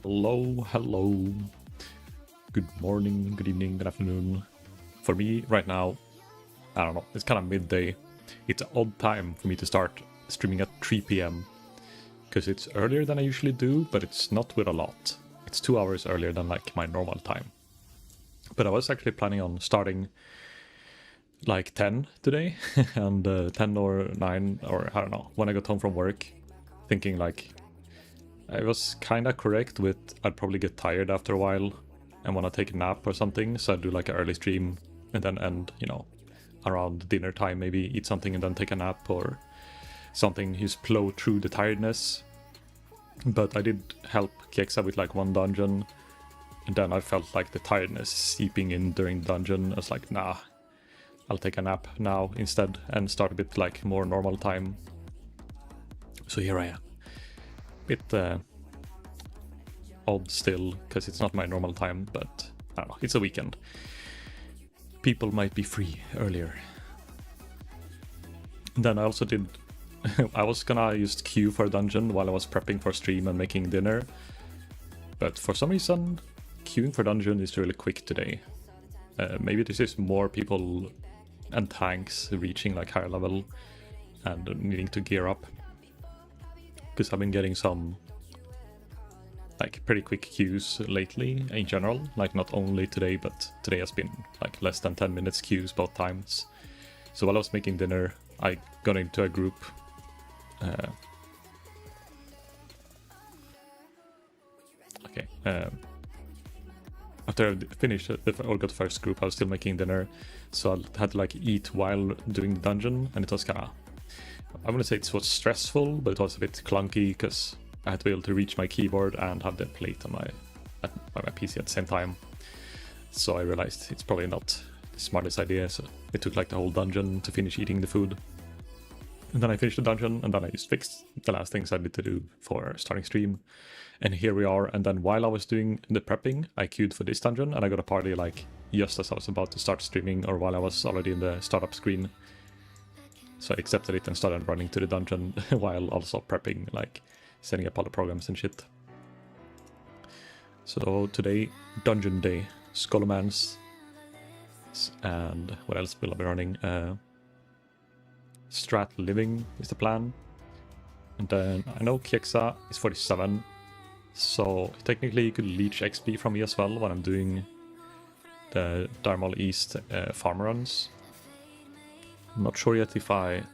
Hello, hello. Good morning, good evening, good afternoon. For me, right now, I don't know, it's kind of midday. It's an odd time for me to start streaming at 3 p.m. because it's earlier than I usually do, but it's not with a lot. It's 2 hours earlier than like my normal time. But I was actually planning on starting like 10 today, and 10 or 9, or I don't know, when I got home from work, thinking like, I was kind of correct with I'd probably get tired after a while and want to take a nap or something, so I'd do like an early stream and then end, around dinner time, maybe eat something and then take a nap or something, just plow through the tiredness. But I did help Keksa with like one dungeon, and then I felt like the tiredness seeping in during the dungeon. I was like, nah, I'll take a nap now instead and start a bit like more normal time. So here I am. Bit odd still, because it's not my normal time, but I don't know, it's a weekend. People might be free earlier. Then I also did, I was gonna use queue for a dungeon while I was prepping for stream and making dinner, but for some reason, queuing for dungeon is really quick today. Maybe this is more people and tanks reaching like higher level and needing to gear up. Because I've been getting some like pretty quick queues lately in general, like not only today, but today has been like less than 10 minutes queues both times. So while I was making dinner, I got into a group. After I finished or got the first group, I was still making dinner, so I had to like eat while doing the dungeon, and it was kind of, I wouldn't say it was stressful, but it was a bit clunky because I had to be able to reach my keyboard and have the plate on my PC at the same time. So I realized it's probably not the smartest idea, so it took like the whole dungeon to finish eating the food. And then I finished the dungeon, and then I just fixed the last things I need to do for starting stream. And here we are, and then while I was doing the prepping, I queued for this dungeon, and I got a party like just as I was about to start streaming, or while I was already in the startup screen. So I accepted it and started running to the dungeon while also prepping, like setting up all the programs and shit. So today, dungeon day, Skullomance, and what else will I be running? Strat Living is the plan. And then I know Keksa is 47, so technically you could leech XP from me as well when I'm doing the Darmal East farm runs. I'm not sure yet if I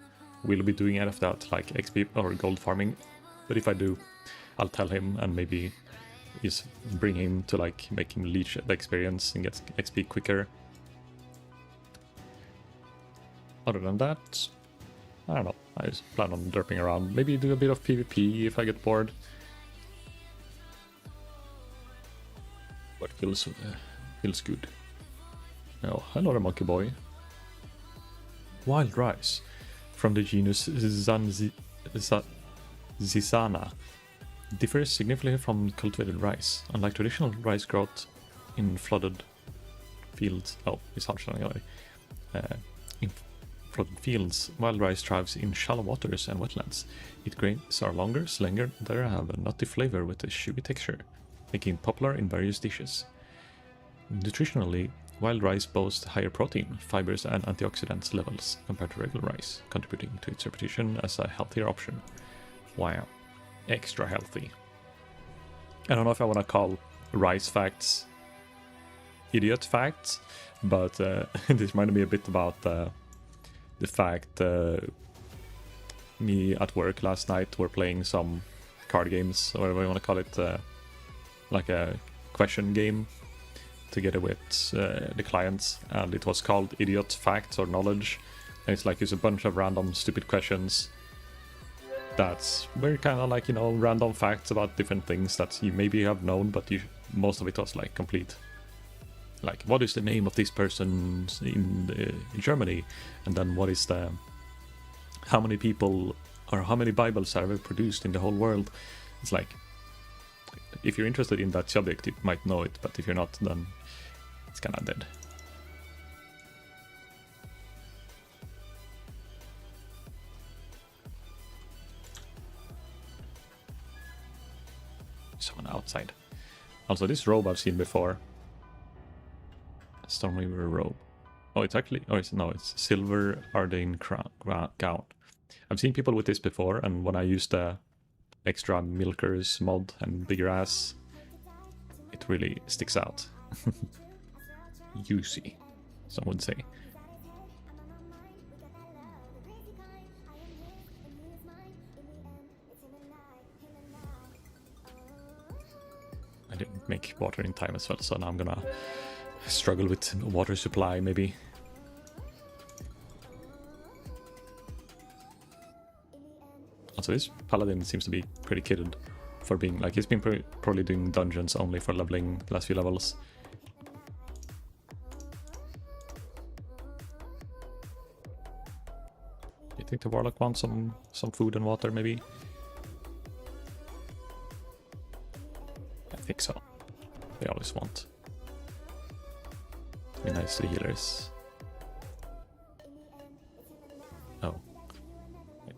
will be doing any of that, like XP or gold farming, but if I do, I'll tell him and maybe just bring him to like make him leech the experience and get XP quicker. Other than that, I don't know, I just plan on derping around, maybe do a bit of PvP if I get bored. But feels good. Oh, hello there, monkey boy. Wild rice from the genus Zizana differs significantly from cultivated rice. Unlike traditional rice growth in flooded fields, in flooded fields, wild rice thrives in shallow waters and wetlands. Its grains are longer, slender, and have a nutty flavor with a chewy texture, making it popular in various dishes. Nutritionally, wild rice boasts higher protein, fibers, and antioxidants levels compared to regular rice, contributing to its reputation as a healthier option. Wow, extra healthy. I don't know if I want to call rice facts idiot facts, but this reminded me a bit about the fact me at work last night were playing some card games, or whatever you want to call it, like a question game together with the clients, and it was called Idiot Facts or Knowledge, and it's like it's a bunch of random stupid questions that's very kind of like, random facts about different things that you maybe have known, but most of it was like complete. Like, what is the name of this person in Germany? And then what is how many people or how many Bibles are ever produced in the whole world? It's like, if you're interested in that subject, you might know it, but if you're not, then it's kind of dead. Someone outside. Also, this robe I've seen before. Stormweaver robe. Oh, it's actually... Oh, it's silver Arcane gown. I've seen people with this before, and when I used the extra milkers mod and bigger ass, it really sticks out. Juicy, some would say. I didn't make water in time as well, so now I'm gonna struggle with water supply, maybe. Also, this paladin seems to be pretty kitted for being, like, he's been probably doing dungeons only for leveling the last few levels. You think the warlock wants some food and water, maybe? I think so. They always want. Be nice to healers. Oh. Wait.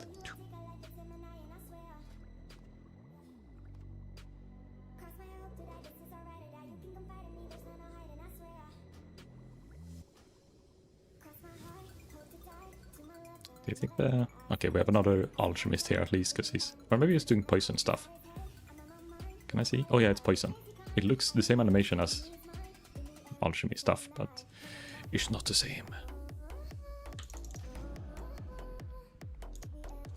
Do you think the... Okay, we have another alchemist here at least, because he's... Or maybe he's doing poison stuff. Can I see? Oh yeah, it's poison. It looks the same animation as alchemy stuff, but it's not the same.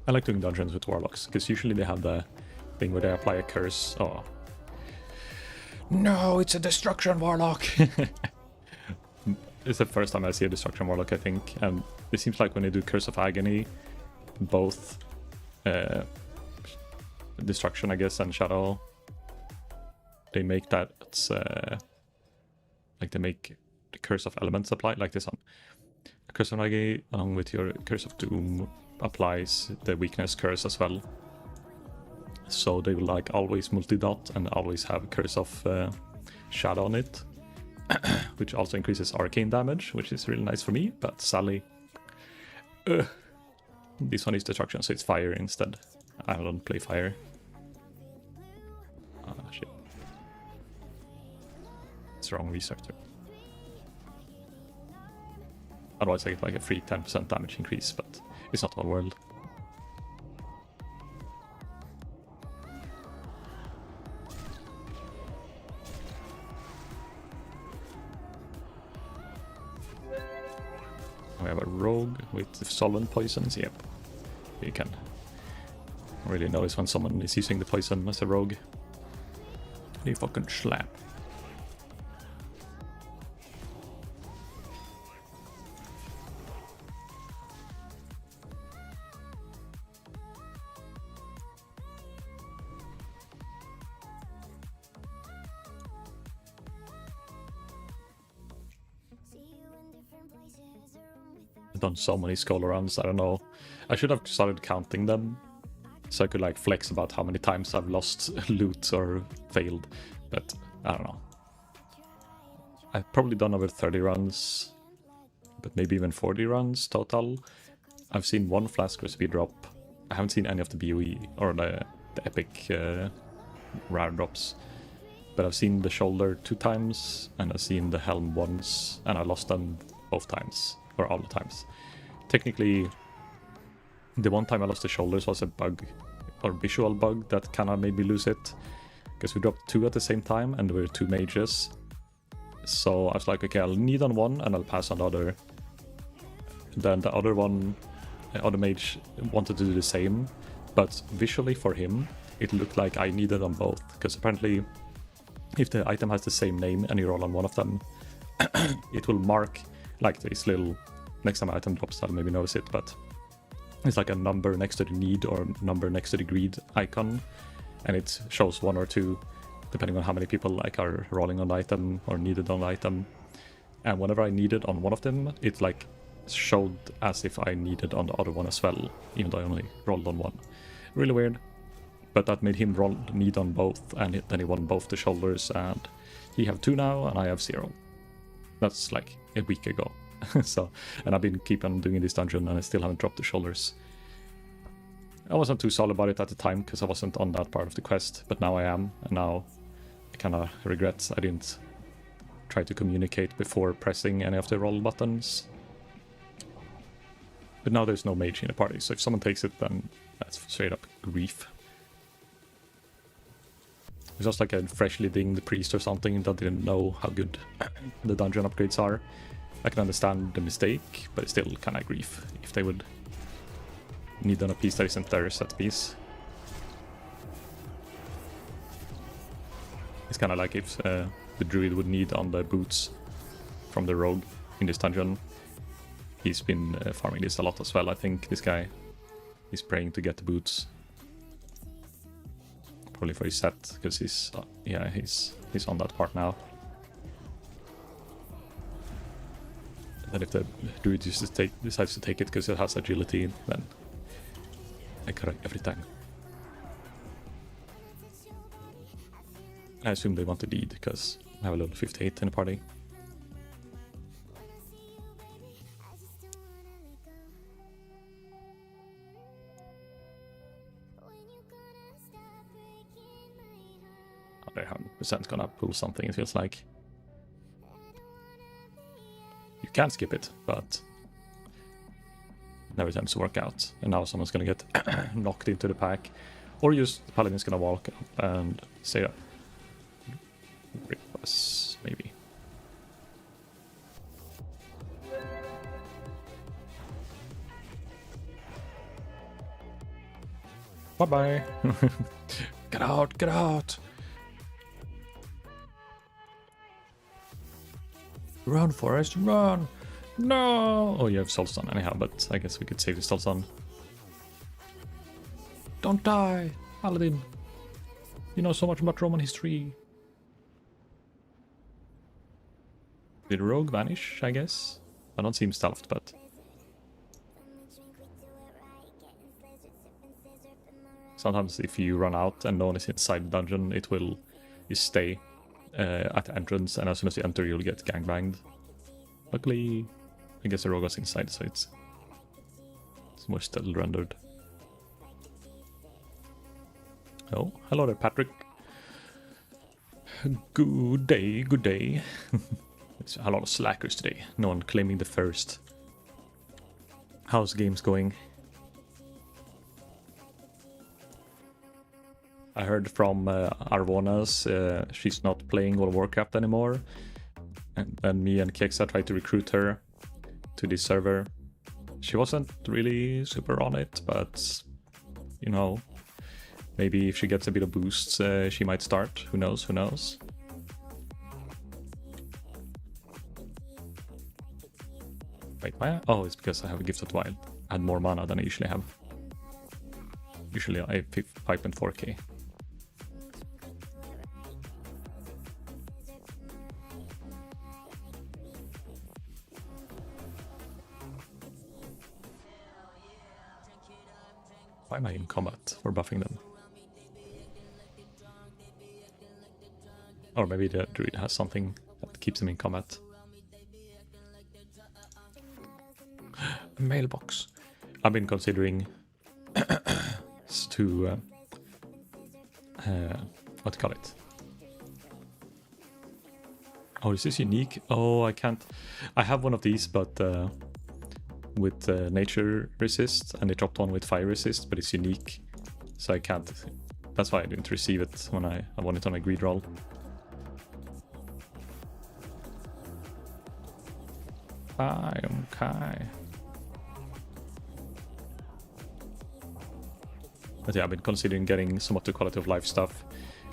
I like doing dungeons with warlocks, because usually they have the thing where they apply a curse. Oh. No, it's a destruction warlock! It's the first time I see a destruction warlock, I think, and it seems like when they do Curse of Agony, both destruction, I guess, and shadow, they make that like they make the Curse of Elements apply, like this one. Curse of Agony, along with your Curse of Doom, applies the weakness curse as well. So they will like always multi-dot and always have Curse of Shadow on it. Which also increases arcane damage, which is really nice for me, but Sally... This one is destruction, so it's fire instead. I don't play fire. Ah, shit. It's wrong researcher. Otherwise I get like a free 10% damage increase, but it's not all world. We have a rogue with solvent poisons. Yep, you can really notice when someone is using the poison as a rogue. They fucking slap. I've done so many scholar runs, I don't know. I should have started counting them, so I could like flex about how many times I've lost loot or failed, but I don't know. I've probably done over 30 runs, but maybe even 40 runs total. I've seen one flask recipe drop. I haven't seen any of the BOE or the epic rare drops, but I've seen the shoulder 2 times, and I've seen the helm once, and I lost them both times. Or all the times. Technically, the one time I lost the shoulders was a bug, or visual bug, that kind of made me lose it. Because we dropped 2 at the same time, and there were 2 mages. So I was like, okay, I'll need on one, and I'll pass on the other. Then the other one, the other mage wanted to do the same, but visually for him, it looked like I needed on both. Because apparently, if the item has the same name, and you roll on one of them, it will mark like this little, next time item drops I'll maybe notice it, but it's like a number next to the need or number next to the greed icon, and it shows 1 or 2 depending on how many people like are rolling on the item or needed on the item. And whenever I needed on one of them, it like showed as if I needed on the other one as well, even though I only rolled on one. Really weird, but that made him roll need on both, and then he won both the shoulders, and he have 2 now and I have 0. That's like a week ago. So, and I've been keep on doing this dungeon and I still haven't dropped the shoulders. I wasn't too solid about it at the time because I wasn't on that part of the quest, but now I am, and now I kind of regret I didn't try to communicate before pressing any of the roll buttons. But now there's no mage in the party, so if someone takes it, then that's straight up grief. It's just like a freshly dinged priest or something that didn't know how good the dungeon upgrades are. I can understand the mistake, but it's still kind of grief if they would need on a piece that isn't their set piece. It's kind of like if the druid would need on the boots from the rogue in this dungeon. He's been farming this a lot as well. I think this guy is praying to get the boots. Probably for his set, because he's yeah, he's on that part now. And then if the druid decides to take it because it has agility, then I correct every time. I assume they want to lead because I have a level 58 in the party. They're 100% gonna pull something, it feels like. You can skip it, but never tends to work out. And now someone's gonna get knocked into the pack. Or just the paladin's gonna walk up and say, rip us, maybe. Bye-bye. Get out, get out! Run, Forest, run! No! Oh, you have Soulstone anyhow, but I guess we could save the Soulstone. Don't die, Paladin! You know so much about Roman history. Did Rogue vanish, I guess? I don't seem stealthed, but... Sometimes if you run out and no one is inside the dungeon, it will just stay at the entrance, and as soon as you enter, you'll get gangbanged. Luckily, I guess the rogue was inside, so it's more still rendered. Oh, hello there, Patrick. Good day, good day. There's a lot of slackers today. No one claiming the first. How's games going? I heard from Arvona's, she's not playing World of Warcraft anymore. And me and Kexa tried to recruit her to this server. She wasn't really super on it, but, you know, maybe if she gets a bit of boosts, she might start. Who knows, who knows? Wait, why? Oh, it's because I have a Gift of the Wild. I had more mana than I usually have. Usually I pipe in 4k. Why am I in combat for buffing them? Or maybe the druid has something that keeps him in combat. A mailbox. I've been considering to what to call it. Oh, is this unique? Oh, I can't. I have one of these, but with nature resist, and they dropped one with fire resist, but it's unique, so I can't. That's why I didn't receive it when I won it on a greed roll. Okay. But yeah, I've been considering getting some of the quality of life stuff.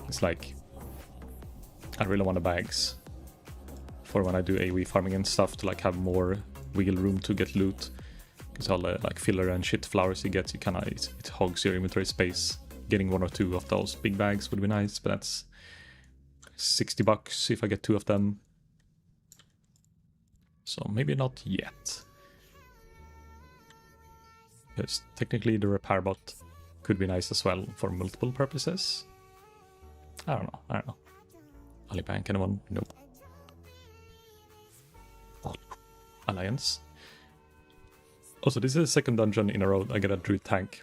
It's like, I really want the bags for when I do AoE farming and stuff, to like have more wiggle room to get loot. Because all the like filler and shit flowers you get, you kinda, it hogs your inventory space. Getting one or two of those big bags would be nice, but that's $60 if I get 2 of them. So maybe not yet. Because technically the repair bot could be nice as well for multiple purposes. I don't know. Alibank, anyone? Nope. Oh, Alliance. Also, this is the second dungeon in a row I get a druid tank.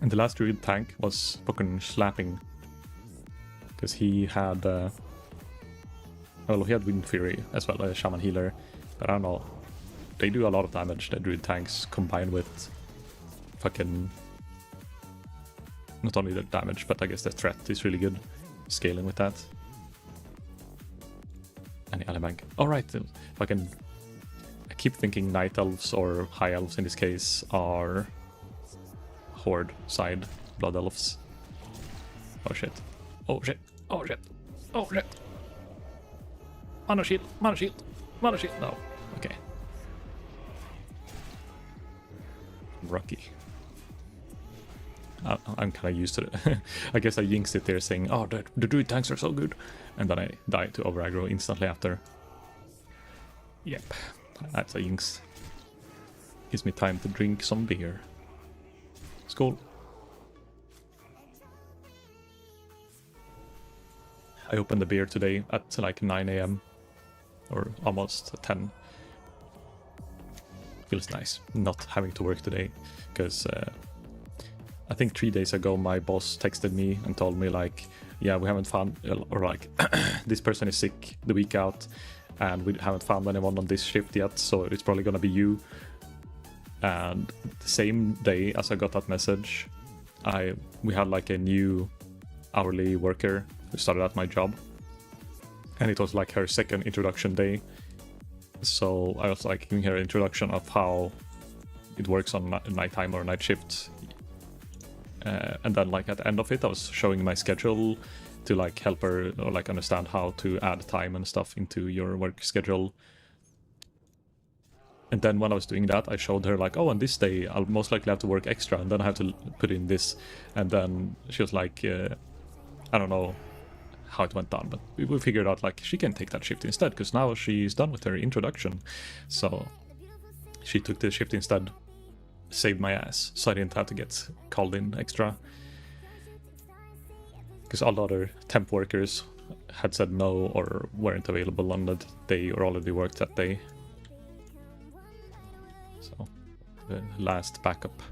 And the last druid tank was fucking slapping Because he had... well, he had Wind Fury as well, a Shaman Healer. But I don't know. They do a lot of damage, the Druid tanks, combined with fucking... Not only the damage, but I guess the threat is really good. Scaling with that. And the Bank. Alright, fucking... I keep thinking Night Elves or High Elves in this case are... Horde side Blood Elves. Oh shit. Oh shit. Oh shit. Oh shit. Mana shield. Mana shield. Mana shield. No. Okay. Rocky. I'm kind of used to it. I guess I jinxed it there saying, oh, the druid tanks are so good. And then I die to over aggro instantly after. Yep. That's a jinx. Gives me time to drink some beer. Skål. I opened the beer today at like 9 AM. Or almost 10. Feels nice not having to work today. Because I think 3 days ago my boss texted me and told me like, yeah, we haven't found, or like, this person is sick the week out. And we haven't found anyone on this shift yet, so it's probably gonna be you. And the same day as I got that message, we had like a new hourly worker who started at my job. And it was like her second introduction day. So I was like giving her an introduction of how it works on nighttime or night shift. And then like at the end of it, I was showing my schedule to like help her or like understand how to add time and stuff into your work schedule. And then when I was doing that, I showed her like, oh, on this day, I'll most likely have to work extra, and then I have to put in this. And then she was like, I don't know how it went down, but we figured out like she can take that shift instead, because now she's done with her introduction. So she took the shift instead, saved my ass, so I didn't have to get called in extra. Because all the other temp workers had said no or weren't available on that day or already worked that day. So, the last backup.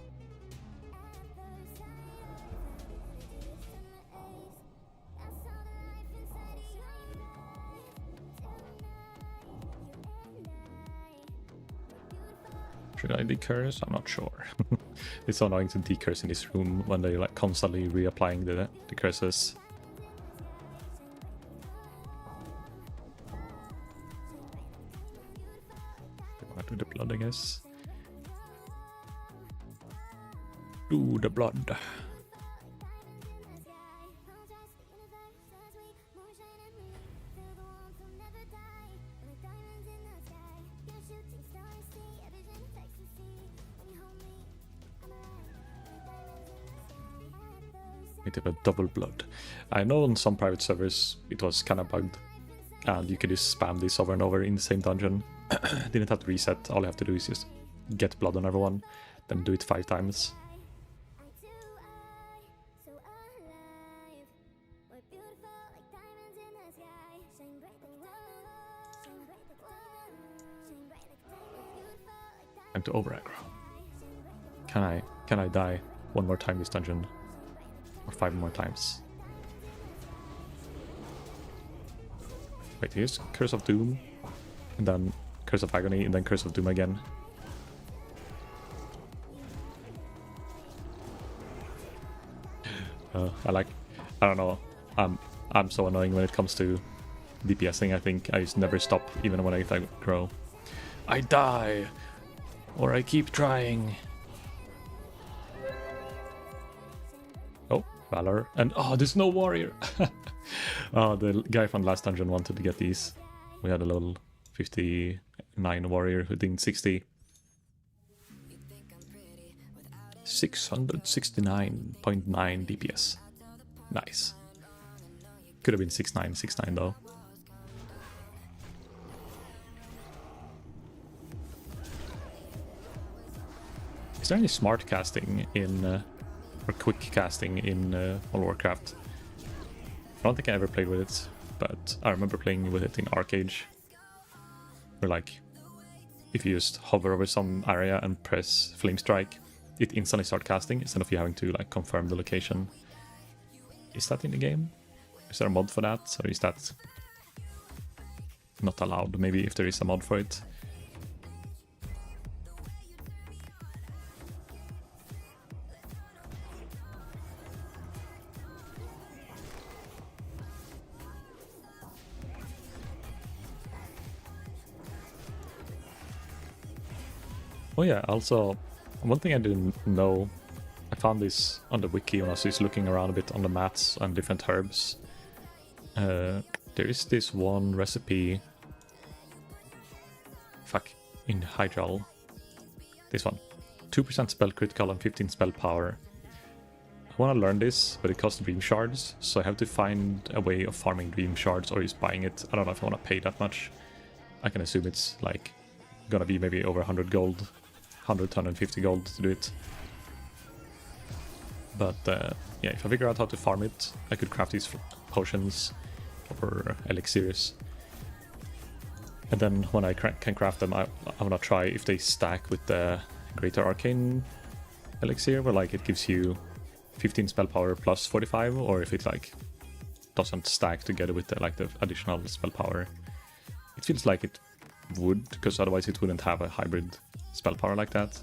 Should I decurse? I'm not sure. It's so annoying to decurse in this room when they're like constantly reapplying the curses. Do the blood, I guess. Do the blood. A double blood. I know on some private servers it was kind of bugged and you could just spam this over and over in the same dungeon. Didn't have to reset, all you have to do is just get blood on everyone, then do it 5 times. Time to over aggro. Can I die one more time this dungeon? Or 5 more times. Wait, here's Curse of Doom, and then Curse of Agony, and then Curse of Doom again. I don't know. I'm so annoying when it comes to DPSing. I think I just never stop, even when I grow. I die, or I keep trying. Valor, and oh, there's no warrior. Oh, the guy from last dungeon wanted to get these. We had a little 59 warrior who did 60. 669.9 DPS. Nice. Could have been 6969 though. Is there any smart casting in or quick casting in World of Warcraft? I don't think I ever played with it, but I remember playing with it in Arcane. Where like, if you just hover over some area and press Flame Strike, it instantly starts casting instead of you having to like confirm the location. Is that in the game? Is there a mod for that, or is that not allowed? Maybe if there is a mod for it. Oh yeah, also, one thing I didn't know, I found this on the wiki when I was just looking around a bit on the mats and different herbs. There is this one recipe, in Hydral, this one, 2% spell critical and 15 spell power. I want to learn this, but it costs dream shards, so I have to find a way of farming dream shards or just buying it. I don't know if I want to pay that much. I can assume it's like gonna be maybe over 100 gold, 100 to 150 gold to do it. But yeah, if I figure out how to farm it, I could craft these potions or elixirs. And then when I can craft them, I want to try if they stack with the Greater Arcane elixir, where like it gives you 15 spell power plus 45, or if it like doesn't stack together with the additional spell power. It feels like it would, because otherwise it wouldn't have a hybrid spell power like that.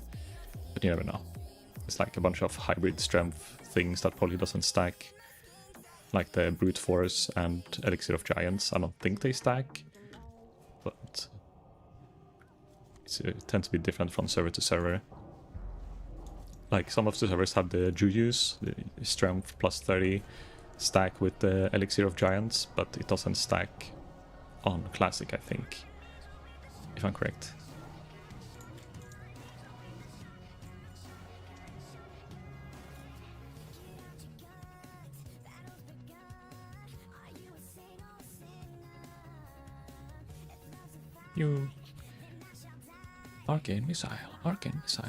But you never know. It's like a bunch of hybrid strength things that probably doesn't stack. Like the Brute Force and Elixir of Giants, I don't think they stack. But it tends to be different from server to server. Like some of the servers have the Jujus, the strength plus 30 stack with the Elixir of Giants, but it doesn't stack on Classic, I think, if I'm correct. You Arcane Missile, Arcane Missile.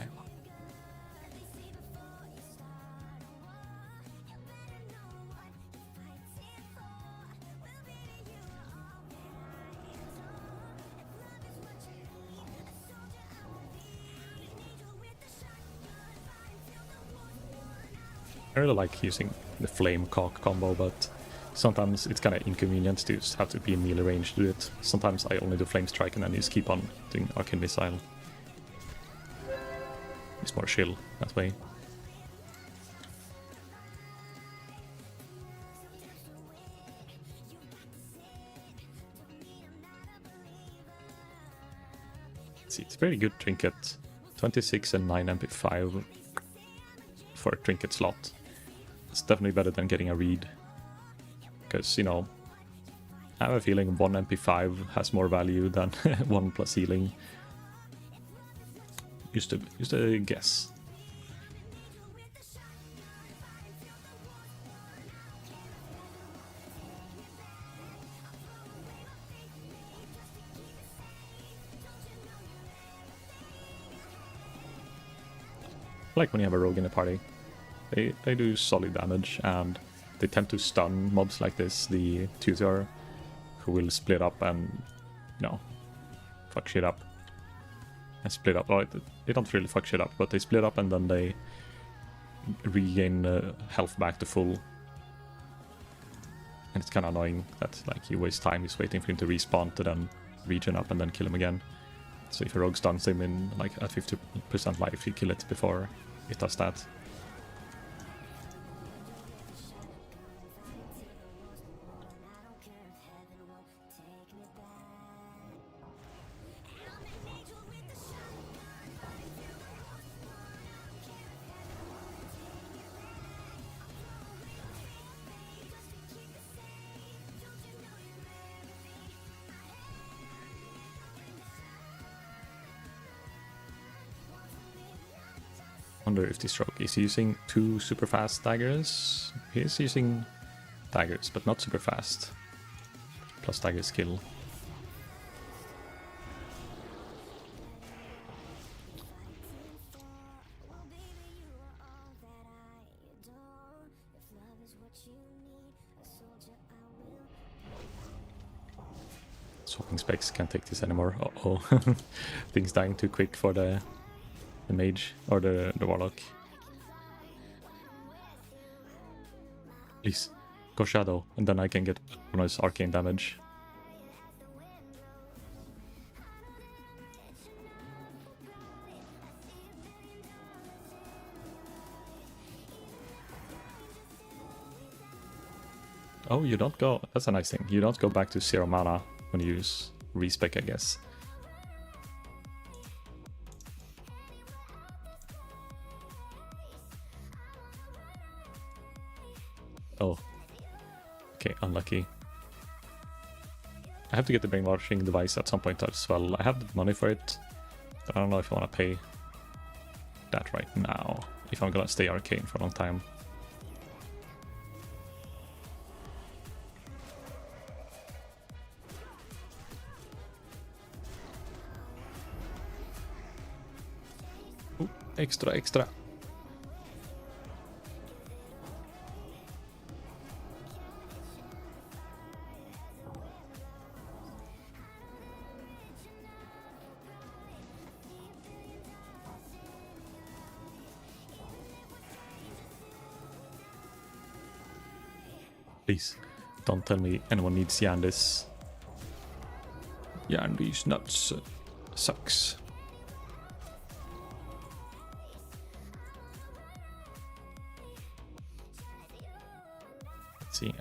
I really like using the flame cock combo, but sometimes it's kind of inconvenient to just have to be in melee range to do it. Sometimes I only do flame strike and then just keep on doing Arcane Missile. It's more chill that way. See, it's a very good trinket. 26 and 9 MP5 for a trinket slot. It's definitely better than getting a read. Because, you know, I have a feeling 1 MP5 has more value than 1 plus healing. Just a guess. I like when you have a rogue in the party. They do solid damage, and they tend to stun mobs like this, the tutor, who will split up and, you know, fuck shit up. And split up. Oh, they don't really fuck shit up, but they split up and then they regain health back to full. And it's kind of annoying that like you waste time just waiting for him to respawn to then regen up and then kill him again. So if a rogue stuns him in like at 50% life, you kill it before it does that. Wonder if this rogue is using 2 super fast daggers. He is using daggers, but not super fast. Plus dagger skill. Swapping specs, can't take this anymore. Uh-oh. Things dying too quick for the mage or the warlock. Please. Go Shadow, and then I can get bonus arcane damage. Oh, you don't go... That's a nice thing. You don't go back to 0 mana when you use respec, I guess. Oh. Okay, unlucky. I have to get the brainwashing device at some point as well. I have the money for it, but I don't know if I want to pay that right now, if I'm gonna stay Arcane for a long time. Ooh, extra. Please, don't tell me anyone needs Yandis. Yandis nuts sucks. Let's see.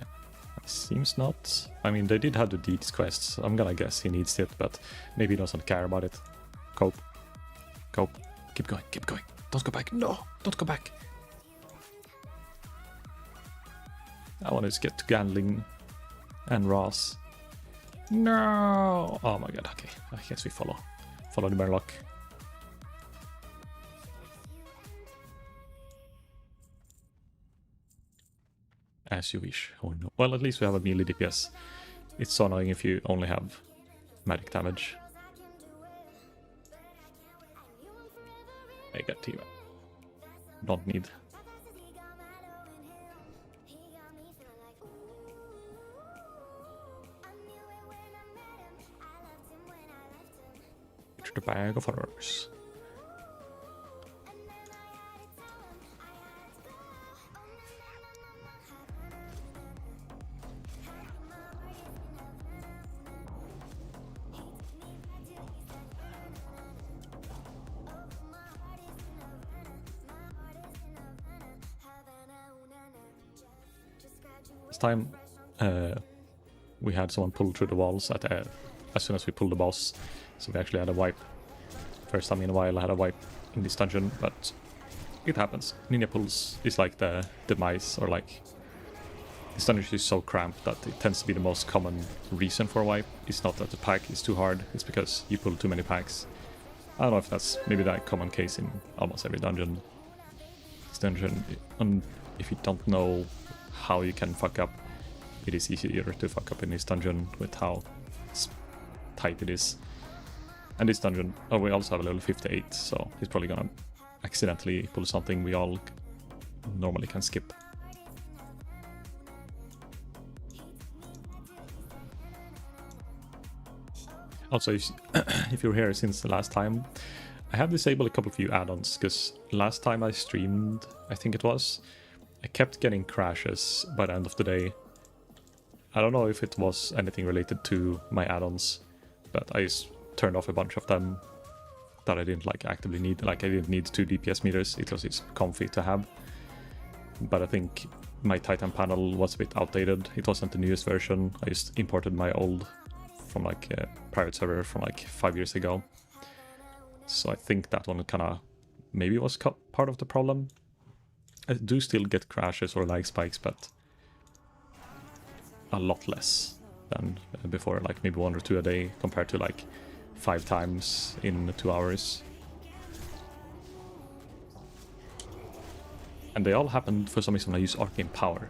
Seems not. I mean, they did have the Deeds quests. I'm gonna guess he needs it, but maybe he doesn't care about it. Cope. Keep going. Don't go back. No, don't go back. I want to get to Gandling and Ross. No! Oh my god, okay. I guess we follow the Murloc. As you wish. Oh no. Well, at least we have a melee DPS. It's so annoying if you only have magic damage. Negative. Don't need. The bag of horrors. This time we had someone pull through the walls at as soon as we pulled the boss, so we actually had a wipe. First time in a while I had a wipe in this dungeon, but it happens. Ninja pulls is like the demise, or like this dungeon is so cramped that it tends to be the most common reason for a wipe. It's not that the pack is too hard, it's because you pull too many packs. I don't know if that's maybe that common case in almost every dungeon. This dungeon, if you don't know how you can fuck up, it is easier to fuck up in this dungeon with how tight it is. And this dungeon, oh, we also have a level 58, so he's probably gonna accidentally pull something we all normally can skip. Also, if you're here since the last time, I have disabled a couple of few add-ons, because last time I streamed, I think it was, I kept getting crashes by the end of the day. I don't know if it was anything related to my add-ons, but I just turned off a bunch of them that I didn't like actively need. Like I didn't need 2 DPS meters, it was just comfy to have. But I think my Titan panel was a bit outdated. It wasn't the newest version. I just imported my old from like a private server from like 5 years ago. So I think that one kinda maybe was part of the problem. I do still get crashes or lag spikes, but a lot less than before, like maybe 1 or 2 a day compared to like 5 times in 2 hours. And they all happened for some reason when I use Arcane Power.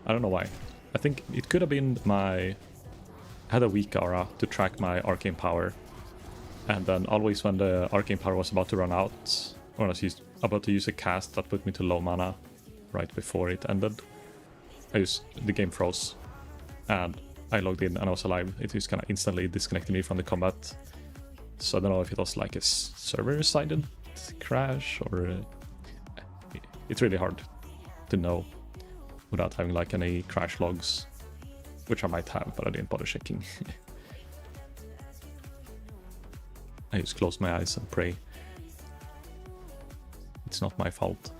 I don't know why. I think it could have been I had a weak aura to track my Arcane Power, and then always when the Arcane Power was about to run out, or I was about to use a cast that put me to low mana right before it ended, the game froze, and I logged in and I was alive. It just kind of instantly disconnected me from the combat. So I don't know if it was like a server-sided crash, or it's really hard to know. without having like any crash logs, which I might have, but I didn't bother checking. I just close my eyes and pray. It's not my fault.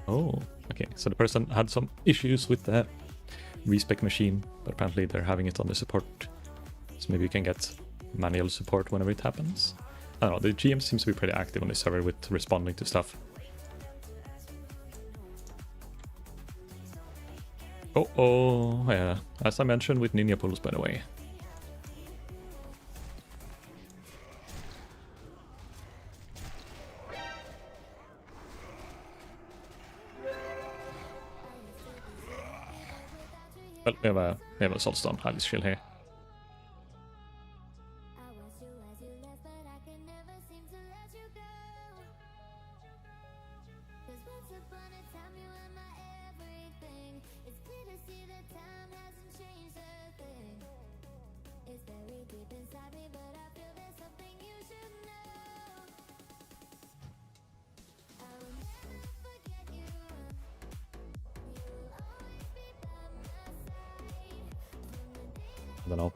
Oh, okay, so the person had some issues with the respec machine, but apparently they're having it on the support. So maybe you can get manual support whenever it happens. I don't know, the GM seems to be pretty active on the server with responding to stuff. Oh, yeah, as I mentioned with Ninja Pools, by the way. Well, we have a Soulstone, I'll just chill here. I don't know.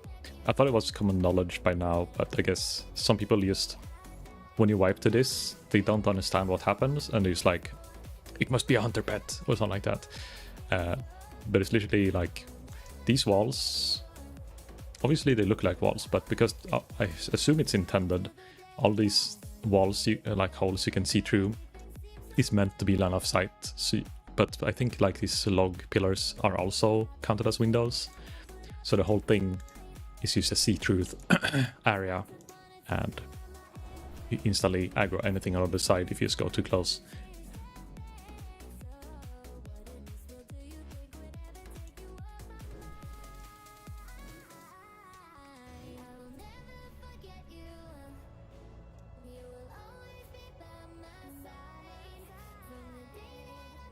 I thought it was common knowledge by now, but I guess some people just, when you wipe to this, they don't understand what happens, and they're just like, it must be a hunter pet, or something like that. But it's literally like, these walls, obviously they look like walls, but because I assume it's intended, all these walls, like holes you can see through, is meant to be line of sight. So, but I think like these log pillars are also counted as windows. So the whole thing is just a see-through area, and you instantly aggro anything on the side if you just go too close.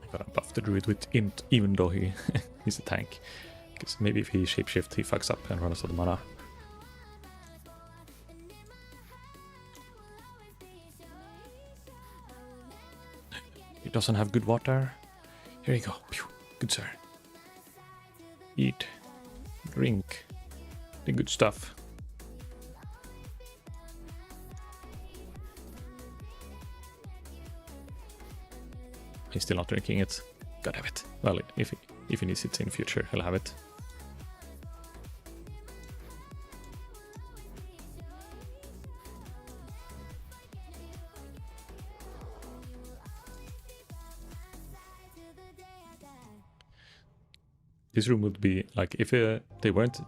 I gotta buff the druid with int, even though he's a tank. Because maybe if he shapeshift, he fucks up and runs out of mana. He doesn't have good water. Here you go. Pew. Good sir. Eat. Drink. The good stuff. He's still not drinking it. God have it. Well, if he needs it in the future, he'll have it. This room would be like, if they weren't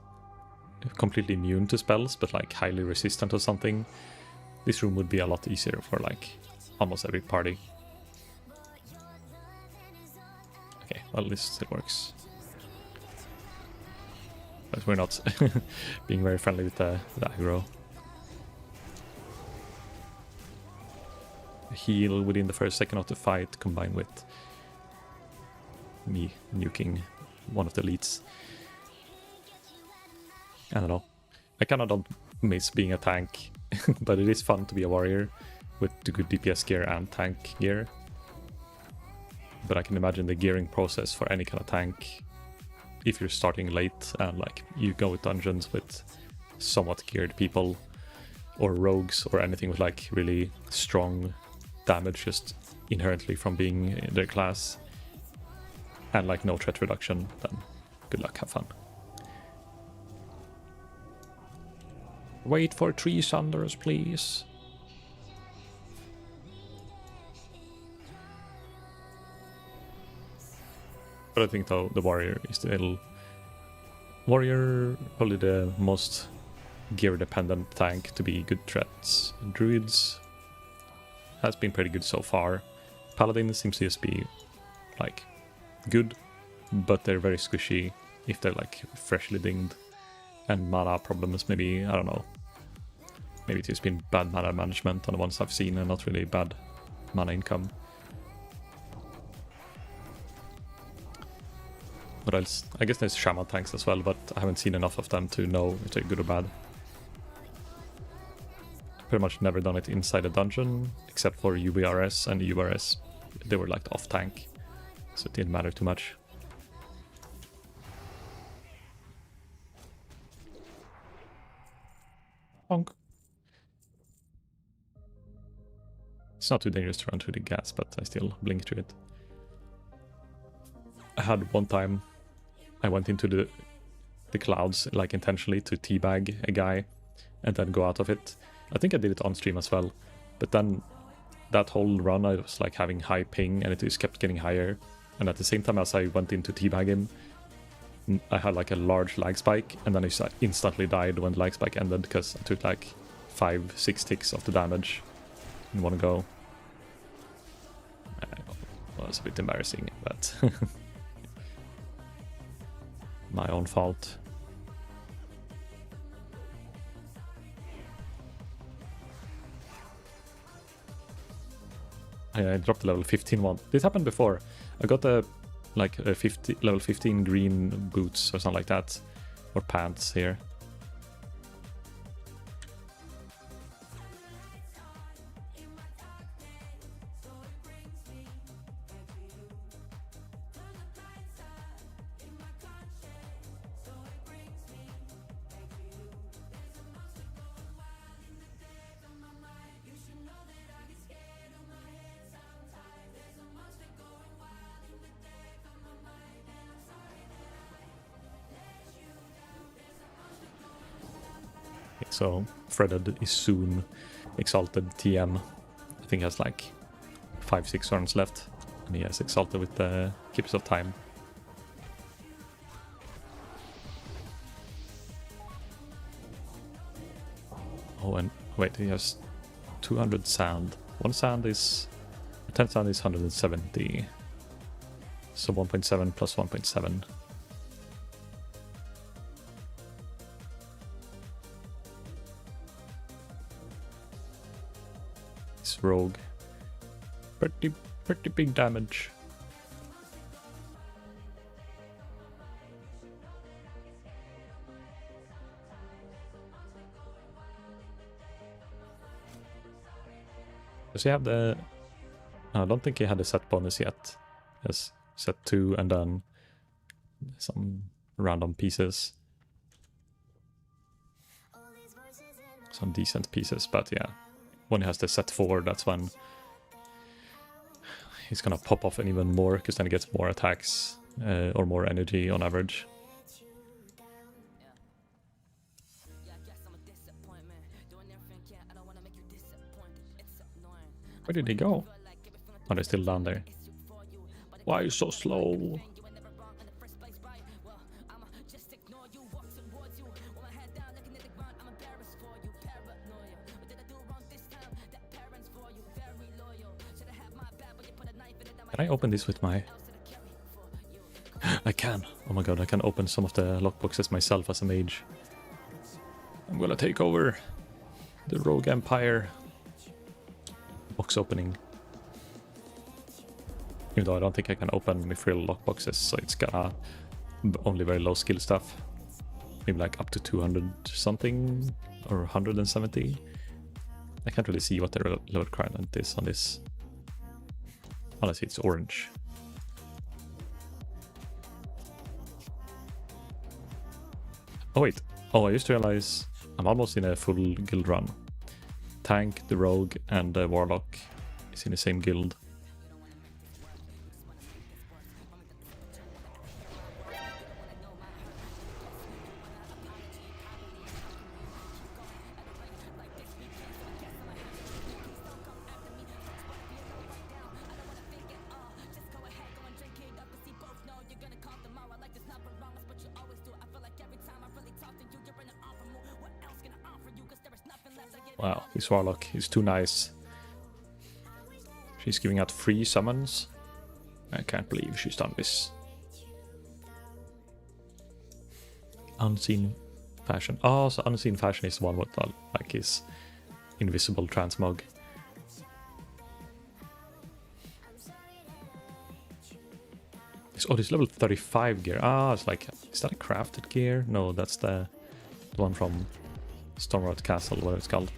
completely immune to spells, but like highly resistant or something, this room would be a lot easier for like almost every party. Okay, well, this still works. But we're not being very friendly with the aggro. A heal within the first second of the fight combined with me nuking one of the elites. I don't know. I kinda don't miss being a tank, but it is fun to be a warrior with the good DPS gear and tank gear. But I can imagine the gearing process for any kind of tank, if you're starting late and like you go with dungeons with somewhat geared people, or rogues, or anything with like really strong damage just inherently from being in their class, and like no threat reduction, then good luck, have fun. Wait for 3 Sunders, please. But I think though the warrior is still... Warrior, probably the most gear-dependent tank to be good threats. Druids has been pretty good so far. Paladin seems to just be like good, but they're very squishy if they're like freshly dinged. And mana problems, maybe, I don't know. Maybe it's just been bad mana management on the ones I've seen and not really bad mana income. What else? I guess there's shaman tanks as well, but I haven't seen enough of them to know if they're good or bad. Pretty much never done it inside a dungeon, except for UBRS, and UBRS, they were like off tank, so it didn't matter too much. Honk. It's not too dangerous to run through the gas, but I still blink through it. I had one time I went into the clouds like intentionally to teabag a guy and then go out of it. I think I did it on stream as well, but then that whole run I was like having high ping and it just kept getting higher, and at the same time as I went in to teabag him I had like a large lag spike, and then I instantly died when the lag spike ended because I took like 5-6 ticks of the damage in one go. Well, it's a bit embarrassing, but my own fault. I dropped the level 15 one. This happened before. I got a level 15 green boots or something like that, or pants here. So Freded is soon Exalted TM. I think he has like 5-6 runs left, and he has Exalted with the Keepers of Time. Oh, and wait, he has 200 sand. 10 sand is 170. So 1.7 plus 1.7. Rogue. Pretty big damage. Does he have the... I don't think he had a set bonus yet. Yes, set 2 and then some random pieces. Some decent pieces, but yeah. When he has the set 4, that's when he's gonna pop off and even more, because then he gets more attacks or more energy on average. Where did he go? Oh, they're still down there. Why are you so slow? Can I open this with my... I can! Oh my god, I can open some of the lockboxes myself as a mage. I'm gonna take over the Rogue Empire. Box opening. Even though I don't think I can open Mithril lockboxes, so it's gonna only very low skill stuff. Maybe like up to 200 something, or 170. I can't really see what the load requirement is on this. Unless it's orange. Oh wait, oh I just realized I'm almost in a full guild run. Tank, the Rogue, and the Warlock is in the same guild. Wow, his Warlock is too nice. She's giving out free summons. I can't believe she's done this. Unseen Fashion. Oh, so Unseen Fashion is the one with like his invisible transmog. Oh, this level 35 gear. Ah, it's like, is that a crafted gear? No, that's the one from Stormrod Castle, what it's called.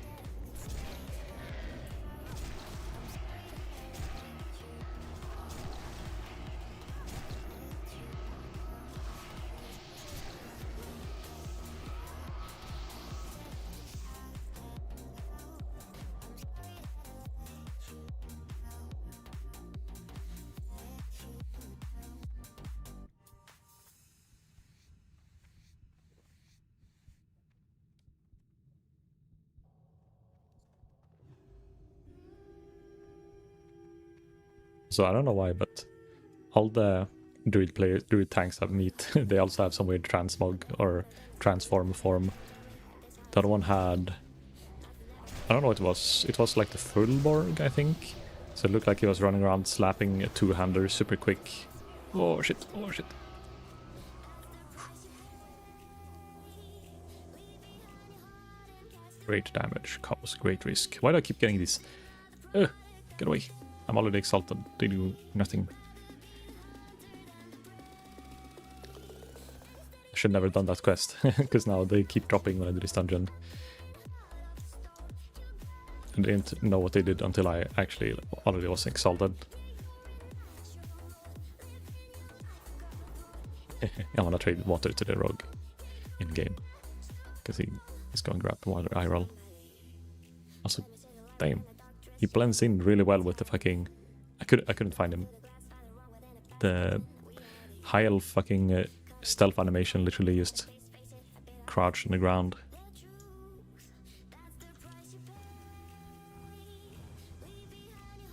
So I don't know why, but all the druid tanks I meet, they also have some weird transmog or transform form. The other one had, I don't know what it was. It was like the Fullborg, I think. So it looked like he was running around slapping a two-hander super quick. Oh shit, oh shit. Great damage comes great risk. Why do I keep getting this? Get away. I'm already exalted. They do nothing. I should never done that quest, because now they keep dropping when I do this dungeon. I didn't know what they did until I actually already was exalted. I wanna trade water to the rogue in game, because he's going to grab water IRL. Also, damn. He blends in really well with the fucking... I couldn't find him. The high elf fucking stealth animation literally just crouched on the ground.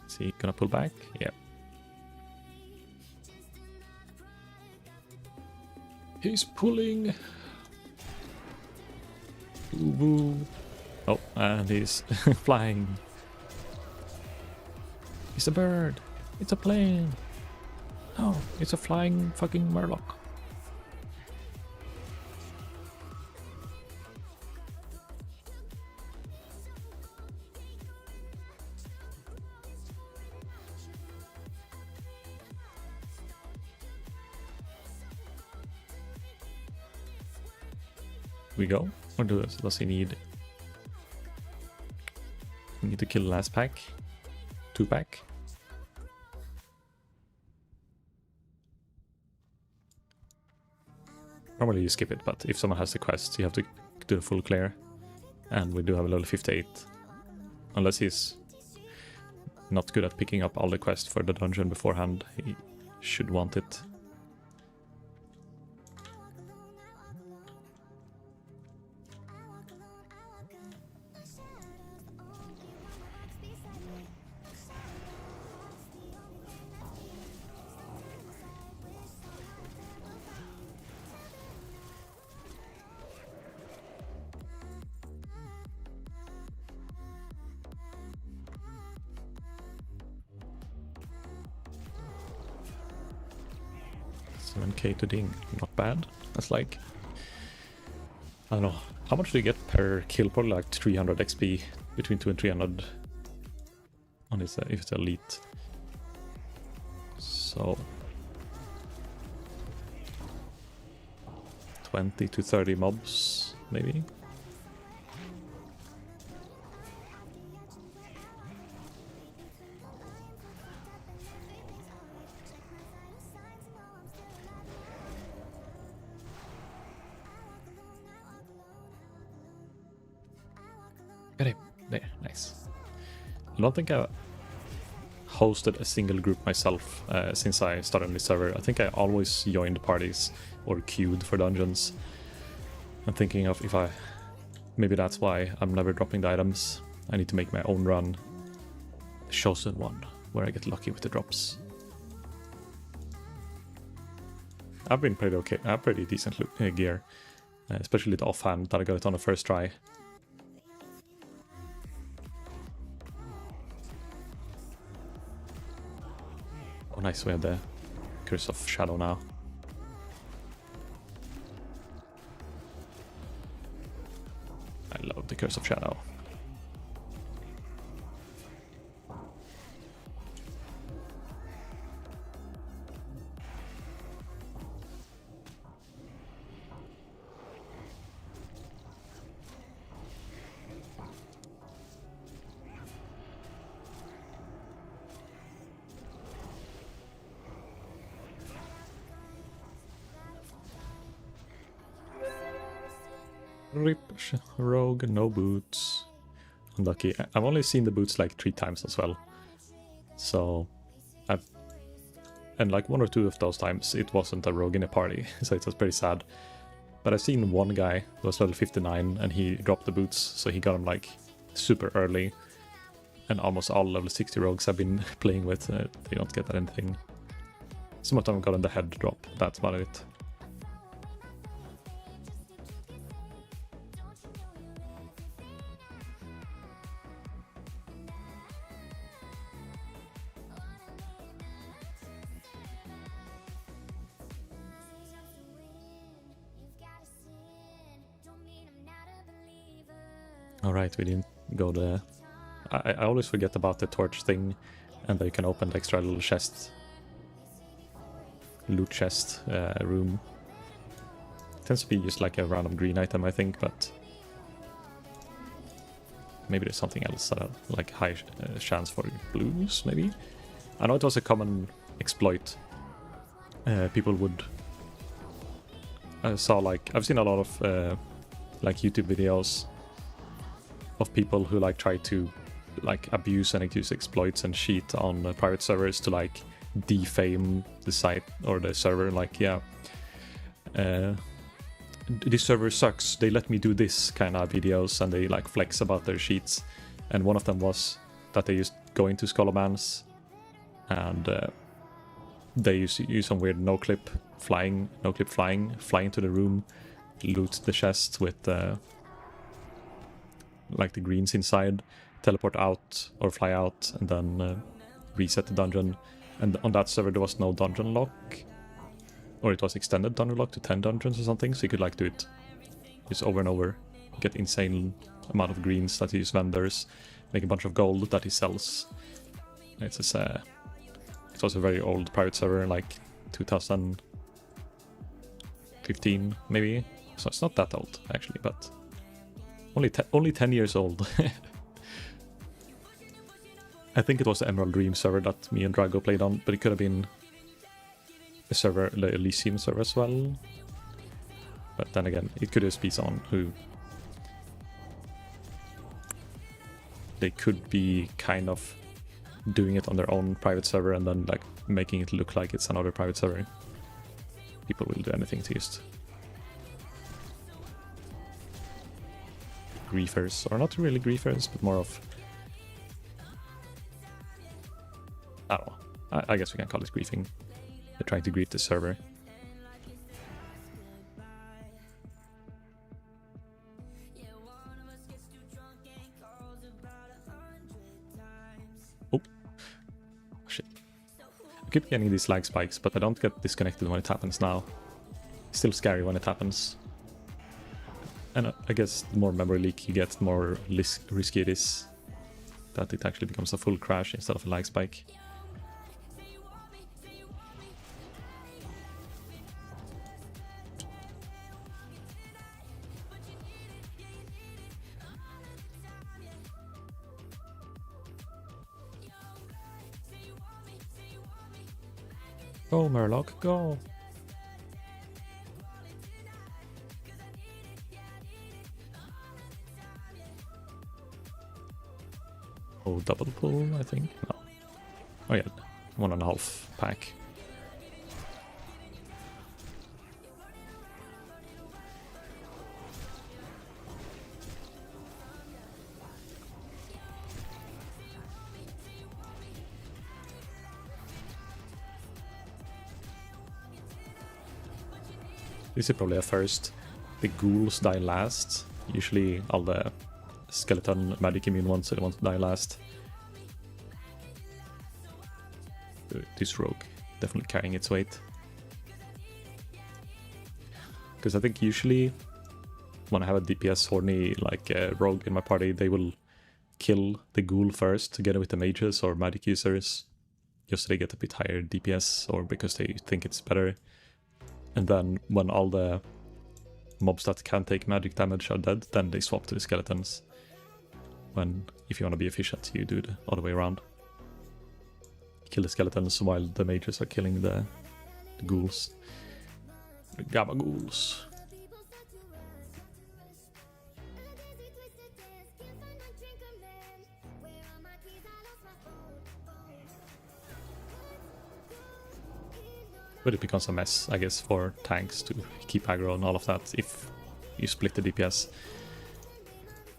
Is he gonna pull back? Yeah. He's pulling. Ooh. Oh, and he's flying. It's a bird. It's a plane. No, it's a flying fucking murloc. We go? Or does he need... We need to kill the last pack? 2-pack? Normally you skip it, but if someone has the quest, you have to do the full clear. And we do have a level 58. Unless he's not good at picking up all the quests for the dungeon beforehand, he should want it. K to ding, not bad. That's like, I don't know, how much do you get per kill? Probably like 300 XP, between 2 and 300 on this, if it's elite. So 20 to 30 mobs, maybe. Got him. There, nice. I don't think I hosted a single group myself since I started on this server. I think I always joined parties or queued for dungeons. I'm thinking of if I... Maybe that's why I'm never dropping the items. I need to make my own run. The chosen one, where I get lucky with the drops. I've been pretty okay. I have pretty decent gear. Especially the offhand that I got it on the first try. Oh nice, we have the Curse of Shadow now. I love the Curse of Shadow. Rip, rogue, no boots. Unlucky. I've only seen the boots like 3 times as well. So and like 1 or 2 of those times it wasn't a rogue in a party, so it was pretty sad. But I've seen one guy who was level 59 and he dropped the boots, so he got them like super early. And almost all level 60 rogues I've been playing with, they don't get anything. Some of them got on the head drop, that's about it. Alright, we didn't go there. I always forget about the torch thing, and that you can open the extra little chest. Loot chest room. It tends to be just like a random green item, I think, but maybe there's something else that like high chance for blues, maybe? I know it was a common exploit. People would... I saw like... I've seen a lot of like YouTube videos of people who like try to like abuse and use exploits and cheat on private servers to like defame the site or the server, like this server sucks, they let me do this kind of videos, and they like flex about their cheats. And one of them was that they used go into Scholomance and they use some weird no-clip flying, fly into the room, loot the chest with like the greens inside, teleport out or fly out, and then reset the dungeon. And on that server there was no dungeon lock, or it was extended dungeon lock to 10 dungeons or something, so you could like do it just over and over, get insane amount of greens that he use vendors, make a bunch of gold that he sells. It's just, it was a very old private server, like 2015 maybe, so it's not that old actually, but only 10 years old. I think it was the Emerald Dream server that me and Drago played on, but it could have been a server, the Elysium server as well. But then again, it could just be someone who... They could be kind of doing it on their own private server and then like making it look like it's another private server. People will do anything to just... griefers, or not really griefers, but more of... I don't know. I guess we can call it griefing. They're trying to grief the server. Oh. Shit. I keep getting these lag spikes, but I don't get disconnected when it happens now. It's still scary when it happens. And I guess the more memory leak you get, the more risky it is that it actually becomes a full crash instead of a lag spike. Go, Murloc, go! Oh, double pull, I think? No. Oh yeah, 1.5 pack. This is probably a first. The ghouls die last. Usually all the skeleton magic immune ones are the ones that die last. this rogue definitely carrying its weight. Because I think usually when I have a DPS horny like rogue in my party, they will kill the ghoul first together with the mages or magic users, just so they get a bit higher DPS or because they think it's better. And then when all the mobs that can take magic damage are dead, then they swap to the skeletons. When, if you want to be efficient, you do the other way around. Kill the skeletons while the mages are killing the ghouls. The gamma ghouls. But it becomes a mess, I guess, for tanks to keep aggro and all of that if you split the DPS.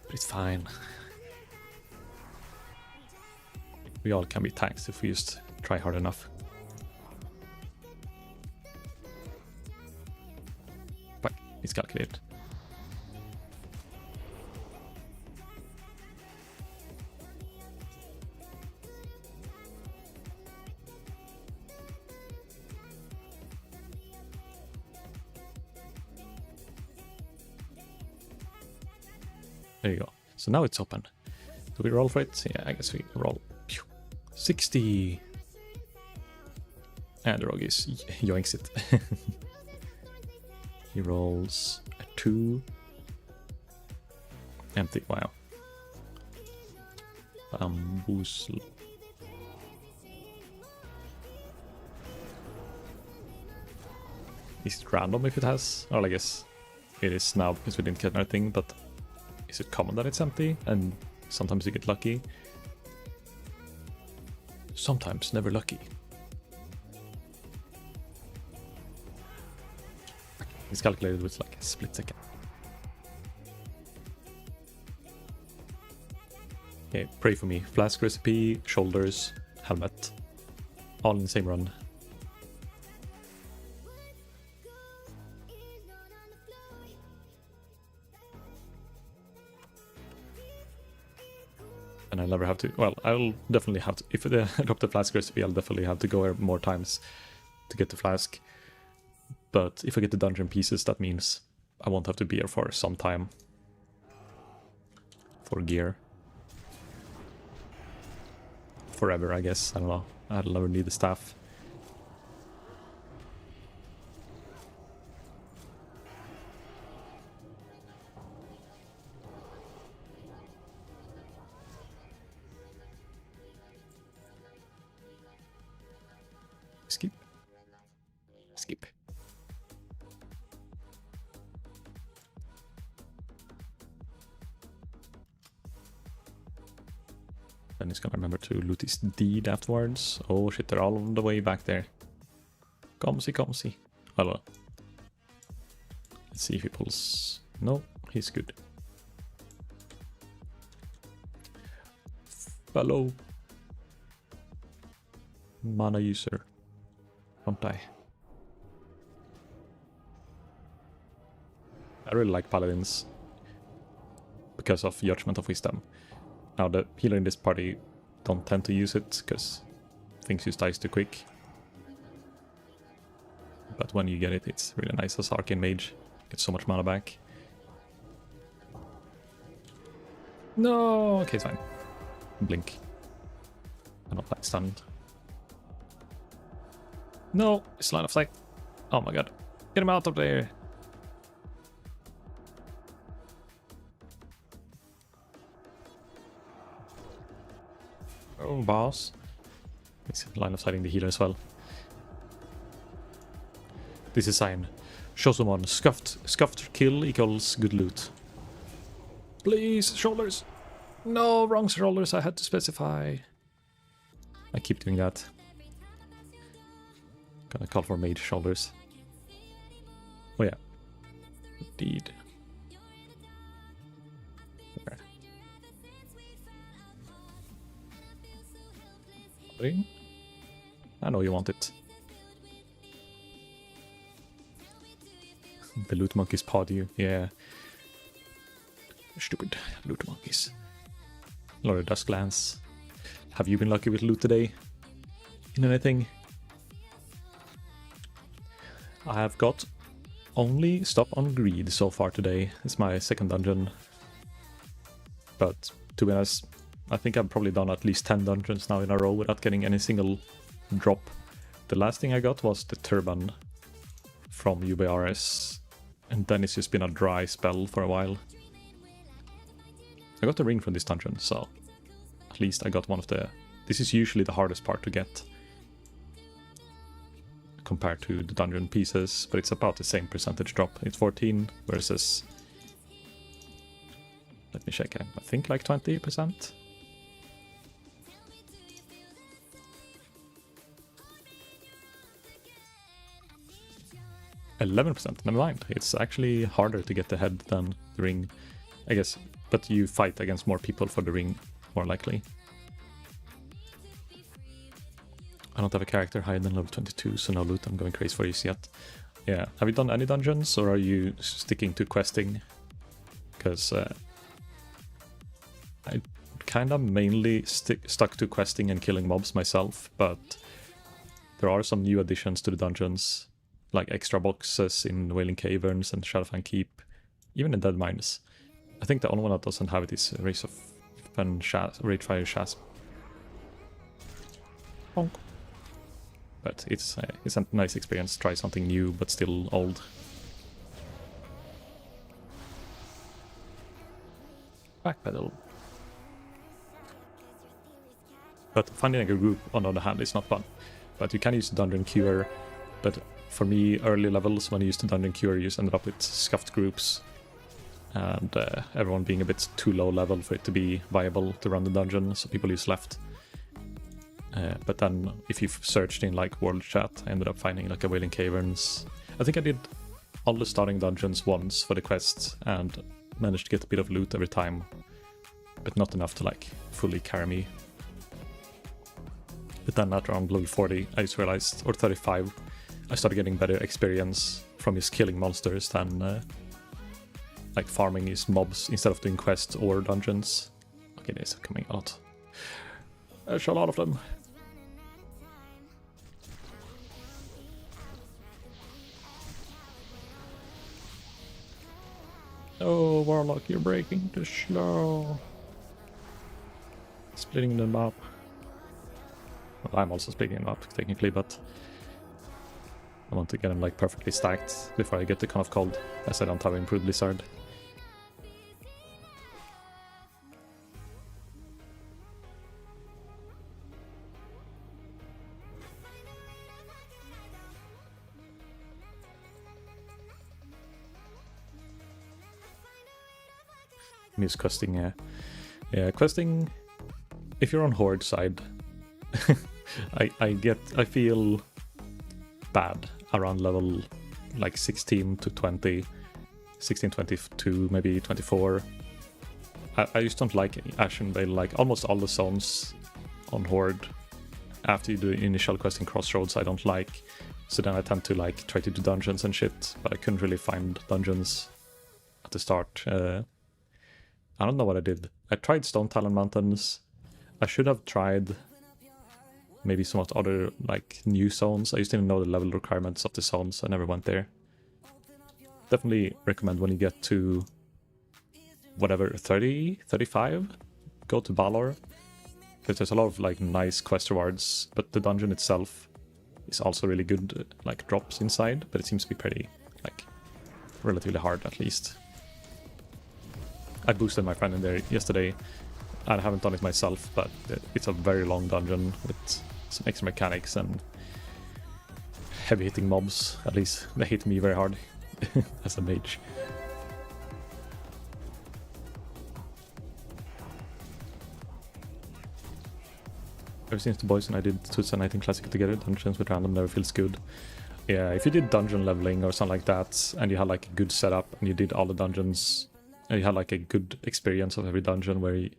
But it's fine. We all can be tanks if we just try hard enough. But it's calculated. There you go. So now it's open. Do we roll for it? Yeah, I guess we roll. 60! And the rogue is yoinks it. He rolls a 2. Empty, wow. Bamboozle. Is it random if it has? Well, I guess it is now because we didn't get anything, but is it common that it's empty and sometimes you get lucky? Sometimes never lucky. It's calculated with like a split second. Okay, pray for me. Flask recipe, shoulders, helmet. All in the same run. And I'll never have to, well, I'll definitely have to, if I drop the flask recipe, I'll definitely have to go more times to get the flask. But if I get the dungeon pieces, that means I won't have to be here for some time. For gear. Forever, I guess, I don't know. I'll never need the staff. Skip. Skip. Then he's gonna remember to loot his deed afterwards. Oh shit, they're all on the way back there. Comsy, comsy. Hello. Let's see if he pulls... No, he's good. Follow. Mana user. Don't die. I really like paladins because of Judgment of Wisdom. Now the healer in this party don't tend to use it because things just dies too quick. But when you get it, it's really nice as Arcane Mage. Get so much mana back. No, okay, it's fine. Blink. I don't like stunned. No, it's line of sight. Oh my god. Get him out of there. Oh, boss. It's line of sighting the healer as well. This is sign. Show someone scuffed kill equals good loot. Please, shoulders. No, wrong shoulders, I had to specify. I keep doing that. Gonna call for mage shoulders. Oh yeah. Indeed. Okay. I know you want it. The loot monkeys pawed you, yeah. Stupid loot monkeys. Lord of Dusklands. Have you been lucky with loot today? in anything. I have got only stop on greed so far today. It's my second dungeon. But to be honest, I think I've probably done at least 10 dungeons now in a row without getting any single drop. The last thing I got was the turban from UBRS, and then it's just been a dry spell for a while. I got the ring from this dungeon, so at least I got one of the... This is usually the hardest part to get compared to the dungeon pieces, but it's about the same percentage drop. It's 14 versus... Let me check, I think like 20%. %, never mind. It's actually harder to get the head than the ring, I guess. But you fight against more people for the ring, more likely. I don't have a character higher than level 22, so no loot I'm going crazy for this yet. Yeah, have you done any dungeons, or are you sticking to questing? Because I kind of mainly stuck to questing and killing mobs myself, but there are some new additions to the dungeons, like extra boxes in Wailing Caverns and Shadowfang Keep, even in Dead Mines. I think the only one that doesn't have it is Race of Ragefire Shasp. Bonk. But it's a nice experience, try something new but still old. Backpedal. But finding a group, on the other hand, is not fun. But you can use the dungeon queuer, but for me, early levels, when I used the dungeon queuer, you just ended up with scuffed groups, and everyone being a bit too low level for it to be viable to run the dungeon, so people just left. But then, if you've searched in like world chat, I ended up finding like a Wailing Caverns. I think I did all the starting dungeons once for the quests, and managed to get a bit of loot every time, but not enough to like fully carry me. But then at around level 40, I just realized, or 35, I started getting better experience from just killing monsters than like farming his mobs instead of doing quests or dungeons. Okay, there's coming a lot. There's a lot of them. Oh, Warlock, you're breaking too slow. Splitting them up. Well, I'm also splitting them up, technically, but I want to get them like perfectly stacked before I get the Con of Cold, as I don't have improved Blizzard. Miss questing, yeah. Yeah, questing, if you're on Horde side, I feel bad around level like 16 to 20, 16, 22, maybe 24. I just don't like Ashen Vale, like almost all the zones on Horde after you do initial questing Crossroads I don't like, so then I tend to like try to do dungeons and shit, but I couldn't really find dungeons at the start. I don't know what I did. I tried Stone Talon Mountains. I should have tried maybe some of the other like new zones. I just didn't know the level requirements of the zones. I never went there. Definitely recommend when you get to whatever, 30, 35, go to Balor. Because there's a lot of like nice quest rewards, but the dungeon itself is also really good, like drops inside, but it seems to be pretty like relatively hard at least. I boosted my friend in there yesterday. I haven't done it myself, but it's a very long dungeon with some extra mechanics and heavy hitting mobs. At least they hit me very hard as a mage. Ever since the boys and I did 2019 Classic together, dungeons with random never feels good. Yeah, if you did dungeon leveling or something like that, and you had like a good setup, and you did all the dungeons, and you had like a good experience of every dungeon where you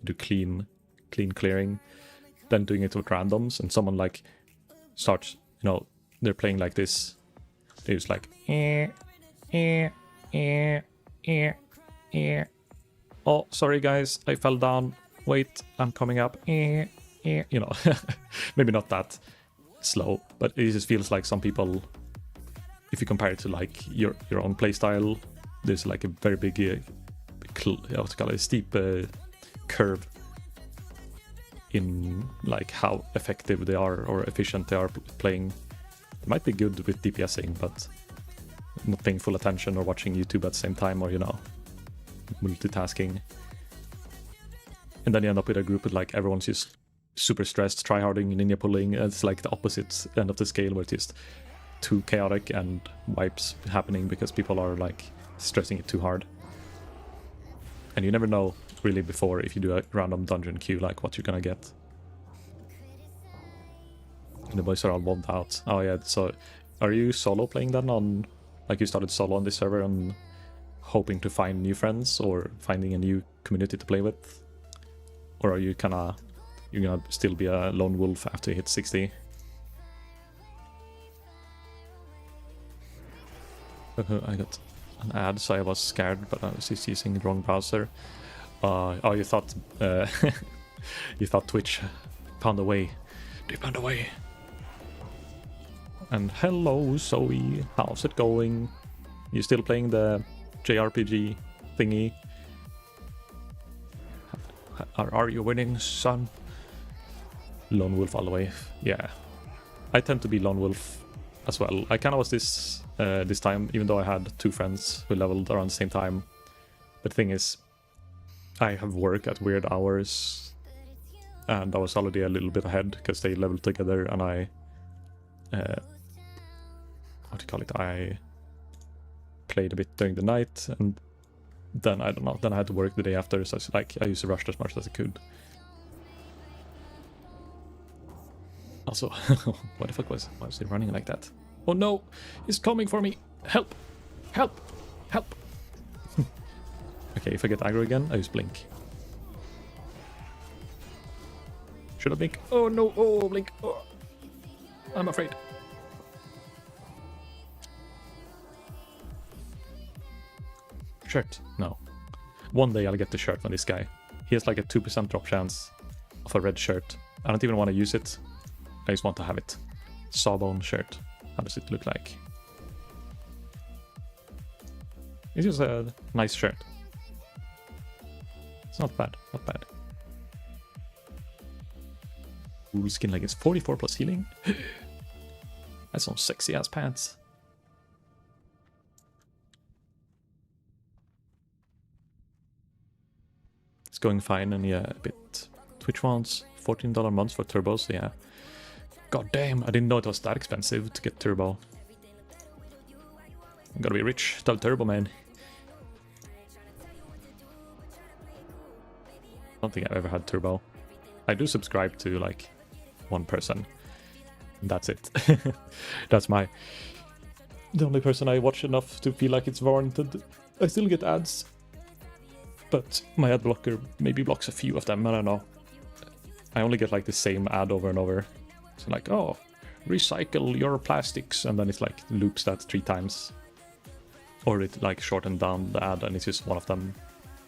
do clean clearing, then doing it with randoms, and someone like starts, you know, they're playing like this, they're just like oh sorry guys, I fell down, wait, I'm coming up, you know, maybe not that slow, but it just feels like some people, if you compare it to like your own playstyle, there's like a very big, what's it called, a steep curve in like how effective they are or efficient they are playing. It might be good with DPSing, but not paying full attention or watching YouTube at the same time, or you know, multitasking. And then you end up with a group with like everyone's just super stressed, tryharding, ninja pulling. It's like the opposite end of the scale where it's just too chaotic and wipes happening because people are like stressing it too hard. And you never know really before, if you do a random dungeon queue, like what you're gonna get. And the boys are all bombed out. Oh yeah, so are you solo playing then on, like you started solo on this server and hoping to find new friends or finding a new community to play with? Or are you kinda, you're gonna still be a lone wolf after you hit 60? I got an ad, so I was scared, but I was just using the wrong browser. Oh, you thought you thought Twitch found a way. They found a way. And hello, Zoe. How's it going? You still playing the JRPG thingy? Are you winning, son? Lone wolf all the way. Yeah, I tend to be lone wolf as well. I kind of was this this time, even though I had 2 friends who leveled around the same time. But the thing is, I have work at weird hours, and I was already a little bit ahead because they leveled together, and I what do you call it? I played a bit during the night, and then I don't know. Then I had to work the day after, so it's like I used to rush as much as I could. Also, what the fuck why was he running like that? Oh no, he's coming for me! Help! Help! Help! Okay, if I get aggro again, I use blink. Should I blink? Oh no! Oh, blink! Oh. I'm afraid. Shirt? No. One day I'll get the shirt on this guy. He has like a 2% drop chance of a red shirt. I don't even want to use it. I just want to have it. Sawbone shirt. How does it look like? It's just a nice shirt. It's not bad, not bad. Ooh, skin like it's 44 plus healing. That's some sexy ass pants. It's going fine, and yeah, a bit. Twitch wants $14 months for turbo, so yeah. God damn, I didn't know it was that expensive to get turbo. I'm gotta be rich to have turbo, man. I don't think I've ever had turbo. I do subscribe to like one person. That's it. That's the only person I watch enough to feel like it's warranted. I still get ads, but my ad blocker maybe blocks a few of them. I don't know. I only get like the same ad over and over. So like, oh, recycle your plastics, and then it's like loops that 3 times. Or it like shortened down the ad and it's just one of them,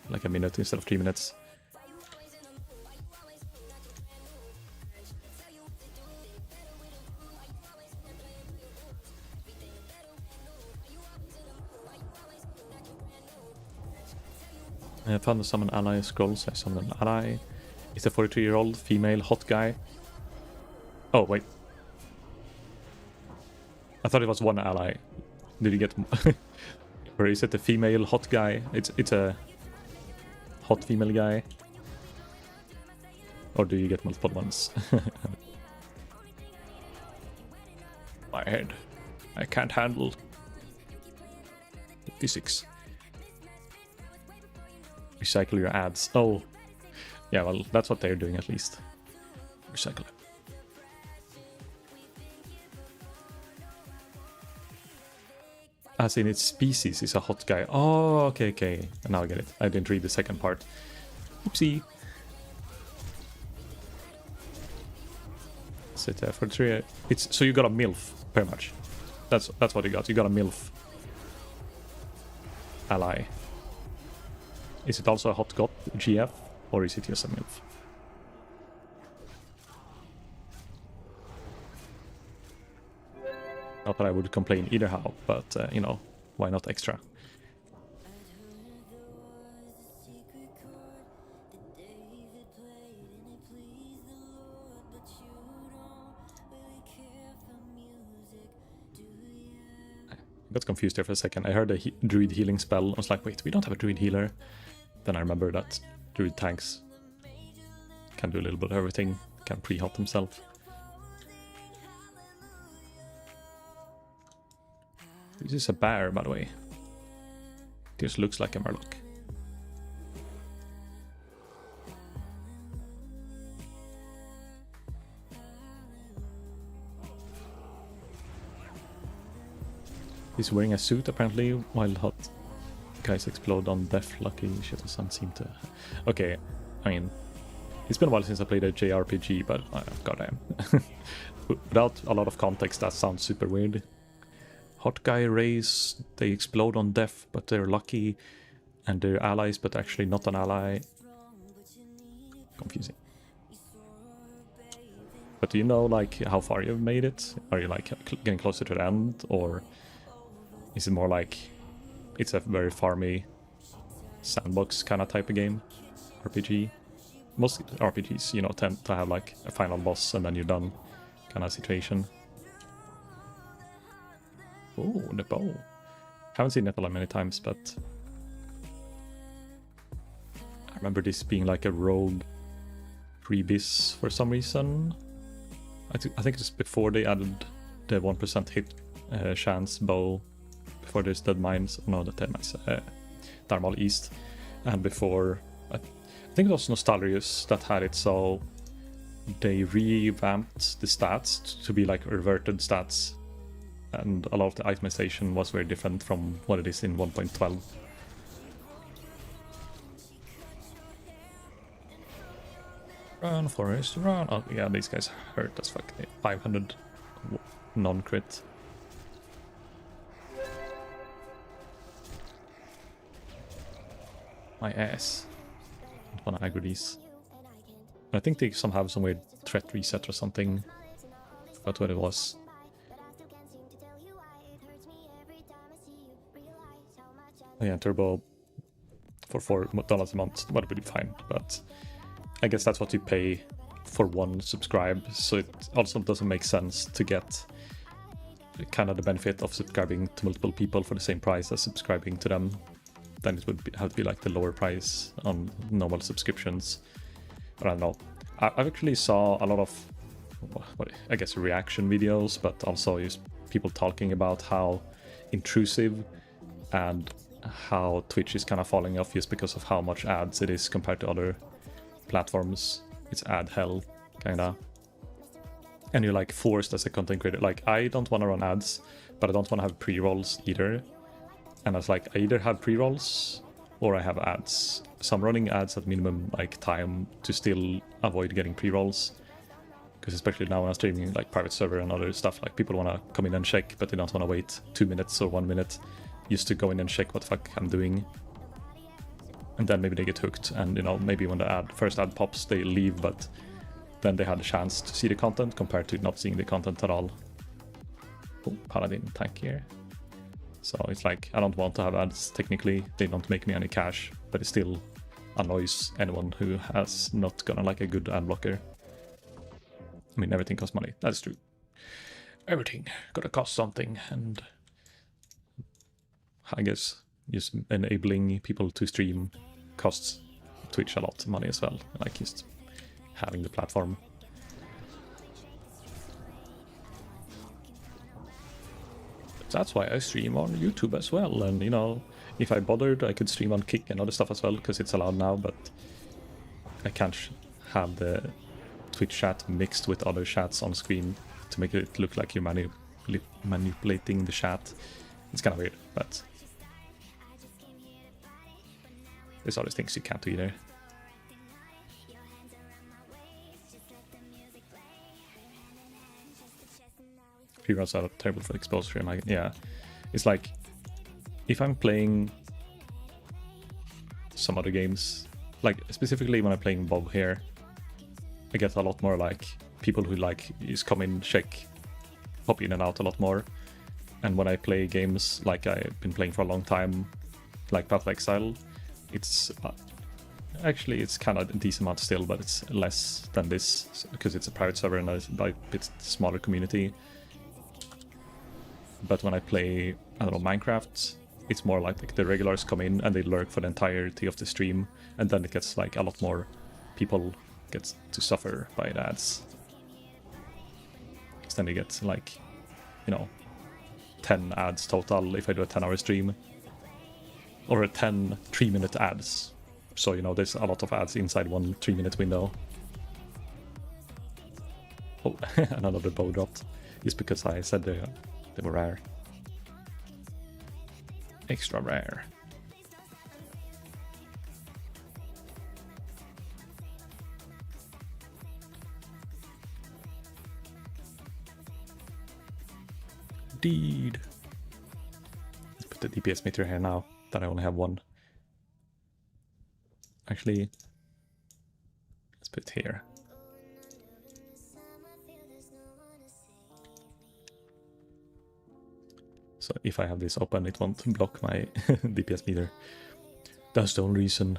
like a minute instead of 3 minutes. I found the summon ally scrolls. I summoned an ally. It's a 43-year-old female hot guy. Oh, wait. I thought it was one ally. Did you get... Or is it a female hot guy? It's a hot female guy. Or do you get multiple ones? My head. I can't handle the physics. Recycle your ads. Oh. Yeah, well, that's what they're doing at least. Recycle it. As in its species is a hot guy. Oh, okay, okay. Now I get it. I didn't read the second part. Oopsie. Is it for 3? It's so you got a MILF, pretty much. That's what you got. You got a MILF ally. Is it also a hot god GF, or is it just a MILF? Not that I would complain either how, but you know, why not extra? I got confused there for a second. I heard a druid healing spell. I was like, wait, we don't have a druid healer. Then I remember that druid tanks can do a little bit of everything, can pre-hop himself. This is a bear, by the way. This looks like a murloc. He's wearing a suit apparently while hot guys explode on death. Lucky shit doesn't seem to. Okay, I mean, it's been a while since I played a JRPG, but goddamn. Without a lot of context, that sounds super weird. Hot guy race, they explode on death, but they're lucky, and they're allies, but actually not an ally. Confusing. But do you know like how far you've made it? Are you like getting closer to the end, or is it more like it's a very farmy sandbox kind of type of game? RPG? Most RPGs, you know, tend to have like a final boss and then you're done kind of situation. Oh, the bow. Haven't seen it a lot many times, but I remember this being like a rogue freebies for some reason. I think it's before they added the 1% hit chance bow. Before there's Dead Mines, no, the Dead Mines, Darmal East, and before I think it was Nostalrius that had it, so they revamped the stats to be like reverted stats, and a lot of the itemization was very different from what it is in 1.12. Run, Forest, run! Oh yeah, these guys hurt as fuck. 500 non-crit. My ass. I don't wanna aggro these. I think they somehow have some weird threat reset or something. Forgot what it was. Oh yeah, Turbo for $4 a month would be fine, but I guess that's what you pay for one subscribe, so it also doesn't make sense to get kind of the benefit of subscribing to multiple people for the same price as subscribing to them. Then it would have to be like the lower price on normal subscriptions. But I don't know. I actually saw a lot of, I guess, reaction videos, but also just people talking about how intrusive and how Twitch is kind of falling off just because of how much ads it is compared to other platforms. It's ad hell, kinda. And you're like forced as a content creator. Like, I don't want to run ads, but I don't want to have pre-rolls either. And I was like, I either have pre-rolls or I have ads. So I'm running ads at minimum like time to still avoid getting pre-rolls. Because especially now when I'm streaming like private server and other stuff, like people want to come in and check, but they don't want to wait 2 minutes or 1 minute just to go in and check what the fuck I'm doing. And then maybe they get hooked, and you know, maybe when the first ad pops, they leave, but then they had a chance to see the content compared to not seeing the content at all. Oh, Paladin tank here. So it's like, I don't want to have ads technically, they don't make me any cash, but it still annoys anyone who has not gotten like a good ad blocker. I mean, everything costs money, that's true. Everything gotta cost something, and I guess just enabling people to stream costs Twitch a lot of money as well, like just having the platform. That's why I stream on YouTube as well, and you know, if I bothered I could stream on Kick and other stuff as well, because it's allowed now, but I can't have the Twitch chat mixed with other chats on screen to make it look like you're manipulating the chat. It's kind of weird, but there's other things you can't do either. Pre-runs are terrible for exposure, and yeah, it's like if I'm playing some other games, like specifically when I'm playing WoW here, I get a lot more like people who like just come in, check, pop in and out a lot more. And when I play games like I've been playing for a long time, like Path of Exile, it's actually it's kind of a decent amount still, but it's less than this because it's a private server and a bit smaller community. But when I play, I don't know, Minecraft, it's more like the regulars come in and they lurk for the entirety of the stream, and then it gets like a lot more people get to suffer by the ads. Because then they get like, you know, 10 ads total if I do a 10-hour stream. Or 10 3-minute ads. So, you know, there's a lot of ads inside one 3-minute window. Oh, another bow dropped. It's because I said they were rare. Extra rare. Indeed. Let's put the DPS meter here now that I only have one. Actually, let's put it here. So if I have this open, it won't block my DPS meter. That's the only reason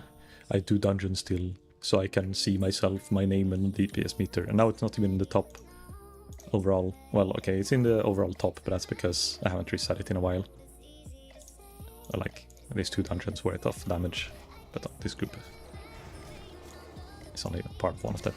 I do dungeons still, so I can see myself, my name and DPS meter. And now it's not even in the top overall. Well, okay, it's in the overall top, but that's because I haven't reset it in a while. Like, there's 2 dungeons worth of damage, but this group is only part of one of them.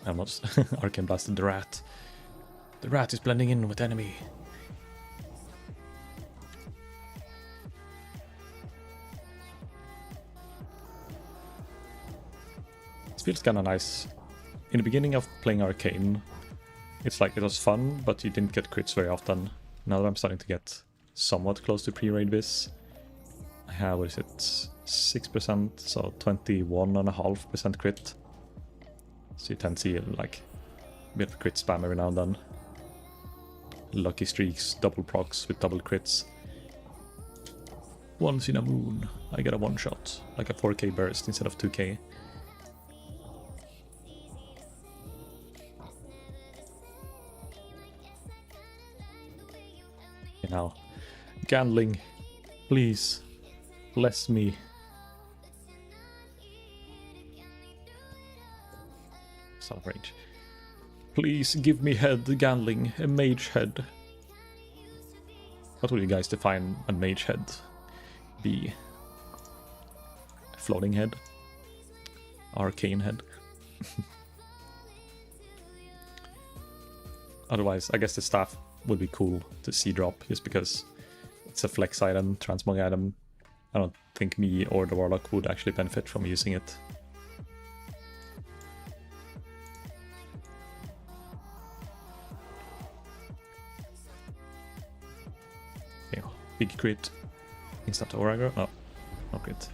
I almost Arcane blasted the rat. The rat is blending in with enemy. It feels kind of nice. In the beginning of playing Arcane, it's like it was fun, but you didn't get crits very often. Now that I'm starting to get somewhat close to pre-raid vis, I have, what is it, 6%, so 21.5% crit. So you tend to see like a bit of crit spam every now and then. Lucky streaks, double procs with double crits. Once in a moon, I get a one shot, like a 4k burst instead of 2k. Okay, now, Gandling, please, bless me. Out of range. Please give me head, Gandling, a mage head. What would you guys define a mage head be? A floating head? Arcane head? Otherwise, I guess the staff would be cool to see drop, just because it's a flex item, transmog item. I don't think me or the Warlock would actually benefit from using it. Big crit. Instant Orago? No, no crit.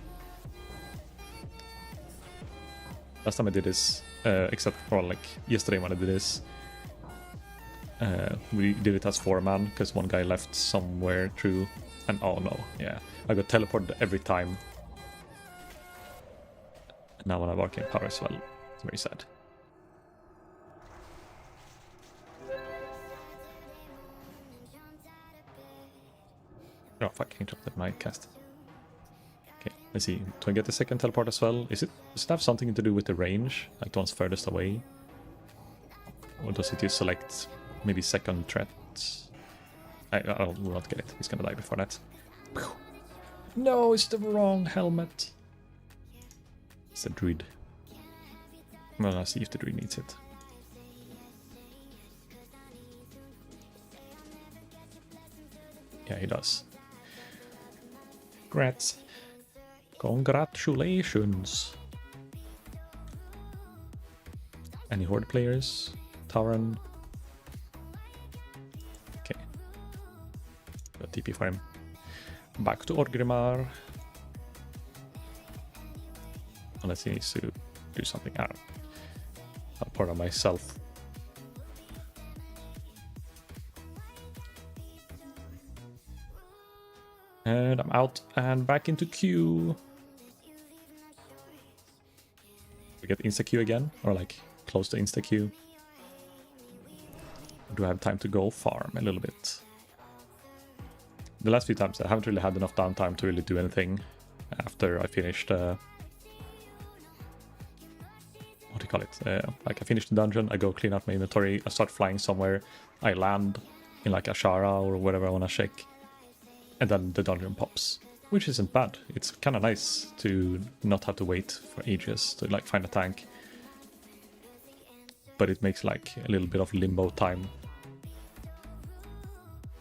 Last time I did this, except for like yesterday when I did this, we did it as 4-man because one guy left somewhere through, and oh no, yeah, I got teleported every time. And now when I work in power as well, it's very sad. Oh fuck, I interrupted my cast. Okay, let's see. Do I get the second teleport as well? Does it have something to do with the range? Like the ones furthest away? Or does it just select maybe second threat? I will not get it. He's gonna die before that. No, it's the wrong helmet. It's the druid. Well, I'll see if the druid needs it. Yeah, he does. Congrats. Congratulations. Any Horde players? Tauren? Okay. Got TP for him. Back to Orgrimmar. Unless he needs to do something. I don't know. I'll pour on myself. And I'm out and back into queue. We get insta-queue again, or like close to insta-queue. Do I have time to go farm a little bit? The last few times I haven't really had enough downtime to really do anything after I finished... what do you call it? Like I finish the dungeon, I go clean out my inventory, I start flying somewhere, I land in like Ashara or whatever I want to check, and then the dungeon pops, which isn't bad. It's kind of nice to not have to wait for ages to like find a tank, but it makes like a little bit of limbo time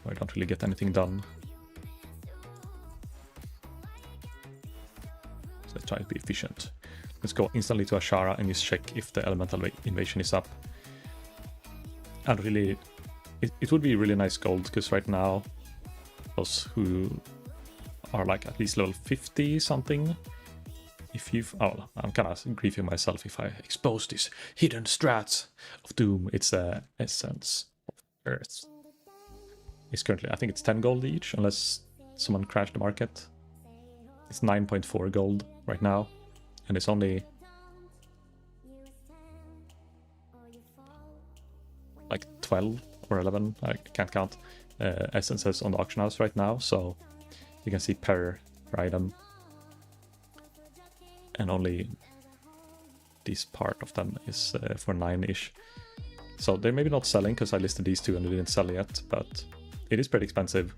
where I don't really get anything done. So let's try to be efficient. Let's go instantly to Ashara and just check if the elemental invasion is up. And really, it would be really nice gold, because right now, those who are like at least level 50 something, if you've... Oh, I'm kind of grieving myself if I expose these hidden strats of Doom. It's the Essence of Earth. It's currently, I think it's 10 gold each, unless someone crashed the market. It's 9.4 gold right now. And it's only like 12 or 11, I can't count, essences on the auction house right now. So you can see per item. And only this part of them is for 9-ish. So they're maybe not selling because I listed these two and they didn't sell yet, but it is pretty expensive.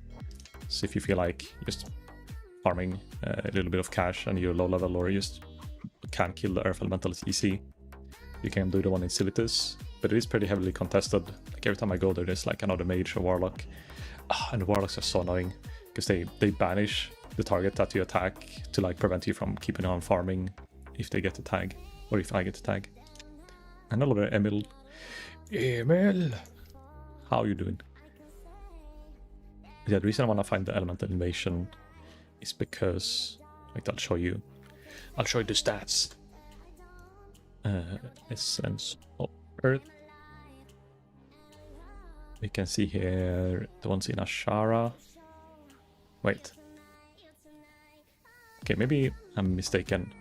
So if you feel like just farming a little bit of cash and you're low level or just can't kill the Earth Elementals easy, you can do the one in Silitus, but it is pretty heavily contested. Like every time I go there, there's like another Mage or Warlock. And the Warlocks are so annoying because they banish the target that you attack to like prevent you from keeping on farming if they get the tag, or if I get the tag. And hello there, Emil. Emil! How are you doing? Yeah, the reason I want to find the elemental invasion is because, like, I'll show you the stats. Essence of Earth. We can see here the ones in Ashara. Wait. Okay, maybe I'm mistaken.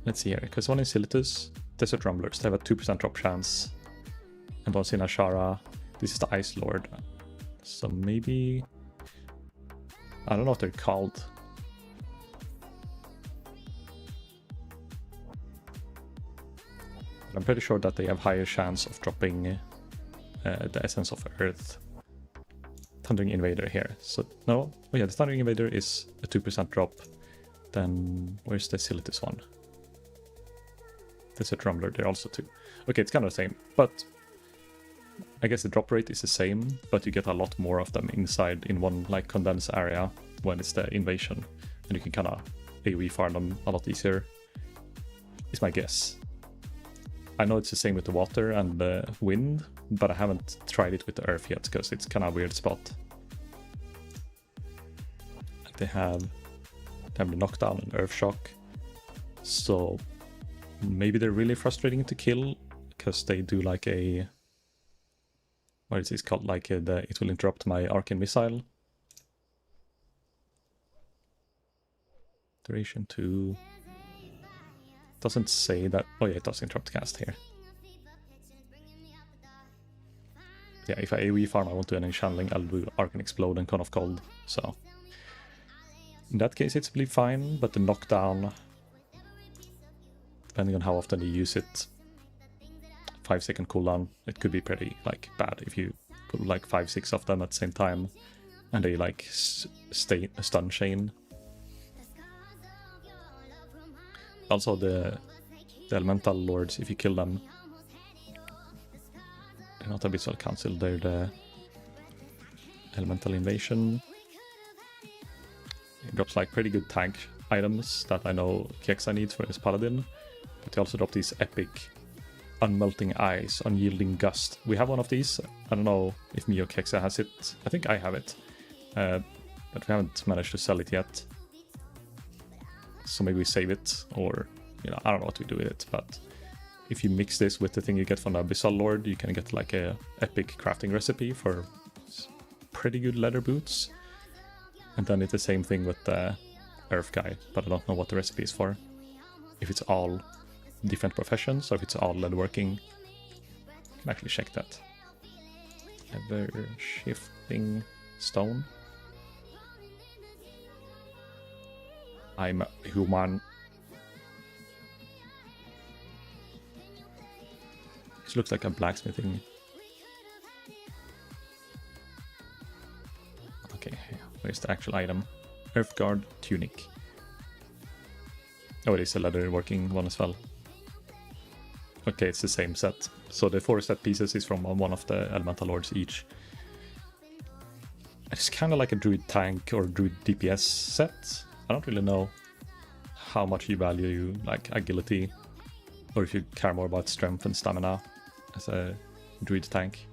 Let's see here, because one in Silitus, Desert Rumblers, they have a 2% drop chance. And one's in Ashara, this is the Ice Lord. So maybe... I don't know what they're called. But I'm pretty sure that they have higher chance of dropping the Essence of Earth. Thundering Invader here. So, no. Oh yeah, the Thundering Invader is a 2% drop. Then, where's the Silitus one? There's a Rumbler there also too. Okay, it's kind of the same, but I guess the drop rate is the same, but you get a lot more of them inside in one like condensed area when it's the invasion. And you can kind of AoE farm them a lot easier, is my guess. I know it's the same with the water and the wind, but I haven't tried it with the earth yet because it's kind of a weird spot. They have the knockdown and earth shock, so maybe they're really frustrating to kill because they do like a... What is this called? Like it will interrupt my Arcane missile. Duration 2. Doesn't say that... Oh yeah, it does interrupt cast here. Yeah, if I AoE farm, I won't do any channeling, I'll do Arcane Explode and Cone of Cold, so... In that case, it's really fine, but the knockdown, depending on how often you use it, 5-second cooldown, it could be pretty like bad if you put like 5-6 of them at the same time, and they like stay a stun chain. Also the elemental lords, if you kill them, they're not Abyssal Council, they're the elemental invasion. It drops like pretty good tank items that I know Kexa needs for his paladin, but they also drop these epic Unmelting Ice, Unyielding Gust. We have one of these. I don't know if me or Kexa has it. I think I have it, but we haven't managed to sell it yet. So maybe we save it, or you know, I don't know what we do with it. But if you mix this with the thing you get from the Abyssal Lord, you can get like a epic crafting recipe for pretty good leather boots. And then it's the same thing with the Earth guy, but I don't know what the recipe is for. If it's all different professions or if it's all leatherworking. I can actually check that. Ever shifting stone. I'm a human. This looks like a blacksmithing. Okay, where's the actual item? Earthguard tunic. Oh, it is a leatherworking one as well. Okay, it's the same set. So the 4 set pieces is from one of the elemental lords each. It's kind of like a druid tank or druid DPS set. I don't really know how much you value like agility, or if you care more about strength and stamina as a druid tank.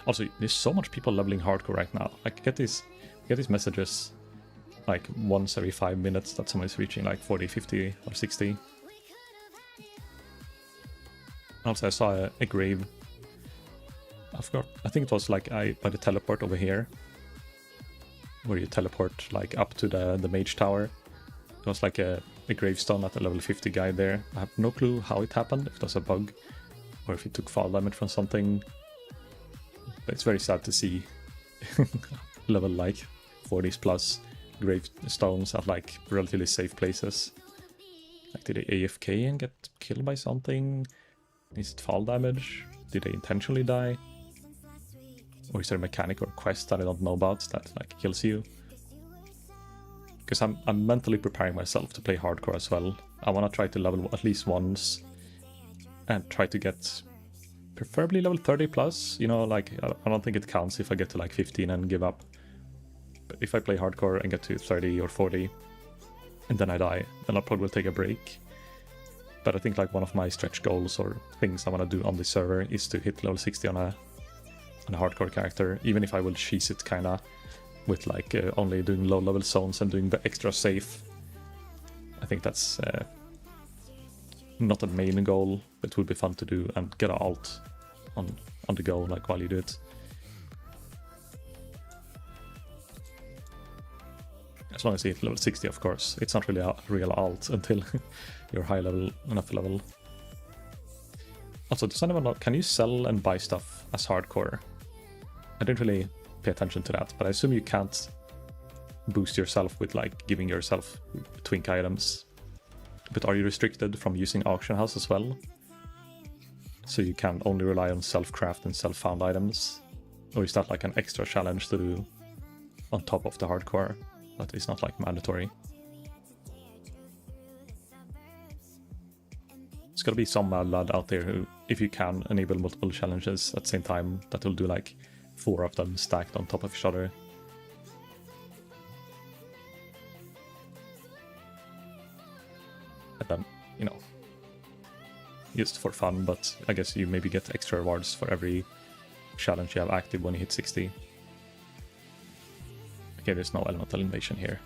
Also, there's so much people leveling hardcore right now. Like, get these messages like once every 5 minutes that someone's reaching like 40, 50, or 60. Also, I saw a grave. I forgot. I think it was like by the teleport over here, where you teleport like up to the mage tower. It was like a gravestone at a level 50 guy there. I have no clue how it happened, if it was a bug, or if it took fall damage from something. But it's very sad to see level like 40s plus gravestones at like relatively safe places. Like, did they AFK and get killed by something? Is it fall damage? Did they intentionally die? Or is there a mechanic or quest that I don't know about that like kills you? Because I'm mentally preparing myself to play hardcore as well. I want to try to level at least once and try to get preferably level 30 plus. You know, like, I don't think it counts if I get to like 15 and give up. But if I play hardcore and get to 30 or 40 and then I die, then I'll probably take a break. But I think like one of my stretch goals or things I want to do on this server is to hit level 60 on a hardcore character, even if I will cheese it kinda with like only doing low level zones and doing the extra safe. I think that's not a main goal, but it would be fun to do and get an ult on the go like while you do it. As long as you hit level 60, of course. It's not really a real ult until you're high level enough level. Also, does anyone know, can you sell and buy stuff as hardcore? I didn't really pay attention to that, but I assume you can't boost yourself with like giving yourself twink items. But are you restricted from using auction house as well? So you can only rely on self-craft and self-found items? Or is that like an extra challenge to do on top of the hardcore that is not like mandatory? There's gotta be some mad lad out there who, if you can enable multiple challenges at the same time, that will do like 4 of them stacked on top of each other. And then, you know, just for fun, but I guess you maybe get extra rewards for every challenge you have active when you hit 60. Okay, there's no elemental invasion here.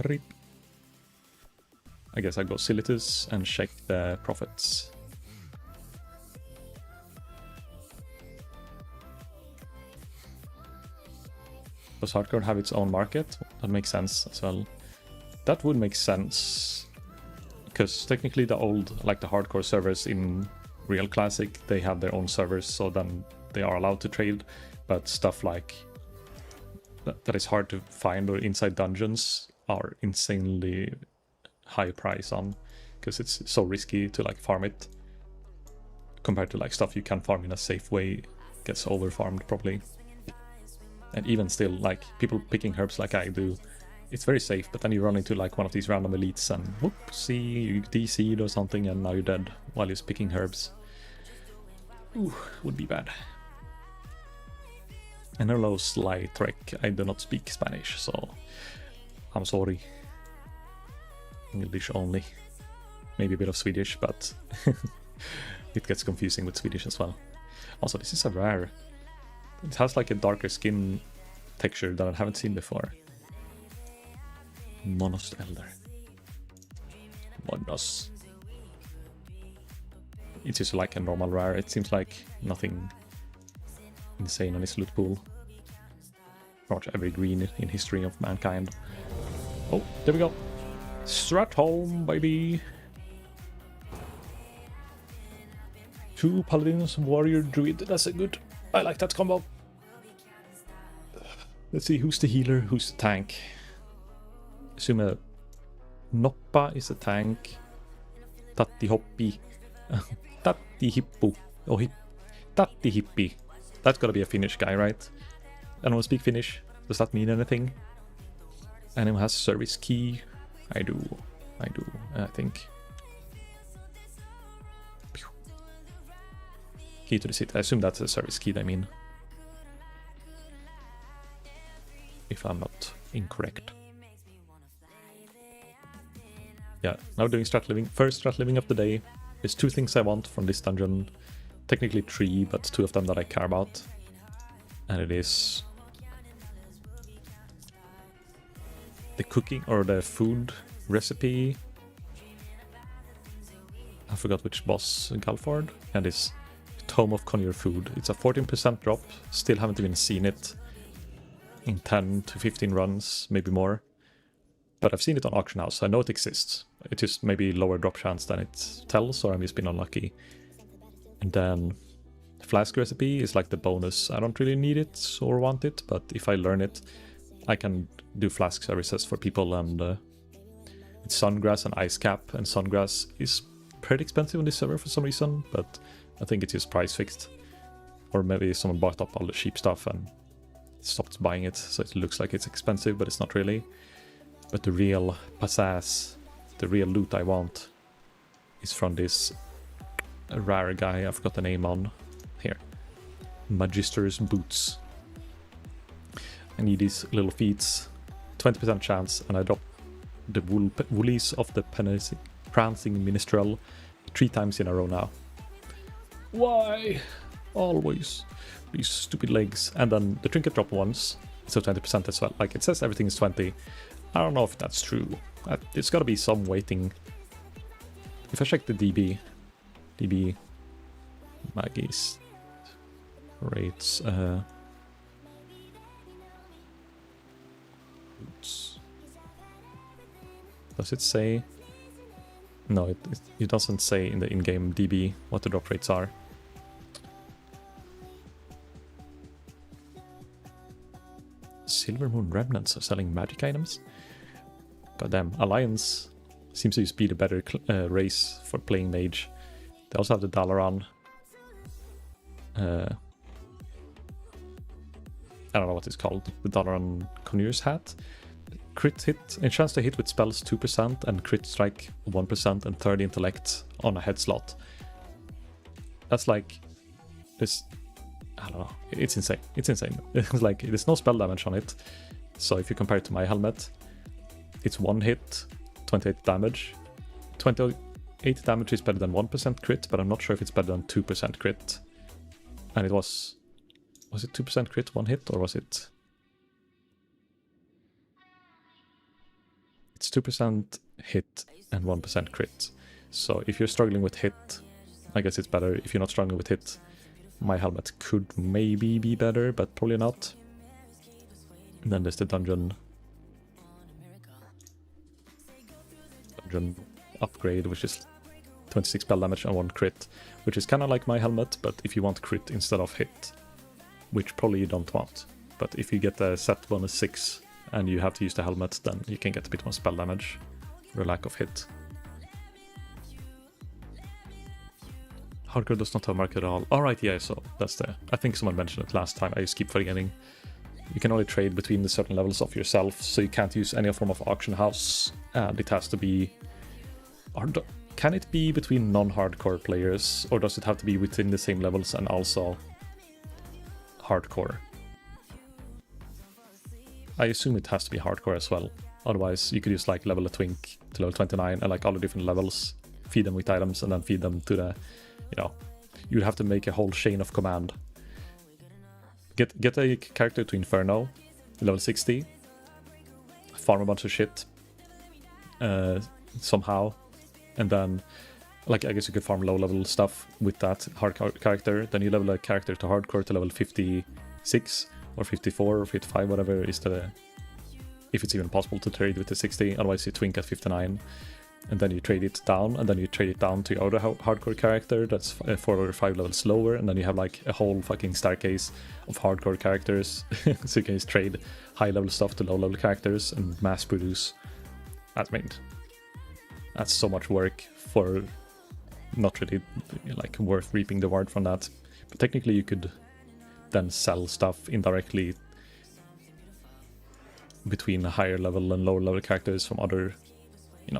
RIP. I guess I go Silitus and check the profits. Does hardcore have its own market? That makes sense as well. That would make sense, because technically the old, like the hardcore servers in Real Classic, they have their own servers, so then they are allowed to trade. But stuff like that is hard to find, or inside dungeons are insanely high price on, because it's so risky to like farm it compared to like stuff you can farm in a safe way gets over farmed probably. And even still, like people picking herbs like I do, it's very safe, but then you run into like one of these random elites and whoopsie, you DC'd or something and now you're dead while you're picking herbs. Ooh, would be bad. And hello Sly Trek, I do not speak Spanish, so I'm sorry. English only. Maybe a bit of Swedish, but it gets confusing with Swedish as well. Also, this is a rare. It has like a darker skin texture that I haven't seen before. Monos Elder. Monos. It's just like a normal rare. It seems like nothing insane on his loot pool. much every green in history of mankind. Oh, there we go. Strat home, baby. 2 paladins, warrior, druid. That's a good. I like that combo. Let's see who's the healer, who's the tank. Assume a Noppa is a tank. Tatti Hoppi. Tatti Hippo. Oh, Tatti Hippi. That's gotta be a Finnish guy, right? I don't speak Finnish. Does that mean anything? Anyone has service key? I do, I think. Key to the city. I assume that's a service key, I mean. If I'm not incorrect. Yeah, now doing strat living. First strat living of the day. There's 2 things I want from this dungeon. Technically 3, but 2 of them that I care about. And it is the cooking or the food recipe. I forgot which boss, Galford. And this Tome of Conjure Food. It's a 14% drop. Still haven't even seen it in 10 to 15 runs, maybe more. But I've seen it on Auction House, so I know it exists. It's just maybe lower drop chance than it tells, or I'm just been unlucky. And then Flask recipe is like the bonus. I don't really need it or want it, but if I learn it, I can do flask services for people. And it's Sungrass and Ice Cap, and Sungrass is pretty expensive on this server for some reason, but I think it's just price fixed. Or maybe someone bought up all the cheap stuff and stopped buying it, so it looks like it's expensive, but it's not really. But the real pizzazz, the real loot I want, is from this rare guy I forgot the name on. Here. Magister's Boots. I need these little feats. 20% chance, and I drop the woolies of the prancing minstrel 3 times in a row now. Why? Always. These stupid legs. And then the trinket drop once, so 20% as well. Like, it says everything is 20. I don't know if that's true. There's gotta be some weighting. If I check the DB Maggie's rates, oops. Does it say? No, it doesn't say in the in-game DB what the drop rates are. Silver Moon Remnants are selling magic items? Goddamn, Alliance seems to be the better race for playing Mage. They also have the Dalaran. I don't know what it's called. The Dalaran Conjure's Hat. Crit hit, and chance to hit with spells 2% and crit strike 1% and 30 intellect on a head slot. That's like this. I don't know. It's insane. It's insane. It's like there's no spell damage on it. So if you compare it to my helmet, it's 1 hit, 28 damage. 28 damage is better than 1% crit, but I'm not sure if it's better than 2% crit. And it was it 2% crit 1 hit, or was it? It's 2% hit and 1% crit. So if you're struggling with hit, I guess it's better. If you're not struggling with hit, my helmet could maybe be better, but probably not. And then there's the dungeon upgrade, which is 26 spell damage and 1 crit, which is kind of like my helmet, but if you want crit instead of hit, which probably you don't want. But if you get the set bonus 6 and you have to use the helmet, then you can get a bit more spell damage for a lack of hit. Hardcore does not have market at all. Alright, yeah, so that's the... I think someone mentioned it last time, I just keep forgetting. You can only trade between the certain levels of yourself, so you can't use any form of auction house, and it has to be... Can it be between non-hardcore players, or does it have to be within the same levels and also hardcore? I assume it has to be hardcore as well. Otherwise, you could just like level a twink to level 29 and like all the different levels, feed them with items, and then feed them to the, you know, you'd have to make a whole chain of command. Get a character to Inferno, level 60, farm a bunch of shit somehow, and then, like, I guess you could farm low level stuff with that hardcore character. Then you level a character to hardcore to level 56, or 54 or 55, whatever is the... if it's even possible to trade with the 60, otherwise you twink at 59. And then you trade it down, and then you trade it down to your other hardcore character that's 4 or 5 levels lower, and then you have like a whole fucking staircase of hardcore characters. So you can just trade high level stuff to low level characters and mass produce. That's so much work for not really like worth reaping the reward from that. But technically you could then sell stuff indirectly between higher level and lower level characters from other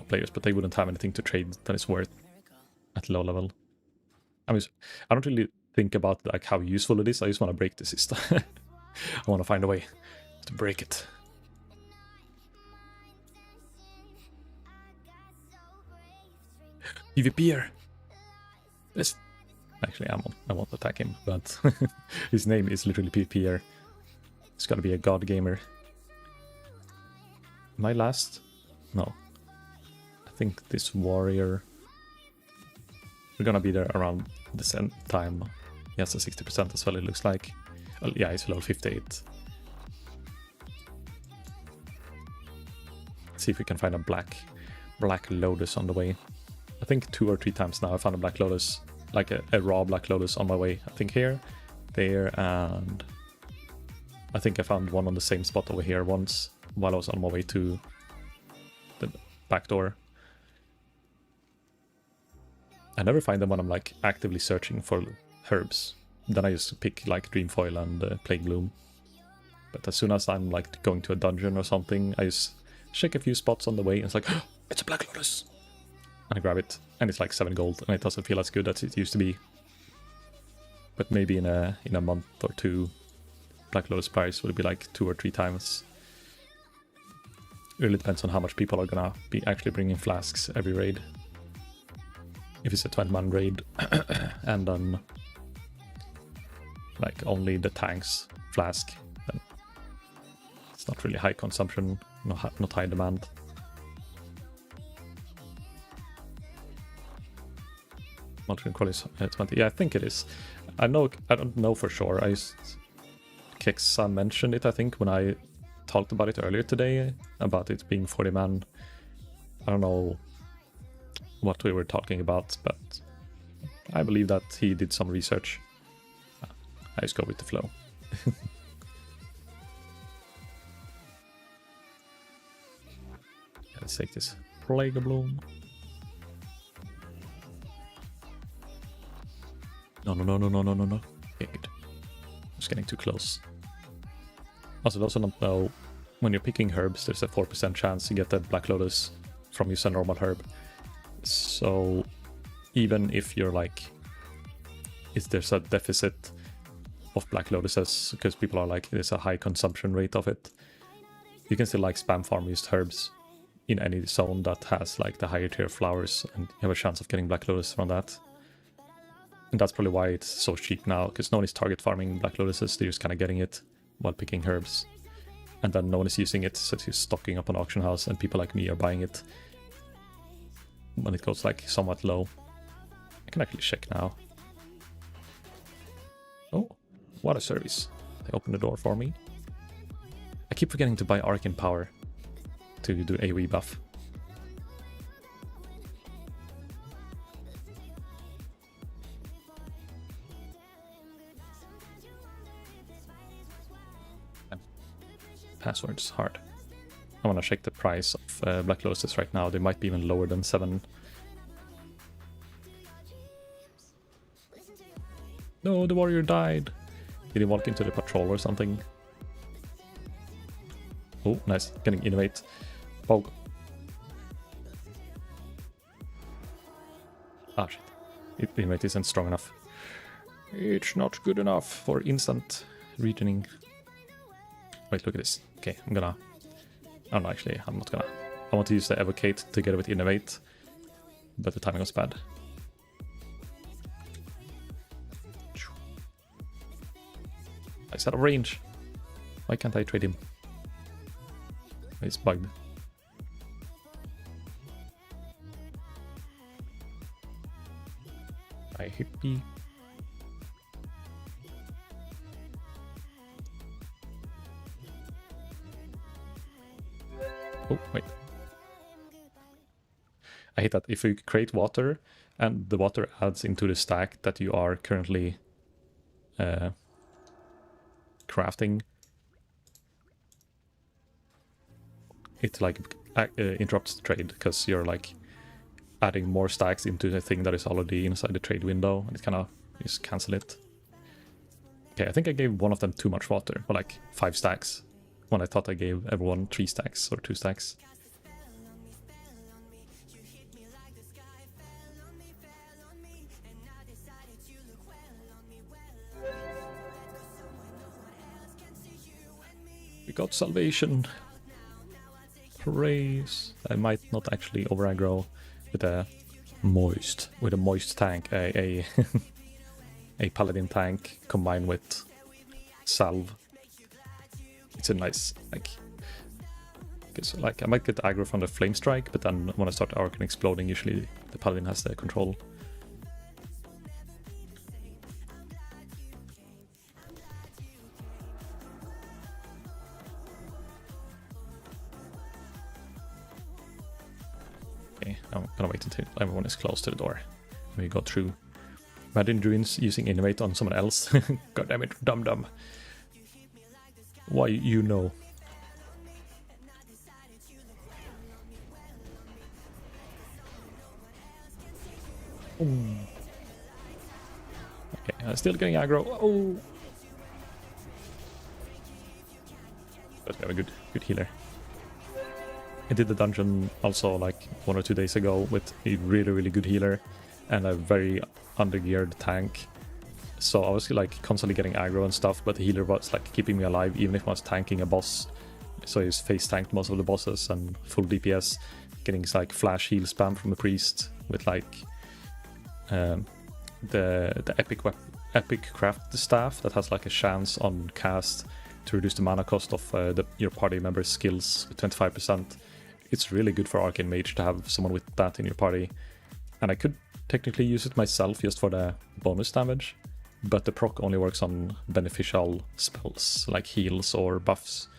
players, but they wouldn't have anything to trade that is worth at low level. I don't really think about like how useful it is. I just want to break the system. I want to find a way to break it. PvPer. Actually, I won't attack him, but his name is literally PvPer. He's gotta be a god gamer. Am I last? No. I think this warrior, we're gonna be there around the same time. He has a 60% as well, it looks like. Well, yeah, he's level 58. Let's see if we can find a black lotus on the way. I think 2 or 3 times now I found a black lotus, like a raw black lotus on my way. I think here, there, and I think I found one on the same spot over here once while I was on my way to the back door. I never find them when I'm like actively searching for herbs. Then I just pick like Dreamfoil and Plague Bloom. But as soon as I'm like going to a dungeon or something, I just check a few spots on the way and it's like, oh, it's a Black Lotus! And I grab it, and it's like 7 gold, and it doesn't feel as good as it used to be. But maybe in a month or 2, Black Lotus price will be like 2 or 3 times. It really depends on how much people are gonna be actually bringing flasks every raid. If it's a 20-man raid, and then like only the tanks flask, then it's not really high consumption, not high demand. Multiple quality is 20. Yeah, I think it is. I don't know for sure. Kexa mentioned it, I think, when I talked about it earlier today, about it being 40-man. I don't know what we were talking about, but I believe that he did some research. I just go with the flow. Let's take this Plague Bloom. No. Okay, good. Just getting too close. Also, those who don't know, when you're picking herbs, there's a 4% chance you get the Black Lotus from using a normal herb. So even if you're like, there's a deficit of Black Lotuses because people are like, there's a high consumption rate of it, you can still like spam farm used herbs in any zone that has like the higher tier flowers, and you have a chance of getting Black Lotus from that. And that's probably why it's so cheap now, because no one is target farming Black Lotuses, they're just kind of getting it while picking herbs. And then no one is using it, so it's just stocking up on auction house, and people like me are buying it when it goes like somewhat low. I can actually check now. Oh, what a service. They opened the door for me. I keep forgetting to buy Arcane Power to do AoE buff. Passwords hard. I want to check the price of Black Lotuses right now. They might be even lower than 7. No, the warrior died. Did he walk into the patrol or something? Oh, nice. Getting innovate. Poke. Ah, shit. Innovate isn't strong enough. It's not good enough for instant regioning. Wait, look at this. Okay, I'm gonna... Oh no, actually, I'm not gonna. I want to use the Evocate together with Innovate, but the timing was bad. He's out of range. Why can't I trade him? He's bugged. I hippie. Oh, wait. I hate that if you create water and the water adds into the stack that you are currently crafting, it like interrupts the trade because you're like adding more stacks into the thing that is already inside the trade window, and it kind of just cancel it. Okay, I think I gave one of them too much water, or like 5 stacks, when I thought I gave everyone 3 stacks or 2 stacks. We got salvation. Praise. I might not actually over aggro with a moist tank, a paladin tank combined with salve. It's a nice like I might get aggro from the flame strike, but then when I start Arcane exploding, usually the paladin has the control. I'm gonna wait until everyone is close to the door. We go through. Imagine druids using innovate on someone else. God damn it, dum. Why, you know. Ooh. Okay, I'm still getting aggro. Oh, but we have a good healer. I did the dungeon also like 1 or 2 days ago with a really good healer and a very undergeared tank. So I was like constantly getting aggro and stuff, but the healer was like keeping me alive even if I was tanking a boss. So he's face tanked most of the bosses and full DPS, getting like flash heal spam from the priest with like the epic craft staff that has like a chance on cast to reduce the mana cost of your party member's skills with 25%. It's really good for Arcane Mage to have someone with that in your party. And I could technically use it myself just for the bonus damage, but the proc only works on beneficial spells like heals or buffs.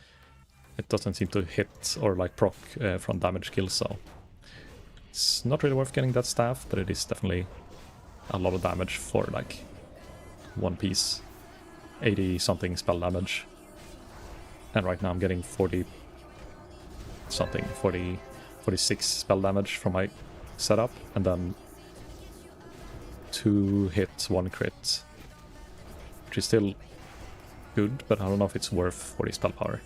It doesn't seem to hit or like proc from damage kills, so it's not really worth getting that staff, but it is definitely a lot of damage for like one piece. 80 something spell damage. And right now I'm getting 46 spell damage from my setup, and then 2 hits, 1 crit, which is still good, but I don't know if it's worth 40 spell power.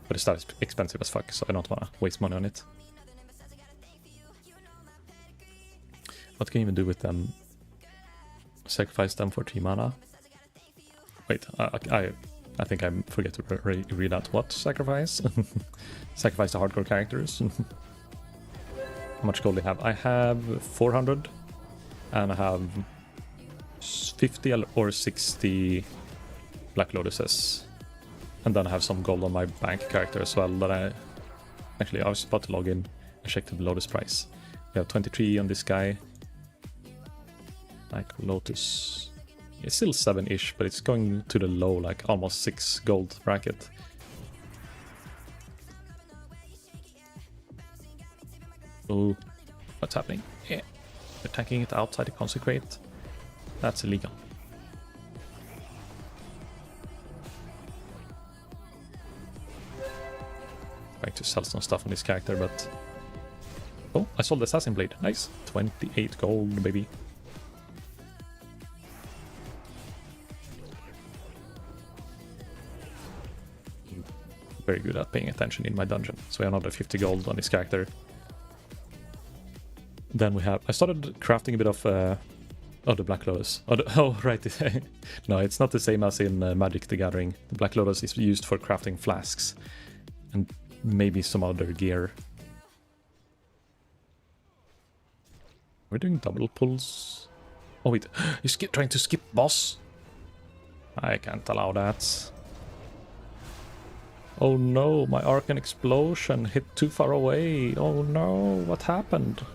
But it's that expensive as fuck, so I don't want to waste money on it. What can you even do with them? Sacrifice them for 3 mana? Wait, I think I forget to read out what sacrifice. Sacrifice the hardcore characters. How much gold do I have? I have 400, and I have 50 or 60 Black Lotuses. And then I have some gold on my bank character as well that I was about to log in and check the Lotus price. We have 23 on this guy. Black Lotus. It's still 7-ish, but it's going to the low, like almost 6 gold bracket. Oh, what's happening? Yeah, they're attacking it outside the consecrate. That's illegal. Trying to sell some stuff on this character, but... Oh, I sold the Assassin Blade. Nice. 28 gold, baby. Very good at paying attention in my dungeon. So we have another 50 gold on this character. Then we have... I started crafting a bit of... Oh, the Black Lotus. Oh, right. No, it's not the same as in Magic the Gathering. The Black Lotus is used for crafting flasks. And maybe some other gear. We're doing double pulls. Oh, wait. You're trying to skip boss? I can't allow that. Oh no, my Arcane explosion hit too far away. Oh no, what happened?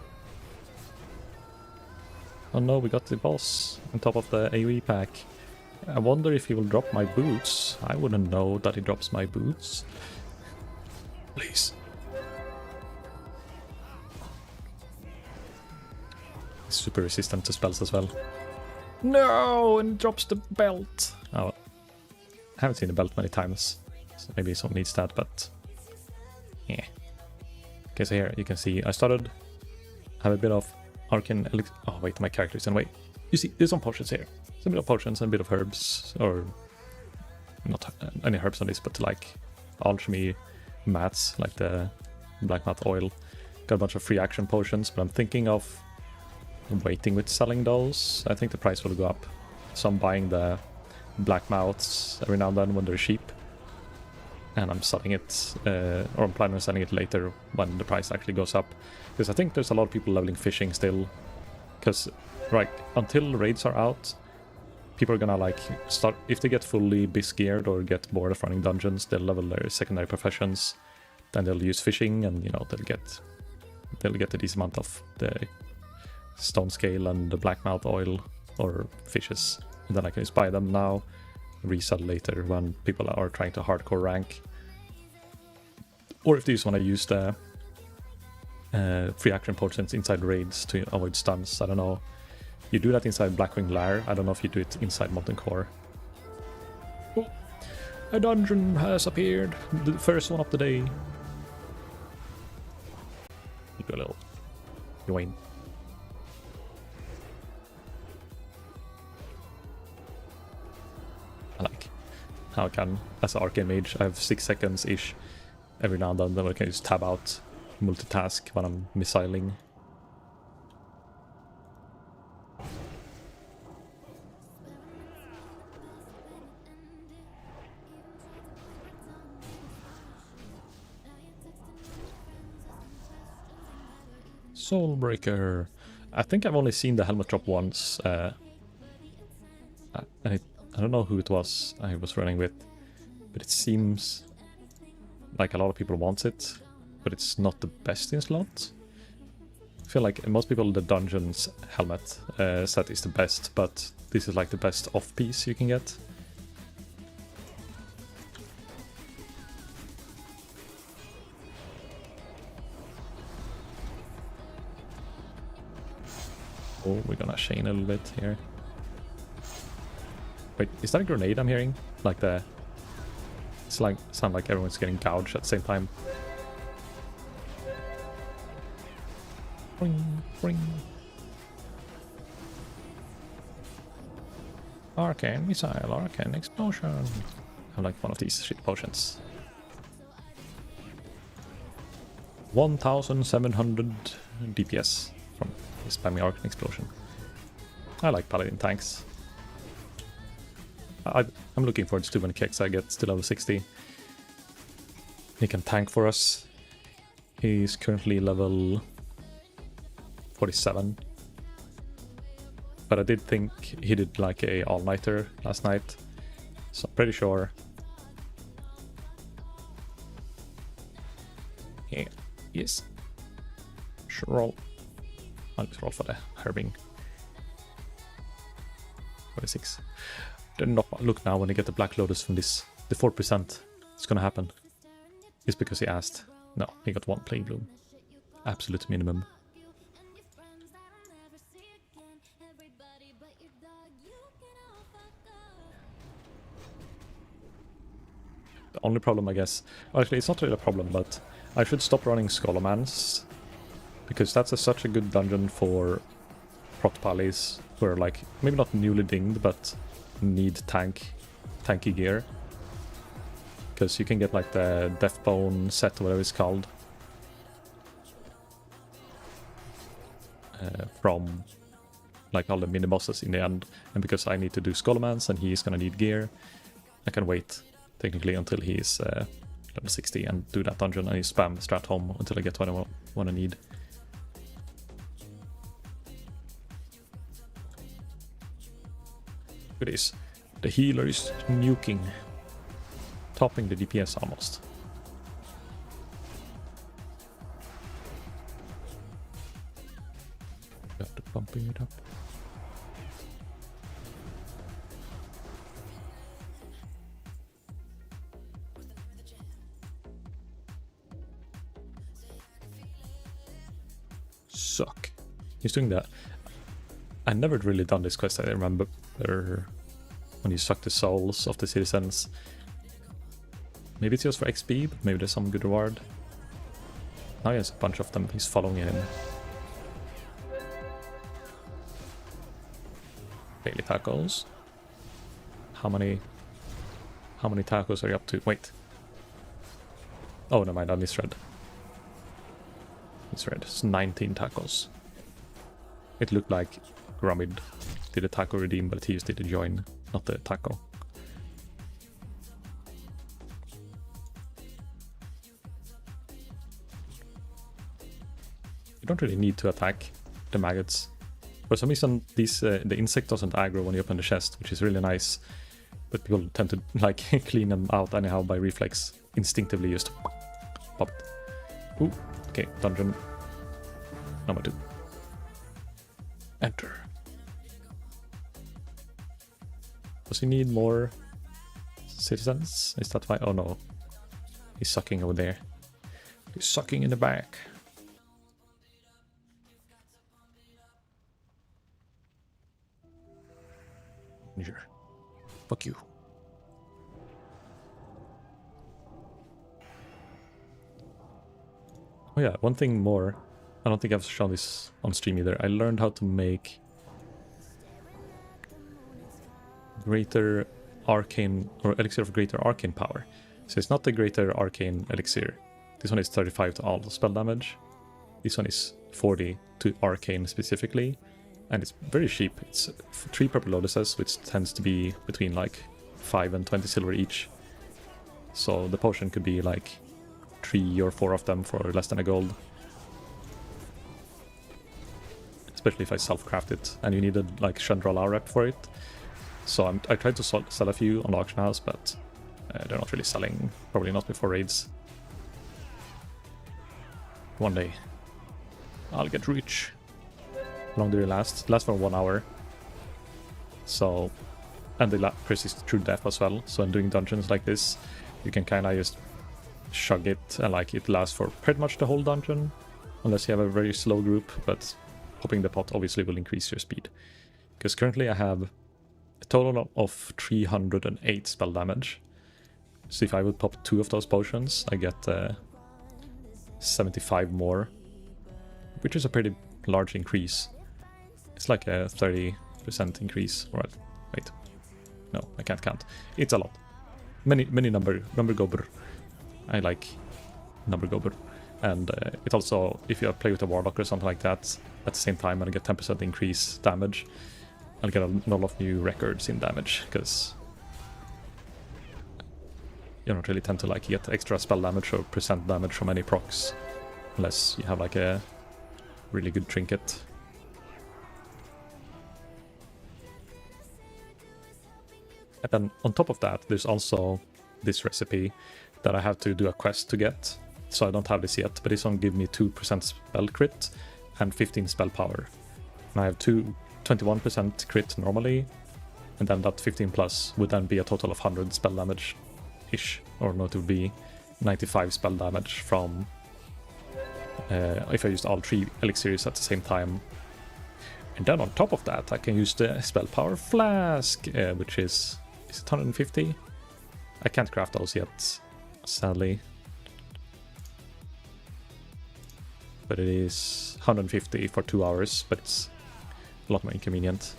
Oh no, we got the boss on top of the AoE pack. I wonder if he will drop my boots. I wouldn't know that he drops my boots. Please. super resistant to spells as well. No, and drops the belt. Oh, I haven't seen the belt many times, so maybe someone needs that, but yeah. Okay, so here you can see I started, have a bit of Arcane elixir. Oh wait, my character is in the way. You see, there's some potions here. Some bit of potions and a bit of herbs, or not any herbs on this, but like alchemy mats, like the black mat oil. Got a bunch of free action potions, but I'm thinking of waiting with selling those. I think the price will go up. So I'm buying the black mouths every now and then when they're cheap. And I'm selling it, or I'm planning on selling it later when the price actually goes up. Because I think there's a lot of people leveling fishing still. Because, right, until raids are out, people are gonna like start, if they get fully bis-geared or get bored of running dungeons, they'll level their secondary professions. Then they'll use fishing, and you know, they'll get a decent amount of the stone scale and the blackmouth oil or fishes. And then I can just buy them now, resell later when people are trying to hardcore rank. Or if they just want to use the free action potions inside raids to avoid stuns. I don't know. You do that inside Blackwing Lair. I don't know if you do it inside Molten Core. Oh, a dungeon has appeared. The first one of the day. You do a little Dwayne. I like how I can, as an Arcane Mage, I have 6 seconds-ish every now and then I can just tab out, multitask when I'm missiling. Soulbreaker. I think I've only seen the helmet drop once, and I don't know who it was I was running with, but it seems like a lot of people want it, but it's not the best in slot. I feel like most people the dungeon's helmet set is the best, but this is like the best off piece you can get. Oh, we're gonna chain a little bit here. Wait, is that a grenade I'm hearing? Like the... It's like, sound like everyone's getting gouged at the same time. Ring, ring. Arcane missile, arcane explosion. I like one of these shit potions. 1700 DPS from the spammy arcane explosion. I like paladin tanks. I'm looking forward to when Kexa gets to level 60. He can tank for us. He's currently level 47. But I did think he did like a all-nighter last night. So I'm pretty sure. Yeah, yes. Sure roll. I'll just roll for the herbing. 46. Then not look now when I get the Black Lotus from this. The 4% it's gonna happen. It's because he asked. No, he got 1 Plague Bloom. Absolute minimum. The only problem, I guess... Actually, it's not really a problem, but I should stop running Scholomans. Because that's such a good dungeon for prot pallies who are like, maybe not newly dinged, but need tanky gear. Because you can get like the Deathbone set, or whatever it's called. From like all the mini bosses in the end. And because I need to do Scholomans and he's gonna need gear, I can wait technically until he's level 60 and do that dungeon and spam strat home until I get what I need. It is. The healer is nuking. Topping the DPS almost. Got to bumping it up. Suck. He's doing that. I never really done this quest. I remember when you suck the souls of the citizens. Maybe it's just for XP, but maybe there's some good reward. Now he has a bunch of them. He's following him. Daily tacos. How many tacos are you up to? Wait. Oh, never mind. I misread. It's 19 tacos. It looked like Gromid did a taco redeem, but he just did a join, not the taco. You don't really need to attack the maggots. For some reason, these the insect doesn't aggro when you open the chest, which is really nice. But people tend to like clean them out anyhow by reflex, instinctively just pop it. Ooh, okay, dungeon number 2. Enter. Does he need more citizens? Is that why? Oh no, he's sucking over there. He's sucking in the back. Sure. Fuck you. Oh yeah, one thing more. I don't think I've shown this on stream either. I learned how to make greater arcane, or elixir of greater arcane power. So it's not the greater arcane elixir. This one is 35 to all spell damage. This one is 40 to arcane specifically. And it's very cheap. It's 3 purple lotuses, which tends to be between like 5 and 20 silver each. So the potion could be like 3 or 4 of them for less than a gold. Especially if I self-craft it, and you needed like Chandrila rep for it. So I tried to sell a few on the auction house, but they're not really selling. Probably not before raids. One day I'll get rich. How long do they last? They last for 1 hour. So, and they persist through death as well. So in doing dungeons like this, you can kind of just chug it, and like it lasts for pretty much the whole dungeon, unless you have a very slow group. But popping the pot obviously will increase your speed. Because currently I have a total of 308 spell damage. So if I would pop 2 of those potions, I get 75 more, which is a pretty large increase. It's like a 30% increase. Alright, wait. No, I can't count. It's a lot. Many number gober. I like number gober. And it also, if you play with a warlock or something like that, at the same time, and I get 10% increase damage, I'll get a lot of new records in damage, because you don't really tend to like get extra spell damage or percent damage from any procs, unless you have like a really good trinket. And then on top of that, there's also this recipe that I have to do a quest to get. So I don't have this yet, but this one gives me 2% spell crit and 15 spell power. And I have 21% crit normally, and then that 15 plus would then be a total of 100 spell damage-ish, or no, it would be 95 spell damage from if I used all 3 elixirs at the same time. And then on top of that, I can use the spell power flask, which is it 150? I can't craft those yet, sadly. But it is 150 for 2 hours, but it's a lot more inconvenient.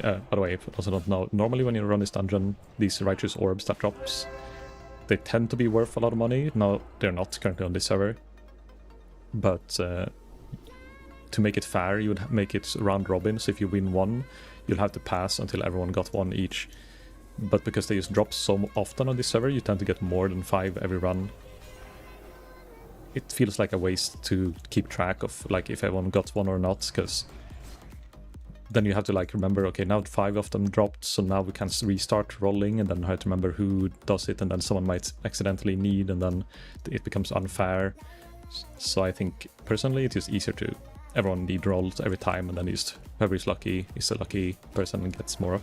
By the way, if you also don't know, normally when you run this dungeon, these righteous orbs that drops, they tend to be worth a lot of money. Now, they're not currently on this server. But to make it fair, you would make it round robin, so if you win 1, you'll have to pass until everyone got 1 each. But because they just drop so often on this server, you tend to get more than 5 every run. It feels like a waste to keep track of like if everyone got 1 or not, because then you have to like remember, okay, now 5 of them dropped, so now we can restart rolling, and then I have to remember who does it, and then someone might accidentally need, and then it becomes unfair. So I think personally it is easier to everyone need rolls every time, and then just whoever is lucky is the lucky person and gets more.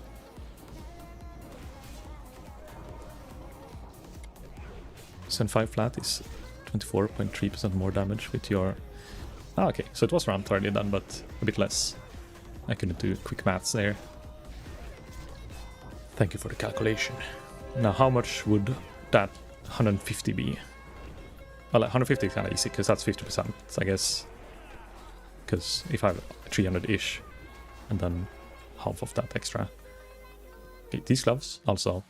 Send 5 flat is 24.3% more damage with your... Ah, okay, so it was around 30 then, but a bit less. I couldn't do quick maths there. Thank you for the calculation. Now, how much would that 150 be? Well, 150 is kind of easy, because that's 50%, I guess. Because if I have 300-ish, and then half of that extra. Okay, these gloves, also.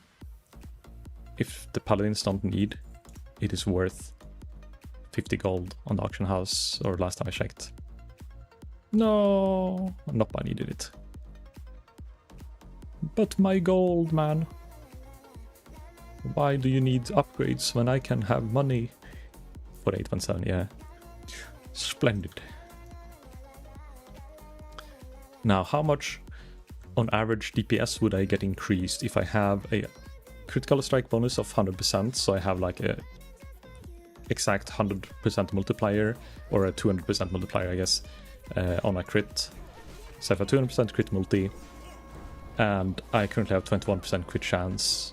If the paladins don't need, it is worth 50 gold on the auction house, or last time I checked. No, not I needed it. But my gold, man. Why do you need upgrades when I can have money? For 817, yeah. Splendid. Now, how much on average DPS would I get increased if I have a critical strike bonus of 100%? So I have like a exact 100% multiplier, or a 200% multiplier, I guess, on a crit. So I have a 200% crit multi, and I currently have 21% crit chance.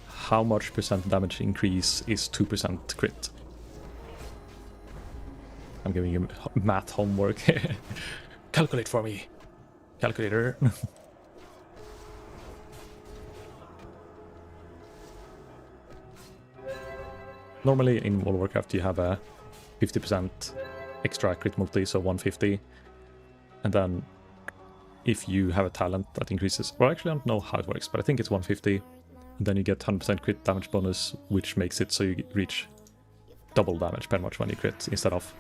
How much percent damage increase is 2% crit? I'm giving you math homework. Calculate for me, calculator. Normally in World of Warcraft you have a 50% extra crit multi, so 150. And then if you have a talent that increases, well, actually I don't know how it works, but I think it's 150. And then you get 100% crit damage bonus, which makes it so you reach double damage pretty much when you crit, instead of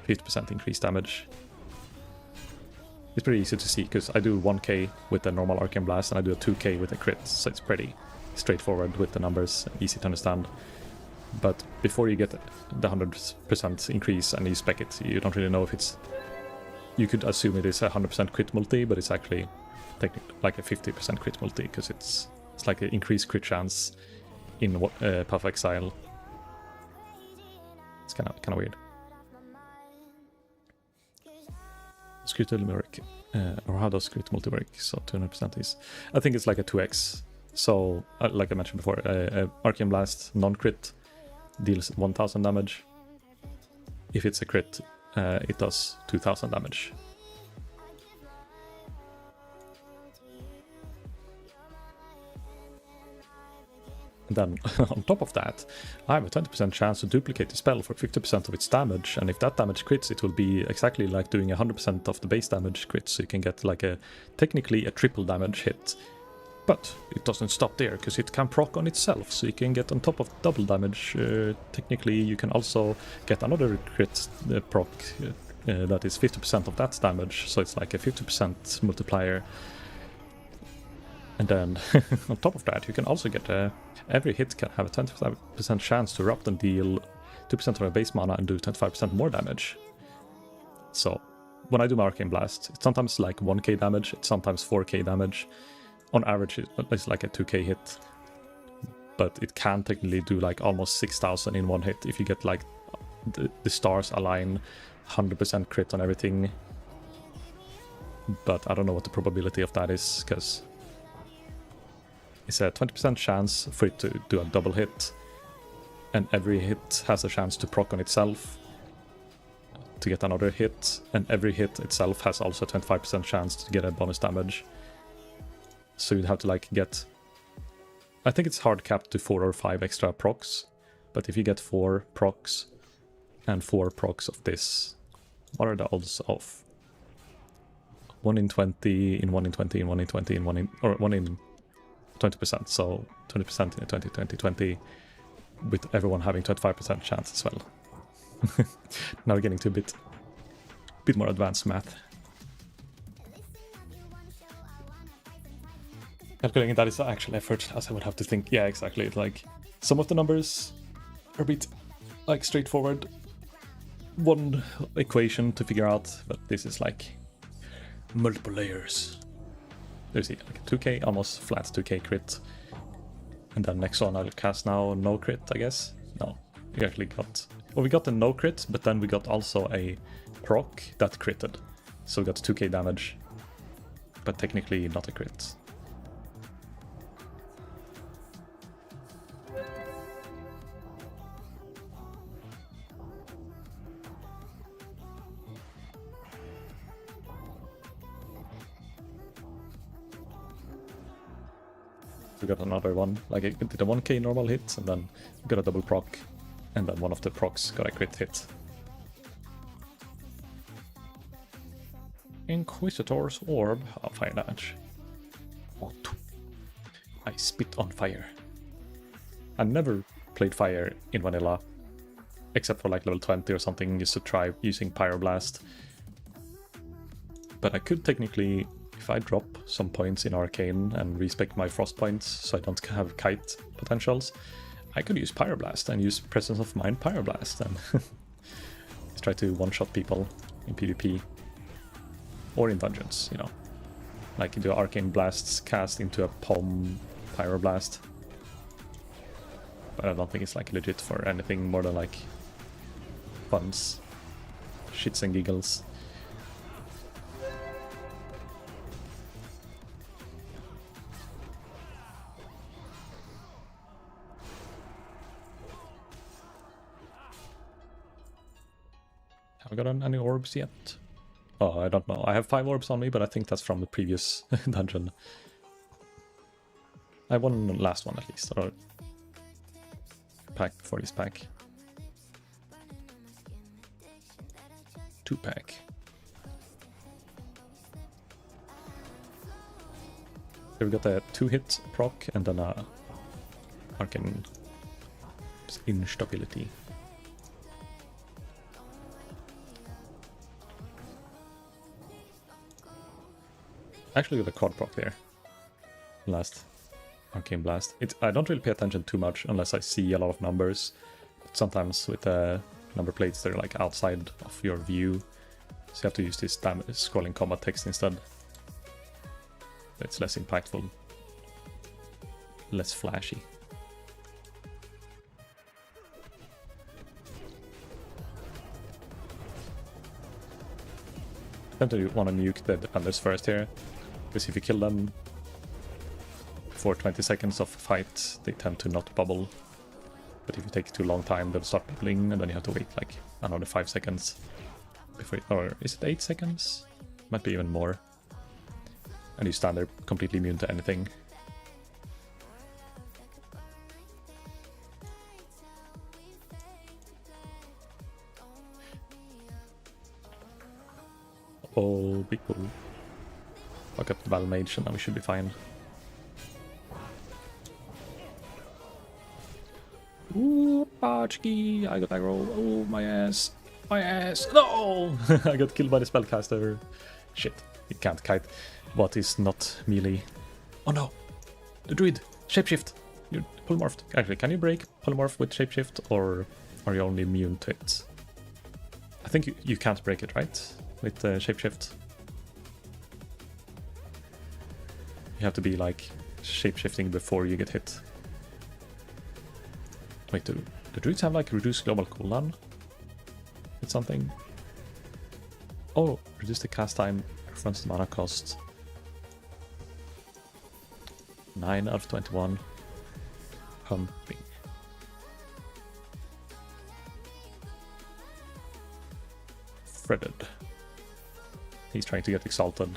50% increased damage. It's pretty easy to see, because I do 1k with the normal Arcane Blast, and I do a 2k with a crit, so it's pretty straightforward with the numbers, easy to understand. But before you get the 100% increase and you spec it, you don't really know if it's... You could assume it is a 100% crit multi, but it's actually technically like a 50% crit multi, because it's like an increased crit chance in Path of Exile. It's kind of weird. Crit will work, or how does crit multi work? So 200% is... I think it's like a 2x. So, like I mentioned before, Arcane Blast non-crit deals 1000 damage. If it's a crit, it does 2000 damage. And then, on top of that, I have a 20% chance to duplicate the spell for 50% of its damage, and if that damage crits, it will be exactly like doing 100% of the base damage crit, so you can get like technically a triple damage hit. But it doesn't stop there, because it can proc on itself, so you can get on top of double damage. Technically, you can also get another crit proc that is 50% of that damage, so it's like a 50% multiplier. And then, on top of that, you can also get every hit can have a 25% chance to erupt and deal 2% of your base mana and do 25% more damage. So, when I do my Arcane Blast, it's sometimes like 1k damage, it's sometimes 4k damage. On average, it's like a 2k hit. But it can technically do like almost 6000 in one hit if you get like the stars align 100% crit on everything. But I don't know what the probability of that is, because it's a 20% chance for it to do a double hit, and every hit has a chance to proc on itself to get another hit, and every hit itself has also a 25% chance to get a bonus damage. So you'd have to like get... I think it's hard capped to 4 or 5 extra procs, but if you get 4 procs and 4 procs of this, what are the odds of 1 in 20, in 1 in 20, in 1 in 20, in 1 in... or 1 in 20%, so 20% in a 20, 20, 20, with everyone having 25% chance as well. Now we're getting to a bit more advanced math. Calculating that is actual effort, as I would have to think. Yeah, exactly. Like, some of the numbers are a bit like straightforward, one equation to figure out, but this is like multiple layers. There's like a 2k, almost flat 2k crit. And then next one I'll cast now, no crit, I guess. No, you actually got Well, we got a no crit, but then we got also a proc that critted. So we got 2k damage, but technically not a crit. We got another one, like it did a 1k normal hit, and then we got a double proc, and then one of the procs got a crit hit. Inquisitor's Orb, fire damage. Oh, I spit on fire. I never played fire in vanilla, except for like level 20 or something, just to try using Pyroblast. But I could technically, if I drop some points in Arcane and respec my frost points so I don't have kite potentials, I could use Pyroblast and use Presence of Mind Pyroblast and just try to one-shot people in PvP. Or in dungeons, you know. Like do Arcane Blasts cast into a Palm Pyroblast. But I don't think it's like legit for anything more than like funs, shits and giggles. Have I gotten any orbs yet? Oh, I don't know. I have 5 orbs on me, but I think that's from the previous dungeon. I won the last one at least, or pack before this pack. 2-pack. Here we got a 2-hit proc and then a Arcane instability. Actually got a quad proc there. Last Arcane Blast. I don't really pay attention too much unless I see a lot of numbers. But sometimes with the number plates they're like outside of your view. So you have to use this scrolling combat text instead. It's less impactful. Less flashy. I tend to want to nuke the defenders first here. Because if you kill them before 20 seconds of fight, they tend to not bubble. But if you take too long time, they'll start bubbling, and then you have to wait like another 5 seconds before. Or is it 8 seconds? Might be even more. And you stand there completely immune to anything. Oh, big cool. Fuck up the Battle Mage and then we should be fine. Ooh, Pachki! I got aggro. Oh, my ass. My ass. No! I got killed by the spellcaster. Shit. He can't kite. What is not melee? Oh no! The druid! Shapeshift! You're polymorphed. Actually, can you break polymorph with shapeshift or are you only immune to it? I think you can't break it, right? With shapeshift. You have to be like shapeshifting before you get hit. Wait, do the druids have like reduced global cooldown? It's something. Oh, reduce the cast time, reference the mana cost. 9 out of 21. Pumping. Fretted. He's trying to get exalted.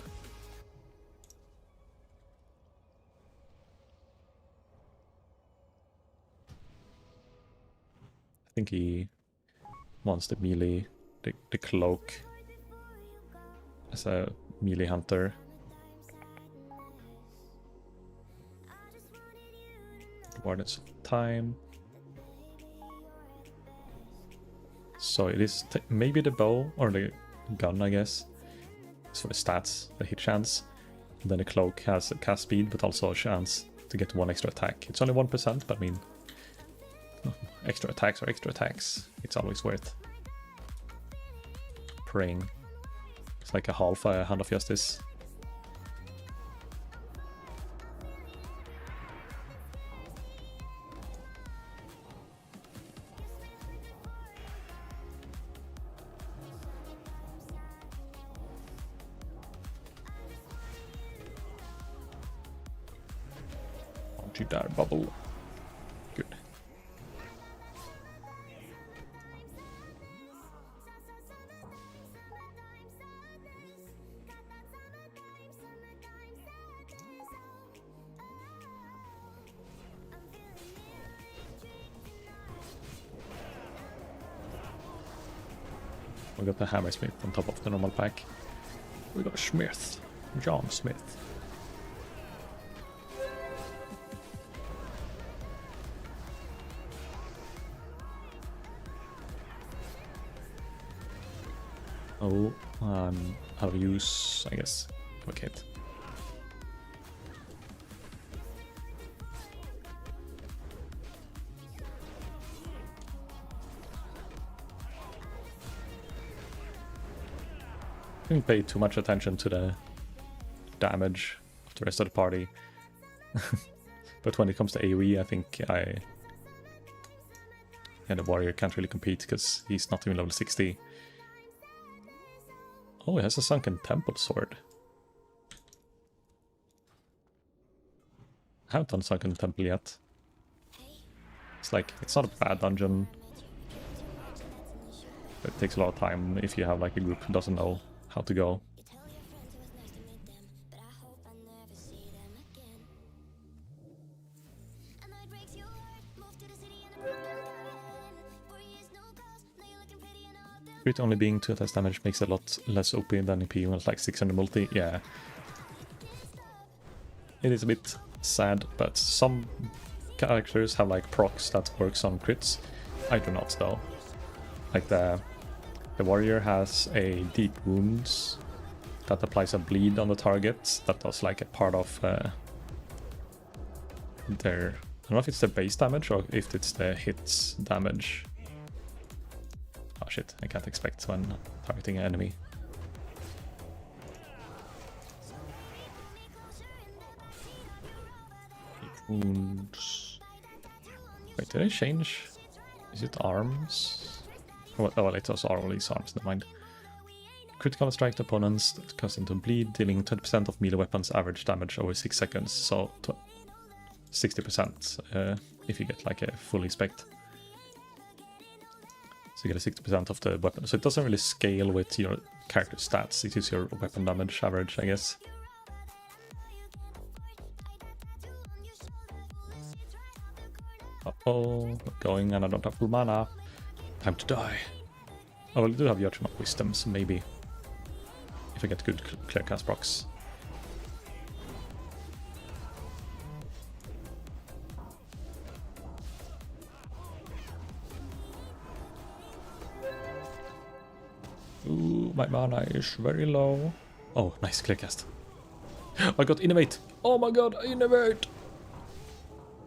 I think he wants the melee, the cloak as a melee hunter. Warden's time. So it is maybe the bow or the gun, I guess. It's for the stats, the hit chance. And then the cloak has a cast speed, but also a chance to get 1 extra attack. It's only 1%, but I mean, extra attacks are extra attacks. It's always worth praying. It's like a half a Hand of Justice. Dodgy there, bubble. Good. We got the Hammersmith on top of the normal pack. We got Smith. John Smith. Oh, I'll use, I guess, okay. Didn't pay too much attention to the damage of the rest of the party. But when it comes to AoE, I think the warrior can't really compete because he's not even level 60. Oh, he has a Sunken Temple sword. I haven't done Sunken Temple yet. It's like, it's not a bad dungeon. But it takes a lot of time if you have like a group who doesn't know how to go. Crit only being 2 attacks damage makes it a lot less OP than EP when it's like 600 multi. Yeah. It is a bit sad, but some characters have like procs that works on crits. I do not though. Like the warrior has a deep wounds that applies a bleed on the target that does like a part of their, I don't know if it's the base damage or if it's the hits damage. Oh shit, I can't expect when targeting an enemy. Wounds. Wait, did I change? Is it arms? Oh, well, it was all these arms, never mind. Critical strike to opponents, cause into bleed, dealing 20% of melee weapons average damage over 6 seconds, so 60% if you get like a full expect. So you get a 60% of the weapon. So it doesn't really scale with your character stats, it is your weapon damage average, I guess. Uh-oh, going and I don't have full mana. Time to die. Oh, well, I do have Judgment of Wisdom, so maybe. If I get good clear cast procs. Ooh, my mana is very low. Oh, nice clear cast. I got Innovate. Oh my god, Innovate!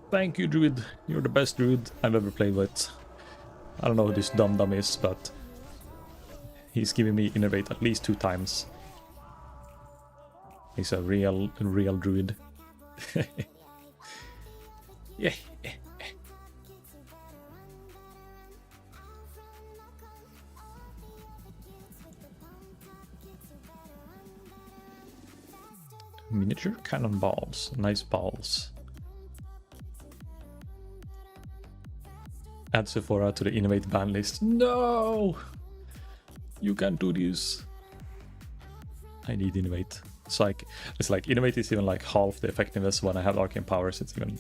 Thank you, Druid. You're the best Druid I've ever played with. I don't know who this dum-dum is, but he's giving me Innovate at least 2 times. He's a real Druid. Yeah. Miniature cannonballs. Nice balls. Add Zurphora to the Innovate ban list. No! You can't do this. I need Innovate. It's like Innovate is even like half the effectiveness when I have Arcane powers. It's even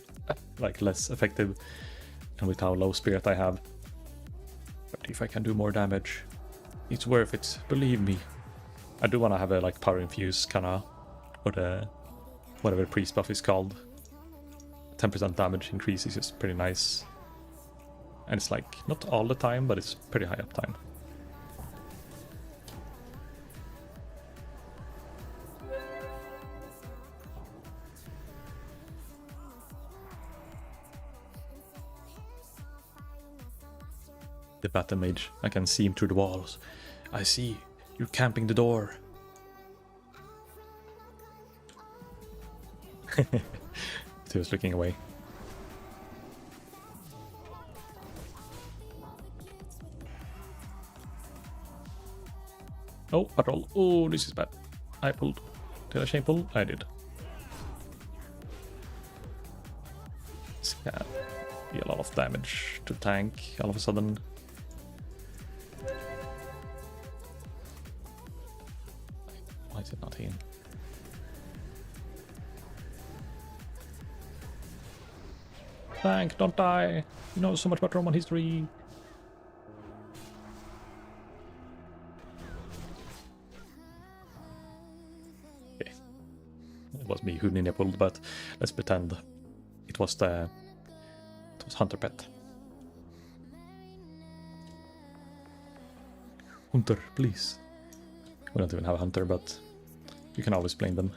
like less effective. And with how low spirit I have. But if I can do more damage, it's worth it. Believe me. I do want to have a like power infuse kinda, or the whatever priest buff is called. 10% damage increase is just pretty nice. And it's like, not all the time, but it's pretty high uptime. The Battle Mage, I can see him through the walls. I see, you're camping the door. He was looking away. Oh, patrol. Oh, this is bad. I pulled. Did I chain pull? I did. It's gonna be a lot of damage to tank all of a sudden. Why is it not in? Tank, don't die! You know so much about Roman history! Okay. It was me who ninja pulled, but let's pretend it was Hunter Pet. Hunter, please. We don't even have a Hunter, but you can always blame them.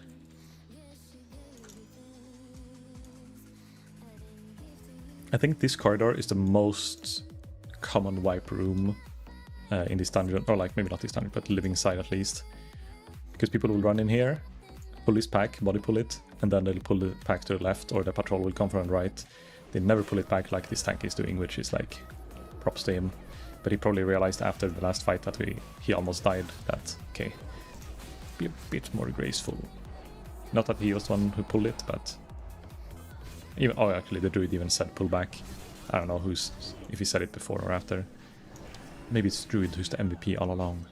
I think this corridor is the most common wipe room in this dungeon, or like maybe not this dungeon, but living side at least. Because people will run in here, pull this pack, body pull it, and then they'll pull the pack to the left, or the patrol will come from the right. They never pull it back like this tank is doing, which is like props to him. But he probably realized after the last fight that he almost died that, okay, be a bit more graceful. Not that he was the one who pulled it, but even, oh, actually the druid even said pull back. I don't know if he said it before or after. Maybe it's druid who's the MVP all along.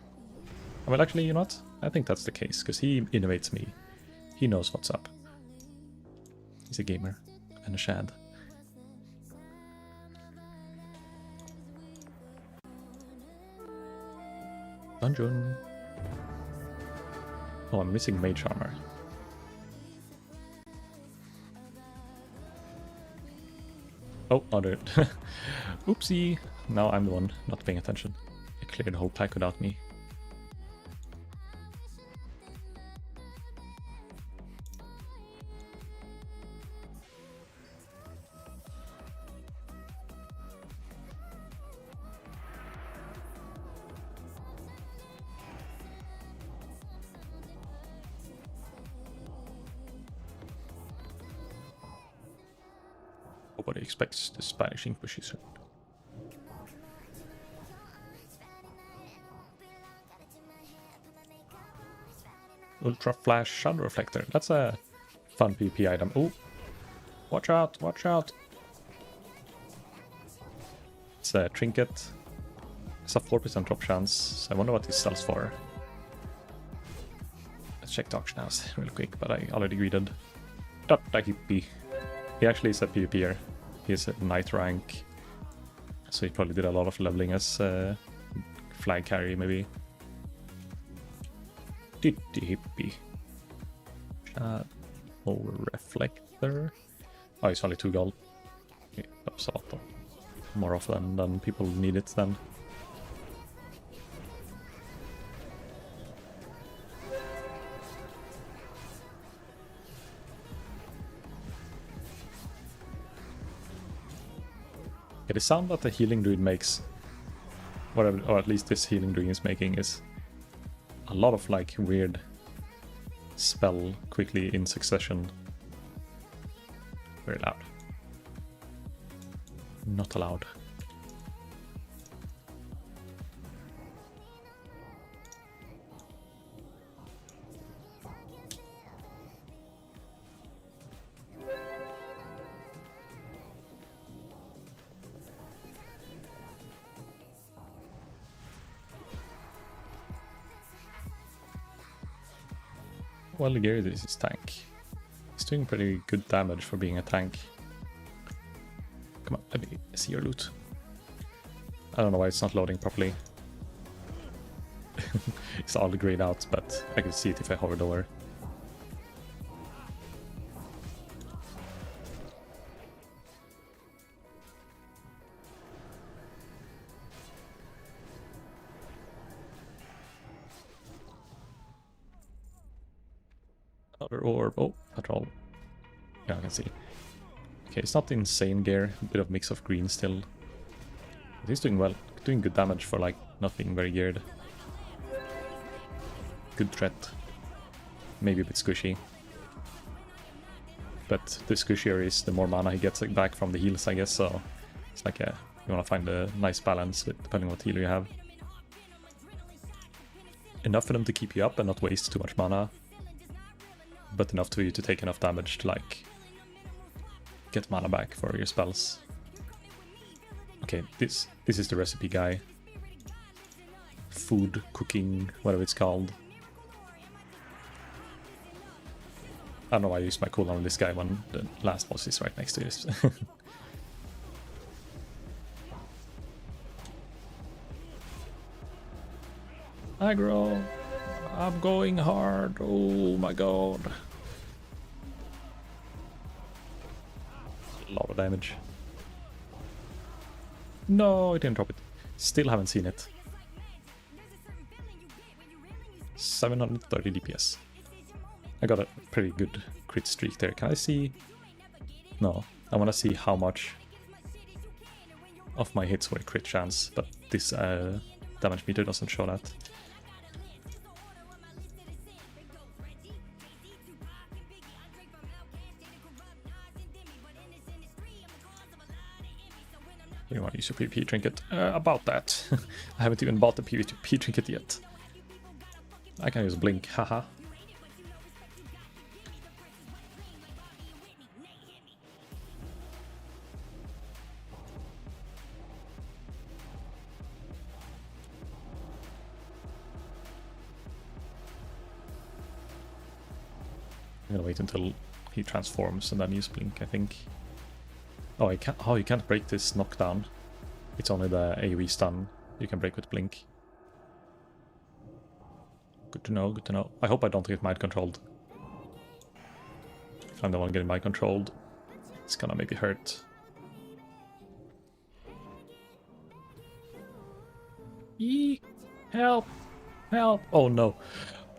Well, actually, you know what? I think that's the case, because he innovates me. He knows what's up. He's a gamer and a shad. Dungeon. Oh, I'm missing mage armor. Oh, other. Oopsie. Now I'm the one not paying attention. I cleared the whole pack without me. Nobody expects the Spanish Inquisition. Ultra Flash Shadow Reflector. That's a fun PvP item. Oh, watch out, watch out. It's a trinket. It's a 4% drop chance. I wonder what this sells for. Let's check the auction house real quick, but I already greeted. Data hippie. He actually is a PvPer. He's a knight rank, so he probably did a lot of leveling as flag carry, maybe. Diddy hippie. Shadow reflector. Oh, it's only 2 gold. Okay, that's a lot more often than people need it then. The sound that the healing druid makes, whatever, or at least this healing druid is making, is a lot of like weird spell quickly in succession. Very loud. Not allowed. Well, Gary, this is tank. He's doing pretty good damage for being a tank. Come on, let me see your loot. I don't know why it's not loading properly. It's all grayed out, but I can see it if I hovered over. Another orb. Oh, patrol. Yeah, I can see. Okay, it's not insane gear. A bit of mix of green still. But he's doing well. Doing good damage for like not being very geared. Good threat. Maybe a bit squishy. But the squishier is the more mana he gets back from the heals, I guess. So it's like you want to find a nice balance with depending on what healer you have. Enough for them to keep you up and not waste too much mana. But enough for you to take enough damage to like get mana back for your spells. Okay, this is the recipe guy. Food, cooking, whatever it's called. I don't know why I used my cooldown on this guy when the last boss is right next to this. Aggro! I'm going hard! Oh my god! A lot of damage. No, I didn't drop it. Still haven't seen it. 730 DPS. I got a pretty good crit streak there. Can I see? No, I want to see how much of my hits were a crit chance, but this damage meter doesn't show that. You want to use your PvP trinket? About that. I haven't even bought the PvP trinket yet. I can use Blink, haha. I'm gonna wait until he transforms and then use Blink, I think. Oh, you can't break this knockdown. It's only the AoE stun you can break with Blink. Good to know, good to know. I hope I don't get mind controlled. If I'm the one getting mind controlled, it's gonna maybe hurt. Eee! Help! Help! Oh no!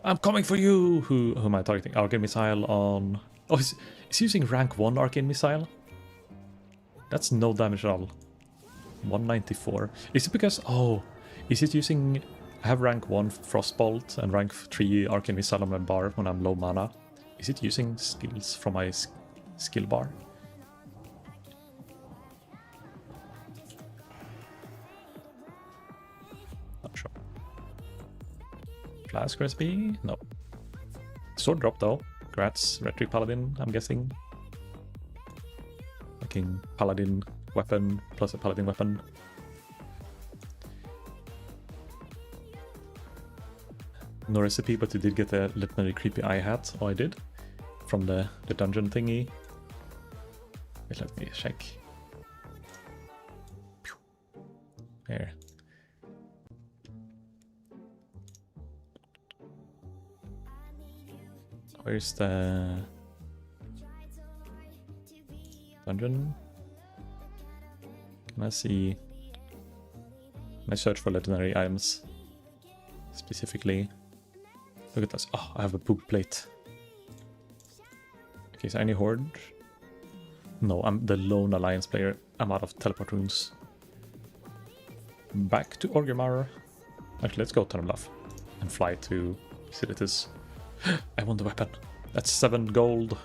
I'm coming for you! Who am I targeting? Arcane Missile on... Oh, he's using rank 1 Arcane Missile? That's no damage at all. 194. Is it because... Oh, is it using... I have rank 1 Frostbolt and rank 3 Arcane Missile on my bar when I'm low mana. Is it using skills from my skill bar? Not sure. Flask recipe? No. Sword drop though. Grats, Rhetoric Paladin, I'm guessing. Fucking Paladin weapon plus a Paladin weapon. No recipe, but you did get a legendary creepy eye hat. Oh, I did? From the dungeon thingy. Wait, let me check. There. Where's the dungeon? Can I see? Can I search for legendary items specifically? Look at this. Oh, I have a poop plate. Okay, is there any horde? No, I'm the lone alliance player. I'm out of teleport runes. Back to Orgrimmar. Actually, let's go turn bluff and fly to Silitus. I want the weapon. That's 7 gold.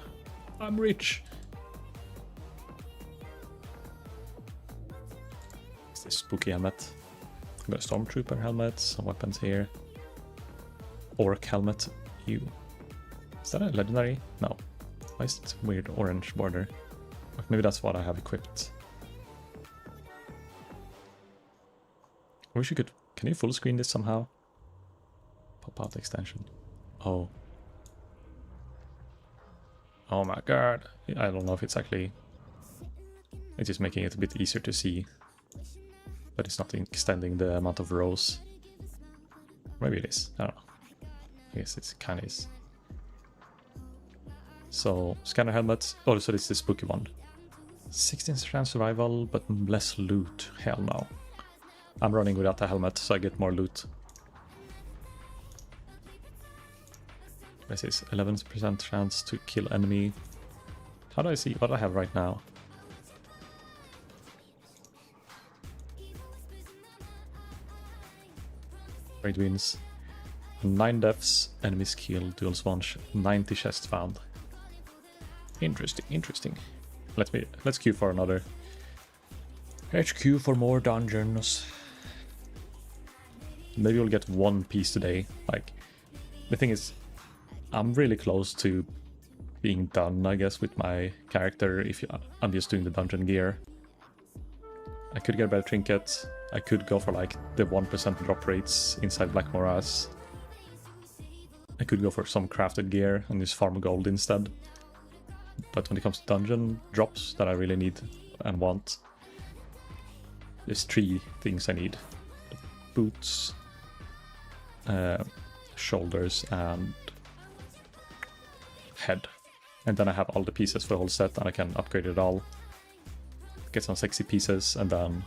I'm rich. Is this spooky helmet? I've got a stormtrooper helmet, some weapons here. Orc helmet. Ew. Is that a legendary? No. Why is it weird orange border? Maybe that's what I have equipped. I wish you could... Can you full screen this somehow? Pop out extension. Oh. Oh my god. I don't know if it's actually... It's just making it a bit easier to see. But it's not extending the amount of rows. Maybe it is. I don't know. I guess it kind of is. So, scanner helmet. Oh, so this is the spooky one. 16% survival, but less loot. Hell no. I'm running without a helmet, so I get more loot. This is 11% chance to kill enemy. How do I see what I have right now? Great wins. 9 deaths, enemies killed, dual sponge, 90 chests found. Interesting, interesting. Let's queue for another. Let's queue for more dungeons. Maybe we'll get one piece today. Like, the thing is, I'm really close to being done, I guess, with my character if I'm just doing the dungeon gear. I could get a better trinket. I could go for like the 1% drop rates inside Black Morass. I could go for some crafted gear and just farm gold instead. But when it comes to dungeon drops that I really need and want, there's 3 things I need. Boots, shoulders, and head. And then I have all the pieces for the whole set and I can upgrade it all. Get some sexy pieces and then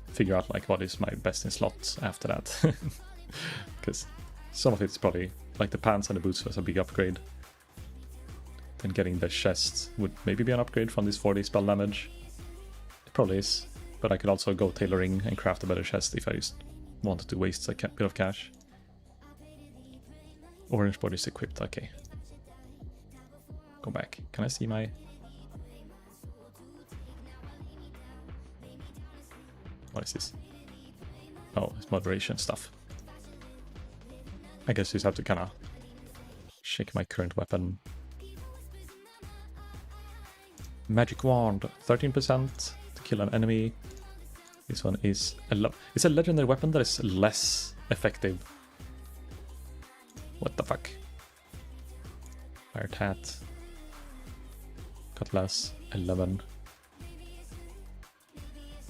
figure out like what is my best in slots after that. Because some of it's probably like the pants and the boots was a big upgrade. Then getting the chest would maybe be an upgrade from this 40 spell damage. It probably is, but I could also go tailoring and craft a better chest if I just wanted to waste a bit of cash. Orange body is equipped, okay. Go back. Can I see my... What is this? Oh, it's moderation stuff. I guess you just have to kind of shake my current weapon. Magic wand, 13% to kill an enemy. This one is it's a legendary weapon that is less effective. What the fuck? Fire tat. Cutlass, 11.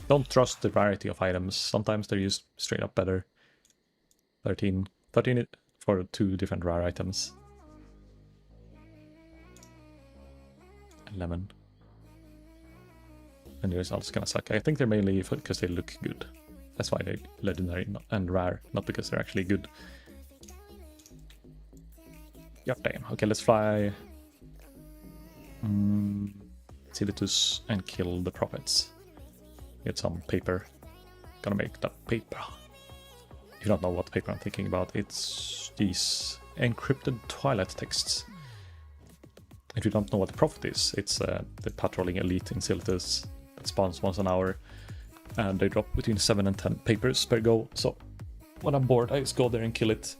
Don't trust the rarity of items. Sometimes they're used straight up better. 13. 13 for 2 different rare items. 11. And the results gonna suck. I think they're mainly because they look good. That's why they're legendary and rare, not because they're actually good. Yep, damn. Okay, let's fly Tilitus and kill the prophets. Get some paper. Gonna make that paper. If you don't know what paper I'm thinking about, it's these encrypted Twilight texts. If you don't know what the prophet is, it's the patrolling elite in Tilitus that spawns once an hour. And they drop between 7 and 10 papers per go. So when I'm bored, I just go there and kill it.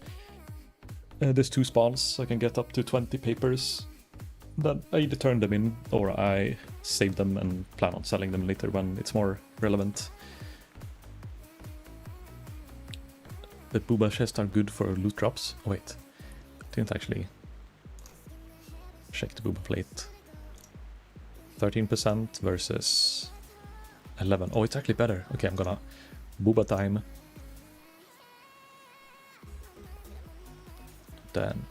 There's 2 spawns, so I can get up to 20 papers. Then I either turn them in, or I save them and plan on selling them later when it's more relevant. The booba chests are good for loot drops. Oh wait, didn't actually check the booba plate. 13% versus 11. Oh, it's actually better. Okay, I'm gonna booba time. Then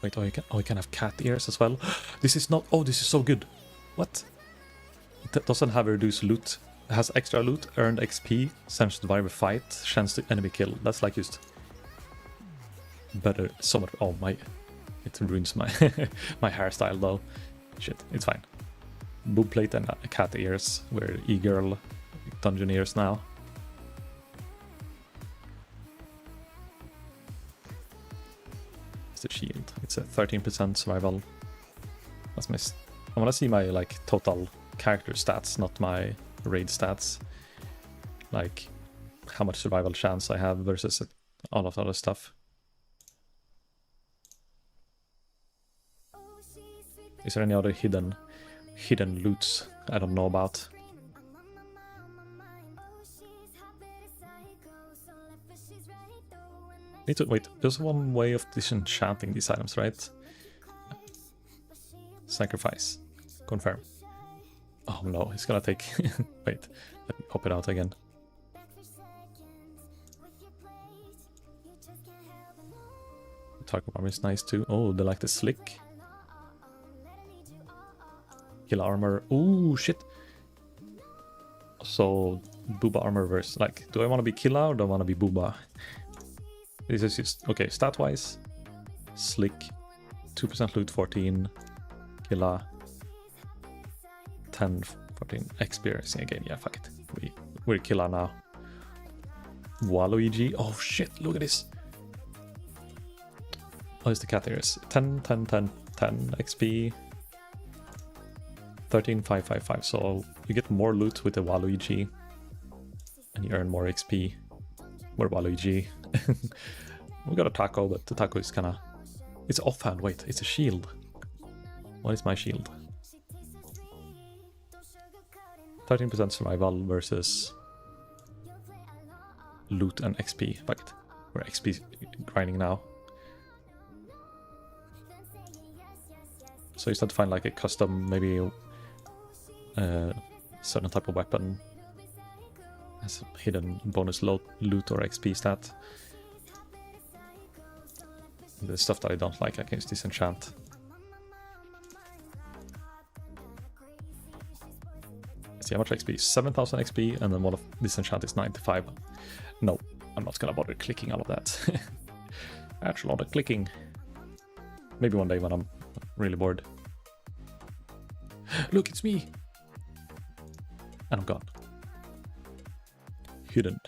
wait, oh, you can have cat ears as well. This is not... Oh, this is so good. What? It doesn't have reduced loot. It has extra loot, earned XP, chance to survive a fight, chance to enemy kill. That's like just... better. So much... Oh, my... It ruins my my hairstyle though. Shit, it's fine. Boob plate and cat ears. We're e-girl dungeoneers now. The shield. It's a 13% survival. That's my... I want to see my like total character stats, not my raid stats. Like how much survival chance I have versus all of the other stuff. Is there any other hidden loots I don't know about? Need to wait. There's one way of disenchanting these items, right? Sacrifice. Confirm. Oh no, it's gonna take... Wait, let me pop it out again. Target armor is nice too. Oh, they like the slick. Kill armor. Ooh, shit. So, booba armor versus... Like, do I want to be Killa or do I want to be booba? This is just... Okay, stat-wise. Slick. 2% loot, 14. Killa. 10, 14. Experiencing again. Yeah, fuck it. We're Killa now. Waluigi. Oh shit, look at this. Oh, it's the cat ears. 10, 10, 10, 10 XP. 13, 5, 5, 5. So you get more loot with the Waluigi. And you earn more XP. We're Waluigi. We got a taco, but the taco is kind of It's offhand, wait, it's a shield. What is my shield? 13% survival versus loot and XP. Wait, we're XP grinding now. So you start to find like a custom, maybe certain type of weapon as a hidden bonus loot or XP stat. The stuff that I don't like, I can just disenchant. Let's see how much XP. 7,000 XP, and then one of disenchant is 95. No, I'm not gonna bother clicking all of that. That's a lot of clicking. Maybe one day when I'm really bored. Look, it's me! And I'm gone. Hidden.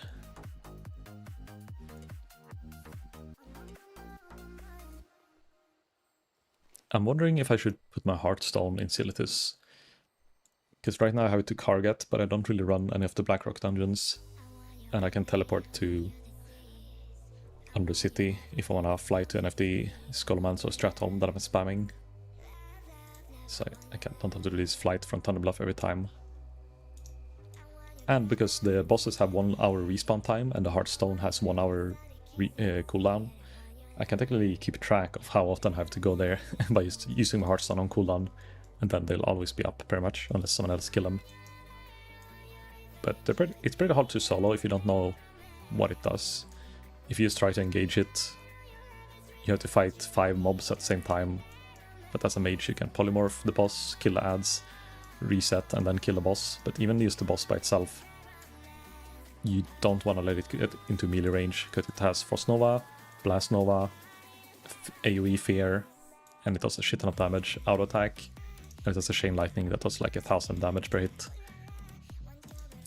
I'm wondering if I should put my Heartstone in Silitus. Because right now I have it to Kargat, but I don't really run any of the Blackrock dungeons. And I can teleport to Undercity if I want to fly to NFT, Skullman's or Stratholm that I'm spamming. So I don't have to do this flight from Thunderbluff every time. And because the bosses have 1 hour respawn time and the Heartstone has 1 hour cooldown, I can technically keep track of how often I have to go there by just using my Heartstone on cooldown, and then they'll always be up pretty much, unless someone else kill them. But it's pretty hard to solo if you don't know what it does. If you just try to engage it, you have to fight 5 mobs at the same time. But as a mage you can polymorph the boss, kill the ads, reset and then kill the boss. But even use the boss by itself, you don't want to let it get into melee range, because it has Frost Nova, Blast Nova, AoE Fear, and it does a shit ton of damage, auto attack, and it has a Chain Lightning that does like 1000 damage per hit.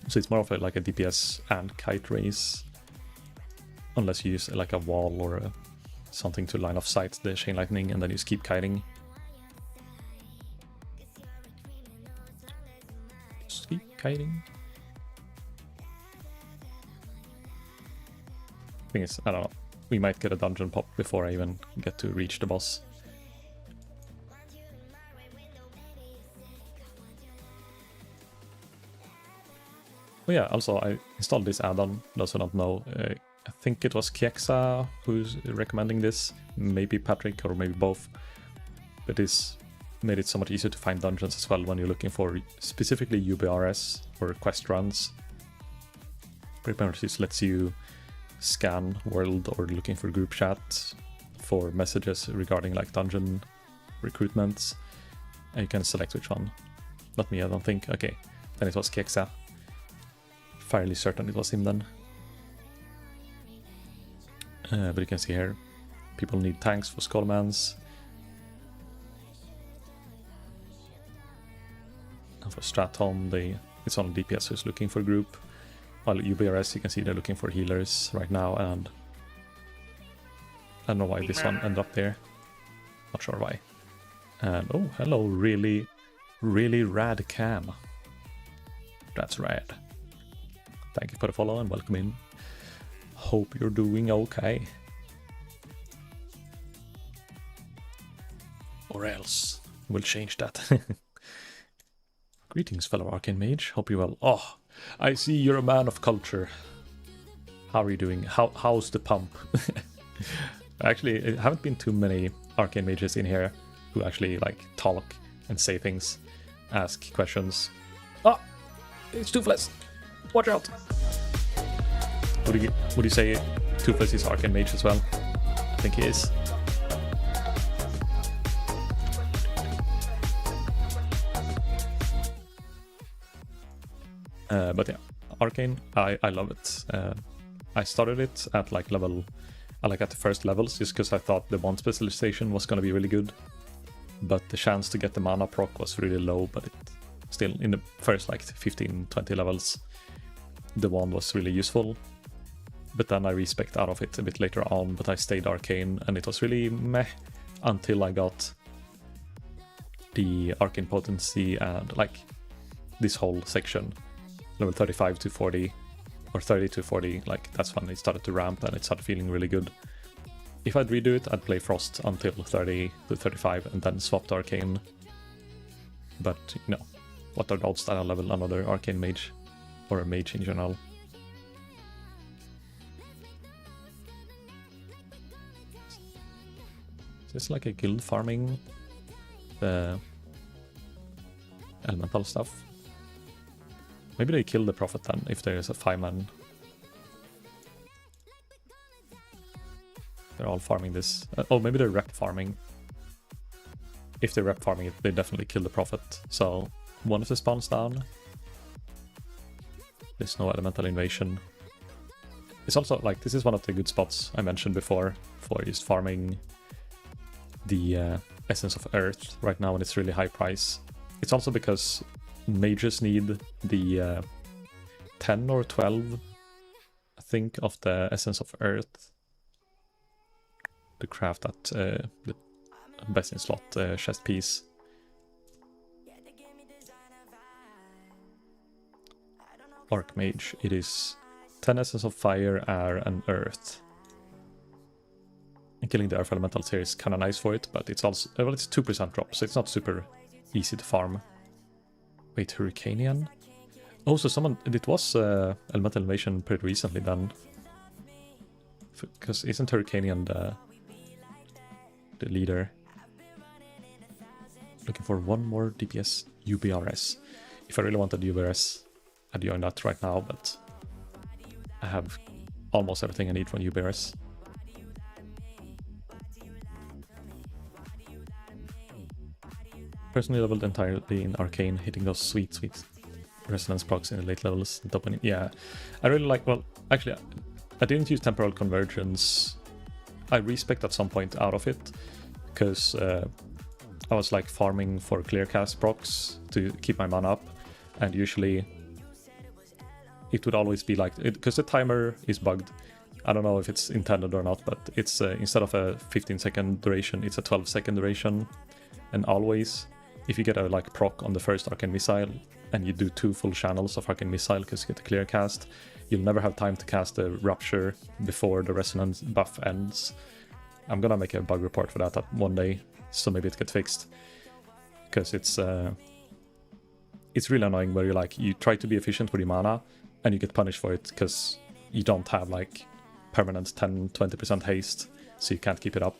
So it's more of like a DPS and kite race, unless you use like a wall or something to line of sight the Chain Lightning and then you just keep kiting. Just keep kiting. Thing is, I don't know. We might get a dungeon pop before I even get to reach the boss. Oh yeah, also I installed this add-on, those who don't know. I think it was Kieksa who's recommending this, maybe Patrick or maybe both. But this made it so much easier to find dungeons as well when you're looking for specifically UBRS or quest runs. Pretty much this lets you scan world or looking for group chat for messages regarding like dungeon recruitments, and you can select which one. Not me, I don't think. Okay, then it was Kieksa. Fairly certain it was him then. But you can see here, people need tanks for Skullmans. And for Stratholm, it's only DPS who's looking for group. While UBRS, you can see they're looking for healers right now, and I don't know why this one ended up there. Not sure why. And oh, hello, really rad cam. That's rad. Thank you for the follow and welcome in. Hope you're doing okay. Or else we'll change that. Greetings, fellow Arcane Mage. Hope you're well. Oh, I see you're a man of culture. How are you doing? How's the pump? Actually, there haven't been too many Arcane Mages in here who actually like talk and say things, ask questions. Ah, it's Toothless. Watch out. Would you say Toothless is Arcane Mage as well? I think he is. But yeah, Arcane, I love it. I started it at like at the first levels, just because I thought the wand specialization was going to be really good. But the chance to get the mana proc was really low, but it still, in the first like 15-20 levels, the wand was really useful. But then I respec'd out of it a bit later on, but I stayed Arcane, and it was really meh until I got the Arcane Potency and like this whole section, level 35 to 40, or 30 to 40, like that's when it started to ramp and it started feeling really good. If I'd redo it, I'd play Frost until 30 to 35 and then swap to Arcane. But, you know, what are the odds that I'll level another Arcane Mage? Or a Mage in general? Is this like a guild farming the elemental stuff? Maybe they kill the Prophet then, if there is a 5-man. They're all farming this. Oh, maybe they're rep farming. If they're rep farming it, they definitely kill the Prophet. So, one of the spawns down. There's no elemental invasion. It's also, like, this is one of the good spots I mentioned before for just farming the Essence of Earth right now when it's really high price. It's also because mages need the 10 or 12, I think, of the Essence of Earth to craft that the best in slot chest piece. Archmage, it is 10 Essence of Fire, Air, and Earth. And killing the Earth Elementals here is kind of nice for it, but it's also, well, it's 2% drop, so it's not super easy to farm. Wait, Hurricanean? Oh, so someone, it was Elemental Invasion pretty recently then. Because isn't Hurricanean the leader? Looking for one more DPS UBRS. If I really wanted UBRS, I'd join that right now, but I have almost everything I need from UBRS. Personally leveled entirely in Arcane, hitting those sweet resonance procs in the late levels. Yeah, I really like, well, actually, I didn't use temporal convergence. I respec at some point out of it, because I was like farming for clearcast procs to keep my mana up, and usually it would always be like, because the timer is bugged. I don't know if it's intended or not, but it's instead of a 15-second duration, it's a 12-second duration, and always, if you get a like proc on the first Arcane Missile, and you do 2 full channels of Arcane Missile because you get the clear cast, you'll never have time to cast the Rupture before the Resonance buff ends. I'm gonna make a bug report for that one day, so maybe it gets fixed. Because it's really annoying where you try to be efficient with your mana, and you get punished for it because you don't have like permanent 10-20% haste, so you can't keep it up.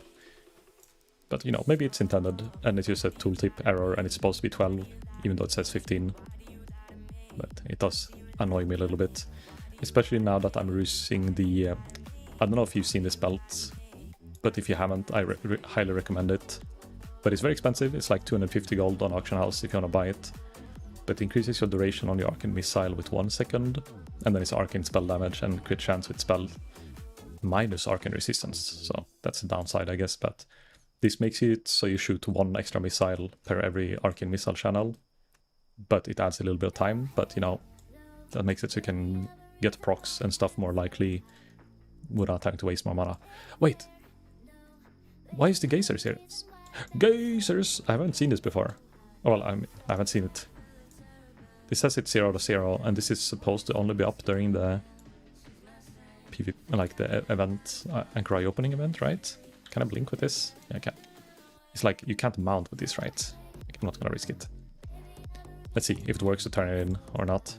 But, you know, maybe it's intended, and it's just a tooltip error, and it's supposed to be 12, even though it says 15. But it does annoy me a little bit, especially now that I'm using the... I don't know if you've seen this belt, but if you haven't, I highly recommend it. But it's very expensive, it's like 250 gold on auction house if you want to buy it. But it increases your duration on your Arcane Missile with 1 second, and then it's Arcane spell damage and crit chance with spell minus Arcane resistance. So that's the downside, I guess, but... This makes it so you shoot 1 extra missile per every Arcane Missile channel, but it adds a little bit of time, but you know, that makes it so you can get procs and stuff more likely without having to waste more mana. Wait! Why is the Geysers here? Geysers! I haven't seen this before. Well, I haven't seen it. This says it's 0 to 0, and this is supposed to only be up during the PvP, like the event, Anchor Eye opening event, right? Can I blink with this? Yeah, I can. It's like, you can't mount with this, right? I'm not gonna risk it. Let's see if it works to turn it in or not.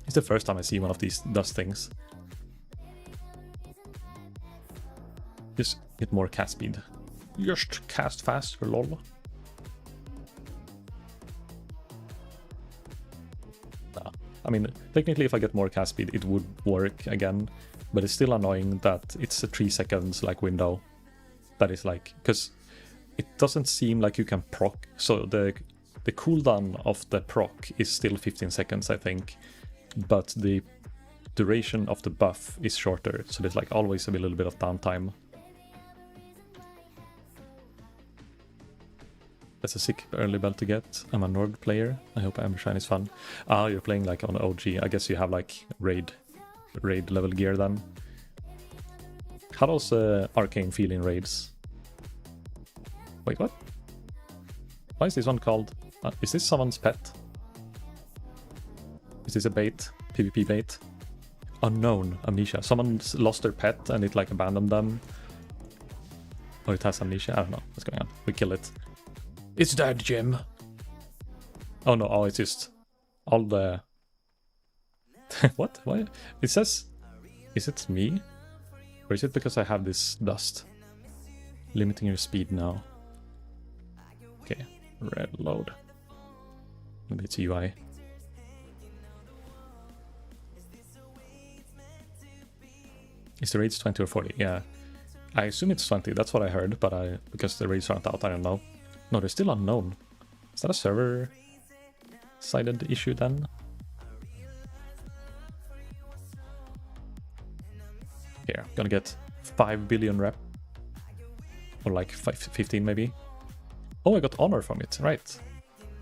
It's the first time I see one of these does things. Just get more cast speed. Just cast faster, lol. Nah. I mean, technically if I get more cast speed, it would work again. But it's still annoying that it's a 3 seconds like window. That is like, because it doesn't seem like you can proc. So the cooldown of the proc is still 15 seconds, I think. But the duration of the buff is shorter. So there's like always a little bit of downtime. That's a sick early belt to get. I'm a Nord player. I hope Embershine is fun. Ah, you're playing like on OG. I guess you have like raid level gear then. How does Arcane feel in raids? Wait, what? Why is this one called? Is this someone's pet? Is this a bait? PvP bait? Unknown amnesia. Someone's lost their pet and it like abandoned them. Or it has amnesia? I don't know what's going on. We kill it. It's dead, Jim. Oh no, oh, it's just all the... What? Why? It says... Is it me? Or is it because I have this dust? Limiting your speed now. Okay, red load. Maybe it's UI. Is the raids 20 or 40? Yeah. I assume it's 20, that's what I heard, but because the raids aren't out, I don't know. No, they're still unknown. Is that a server-sided issue then? Here, I'm gonna get 5 billion rep. Or like 15 maybe. Oh, I got honor from it, right.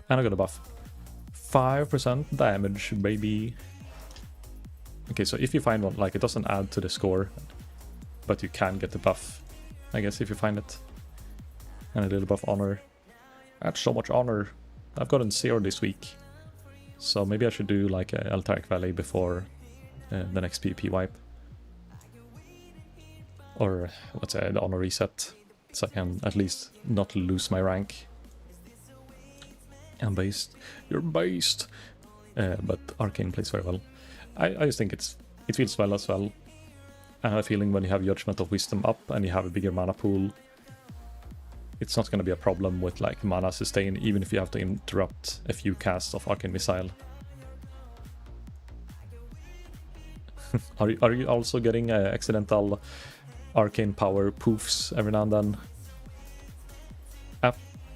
And I got a buff. 5% damage, baby. Okay, so if you find one, like it doesn't add to the score, but you can get the buff, I guess, if you find it. And a little buff honor. That's so much honor. I've gotten 0 this week. So maybe I should do like a Altaric Valley before the next PvP wipe. Or let's say the honor reset, so I can at least not lose my rank. I'm based. You're based. But Arcane plays very well. I just think it feels well as well. I have a feeling when you have Judgment of Wisdom up and you have a bigger mana pool, it's not going to be a problem with like mana sustain, even if you have to interrupt a few casts of Arcane Missile. Are you also getting accidental arcane power poofs every now and then?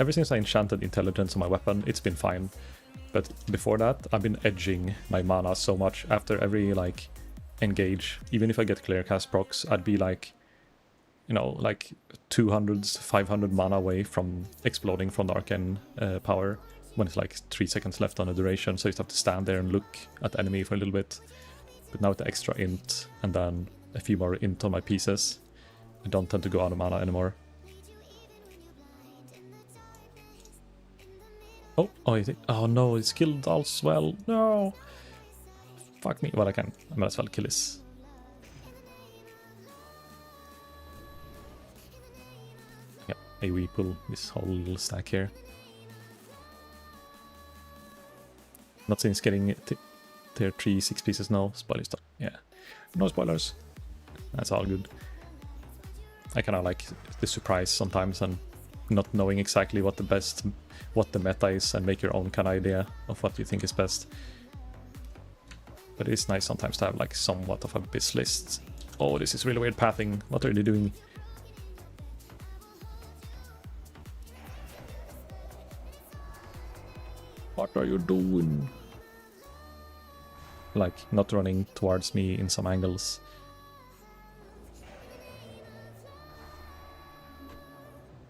Ever since I enchanted intelligence on my weapon, it's been fine. But before that, I've been edging my mana so much. After every like engage, even if I get clear cast procs, I'd be like, you know, like 200, 500 mana away from exploding from the arcane power when it's like 3 seconds left on the duration. So you just have to stand there and look at the enemy for a little bit. But now with the extra int and then a few more int on my pieces, I don't tend to go out of mana anymore. Oh no, it's killed as well. No! Fuck me. Well, I might as well kill this. Yeah, AoE pull this whole little stack here. Not since getting tier 3 6 pieces, no. Spoiler stuff. Yeah. No spoilers. That's all good. I kind of like the surprise sometimes and not knowing exactly what the meta is and make your own kind of idea of what you think is best. But it's nice sometimes to have like somewhat of a biz list. Oh, this is really weird pathing. What are you doing? What are you doing? Like not running towards me in some angles.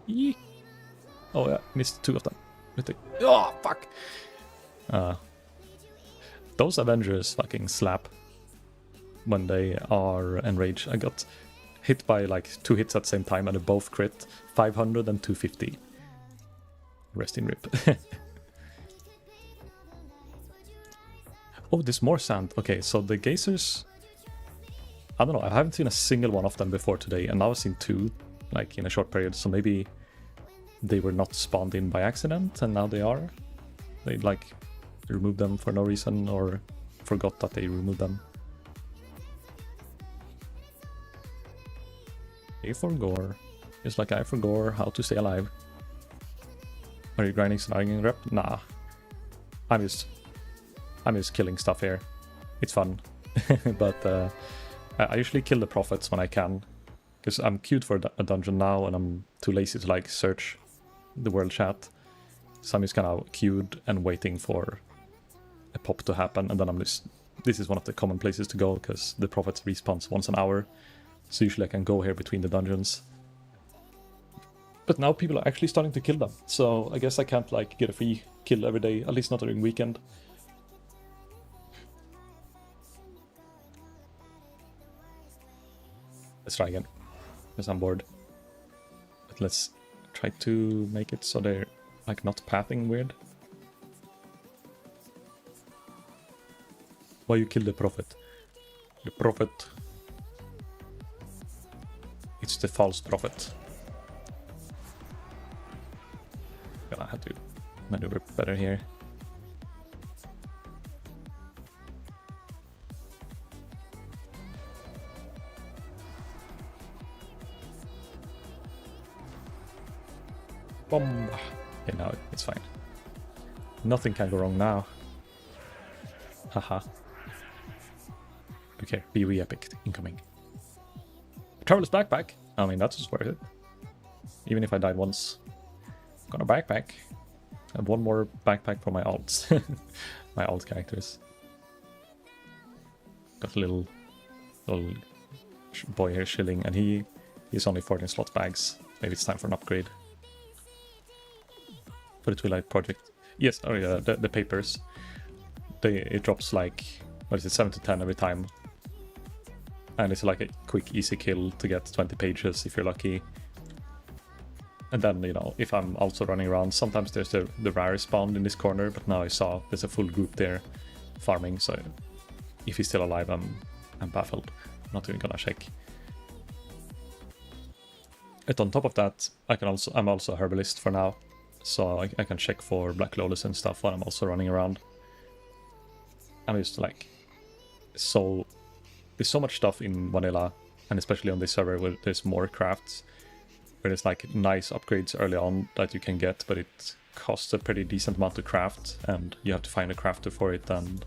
Eee. Oh yeah, missed 2 of them. Oh, fuck! Those Avengers fucking slap when they are enraged. I got hit by like 2 hits at the same time and they both crit. 500 and 250. Rest in rip. Oh, there's more sand. Okay, so the geysers... I don't know, I haven't seen a single one of them before today, and now I've seen 2, like in a short period, so maybe they were not spawned in by accident, and now they are. They like removed them for no reason, or forgot that they removed them. A for gore. Just like I for gore, how to stay alive. Are you grinding snagging rep? Nah. I'm just killing stuff here. It's fun. But I usually kill the prophets when I can. Because I'm queued for a dungeon now and I'm too lazy to like search the world chat. So I'm just kind of queued and waiting for a pop to happen, and then I'm just... This is one of the common places to go because the prophets respawns once an hour. So usually I can go here between the dungeons. But now people are actually starting to kill them. So I guess I can't like get a free kill every day, at least not during weekend. Let's try again, because I'm bored. But let's try to make it so they're like not pathing weird. Why you kill the prophet? The prophet. It's the false prophet. Gonna have to maneuver better here. Boom! Okay, now it's fine. Nothing can go wrong now. Haha. Okay, BOE epic incoming. Traveler's backpack. I mean, that's just worth it. Even if I died once. Got a backpack. And one more backpack for my alts. My alt characters. Got a little boy here chilling, and he's only 14 slot bags. Maybe it's time for an upgrade. For the Twilight project. Yes, oh yeah, the papers. It drops like, what is it, 7 to 10 every time. And it's like a quick, easy kill to get 20 pages if you're lucky. And then, you know, if I'm also running around, sometimes there's the rare spawn in this corner, but now I saw there's a full group there farming, so if he's still alive, I'm baffled. I'm not even gonna check. And on top of that, I'm also a herbalist for now, so I can check for Black Lotus and stuff while I'm also running around. I'm just like, so there's so much stuff in vanilla, and especially on this server where there's more crafts, where there's like nice upgrades early on that you can get, but it costs a pretty decent amount to craft, and you have to find a crafter for it, and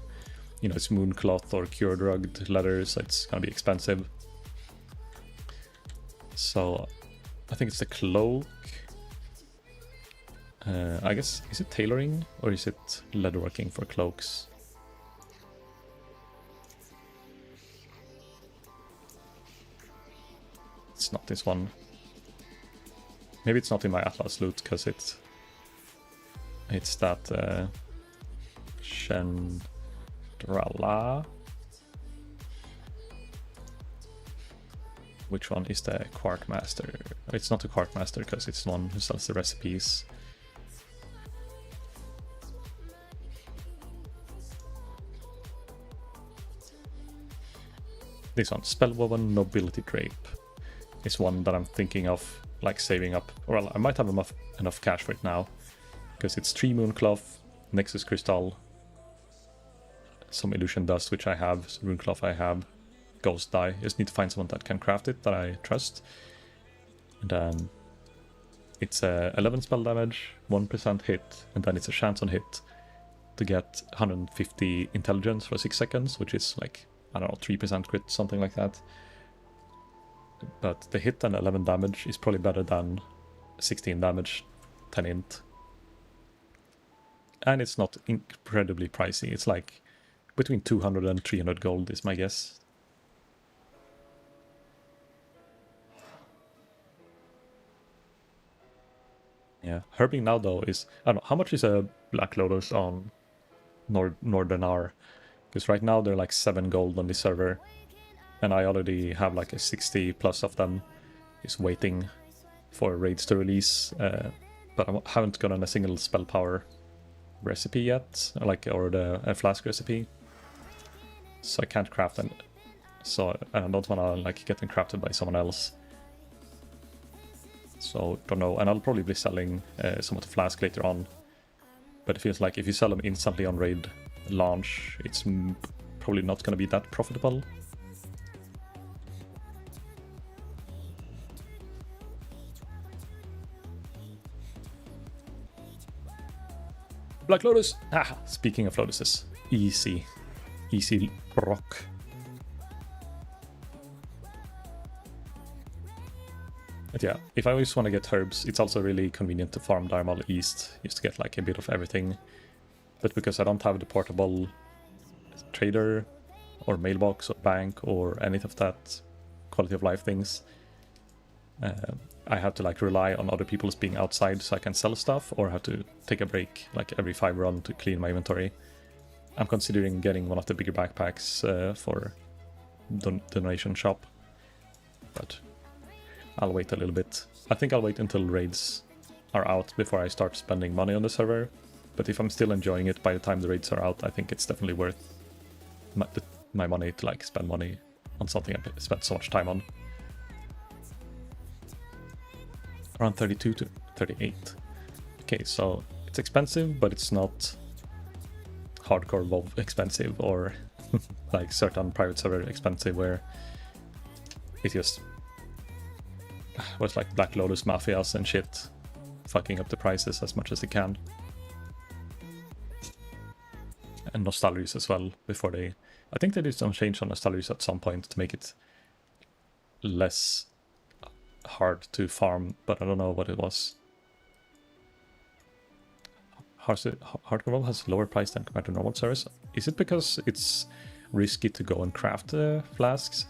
you know, it's mooncloth or cured rugged leather, so it's gonna be expensive. So I think it's the cloak. I guess, is it tailoring or is it leatherworking for cloaks? It's not this one. Maybe it's not in my Atlas loot because it's that Chandrala. Which one is the Quark Master? It's not the Quark Master because it's the one who sells the recipes. This one, Spellwoven Nobility Drape, is one that I'm thinking of like saving up. Well, I might have enough cash for it now, because it's 3 Mooncloth, Nexus Crystal, some Illusion Dust, which I have, Runecloth I have, Ghost Die. I just need to find someone that can craft it, that I trust. And then it's 11 spell damage, 1% hit, and then it's a chance on hit to get 150 intelligence for 6 seconds, which is like, I don't know, 3% crit, something like that. But the hit and 11 damage is probably better than 16 damage, 10 int. And it's not incredibly pricey. It's like between 200 and 300 gold is my guess. Yeah, herbing now though is, I don't know, how much is a Black Lotus on Northern Hour? Because right now they're like 7 gold on this server, and I already have like a 60 plus of them is waiting for raids to release, but I haven't gotten a single spell power recipe yet, like, or a flask recipe, so I can't craft them. So I don't want to like get them crafted by someone else. So don't know, and I'll probably be selling some of the flask later on. But it feels like if you sell them instantly on raid launch, it's probably not going to be that profitable. Black Lotus! Ah, speaking of Lotuses, easy rock. But yeah, if I always want to get herbs, it's also really convenient to farm Dharmal East, just to get like a bit of everything. But because I don't have the portable trader or mailbox or bank or any of that quality of life things, I have to like rely on other people's being outside so I can sell stuff, or have to take a break like every 5 run to clean my inventory. I'm considering getting one of the bigger backpacks for donation shop, but I'll wait a little bit. I think I'll wait until raids are out before I start spending money on the server. But if I'm still enjoying it by the time the raids are out, I think it's definitely worth my money to like spend money on something I spent so much time on. Around 32 to 38. Okay, so it's expensive, but it's not hardcore WoW expensive or like certain private server expensive where it just was like Black Lotus mafias and shit fucking up the prices as much as they can. And Nostalrius as well before they... I think they did some change on Nostalrius at some point to make it less hard to farm, but I don't know what it was. Hardcore WoW has lower price than compared to normal servers. Is it because it's risky to go and craft flasks?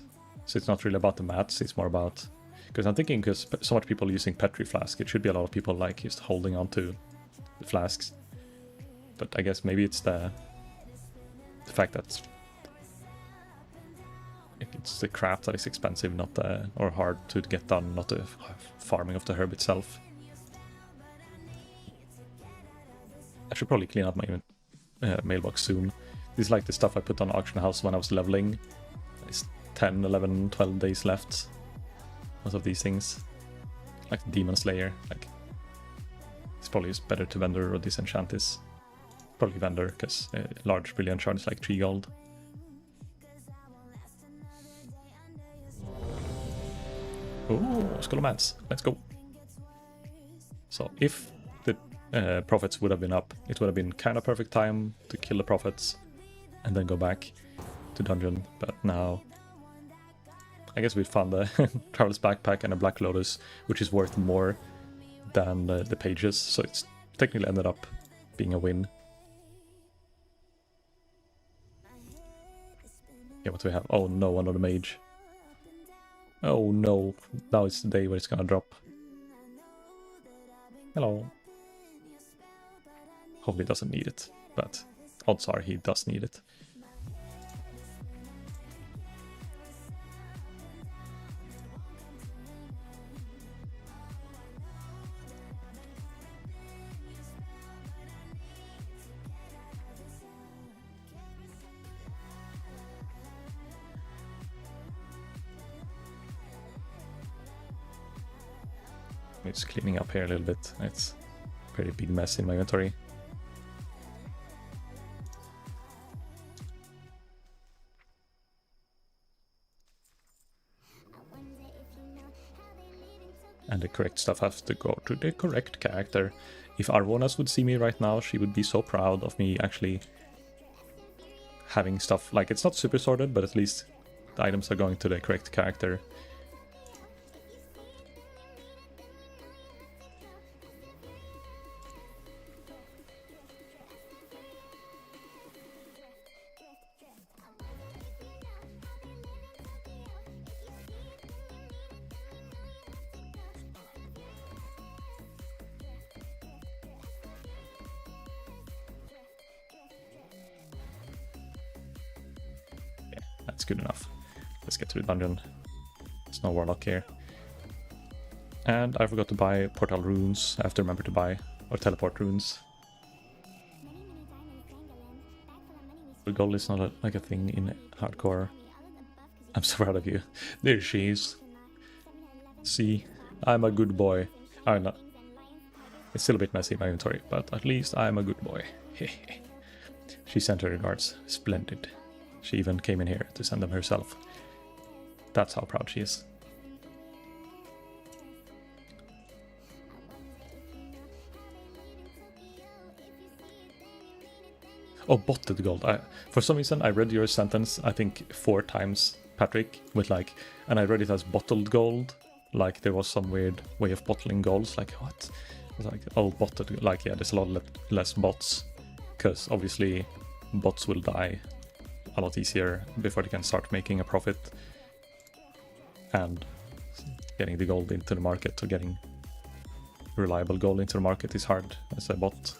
So it's not really about the mats, it's more about... Because I'm thinking, because so much people using Petri flask, it should be a lot of people like just holding on to the flasks. But I guess maybe it's the fact that it's the craft that is expensive, not the... or hard to get done, not the farming of the herb itself. I should probably clean up my mailbox soon. This is like the stuff I put on Auction House when I was leveling. It's 10, 11, 12 days left. Most of these things. Like the Demon Slayer. Like, it's probably just better to vendor or disenchant this. Probably vendor, because large brilliant shard is like 3 gold. Oh, Scholomance. Let's go. So if the prophets would have been up, it would have been kind of perfect time to kill the prophets and then go back to dungeon. But now I guess we found the Traveler's Backpack and a Black Lotus, which is worth more than the pages, so it's technically ended up being a win. Yeah, what do we have? Oh no, another mage. Oh no, now it's the day where it's gonna drop. Hello. Hopefully he doesn't need it, but odds are he does need it. It's cleaning up here a little bit. It's a pretty big mess in my inventory. And the correct stuff has to go to the correct character. If Arvonas would see me right now, she would be so proud of me actually having stuff. Like, it's not super sorted, but at least the items are going to the correct character. That's good enough. Let's get to the dungeon. There's no warlock here. And I forgot to buy portal runes. I have to remember to buy, or teleport runes. The goal is not like a thing in hardcore. I'm so proud of you. There she is. See, I'm a good boy. I'm not. It's still a bit messy in my inventory, but at least I'm a good boy. She sent her regards. Splendid. She even came in here to send them herself. That's how proud she is. Oh, botted gold. For some reason, I read your sentence, I think 4 times, Patrick, with like, and I read it as bottled gold. Like there was some weird way of bottling golds. Like, what? It's like, oh, botted. Like, yeah, there's a lot less bots. Because obviously, bots will die a lot easier before they can start making a profit, and getting the gold into the market or getting reliable gold into the market is hard as a bot,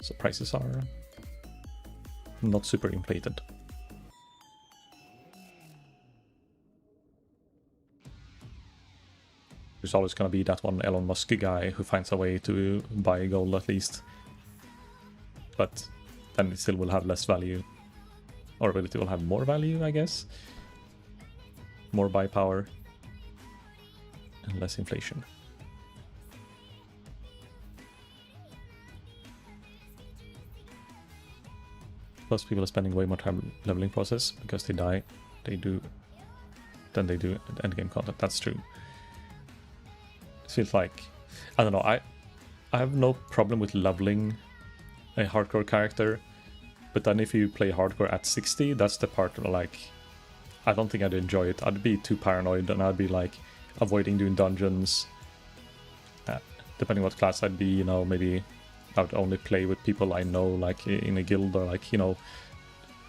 so prices are not super inflated. There's always going to be that one Elon Musk guy who finds a way to buy gold at least, but then it still will have less value. Or will it will have more value, I guess. More buy power. And less inflation. Plus people are spending way more time leveling process because they die. Than they do endgame content. That's true. It feels like, I don't know, I have no problem with leveling a hardcore character, but then if you play hardcore at 60, that's the part where like, I don't think I'd enjoy it. I'd be too paranoid and I'd be like avoiding doing dungeons. Depending what class I'd be, you know, maybe I would only play with people I know, like in a guild, or like, you know,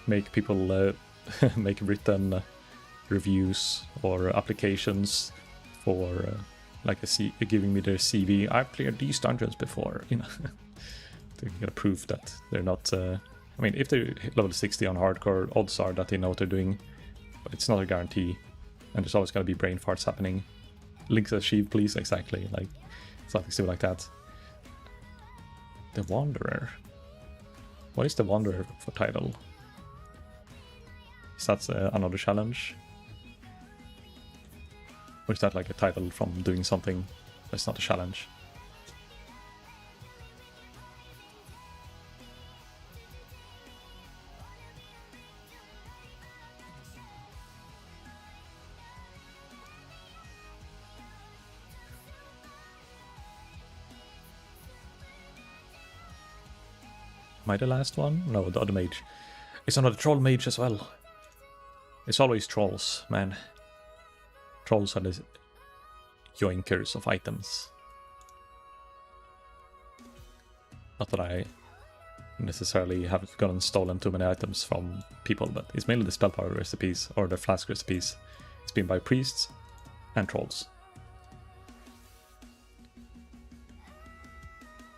make people make written reviews or applications for like giving me their CV. I've cleared these dungeons before, you know, to get a proof that they're not. I mean, if they're level 60 on hardcore, odds are that they know what they're doing, but it's not a guarantee, and there's always going to be brain farts happening. Links achieved, please. Exactly, like something stupid like that. The Wanderer. What is the Wanderer for title? Is that another challenge? Or is that like a title from doing something that's not a challenge? Am I the last one? No, the other mage. It's another troll mage as well. It's always trolls, man. Trolls are the yoinkers of items. Not that I necessarily have gotten stolen too many items from people, but it's mainly the spell power recipes or the flask recipes. It's been by priests and trolls.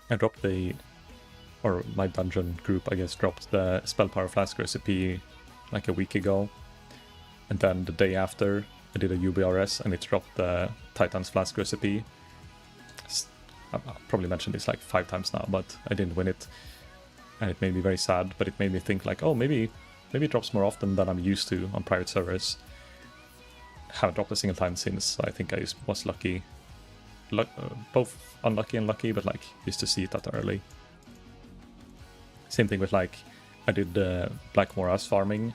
I dropped my dungeon group, I guess, dropped the spell power flask recipe like a week ago. And then the day after, I did a UBRS and it dropped the Titan's Flask recipe. I've probably mentioned this like 5 times now, but I didn't win it. And it made me very sad, but it made me think like, oh, maybe it drops more often than I'm used to on private servers. Haven't dropped a single time since, so I think I was lucky. Both unlucky and lucky, but like, used to see it that early. Same thing with like, I did Black Morass farming,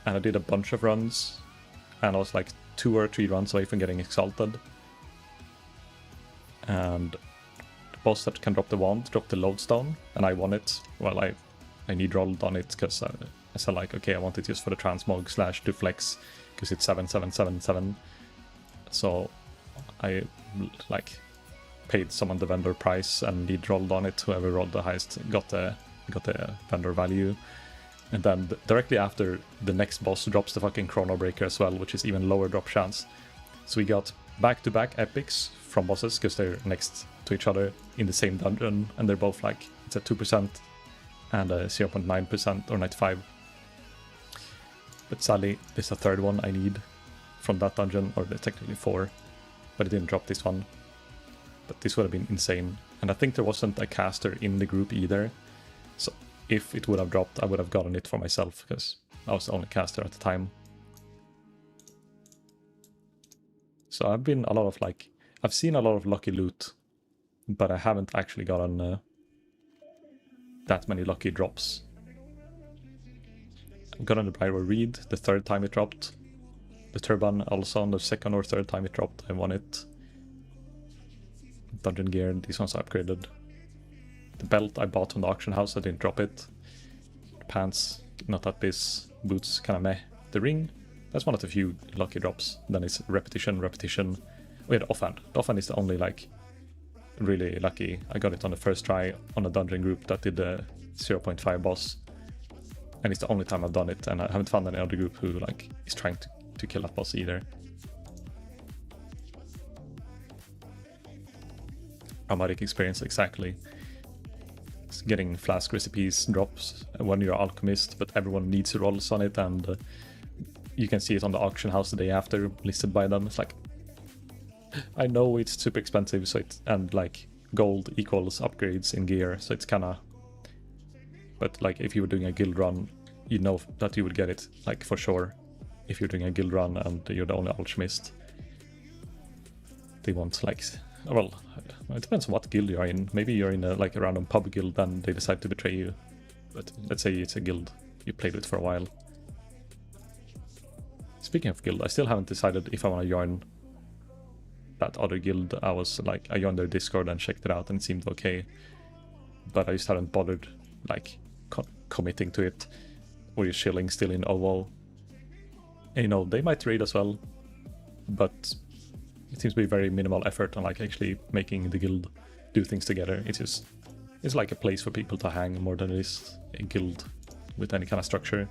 and I did a bunch of runs. And I was like 2 or 3 runs away from getting exalted. And the boss that can drop the wand dropped the lodestone, and I won it. Well, I need rolled on it because I said like, okay, I want it just for the transmog / to flex because it's 7777. So I like paid someone the vendor price and need rolled on it. Whoever rolled the highest got the vendor value. And then directly after, the next boss drops the fucking Chrono Breaker as well, which is even lower drop chance. So we got back-to-back epics from bosses, because they're next to each other in the same dungeon, and they're both like, it's a 2% and a 0.9% or 95. But sadly, there's a third one I need from that dungeon, or there's technically 4, but it didn't drop this one. But this would have been insane. And I think there wasn't a caster in the group either. So if it would have dropped, I would have gotten it for myself, because I was the only caster at the time. So I've seen a lot of lucky loot, but I haven't actually gotten that many lucky drops. I got on the Briar Reed the 3rd time it dropped. The Turban also on the 2nd or 3rd time it dropped, I won it. Dungeon gear, these ones I upgraded. The belt I bought from the auction house, I didn't drop it. The pants, not that this. Boots, kinda meh. The ring, that's one of the few lucky drops. Then it's repetition. Oh yeah, the offhand. The offhand is the only like really lucky. I got it on the first try on a dungeon group that did the 0.5 boss. And it's the only time I've done it, and I haven't found any other group who like is trying to kill that boss either. Traumatic experience, exactly. It's getting flask recipes drops when you're alchemist, but everyone needs rolls on it, and you can see it on the auction house the day after, listed by them. It's like, I know it's super expensive, so and like gold equals upgrades in gear, so it's kinda. But like if you were doing a guild run, you know that you would get it like for sure. If you're doing a guild run and you're the only alchemist, they want like, well, it depends on what guild you're in. Maybe you're in a like a random pub guild, and they decide to betray you. But let's say it's a guild you played with for a while. Speaking of guild, I still haven't decided if I want to join that other guild. I joined their Discord and checked it out and it seemed okay. But I just haven't bothered like committing to it. Or just chilling still in WoW. And you know, they might raid as well. But it seems to be very minimal effort on like actually making the guild do things together. It's like a place for people to hang more than it is a guild with any kind of structure.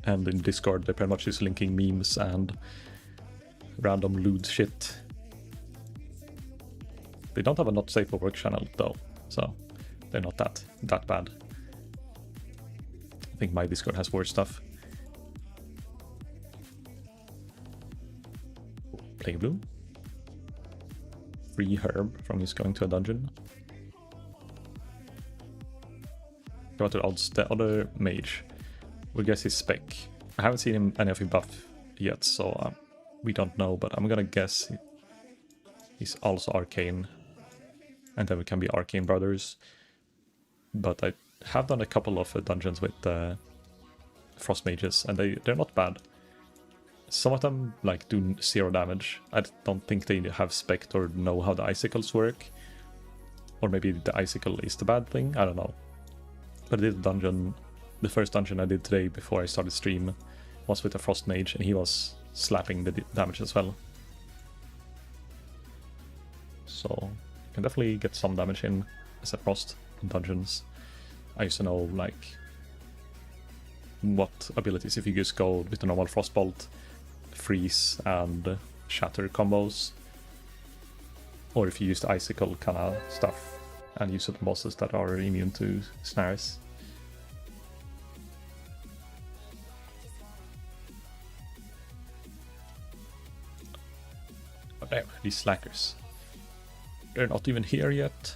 And in Discord they're pretty much just linking memes and random lewd shit. They don't have a not safe for work channel though, so they're not that bad. I think my Discord has worse stuff. Plague Bloom. Free herb from just going to a dungeon. Go to the odds. The other mage. We'll guess his spec. I haven't seen any of his buff yet, so we don't know, but I'm gonna guess he's also Arcane. And then we can be Arcane brothers. But I have done a couple of dungeons with frost mages, and they're not bad. Some of them like do 0 damage. I don't think they have spec or know how the icicles work. Or maybe the icicle is the bad thing, I don't know. But I did a dungeon, the first dungeon I did today before I started stream was with a frost mage, and he was slapping the damage as well. So you can definitely get some damage in as a frost in dungeons. I used to know like what abilities, if you just go with the normal frostbolt, freeze and shatter combos, or if you use the icicle kind of stuff and use it on bosses that are immune to snares. But damn, these slackers. They're not even here yet.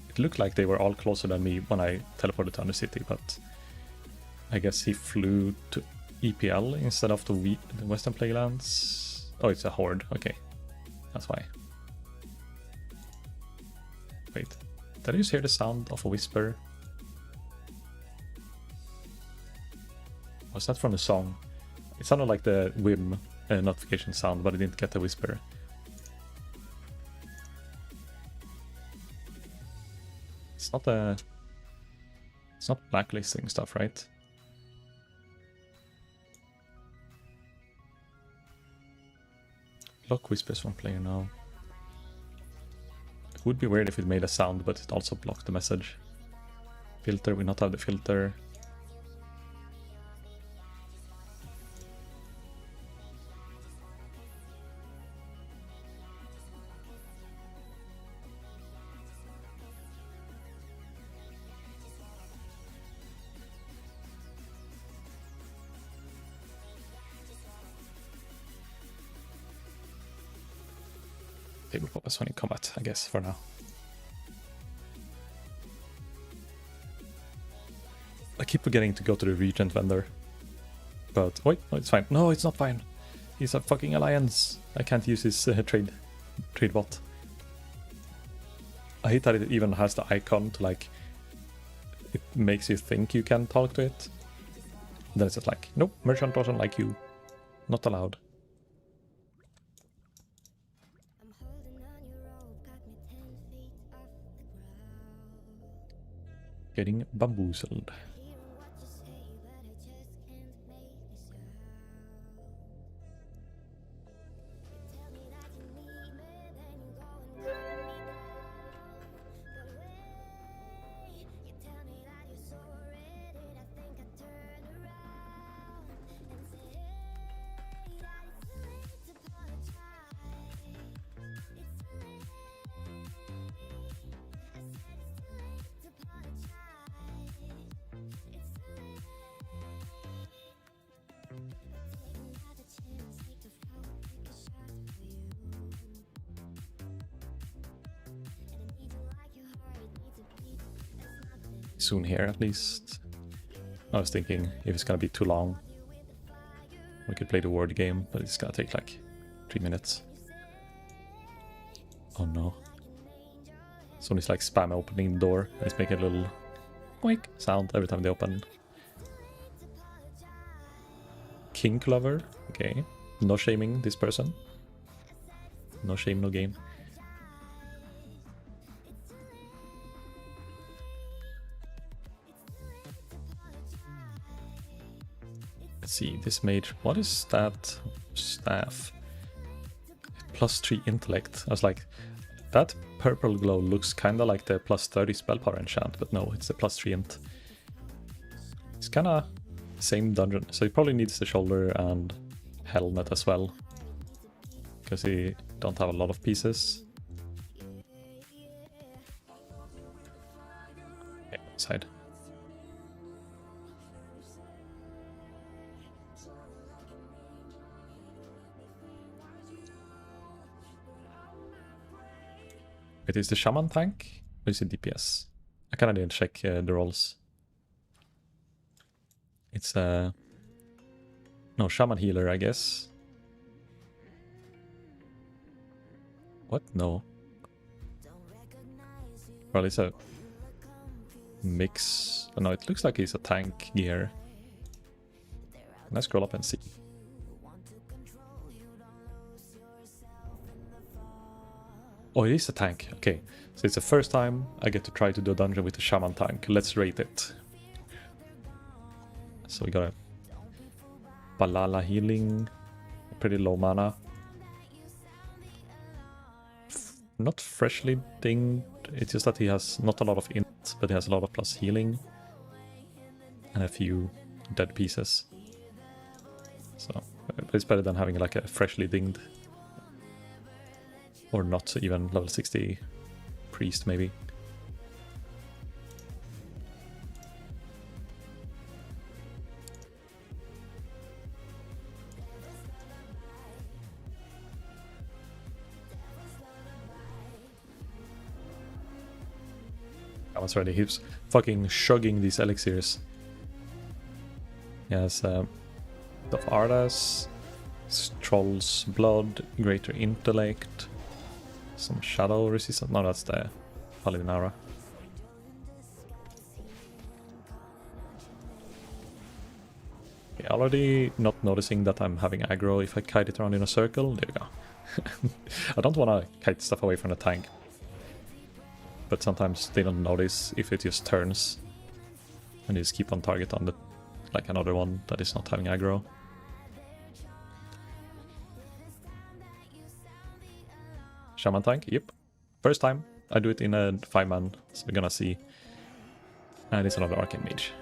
It looked like they were all closer than me when I teleported to Undercity, but I guess he flew to EPL instead of the Western Playlands. Oh, it's a horde. Okay, that's why. Wait, did I just hear the sound of a whisper? Was that from the song? It sounded like the whim notification sound, but I didn't get the whisper. It's not blacklisting stuff, right? Block whispers from player now. It would be weird if it made a sound, but it also blocked the message. Filter, we not have the filter. Tabletop is when in combat, I guess, for now. I keep forgetting to go to the regent vendor. But wait, no, it's fine. No, it's not fine. He's a fucking alliance. I can't use his trade bot. I hate that it even has the icon to like, it makes you think you can talk to it. And then it's just like, nope, merchant doesn't like you. Not allowed. Getting bamboozled. Soon here at least. I was thinking if it's gonna be too long, we could play the word game, but it's gonna take like 3 minutes. Oh no. Someone is like spam opening the door and it's making a little quick sound every time they open. Kink lover, okay. No shaming this person. No shame, no game. Let's see, this mage, what is that staff? +3 intellect. I was like, that purple glow looks kinda like the +30 spell power enchant, but no, it's the +3 int. It's kinda same dungeon, so he probably needs the shoulder and helmet as well, because he don't have a lot of pieces. Okay, side. It is the shaman tank or is it DPS? I kinda didn't check the rolls. It's no, shaman healer, I guess. What? No. Well, it's a mix. Oh, no, it looks like it's a tank gear. Can I scroll up and see? Oh, it is a tank. Okay, so it's the first time I get to try to do a dungeon with a shaman tank. Let's rate it. So we got a Balala healing, pretty low mana. Not freshly dinged, it's just that he has not a lot of int, but he has a lot of plus healing. And a few dead pieces. So it's better than having like a freshly dinged. Or not even level 60 priest, maybe. I was ready. He was fucking shugging these elixirs. Yes, Zurphora's, Troll's Blood, Greater Intellect, some Shadow Resistance. No, that's the Paladin Aura. Okay, already not noticing that I'm having aggro if I kite it around in a circle. There we go. I don't want to kite stuff away from the tank. But sometimes they don't notice if it just turns. And they just keep on target on the like another one that is not having aggro. Shaman tank, yep. First time I do it in a 5-man, so we're gonna see. And it's another Arcane Mage.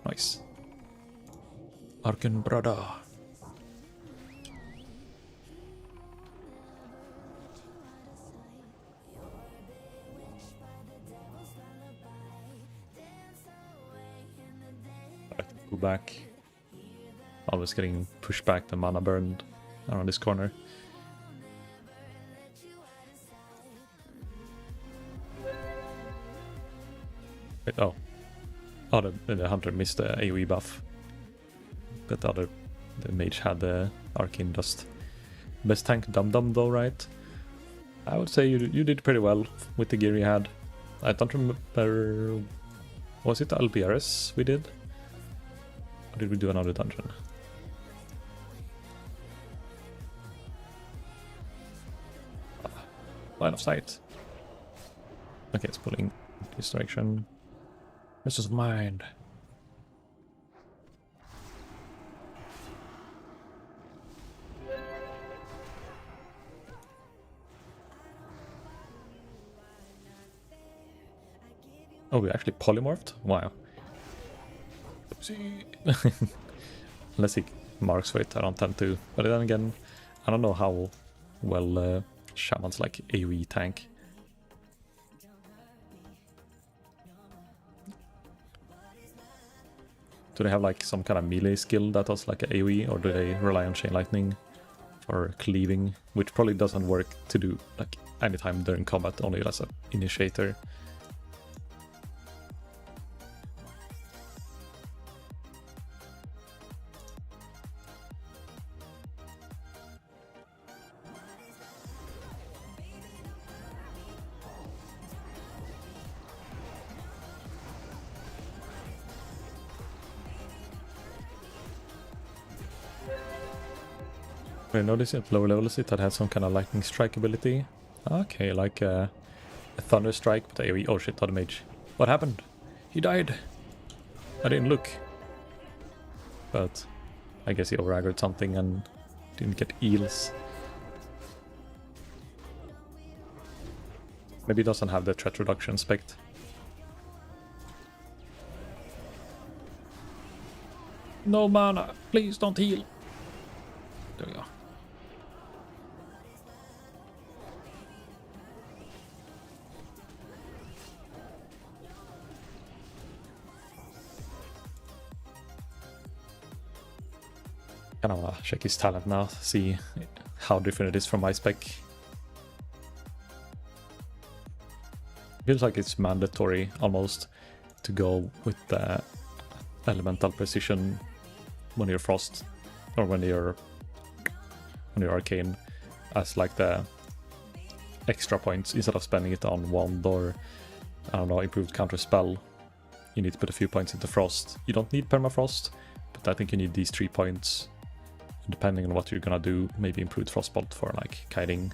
Nice. Arcane brother. Go back. Always getting pushed back, the mana burned around this corner. Wait, oh. Oh, the hunter missed the AoE buff. But the mage had the arcane dust. Best tank Dum Dum though, right? I would say you did pretty well with the gear you had. I don't remember... Was it LBRS we did? Or did we do another dungeon? Line of sight. Okay, it's pulling this direction. This is mine. Oh, we actually polymorphed? Wow. Oopsie. Unless he marks for it, I don't tend to. But then again, I don't know how well shamans like AoE tank. Do they have like some kind of melee skill that does like a AoE, or do they rely on chain lightning for cleaving, which probably doesn't work to do like anytime during combat, only as an initiator. I noticed at lower levels it had some kind of lightning strike ability. Okay, like a thunder strike, but AoE. Oh shit, other mage. What happened? He died. I didn't look. But I guess he over-aggroed something and didn't get eels. Maybe he doesn't have the threat reduction spec. No mana, please don't heal. There we go. Kind of wanna check his talent now, see how different it is from my spec. Feels like it's mandatory almost to go with the elemental precision when you're frost or when you're arcane as like the extra points instead of spending it on wand or I don't know, improved counter spell. You need to put a few points into frost. You don't need permafrost, but I think you need these 3 points. Depending on what you're gonna do, maybe improved frostbolt for like kiting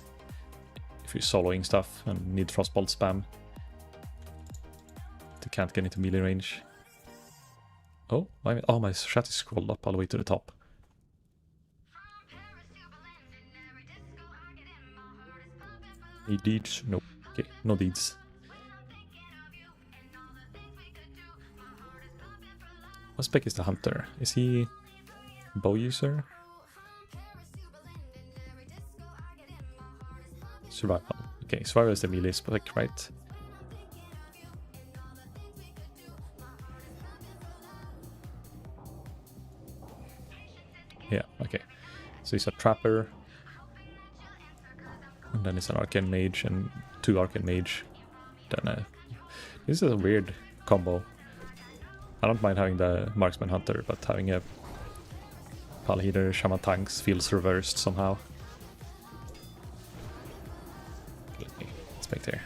if you're soloing stuff and need frostbolt spam. You can't get into melee range. Oh, my chat is scrolled up all the way to the top. Any deeds? No. Okay, no deeds. What spec is the hunter? Is he bow user? Survival. Okay, survival is the melee spec, right? Yeah, okay. So he's a trapper. And then it's an arcane mage and 2 arcane mage. Then this is a weird combo. I don't mind having the marksman hunter, but having a pal healer shaman tanks feels reversed somehow. Let me inspect here.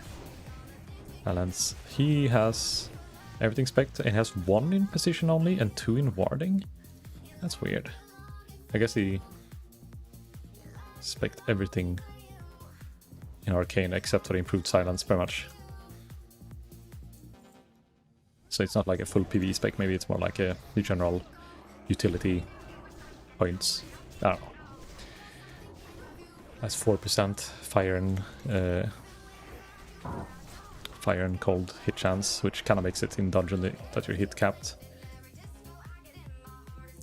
Balance. He has everything spec'd and has 1 in position only and 2 in warding. That's weird. I guess he spec'd everything in arcane except for improved silence pretty much. So it's not like a full PvE spec, maybe it's more like a general utility points. I don't know. That's 4% fire and cold hit chance, which kind of makes it in dungeon that you're hit capped.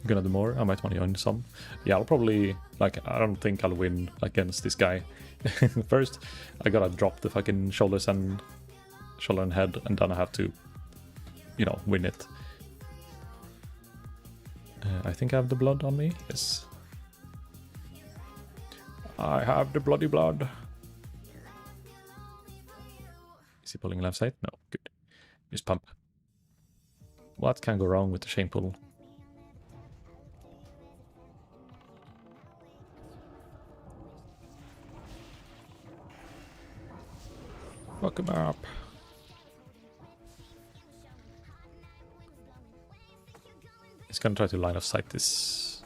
Gonna do more. I might want to join some. Yeah, I'll probably I don't think I'll win against this guy. First, I gotta drop the fucking shoulder and head, and then I have to, you know, win it. I think I have the blood on me. Yes, I have the bloody blood. Is he pulling left side? No, good. Just pump. What can go wrong with the chain pull? Fuck him up. He's gonna try to line of sight this.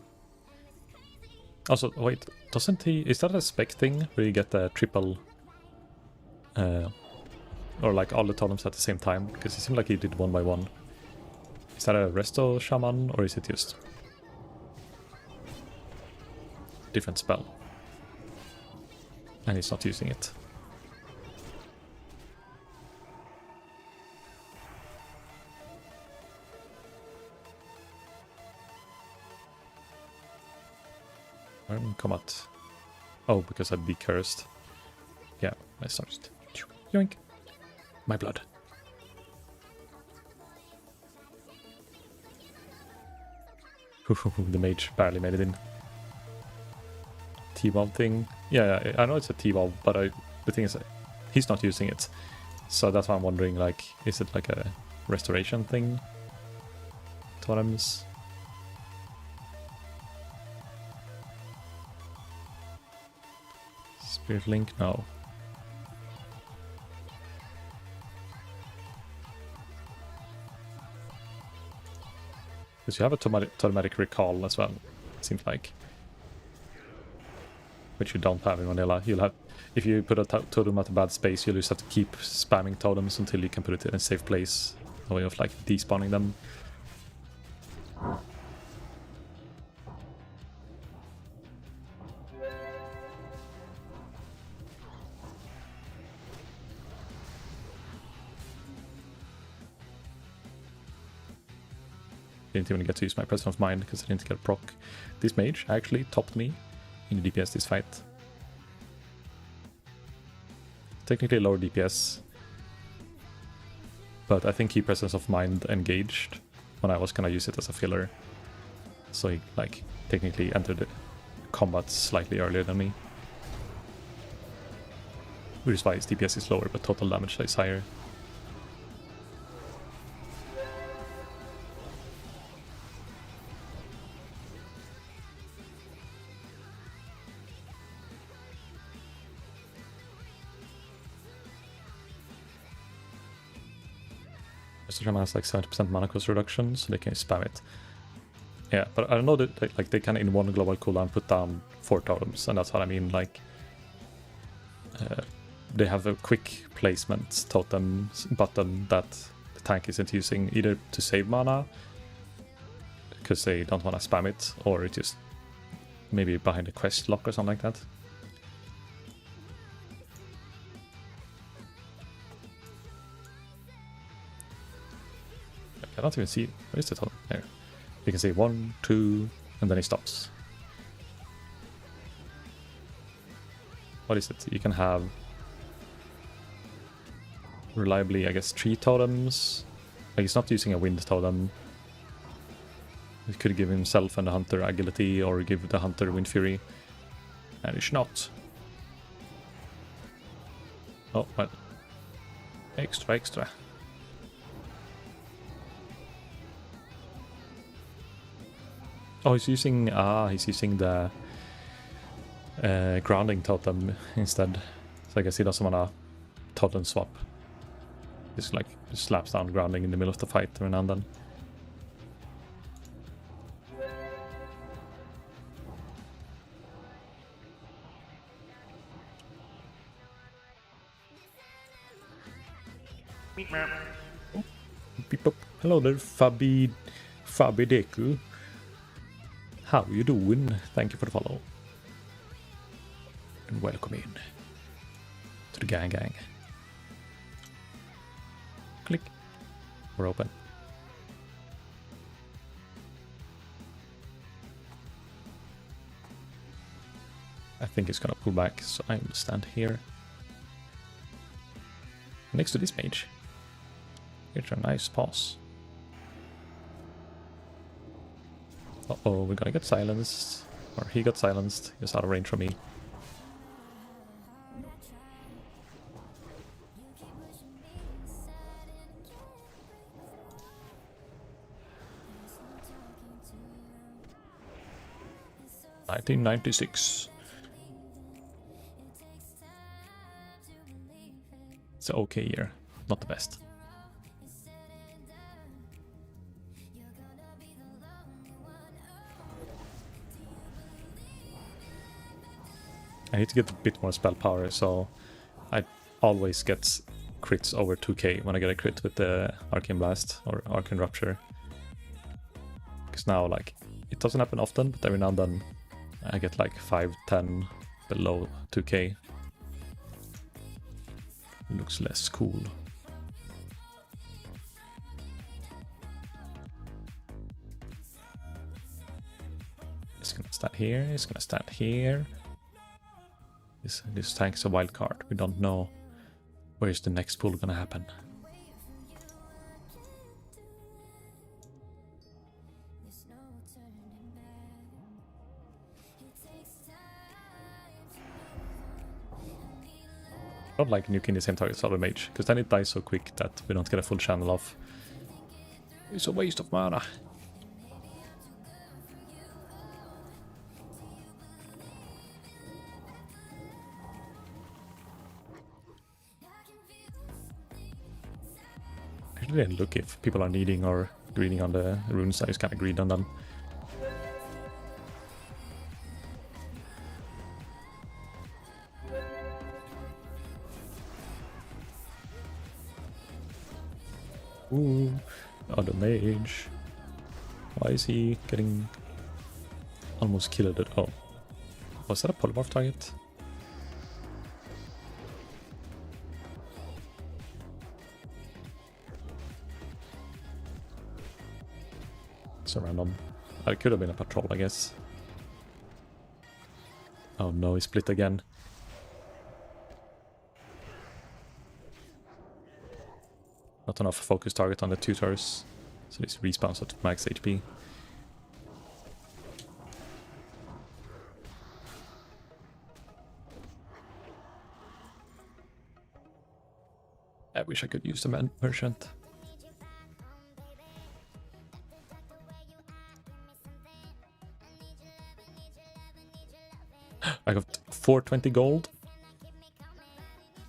Also, wait, doesn't he? Is that a spec thing where you get the triple, or like all the totems at the same time? Because it seemed like he did 1 by 1. Is that a resto shaman or is it just different spell? And he's not using it. Combat. Oh, because I'd be cursed. Yeah, I started. Yoink. My blood. The mage barely made it in. T-Bob thing. Yeah, I know it's a T-Bob, but the thing is, he's not using it. So that's why I'm wondering, like, is it like a restoration thing? Totems? Spirit Link? No. Because you have a automatic recall as well, it seems like. which you don't have in vanilla. You'll have, if you put a totem at a bad space, you'll just have to keep spamming totems until you can put it in a safe place. A way of like despawning them. Didn't even get to use my presence of mind because I didn't get a proc. This mage actually topped me in the DPS this fight. Technically lower DPS, but I think he presence of mind engaged when I was gonna use it as a filler. So he like technically entered the combat slightly earlier than me. Which is why his DPS is lower but total damage is higher. Zurphora has like 70% mana cost reduction, so they can spam it. Yeah, but I don't know that like they can in one global cooldown put down 4 totems, and that's what I mean. Like they have a quick placement totem button that the tank isn't using either to save mana because they don't want to spam it, or it just maybe behind a quest lock or something like that. I don't even see, where is the totem? There. You can see 1, 2, and then he stops. What is it? You can have reliably, I guess, 3 totems. Like he's not using a wind totem. He could give himself and the hunter agility, or give the hunter wind fury. And it's not. Oh, well. Extra. Oh, he's using the grounding totem instead. So I guess he doesn't want to totem swap. Just like slaps down grounding in the middle of the fight every now and then. Hello there, Fabi Deku. How you doing? Thank you for the follow. And welcome in to the gang. Click. We're open. I think it's gonna pull back, so I will stand here. Next to this mage. It's a nice pause. Uh-oh, we're gonna get silenced. Or he got silenced. He was out of range from me. $1996. It's an okay year. Not the best. I need to get a bit more spell power, so I always get crits over 2k when I get a crit with the Arcane Blast or Arcane Rupture. Because now, like, it doesn't happen often, but every now and then I get like 5, 10 below 2k. It looks less cool. It's gonna stand here, it's gonna stand here. This tank is a wild card. We don't know where is the next pull gonna happen. I don't like nuking the same target as the mage, because then it dies so quick that we don't get a full channel off. It's a waste of mana. I didn't look if people are needing or greeding on the runes. I just kind of greed on them. Ooh, other mage. Why is he getting almost killed? Oh, was that a polymorph target? So random. It could have been a patrol, I guess. Oh no, he split again. Not enough focus target on the tutors, so this respawns at max HP. I wish I could use the merchant. I got 420 gold.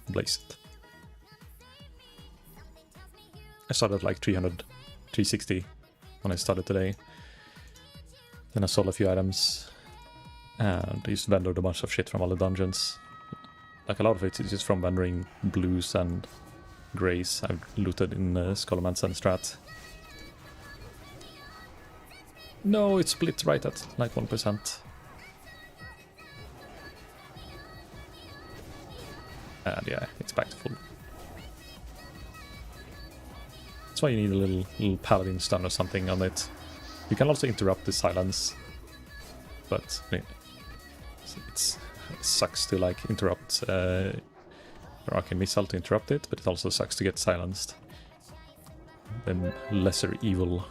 Blaze it. I started like 300, 360 when I started today. Then I sold a few items. And I just vendored a bunch of shit from all the dungeons. Like a lot of it is just from vendoring blues and greys I've looted in Scholomance and Strat. No, it split right at like 1%. And yeah, it's back to full. That's why you need a little paladin stun or something on it. You can also interrupt the silence, but it sucks to like interrupt your Arcane Missile to interrupt it, but it also sucks to get silenced. Then lesser evil.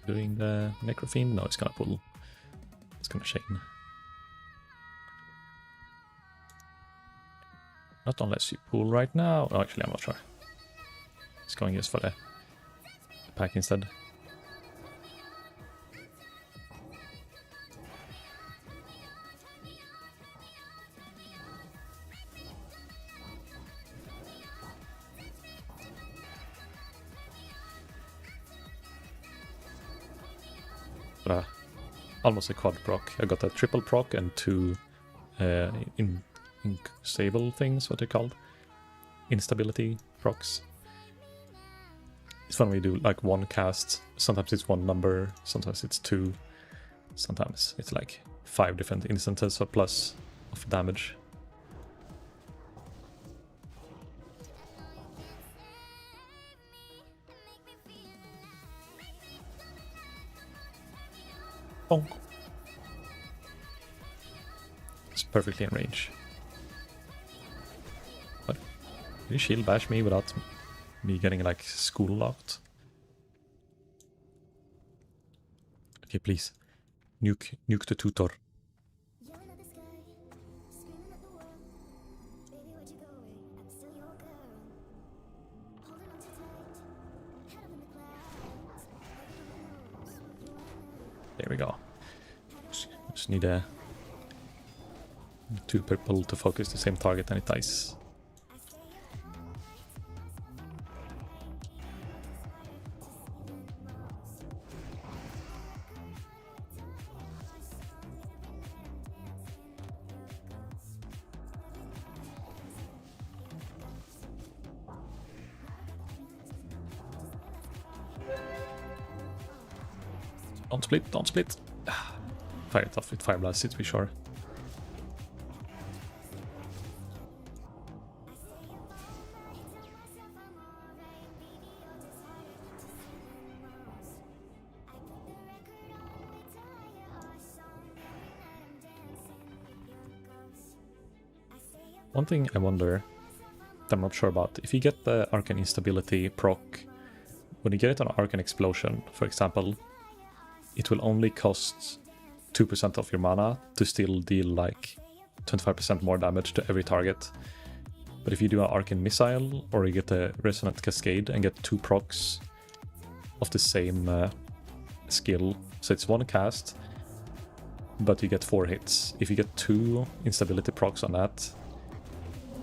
Doing the Necrofiend? No, it's gonna pull. It's gonna chain. Not unless you pull right now. Oh, actually, I'm not sure. It's going just for the pack instead. But almost a quad proc. I got a triple proc and two stable things, what they're called. Instability procs. It's fun when you do like one cast. Sometimes it's one number, sometimes it's two, sometimes it's like 5 different instances or plus of damage. Bonk. It's perfectly in range. What? Did you shield bash me without me getting like school locked? Okay, please. Nuke the tutor. There we go. Just need a 2 purple to focus the same target and it dies. Don't split, don't split. Fire it off with Fire Blast, to be sure. One thing I wonder, that I'm not sure about, if you get the Arcane Instability proc, when you get it on Arcane Explosion, for example, it will only cost 2% of your mana to still deal like 25% more damage to every target. But if you do an Arcane Missile, or you get a Resonant Cascade and get 2 procs of the same skill, so it's 1 cast, but you get 4 hits. If you get 2 instability procs on that,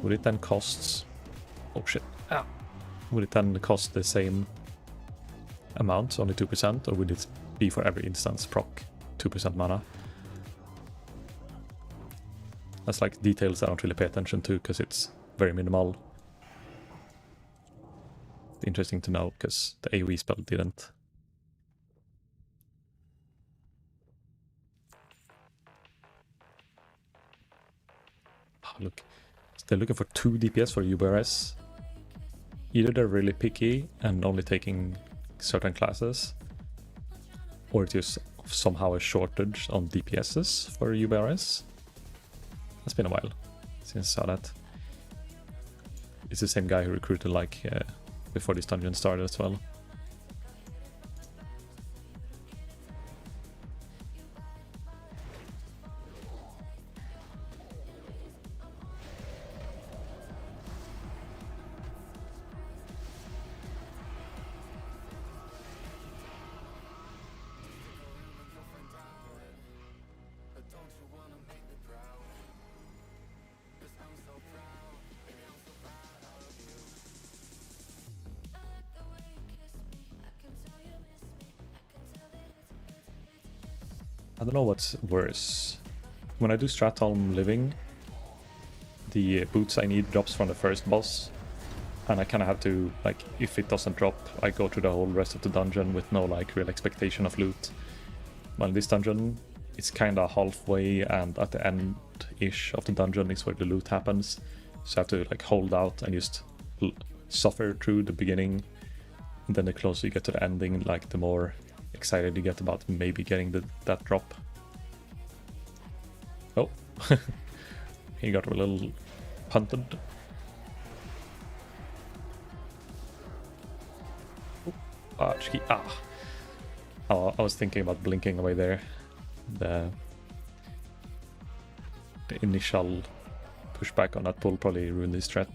would it then cost... oh shit. Ah. Would it then cost the same amount, only 2%, or would it be for every instance proc 2% mana? That's like details I don't really pay attention to because it's very minimal. Interesting to know because the AoE spell didn't. Oh, look, they're looking for 2 DPS for UBRS. Either they're really picky and only taking certain classes, or it is somehow a shortage on DPSs for UBRS. It's been a while since I saw that. It's the same guy who recruited like before this dungeon started as well. I don't know what's worse. When I do Stratholm Living, the boots I need drops from the first boss, and I kind of have to, like, if it doesn't drop, I go through the whole rest of the dungeon with no, like, real expectation of loot. While in this dungeon, it's kind of halfway, and at the end-ish of the dungeon is where the loot happens. So I have to, like, hold out and just suffer through the beginning, and then the closer you get to the ending, like, the more excited you get about maybe getting that drop. Oh, he got a little punted. Oh, I was thinking about blinking away there. The initial pushback on that pull probably ruined his threat.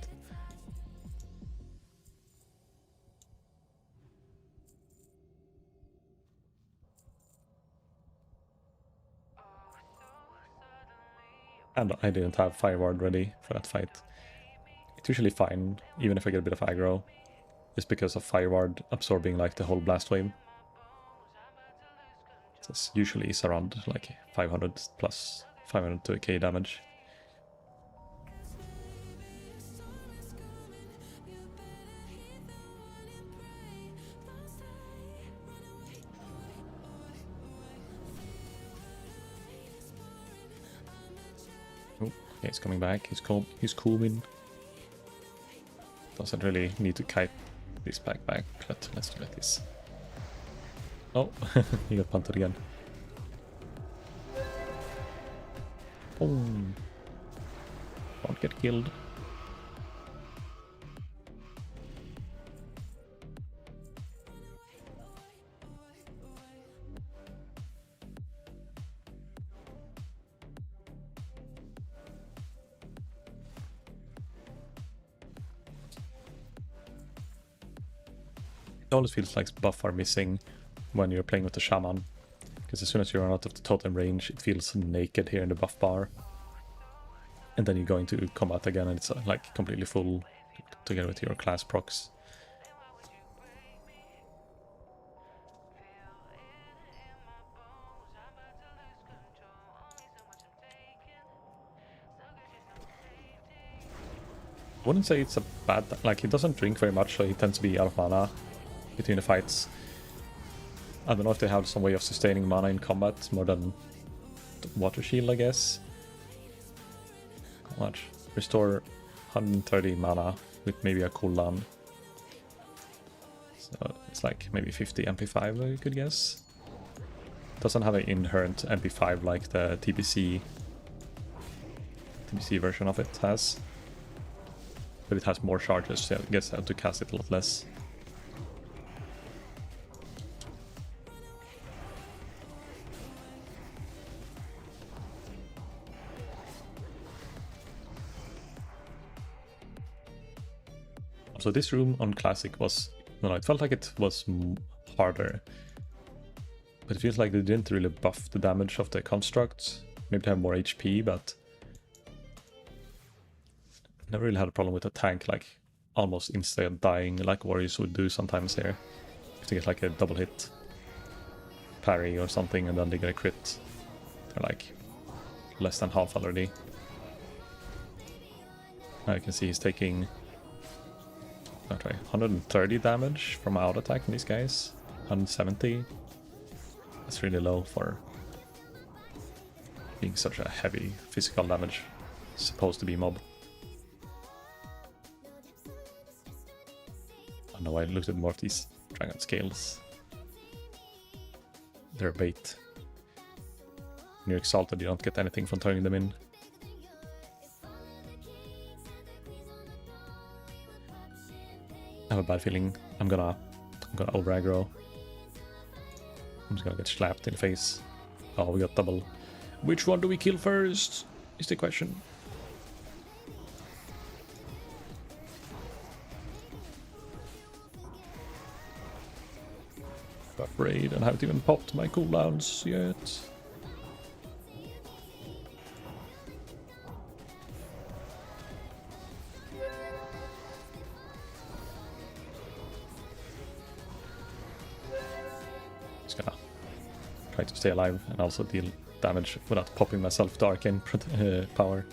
And I didn't have Fire Ward ready for that fight. It's usually fine, even if I get a bit of aggro. Just because of Fire Ward absorbing like the whole blast wave. So it's usually is around like 500 plus 500 to a K damage. Okay, he's coming back. He's cooling. Doesn't really need to kite this back, but let's do like this. Oh, he got punted again. Boom. Don't get killed. It always feels like buff are missing when you're playing with the shaman, because as soon as you run out of the totem range, it feels naked here in the buff bar, and then you go into combat again and it's like completely full together with your class procs. I wouldn't say it's a bad, like, he doesn't drink very much, so he tends to be out of mana between the fights. I don't know if they have some way of sustaining mana in combat more than water shield, I guess. How much? Restore 130 mana with maybe a cooldown. So it's like maybe 50 MP5, I could guess. Doesn't have an inherent MP5 like the TBC version of it has. But it has more charges, so I guess I have to cast it a lot less. So this room on Classic was, no, it felt like it was harder. But it feels like they didn't really buff the damage of the constructs. Maybe they have more HP, but never really had a problem with a tank like almost insta dying like warriors would do sometimes here. to get like a double hit parry or something, and then they get a crit. They're like less than half already. Now you can see he's taking 130 damage from my auto attack from these guys. 170. That's really low for being such a heavy physical damage. Supposed to be mob. I know I looked at more of these dragon scales. They're bait. When you're exalted, you don't get anything from turning them in. I have a bad feeling I'm gonna over aggro. I'm just gonna get slapped in the face. Oh, we got double. Which one do we kill first? Is the question. Afraid and haven't even popped my cooldowns yet. Just gonna try to stay alive and also deal damage without popping myself to Arcane power.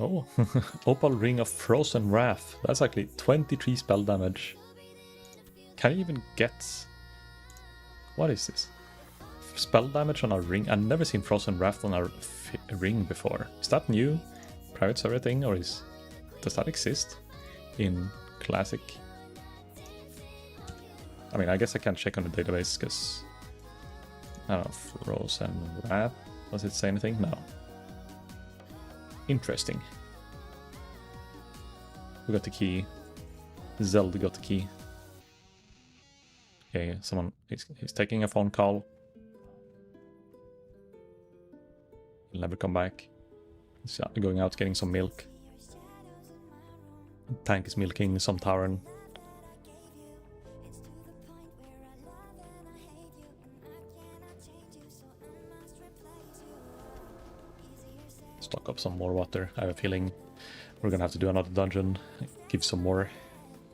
Oh, Opal Ring of Frozen Wrath. That's actually 23 spell damage. Can you even get... What is this? Spell damage on a ring? I've never seen Frozen Wrath on a ring before. Is that new? Private server thing? Or does that exist in Classic? I mean, I guess I can't check on the database because... I don't know, Frozen Wrath? Does it say anything? No. Interesting. We got the key. Zelda got the key. Okay, someone he's taking a phone call. He'll never come back. He's going out getting some milk. Tank is milking some tavern. Stock up some more water. I have a feeling we're gonna have to do another dungeon. Give some more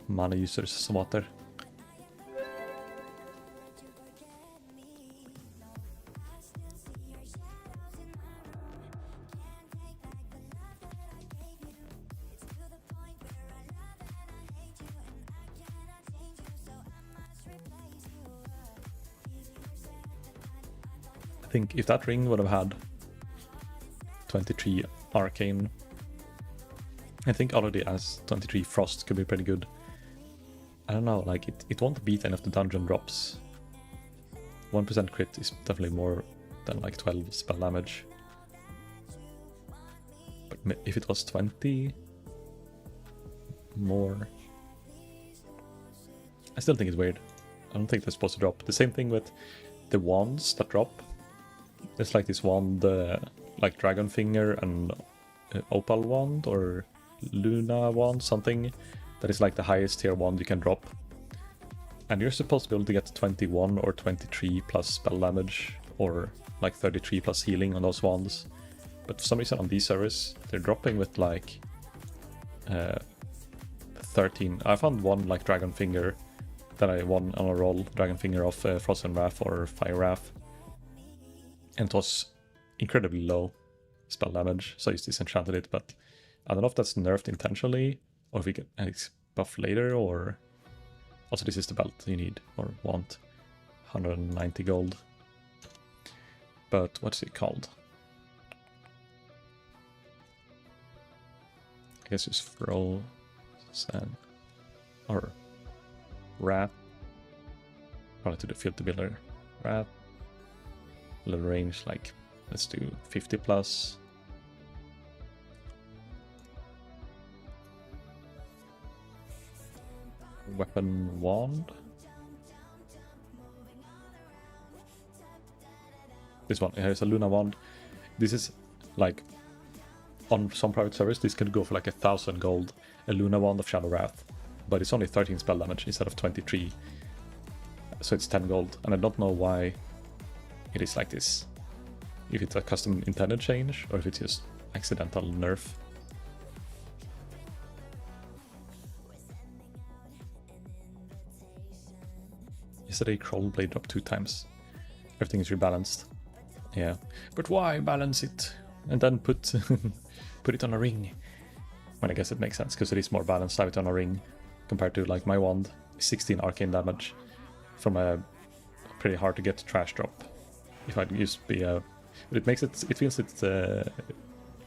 mana users some water. I think if that ring would have had 23 Arcane, I think already as 23 Frost could be pretty good. I don't know, like it won't beat any of the dungeon drops. 1% crit is definitely more than like 12 spell damage. But if it was 20 more... I still think it's weird. I don't think they're supposed to drop. The same thing with the wands that drop. There's like this wand, like Dragon Finger and Opal wand or Luna wand, something that is like the highest tier wand you can drop. And you're supposed to be able to get 21 or 23 plus spell damage or like 33 plus healing on those wands. But for some reason on these servers, they're dropping with like 13. I found one like Dragon Finger that I won on a roll, Dragon Finger of Frozen Wrath or Fire Wrath. And it was incredibly low spell damage, so I just disenchanted it, but I don't know if that's nerfed intentionally, or if we get any buff later, or... Also, this is the belt you need, or want. 190 gold. But what's it called? I guess it's Frozen... or... Wrath. Probably to the Filthy Builder. Wrath. Little range, like... Let's do 50 plus. Weapon wand. This one, here's a Luna wand. This is like on some private servers, this could go for like 1,000 gold, a Luna Wand of Shadow Wrath, but it's only 13 spell damage instead of 23, so it's 10 gold, and I don't know why it is like this. If it's a custom intended change, or if it's just accidental nerf. Yesterday, Kroll Blade dropped 2 times. Everything is rebalanced. Yeah, but why balance it and then put put it on a ring? Well, I guess it makes sense because it is more balanced to have it on a ring compared to like my wand, 16 arcane damage from a pretty hard to get trash drop. If I'd just be a, but it makes it feels it's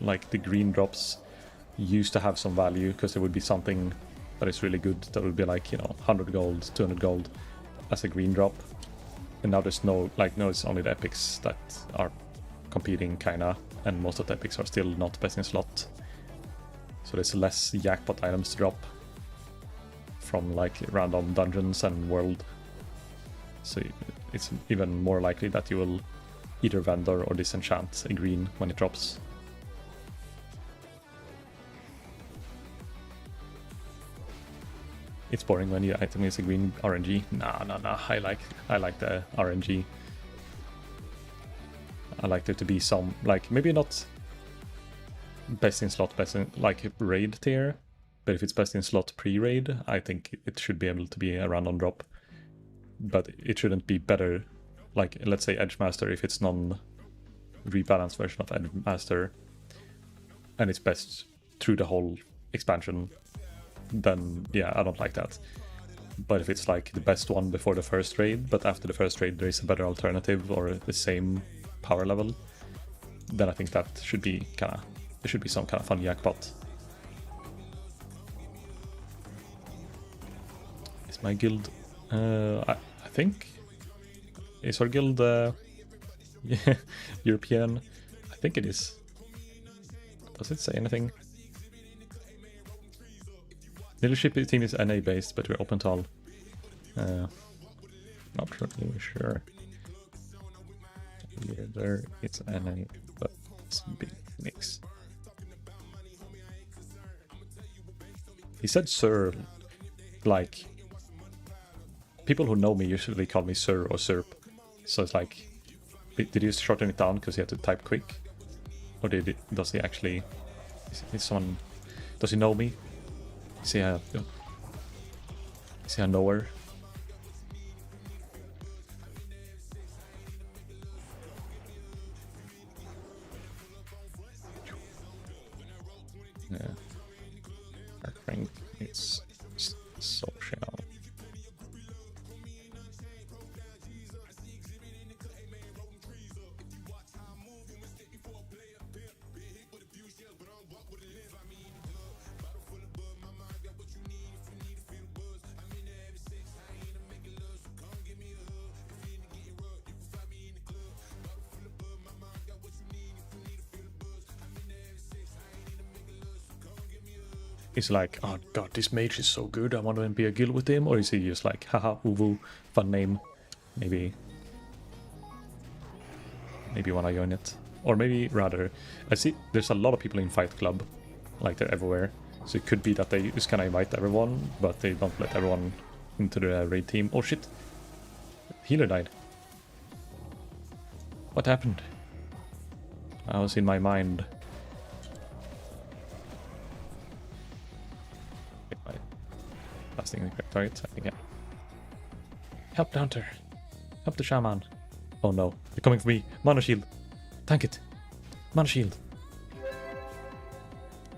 like the green drops used to have some value because there would be something that is really good that would be like, you know, 100 gold, 200 gold as a green drop. And now there's no, like, no, it's only the epics that are competing, kinda, and most of the epics are still not best in slot. So there's less jackpot items to drop from, like, random dungeons and world. So it's even more likely that you will either vendor or disenchant a green when it drops. It's boring when your item is a green RNG. Nah. I like the RNG. I like there to be some, like, maybe not best in slot, best in, like, raid tier, but if it's best in slot pre-raid, I think it should be able to be a random drop. But it shouldn't be better, like, let's say Edge Master, if it's non-rebalanced version of Edge Master, and it's best through the whole expansion, then yeah, I don't like that. But if it's like the best one before the first raid, but after the first raid there is a better alternative or the same power level, then I think that should be there should be some kind of fun jackpot. Is my guild, I think, is our guild European? I think it is. Does it say anything? Leadership team is NA based, but we're open to all. Not really sure. Leader, it's NA, but it's a big mix. He said Sir, like, people who know me usually call me Sir or Sirp. So it's like, did you shorten it down because he had to type quick? Or does he actually, is someone, does he know me? Is he a knower? Yeah. I think it's social. Is like, oh god, this mage is so good, I want to be a guild with him, or is he just like, haha, woo, fun name, maybe wanna join it, or maybe rather, I see there's a lot of people in Fight Club, like they're everywhere, so it could be that they just kind of invite everyone, but they don't let everyone into the raid team. Oh shit, healer died. What happened? I was in my mind. Blasting the correct target, I think. Yeah. Help the hunter. Help the shaman. Oh no, they're coming for me. Mana shield. Tank it. Mana shield.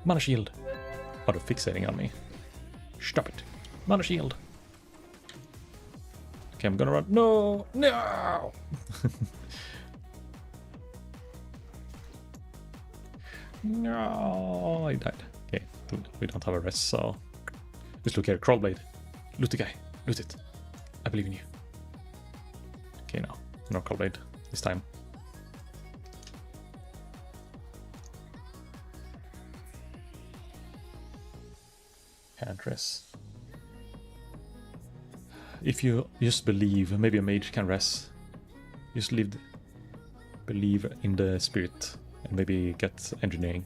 Mana shield. Oh, they're fixating on me. Stop it. Mana shield. Okay, I'm gonna run. No! No! No, I died. Okay, we don't have a rest, so... Just look here, Crawlblade. Loot the guy. Loot it. I believe in you. Okay, no Crawlblade this time. Can't res. If you just believe, maybe a mage can res. Just believe in the spirit and maybe get engineering.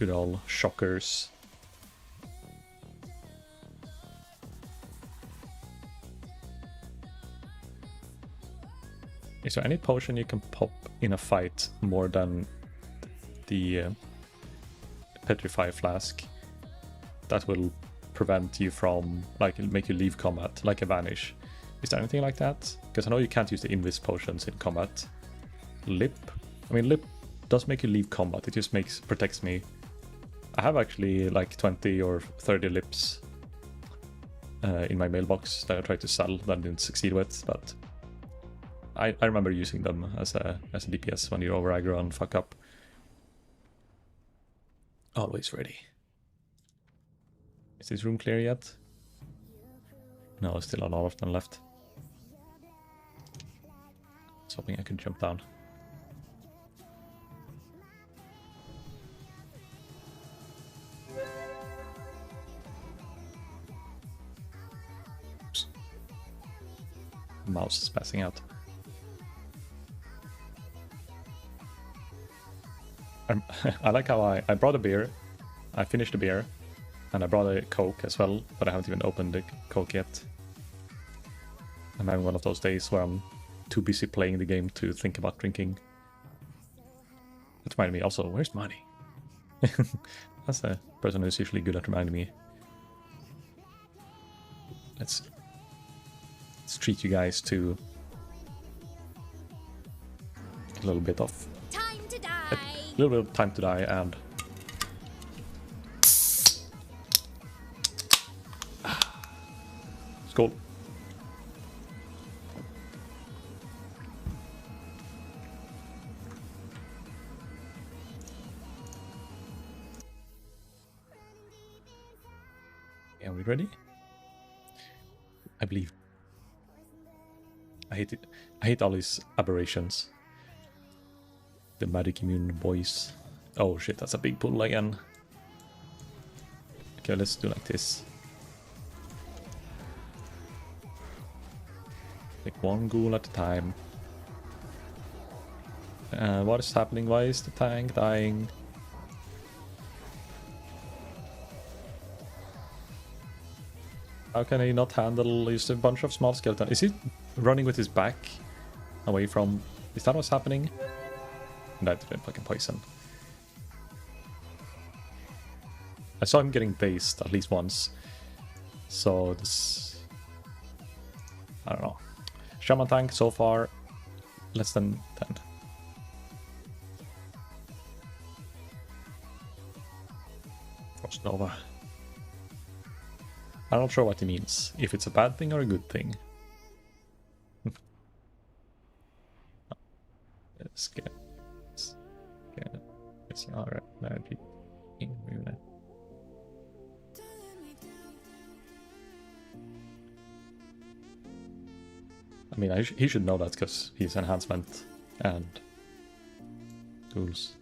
Good old shockers. Is there any potion you can pop in a fight more than the Petrify Flask that will prevent you from, like, make you leave combat, like a Vanish? Is there anything like that? Because I know you can't use the Invis potions in combat. Lip? I mean, Lip does make you leave combat, it just protects me. I have actually like 20 or 30 Lips in my mailbox that I tried to sell that I didn't succeed with, but I remember using them as a DPS when you're over aggro and fuck up. Always ready. Is this room clear yet? No, still a lot of them left. I was hoping I could jump down. Oops. Mouse is passing out. I like how I brought a beer, I finished the beer, and I brought a Coke as well, but I haven't even opened the Coke yet. I'm having one of those days where I'm too busy playing the game to think about drinking. That reminded me also, where's money? That's a person who's usually good at reminding me. Let's treat you guys to a little bit of Time to die. A little bit of time to die and skål. Are we ready? I believe. I hate it. I hate all these aberrations. The magic immune boys. Oh shit, that's a big pull again. Okay, let's do like this. Take one ghoul at a time. What is happening? Why is the tank dying? How can he not handle just a bunch of small skeletons? Is he running with his back away from... Is that what's happening? That didn't fucking poison. I saw him getting dazed at least once. So this... I don't know. Shaman tank so far, less than 10. Frost Nova. I'm not sure what he means. If it's a bad thing or a good thing. Let's get... It's alright, magic. I mean, he should know that because he's enhancement and ghouls.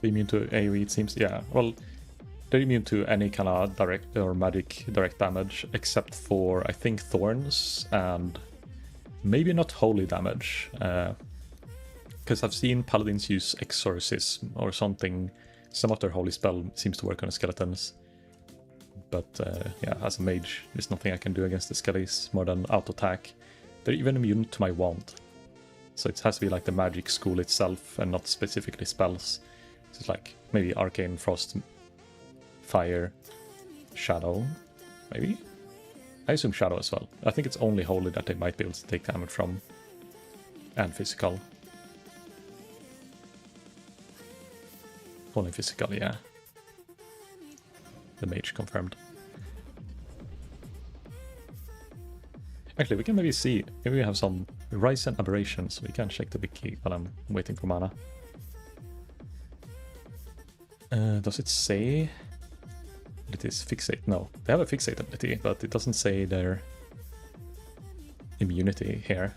Immune to AoE, it seems. Yeah, well, they're immune to any kind of direct or magic direct damage except for, I think, thorns and maybe not holy damage. Because I've seen paladins use exorcism or something. Some of their holy spell seems to work on the skeletons. But yeah, as a mage, there's nothing I can do against the skellies more than auto attack. They're even immune to my wand. So it has to be like the magic school itself and not specifically spells. So it's like maybe Arcane, Frost, Fire, Shadow, maybe? I assume Shadow as well. I think it's only Holy that they might be able to take damage from. And Physical. Only Physical, yeah. The Mage confirmed. Actually, we can maybe see, maybe we have some Rise and Aberrations. We can check the wiki while I'm waiting for mana. Does it say it is fixate? No, they have a fixate ability, but it doesn't say their immunity here.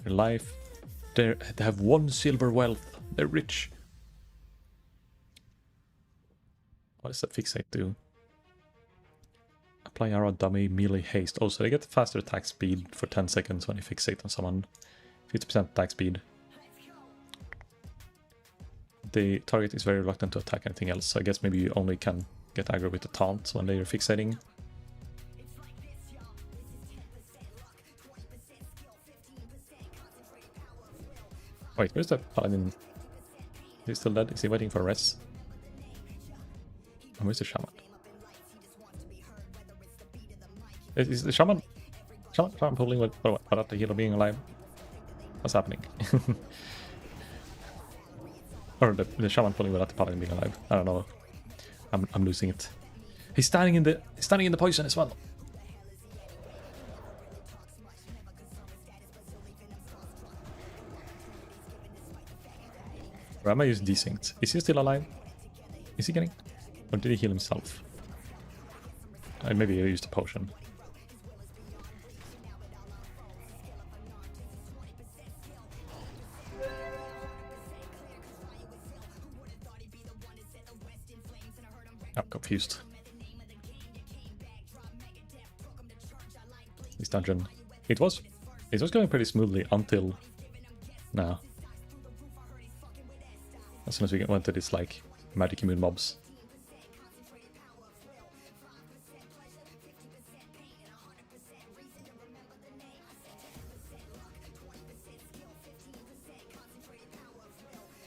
Their life, they have 1 silver wealth. They're rich. What does that fixate do? Apply arrow dummy melee haste. Oh, so they get faster attack speed for 10 seconds when you fixate on someone. 50% attack speed. The target is very reluctant to attack anything else, so I guess maybe you only can get aggro with the taunt when they're fixating. Wait, where's the paladin? Is he still dead? Is he waiting for a rest? And where's the shaman? Is the shaman pulling without the healer being alive? What's happening? Or the shaman pulling without the paladin being alive. I don't know. I'm losing it. He's standing in the poison as well. Or am I using desync? Is he still alive? Is he getting? Or did he heal himself? Maybe he used a potion. I'm confused. This dungeon. It was going pretty smoothly until now. As soon as we went to this like magic immune mobs.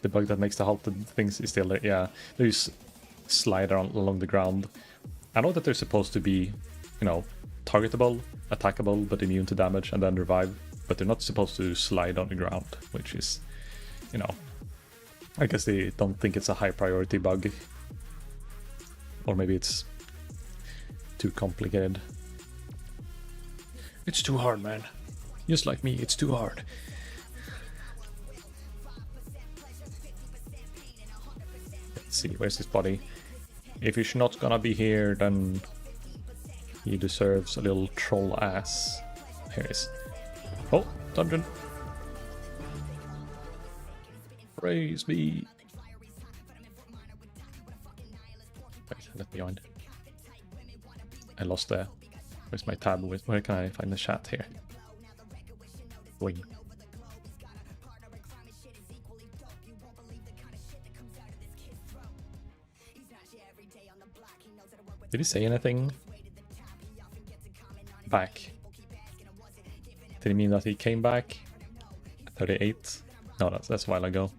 The bug that makes the halted things is still there. Yeah, there's slide along the ground. I know that they're supposed to be, you know, targetable, attackable, but immune to damage and then revive, but they're not supposed to slide on the ground, which is, you know, I guess they don't think it's a high priority bug. Or maybe it's too complicated. It's too hard, man. Just like me, it's too hard. Let's see, where's his body? If he's not gonna be here, then he deserves a little troll ass. Here he is. Oh, dungeon. Praise me. Wait, left behind. I lost there. Where's my tab? Where can I find the chat here? Wing. Did he say anything? Back. Did he mean that he came back? 38? No, that's a while ago.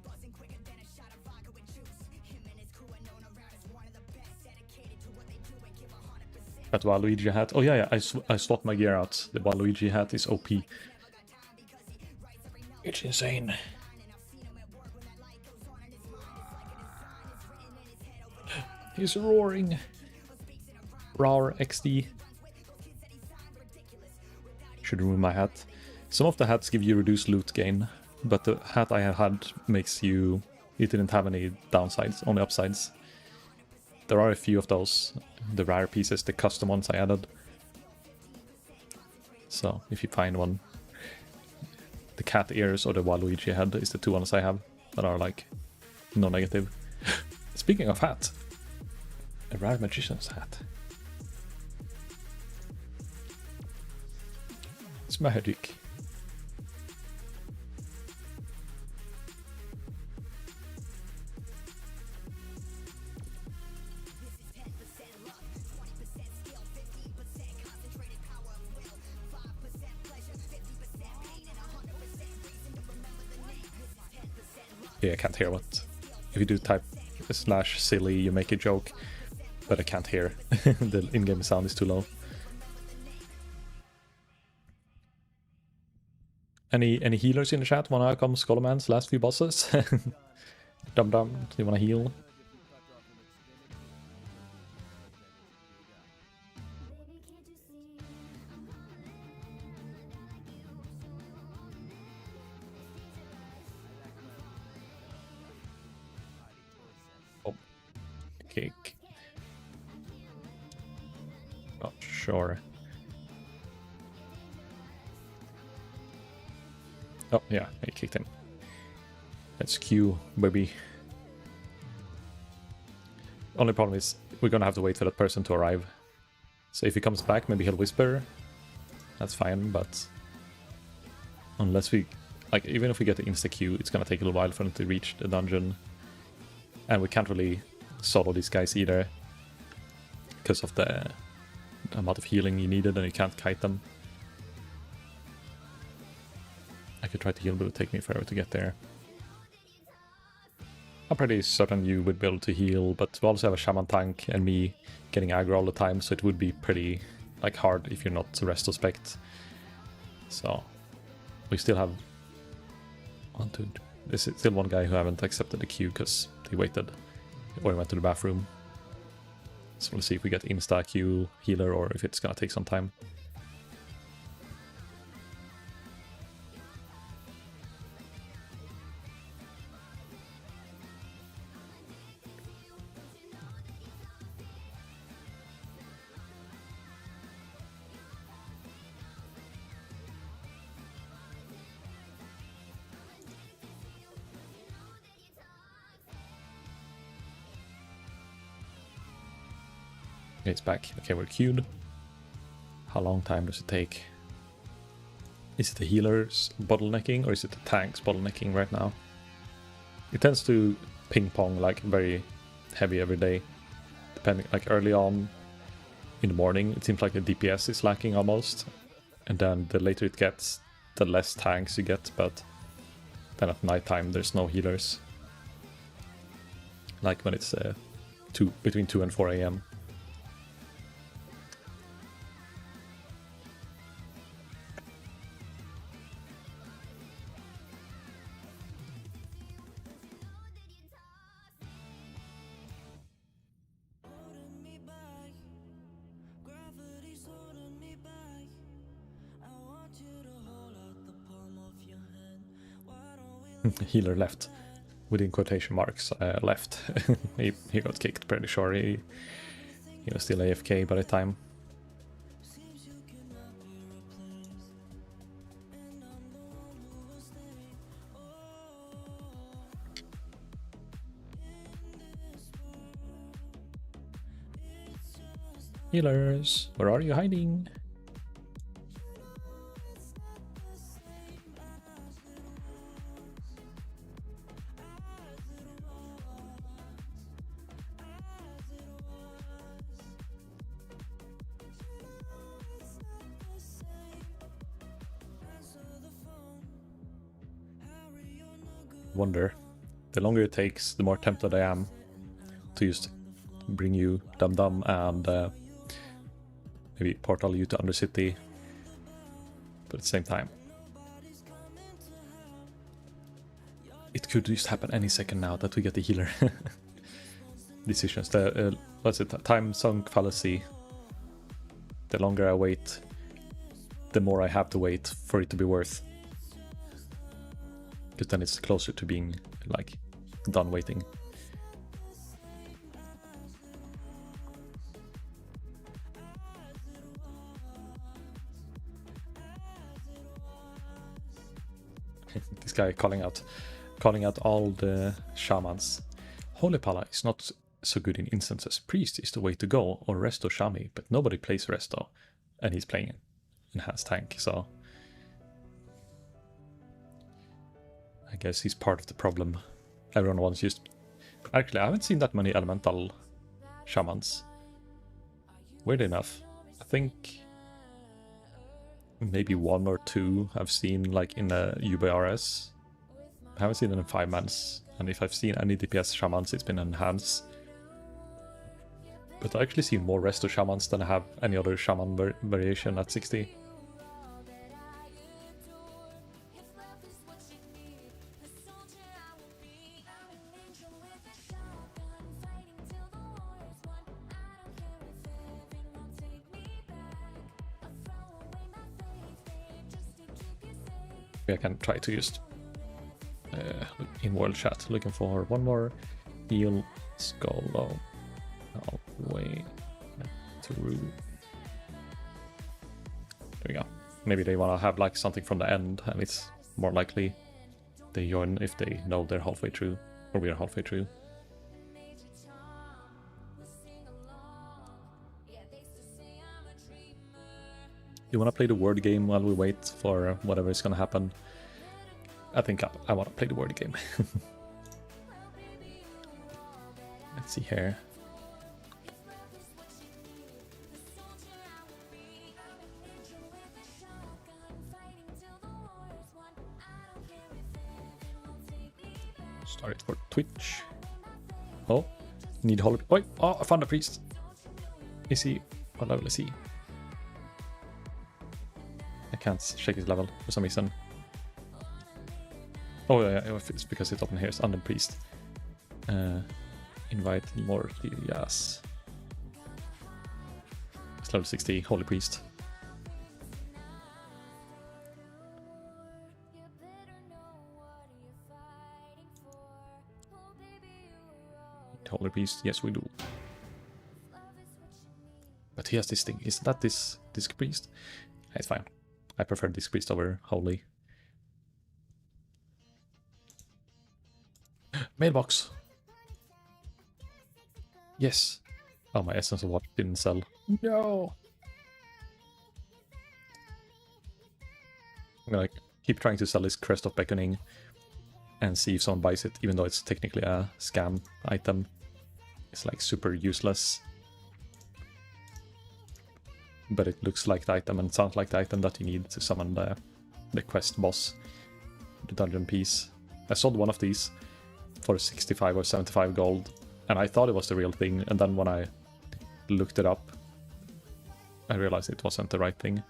That Waluigi hat. Oh yeah, I swapped my gear out. The Waluigi hat is OP. It's insane. He's roaring. Roar XD. Should remove my hat. Some of the hats give you reduced loot gain, but the hat I had makes you... It didn't have any downsides, only upsides. There are a few of those, the rare pieces, the custom ones I added. So, if you find one, the cat ears or the Waluigi head is the two ones I have that are like no negative. Speaking of hat, a rare magician's hat. It's magic. Yeah, I can't hear what. If you do type /silly, you make a joke, but I can't hear. The in-game sound is too low. Any healers in the chat? Wanna come Skullman's last few bosses? Dum Dum, do you wanna heal? kick. Not sure. Oh yeah, he kicked him. Let's Q, baby. Only problem is we're gonna have to wait for that person to arrive. So if he comes back, maybe he'll whisper. That's fine, but unless we, like, even if we get the insta Q, it's gonna take a little while for them to reach the dungeon, and we can't really solo these guys either because of the amount of healing you needed, and you can't kite them. I could try to heal, but it would take me forever to get there. I'm pretty certain you would be able to heal, but we also have a shaman tank and me getting aggro all the time, so it would be pretty like hard if you're not retrospect. So we still have there's still one guy who haven't accepted the queue because he waited or he went to the bathroom. So we'll see if we get insta queue healer or if it's gonna take some time. It's back. Okay, we're queued. How long time does it take? Is it the healers bottlenecking or is it the tanks bottlenecking right now? It tends to ping pong like very heavy every day. Depending, like early on in the morning, it seems like the DPS is lacking almost. And then the later it gets, the less tanks you get, but then at nighttime there's no healers. Like when it's between 2 and 4 AM. Healer left, within quotation marks, left. he got kicked, pretty sure. He was still AFK by the time. Healers, where are you hiding? Wonder, the longer it takes, the more tempted I am to just bring you Dum Dum and maybe portal you to Undercity, but at the same time it could just happen any second now that we get the healer. Decisions, the what's it, time sunk fallacy. The longer I wait, the more I have to wait for it to be worth. Because then it's closer to being like done waiting. This guy calling out all the shamans. Holy Pala is not so good in instances. Priest is the way to go, or Resto Shami, but nobody plays Resto, and he's playing enhanced tank, so I guess he's part of the problem. Everyone wants just... Actually, I haven't seen that many elemental shamans. Weird enough. I think maybe 1 or 2 I've seen like in a UBRS. I haven't seen them in 5 months. And if I've seen any DPS shamans, it's been enhanced. But I actually see more Resto shamans than I have any other shaman variation at 60. I can try to just in world chat looking for one more heal Skolo. All the way through. There we go. Maybe they want to have like something from the end, and it's more likely they join if they know they're halfway through, or we are halfway through. You want to play the word game while we wait for whatever is going to happen? I think I want to play the word game. Let's see here. Start it for Twitch. Oh, need holy. Oh, I found a priest. Is he? What level is he? I can't check his level for some reason. Oh yeah, it's because it's open here. It's under priest. Invite more. Yes. It's level 60. Holy priest. Holy priest. Yes, we do. But he has this thing. Is that this disc priest? It's fine. I prefer disc priest over holy. Mailbox. Yes. Oh, my essence of what didn't sell. No. I'm gonna keep trying to sell this Crest of Beckoning and see if someone buys it, even though it's technically a scam item. It's like super useless. But it looks like the item and sounds like the item that you need to summon the quest boss, the dungeon piece. I sold one of these for 65 or 75 gold, and I thought it was the real thing, and then when I looked it up, I realized it wasn't the right thing.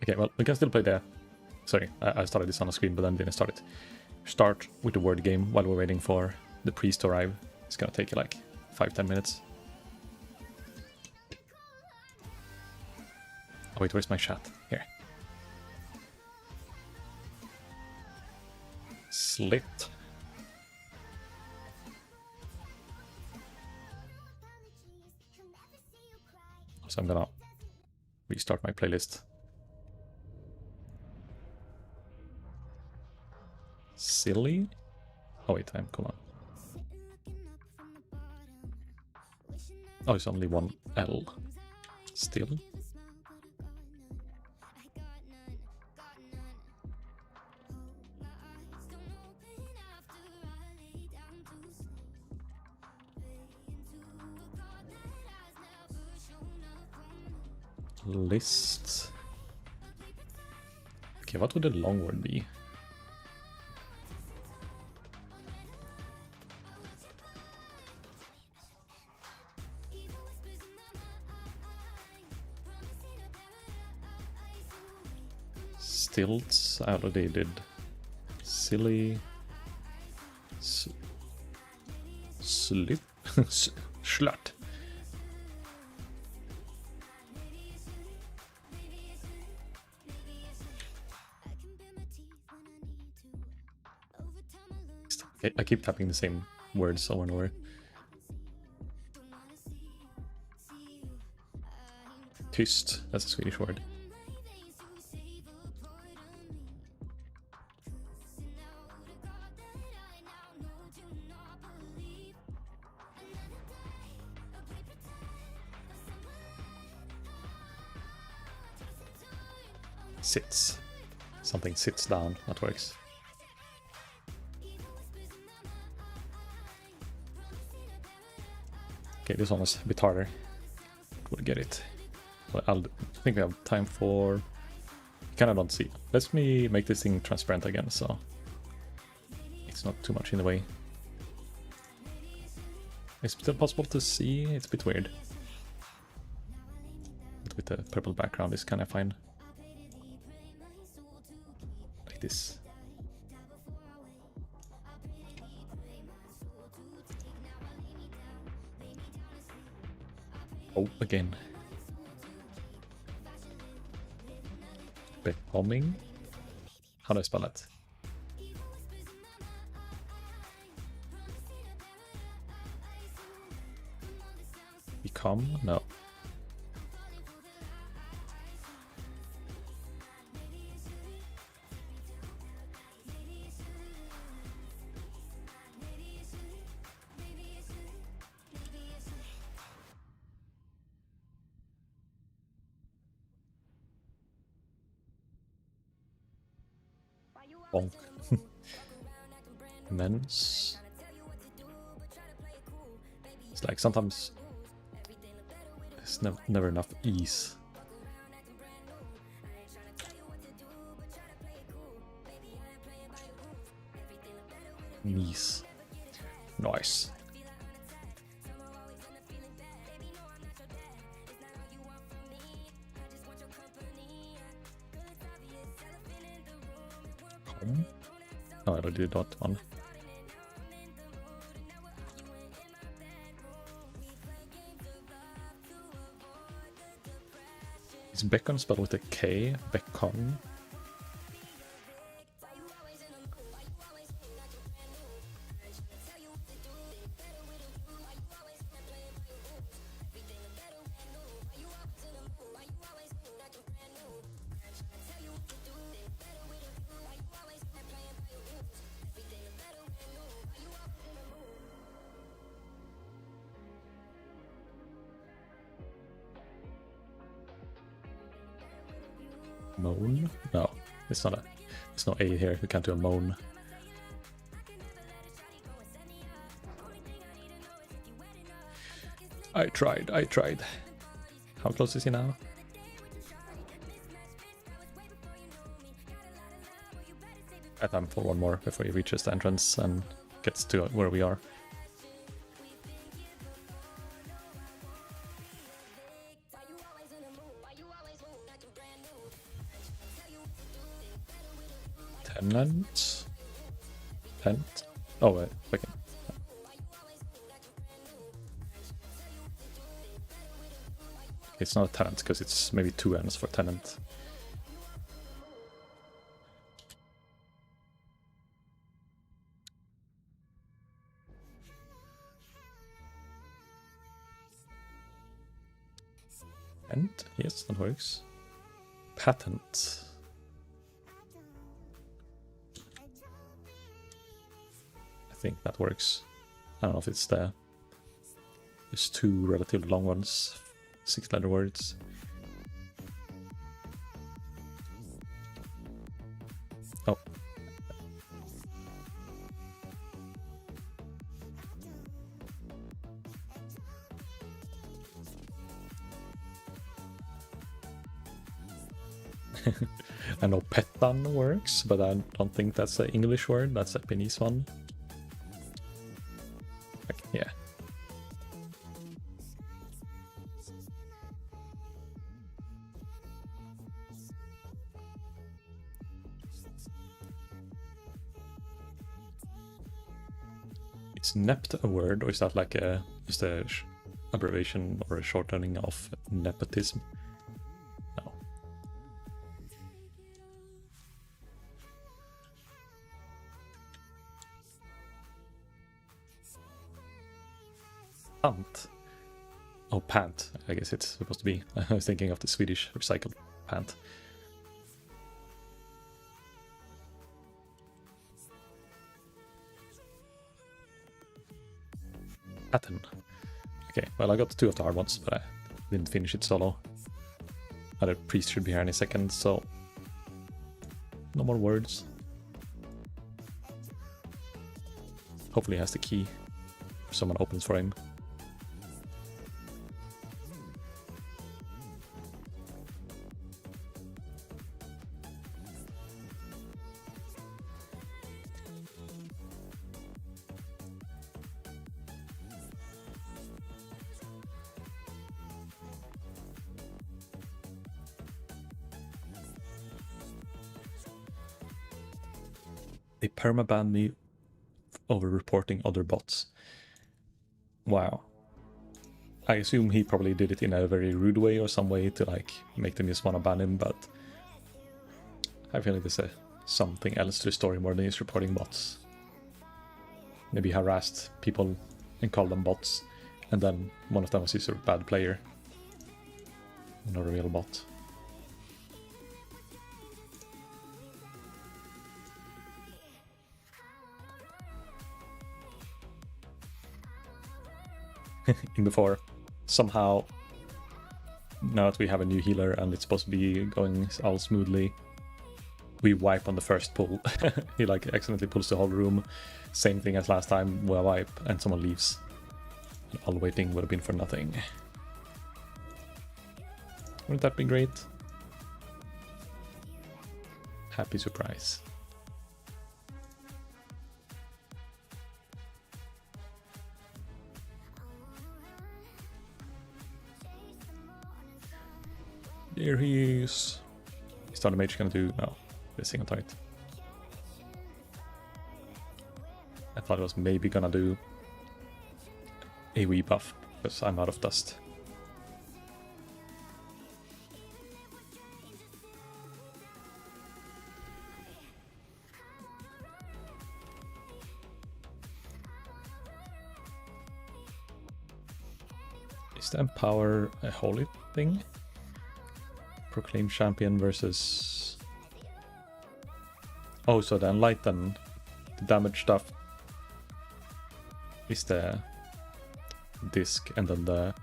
Okay, well, we can still play the... Sorry, I started this on the screen, but then didn't start it. Start with the word game while we're waiting for the priest to arrive. It's gonna take like 5-10 minutes. Oh wait, where's my chat? Here. Slit. So I'm gonna restart my playlist. Silly? Oh wait, come on. Oh, it's only one L. Still. List. Okay, what would the long word be? Stilts, I already did. Silly. Slip. Slut. I keep tapping the same words over and over. Tyst, that's a Swedish word. Sits. Something sits down, that works. Okay, this one was a bit harder. We'll get it. Well, I think we have time for... Kinda don't see. Let me make this thing transparent again, so it's not too much in the way. It's still possible to see, it's a bit weird. But with the purple background is kinda fine. Like this. Oh, again. Becoming? How do I spell it? Become? No. Bonk. Immense. It's like sometimes it's never enough ease. Knees. Nice. Oh, I already did that one. Is beacon spelled with a K? Beacon? Moan? No, it's not a. There's no A here. We can't do a moan. I tried. How close is he now? I have time for one more before he reaches the entrance and gets to where we are. Tenant? Tent? Oh, wait, okay. It's not a tenant because it's maybe 2 N's for tenant. Tent? Yes, that works. Patent. I think that works. I don't know if it's there. There's 2 relatively long ones. 6-letter words. Oh. I know petan works, but I don't think that's the English word. That's a Japanese one. Like, yeah. Is nept a word, or is that like a just a abbreviation or a shortening of nepotism? No. Pant. Oh, pant. I guess it's supposed to be. I was thinking of the Swedish recycled pant. Pattern. Okay, well, I got 2 of the hard ones, but I didn't finish it solo. Other priest should be here any second, so no more words. Hopefully he has the key if someone opens for him. They permabanned me over reporting other bots. Wow. I assume he probably did it in a very rude way or some way to like make them just want to ban him, but I feel like there's something else to the story more than just reporting bots. Maybe harassed people and called them bots, and then one of them was just a bad player. Not a real bot. In before, somehow, now that we have a new healer and it's supposed to be going all smoothly, we wipe on the first pull. He like accidentally pulls the whole room. Same thing as last time, we wipe and someone leaves. All waiting would have been for nothing. Wouldn't that be great? Happy surprise. There he is. Is the Mage gonna do? No, the single tight. I thought it was maybe gonna do a wee buff, because I'm out of dust. Is the Empower a holy thing? Proclaim champion versus... Oh, so the Enlighten, the damage stuff is the disc, and then the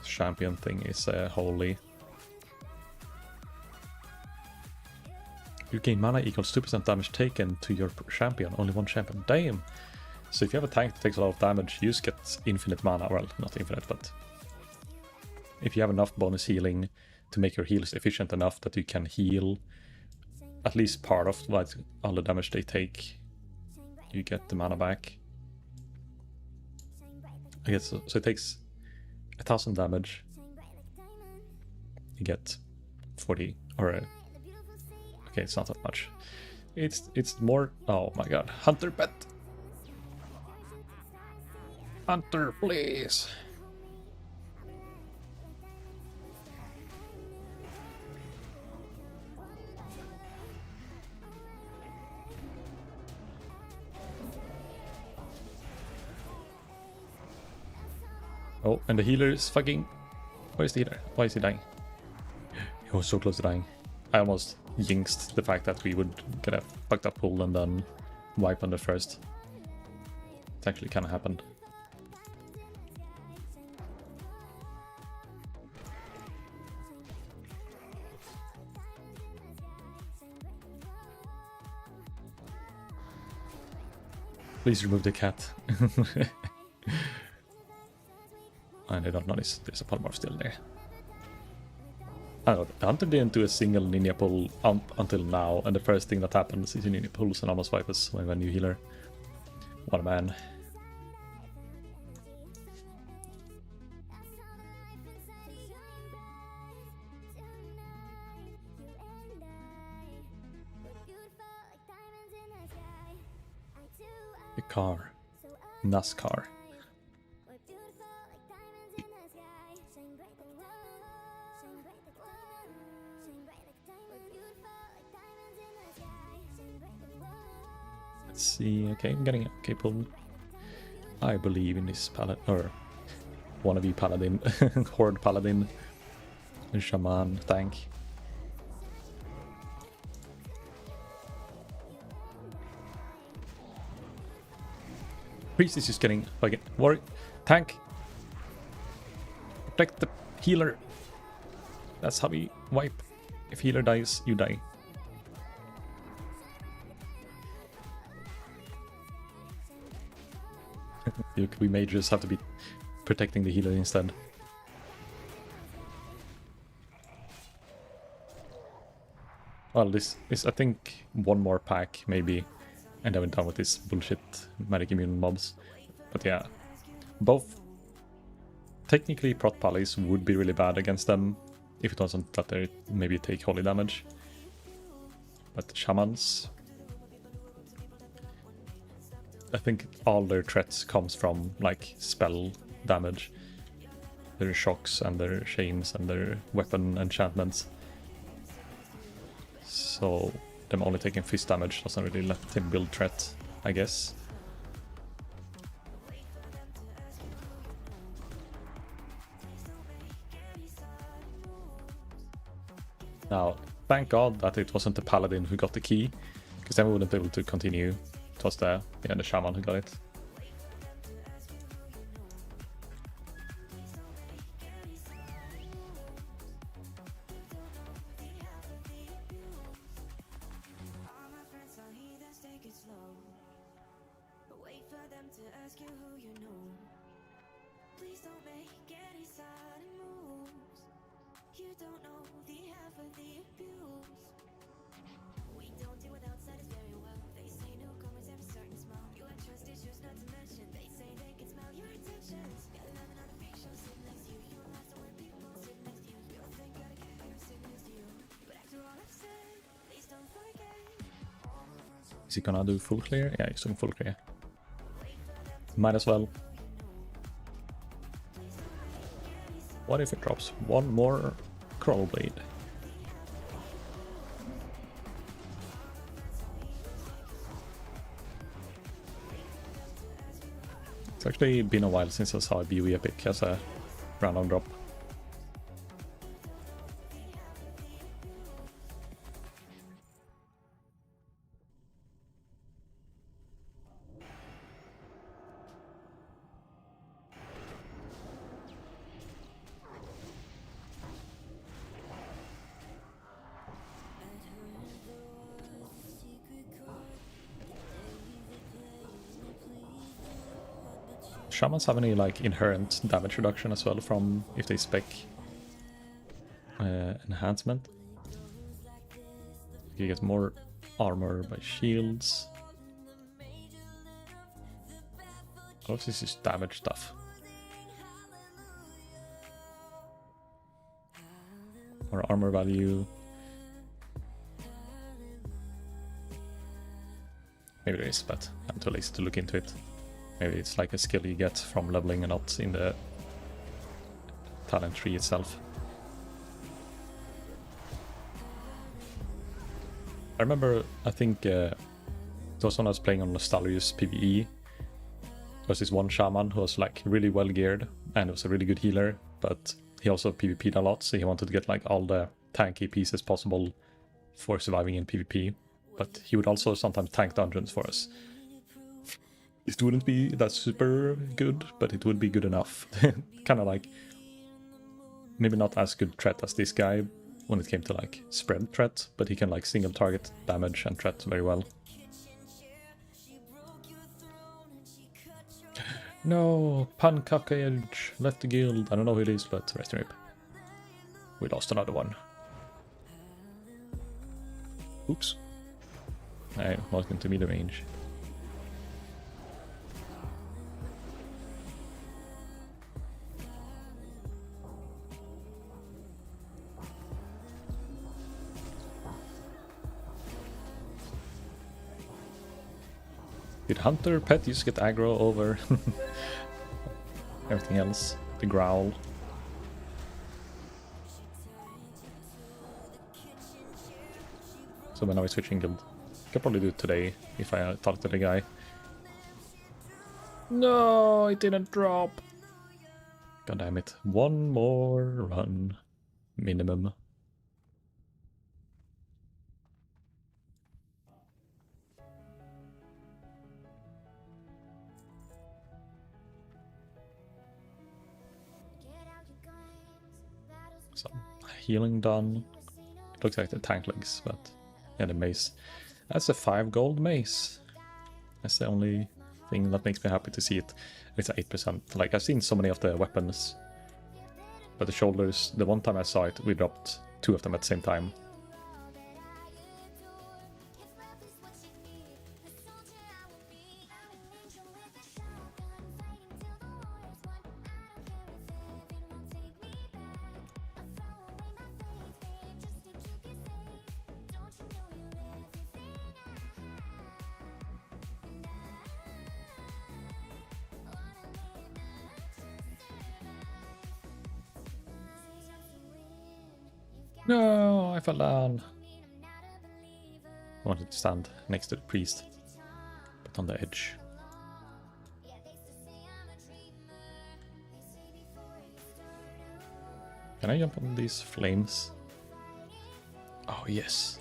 champion thing is holy. You gain mana equals 2% damage taken to your champion, only one champion. Damn! So if you have a tank that takes a lot of damage, you just get infinite mana. Well, not infinite, but if you have enough bonus healing to make your heals efficient enough that you can heal at least part of like all the damage they take, you get the mana back. I guess so it takes 1000 damage. You get 40 or okay, it's not that much. It's more. Oh my god, Hunter pet. Hunter, please. Oh, and the healer is fucking... Where's the healer? Why is he dying? He was so close to dying. I almost jinxed the fact that we would get a fucked up pull and then wipe on the first. It actually kind of happened. Please remove the cat. And I don't notice there's a polymorph still there. I don't know, the Hunter didn't do a single Ninja pull until now, and the first thing that happens is a Ninja pulls and almost wipes us when a new healer. What a man. The car. NASCAR. Let's see, okay, I'm getting it. Okay, pull. I believe in this paladin, or wannabe paladin, horde paladin, and shaman tank. Priest is just getting fucking war tank. Protect the healer. That's how we wipe. If healer dies, you die. We mages have to be protecting the healer instead. Well, this is I think one more pack maybe, and then we're done with this bullshit magic immune mobs. But yeah, both technically prot pallies would be really bad against them if it wasn't that they maybe take holy damage. But shamans, I think all their threats comes from like spell damage, their shocks and their chains and their weapon enchantments. so them only taking fist damage doesn't really let him build threat, I guess. Now, thank God that it wasn't the paladin who got the key, because then we wouldn't be able to continue. It was the shaman who got it. Is he gonna do full clear? Yeah, he's doing full clear. Might as well. What if it drops one more Crawl Blade? It's actually been a while since I saw a BOE epic as a random drop. Shamans have any like inherent damage reduction as well from if they spec enhancement. You get more armor by shields. All of this is damage stuff. Or armor value. Maybe there is, but I'm too lazy to look into it. Maybe it's like a skill you get from leveling and not in the talent tree itself. I remember, I think it was when I was playing on Nostalgia's PvE. There was this one shaman who was like really well geared and was a really good healer, but he also PvP'd a lot, so he wanted to get like all the tanky pieces possible for surviving in PvP. But he would also sometimes tank dungeons for us. It wouldn't be that super good, but it would be good enough. Kind of like, maybe not as good threat as this guy when it came to like spread threat, but he can like single target damage and threat very well. No, Pancake left the guild. I don't know who it is, but rest in rip. We lost another one. Oops. I was going to be the range. Did Hunter Pet just get aggro over everything else? The growl. So when I was switching guild, could probably do it today if I talk to the guy. No, it didn't drop. God damn it. One more run. Minimum. So, healing done. It looks like the tank legs, but yeah, the mace. That's a 5 gold mace. That's the only thing that makes me happy to see it. It's 8%. Like, I've seen so many of the weapons, but the shoulders, the one time I saw it, we dropped 2 of them at the same time. No, I fell down. I wanted to stand next to the priest, but on the edge. Can I jump on these flames? Oh, yes.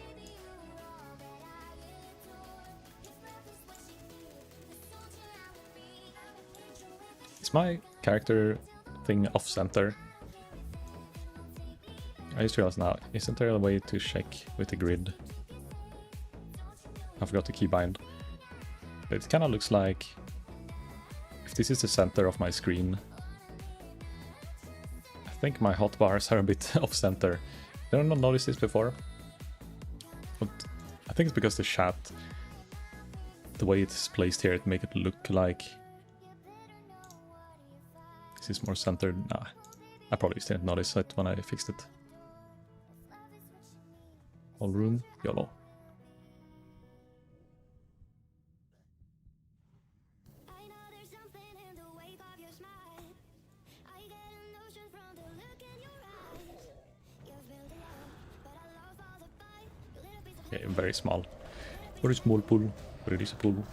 Is my character thing off-center? I just realized now, isn't there a way to check with the grid? I forgot the keybind. But it kind of looks like if this is the center of my screen, I think my hotbars are a bit off-center. Did I not notice this before? But I think it's because the chat, the way it's placed here, it make it look like this is more centered. Nah, I probably just didn't notice it when I fixed it. All room, YOLO. Okay, very small. Very small pool. Very is a pool.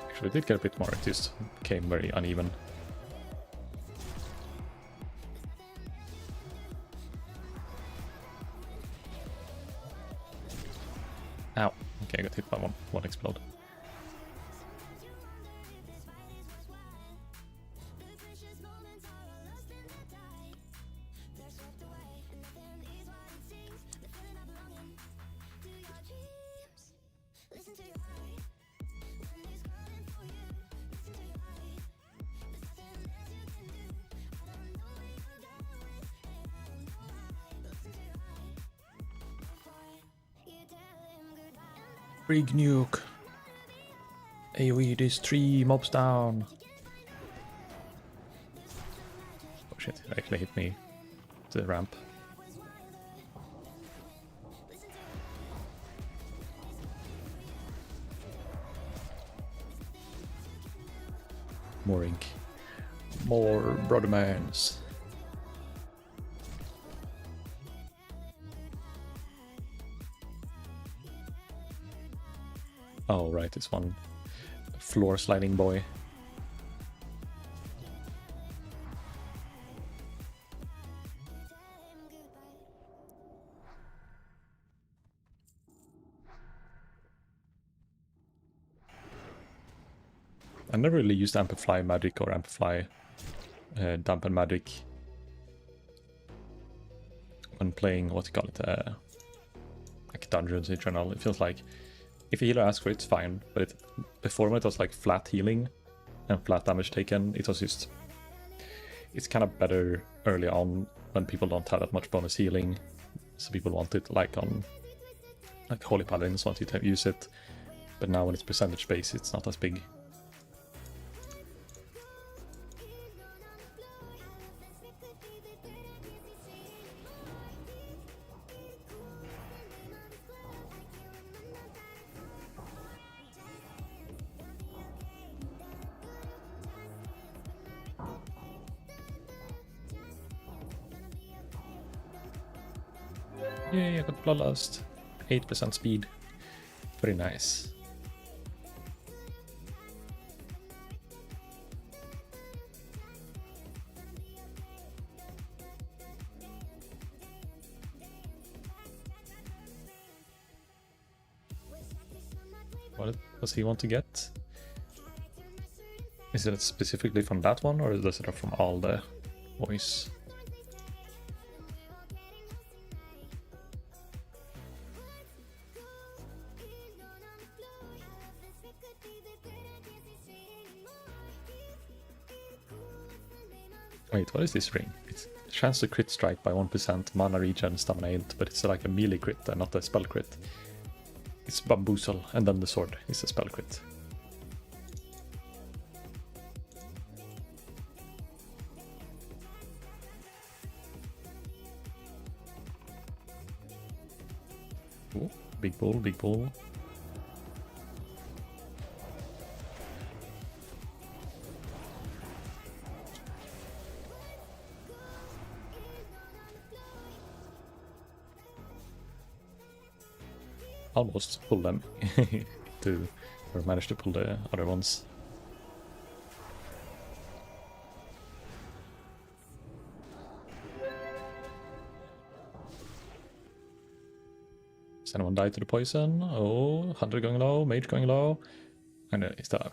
Actually, it did get a bit more. It just became very uneven. Ow. Okay, I got hit by one explode. Big nuke. AoE these 3 mobs down. Oh shit, it actually hit me. The ramp. More ink. More brothermans. Oh, right, it's one floor sliding boy. I never really used Amplify Magic or Amplify Dampen Magic when playing, what you call it, like dungeons in general. It feels like if a healer asks for it, it's fine, but before when it was like flat healing and flat damage taken, it was just, it's kind of better early on when people don't have that much bonus healing, so people want it like on like Holy Paladins want you to use it, but now when it's percentage based, it's not as big. Yay, I got Bloodlust. 8% speed. Very nice. What does he want to get? Is it specifically from that one, or is it from all the boys? Wait, what is this ring? It's chance to crit strike by 1%, mana regen, stamina int, but it's like a melee crit and not a spell crit. It's bamboozle, and then the sword is a spell crit. Ooh, big bull, big bull. almost pull them to, or manage to pull the other ones. Does anyone die to the poison? Oh, Hunter going low, Mage going low. And it's the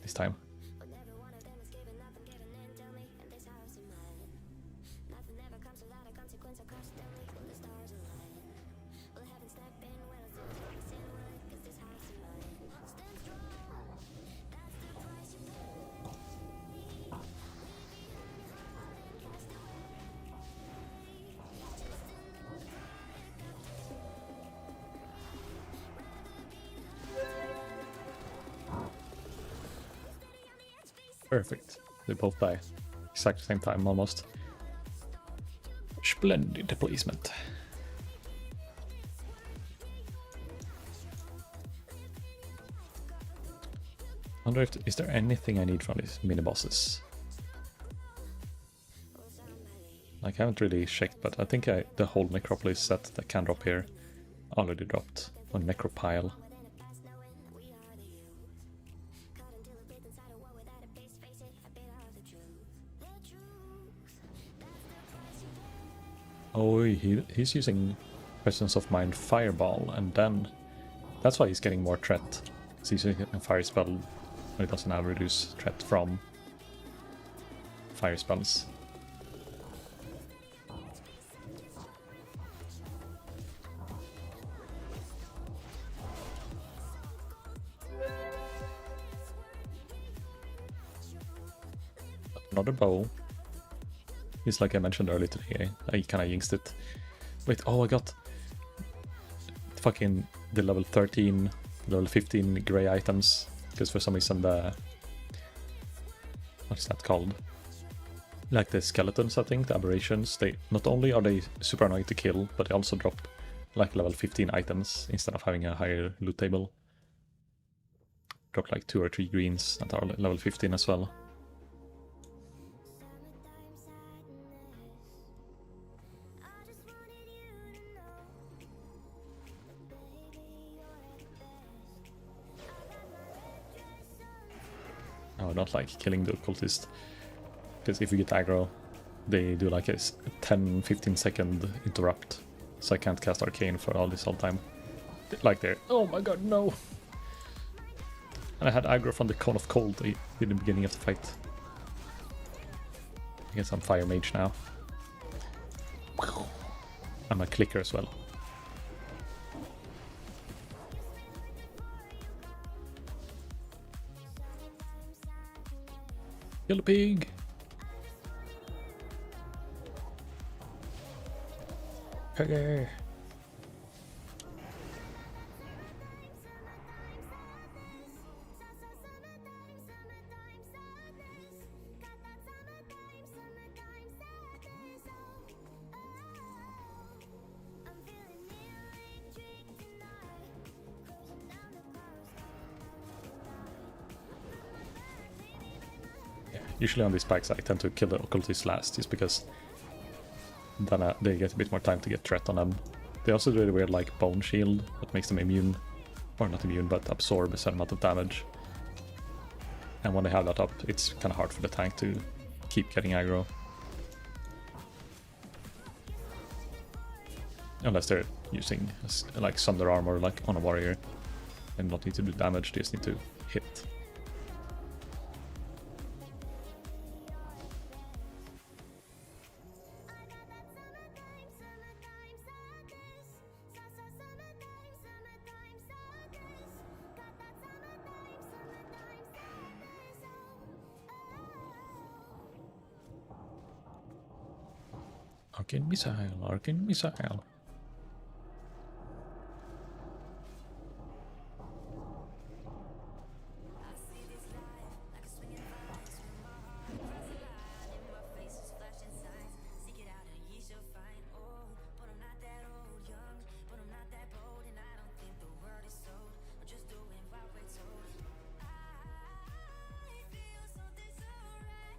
this time. Perfect. They both die. Exact same time, almost. Splendid placement. I wonder if is there anything I need from these mini bosses. Like I haven't really checked, but I think the whole necropolis set that can drop here already dropped on necropile. Oh, he's using Presence of Mind Fireball, and then that's why he's getting more threat. He's using a fire spell when it doesn't have reduce threat from fire spells. Another bow. It's like I mentioned earlier today, I kinda jinxed it. Wait, oh I got fucking the level 13, level 15 grey items, because for some reason the... what's that called? Like the skeletons, I think, the aberrations, they not only are they super annoying to kill, but they also drop like level 15 items instead of having a higher loot table. Drop like 2 or 3 greens that are level 15 as well. I don't like killing the occultist, because if you get aggro, they do like a 10-15 second interrupt, so I can't cast Arcane for all this whole time. Like they're, oh my god, no! And I had aggro from the Cone of Cold in the beginning of the fight. I guess I'm Fire Mage now. I'm a clicker as well. Kill the pig! Okay. Usually on these packs I tend to kill the occultists last, just because then they get a bit more time to get threat on them. They also do a weird like bone shield that makes them immune, or not immune, but absorb a certain amount of damage. And when they have that up, it's kind of hard for the tank to keep getting aggro. Unless they're using like Sunder Armor like on a warrior and not need to do damage, they just need to hit. Arcane Missile, Arcane Missile.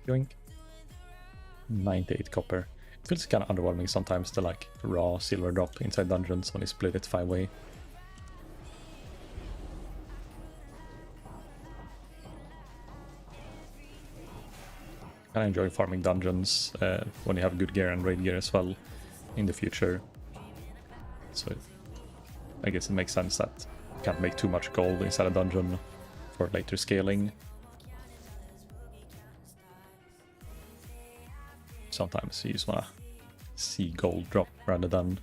Yoink. 98 copper. It feels kind of underwhelming sometimes, the like raw silver drop inside dungeons when you split it 5-way. kind of enjoy farming dungeons when you have good gear and raid gear as well in the future. So I guess it makes sense that you can't make too much gold inside a dungeon for later scaling. Sometimes you just wanna see gold drop rather than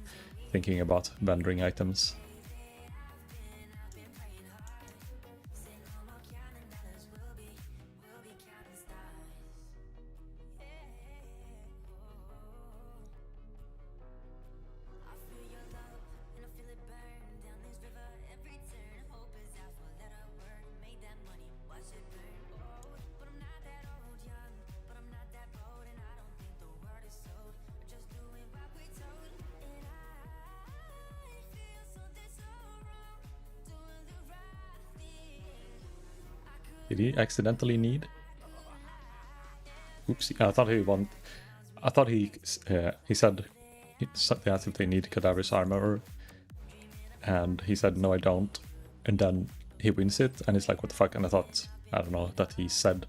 thinking about vending items. Did he accidentally need? Oopsie! I thought he want. I thought he said they asked if they need Cadaver's armor, and he said no, I don't. And then he wins it, and it's like, what the fuck? And I thought, I don't know, that he said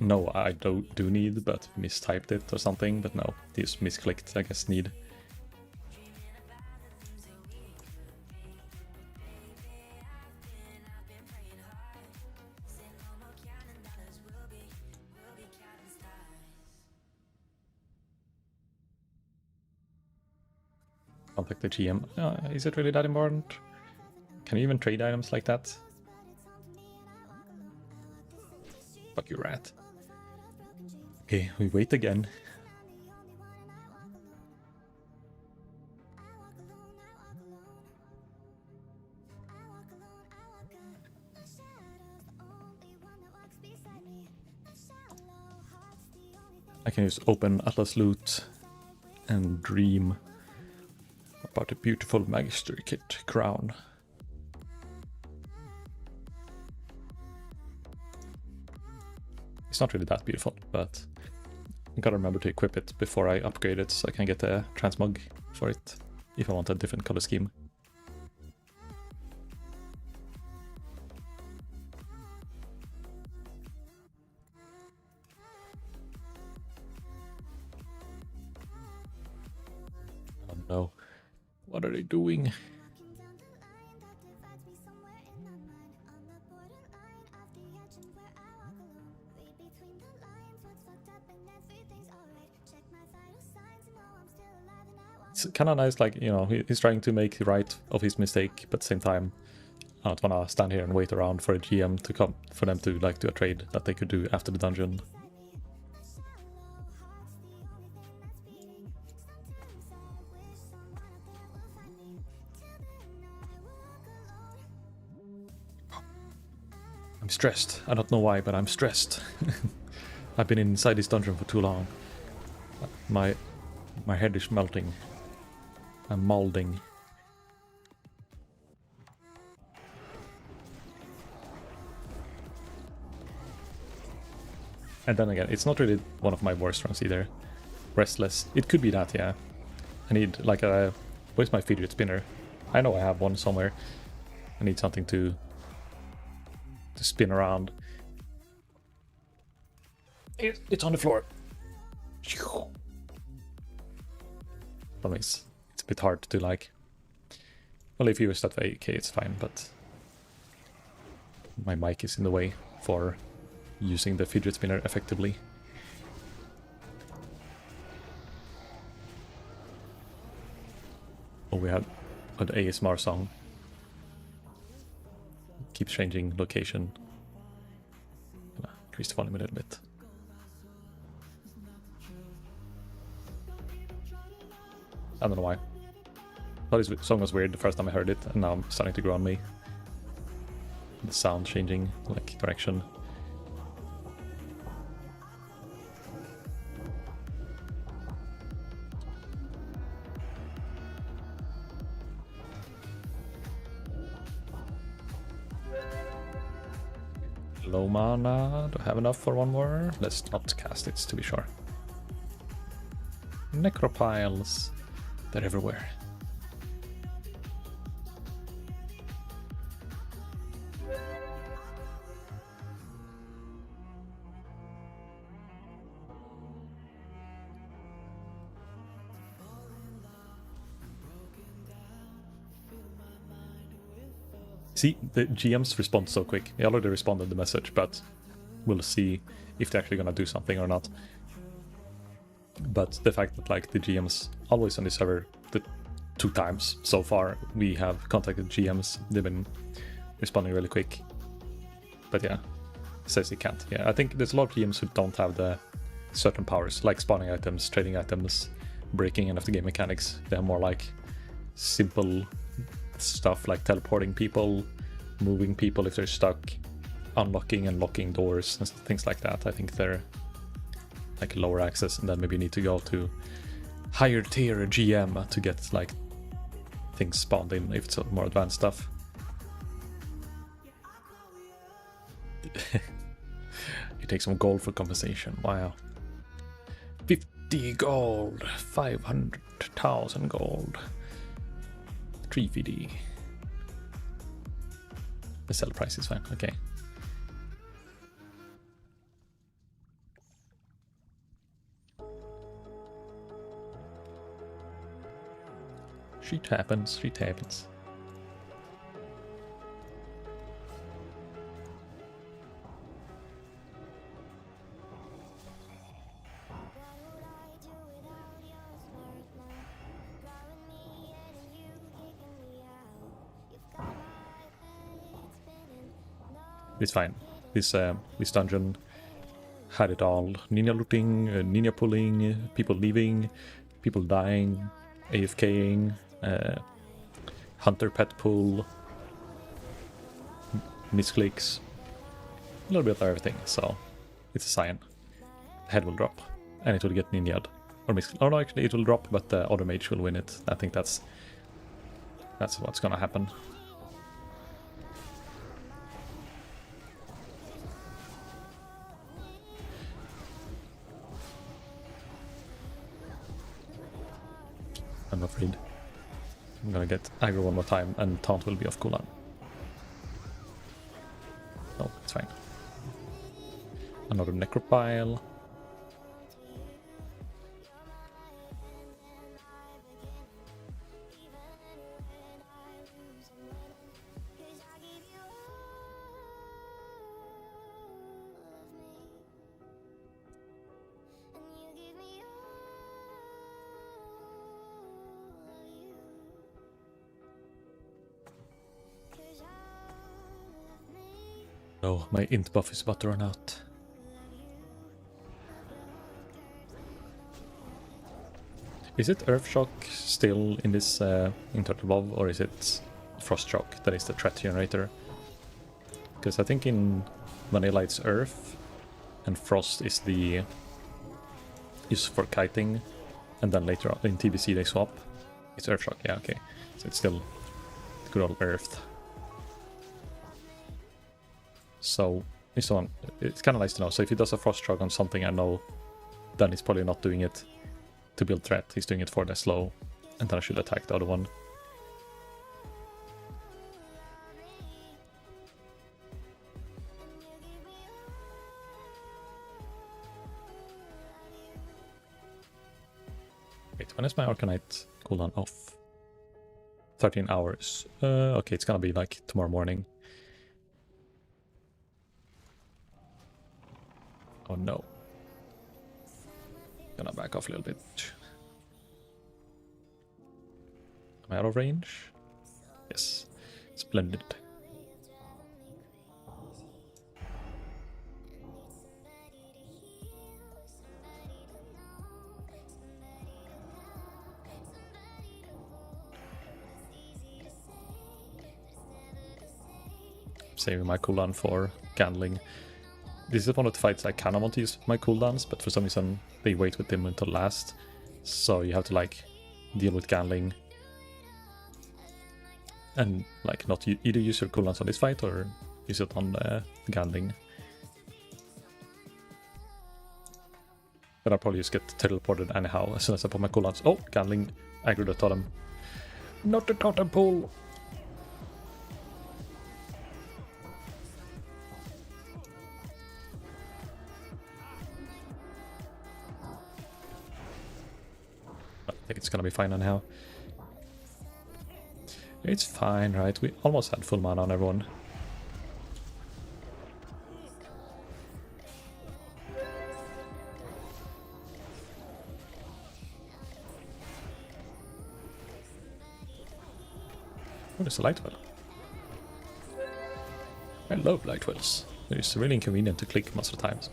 no, I do need, but mistyped it or something. But no, he just misclicked, I guess, need. Contact the GM. Is it really that important? Can you even trade items like that? Fuck you, rat. Okay, we wait again. I can just open Atlas Loot and dream about a beautiful Magister Kit crown. It's not really that beautiful, but I gotta remember to equip it before I upgrade it so I can get a transmog for it if I want a different color scheme. Oh no. What are they doing? It's kind of nice, like, you know, he's trying to make right of his mistake, but at the same time, I don't wanna stand here and wait around for a GM to come, for them to like do a trade that they could do after the dungeon. I'm stressed. I don't know why, but I'm stressed. I've been inside this dungeon for too long. My head is melting. I'm molding. And then again, it's not really one of my worst runs either. Restless. It could be that, yeah. I need like a... Where's my fidget spinner? I know I have one somewhere. I need something to spin around. It's on the floor. But it's a bit hard to like... Well, if you use that way, okay, it's fine, but... My mic is in the way for using the fidget spinner effectively. Oh, we had an ASMR song. Keeps changing location. Increase the volume a little bit. I don't know why. I thought this song was weird the first time I heard it, and now I'm starting to grow on me. The sound changing, like, direction. Low mana. Do I have enough for one more? Let's not cast it, to be sure. Necropiles. They're everywhere. See, the GMs respond so quick. They already responded the message, but we'll see if they're actually gonna do something or not. But the fact that like the GMs always on the server, the 2 times so far we have contacted GMs, they've been responding really quick. But yeah, says he can't. Yeah, I think there's a lot of GMs who don't have the certain powers, like spawning items, trading items, breaking any of the game mechanics. They have more like simple stuff like teleporting people, moving people if they're stuck, unlocking and locking doors and things like that. I think they're like lower access, and then maybe you need to go to higher tier GM to get like things spawned in if it's more advanced stuff. You take some gold for compensation. Wow. 50 gold, 500,000 gold, 350. The sell price is fine. Okay. Shit happens, shit happens. It's fine. This dungeon had it all. Ninja looting, ninja pulling, people leaving, people dying, AFKing, hunter pet pool, misclicks, a little bit of everything, so it's a sign. The head will drop, and it will get ninja'd. Or oh no, actually it will drop, but the other mage will win it. I think that's what's gonna happen. I'm afraid I'm gonna get aggro one more time and taunt will be off cooldown. No, it's fine. Another necropile. Oh, my int buff is about to run out. Is it Earth Shock still in this in TurtleWoW, or is it Frost Shock that is the threat generator? Because I think in Vanilla it's Earth, and Frost is the for kiting, and then later on in TBC they swap. It's Earth Shock, yeah, okay. So it's still good old Earth. So it's kind of nice to know. So if he does a Frost Shock on something I know, then he's probably not doing it to build threat. He's doing it for the slow, and then I should attack the other one. Wait, when is my Arcanite cooldown off? 13 hours. Okay, it's gonna be like tomorrow morning. Oh no. Gonna back off a little bit. Am I out of range? Yes. Splendid. Saving my cooldown for gambling. This is one of the fights I kinda want to use my cooldowns, but for some reason they wait with them until last. So you have to like deal with gambling and like not either use your cooldowns on this fight or use it on gambling. But I'll probably just get teleported anyhow as soon as I put my cooldowns. Oh, gambling, aggro the totem. Not the totem pool! I think it's gonna be fine anyhow. It's fine, right? We almost had full mana on everyone. Oh, there's a light well. I love light wells. It's really inconvenient to click most of the times.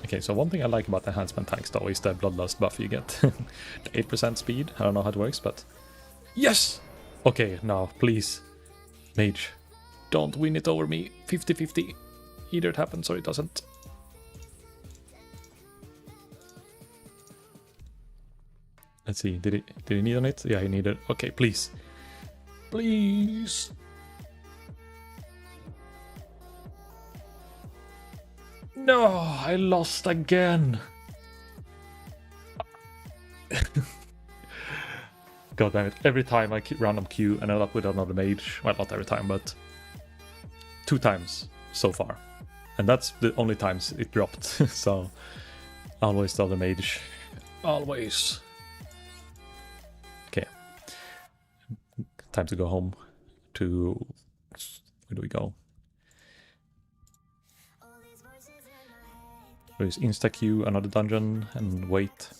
Okay, so one thing I like about enhancement tanks though is the bloodlust buff you get. The 8% speed, I don't know how it works, but... Yes! Okay, now, please. Mage, don't win it over me. 50-50. Either it happens or it doesn't. Let's see, did he need on it? Yeah, he needed. Okay, please. Please! No, I lost again. God damn it. Every time I random queue and end up with another mage. Well, not every time, but 2 times so far. And that's the only times it dropped. So, always the other mage. Always. Okay. Time to go home to... Where do we go? There's insta-queue, another dungeon, and wait.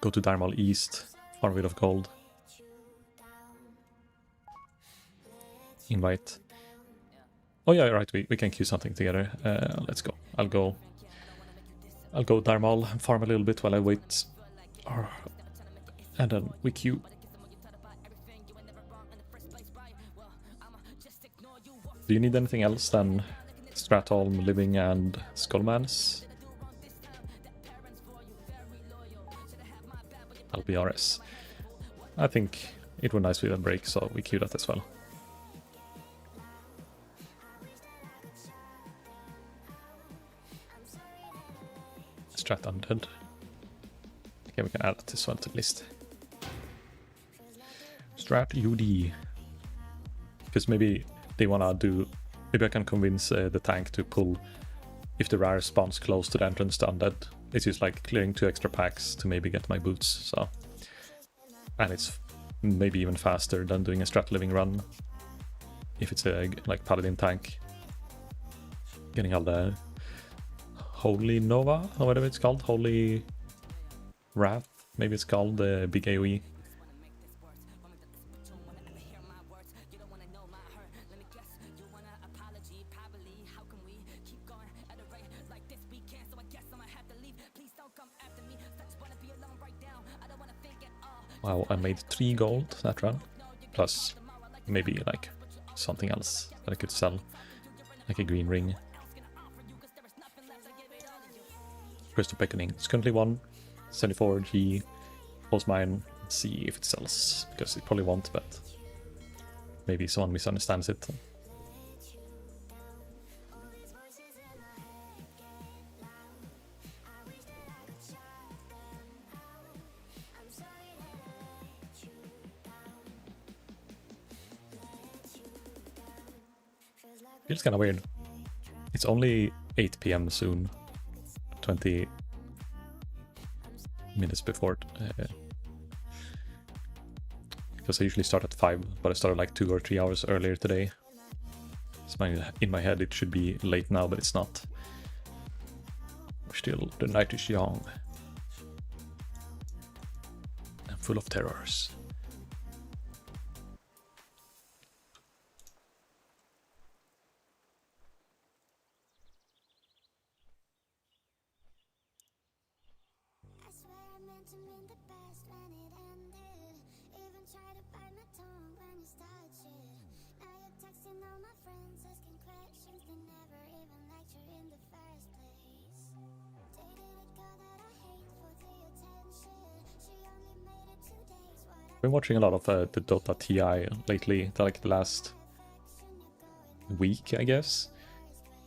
Go to Darmal East, farm a bit of gold. Invite. Oh yeah, right, we can queue something together. Let's go. I'll go Darmal and farm a little bit while I wait. And then we queue. Do you need anything else than Stratholm, Living, and Skullmans? LBRS. I think it would nice with a break, so we queue that as well. Strat Undead. Okay, we can add this one to the list. Strat UD. Because maybe they wanna do... Maybe I can convince the tank to pull, if the rare spawns close to the entrance to Undead. It's just like clearing 2 extra packs to maybe get my boots, so... And it's maybe even faster than doing a Strat Living run. If it's a, like, Paladin tank. Getting all the... Holy Nova? Or whatever it's called. Holy... Wrath? Maybe it's called the big AoE. Wow, I made 3 gold that run, plus maybe like something else that I could sell, like a green ring. Crystal Beckoning, it's currently 174 G, close mine, see if it sells, because it probably won't, but maybe someone misunderstands it. Feels kind of weird. It's only 8 PM soon. 20 minutes before. Because I usually start at 5, but I started like 2 or 3 hours earlier today. In my head it should be late now, but it's not. Still, the night is young. And full of terrors. Been watching a lot of the Dota TI lately, like the last week, I guess.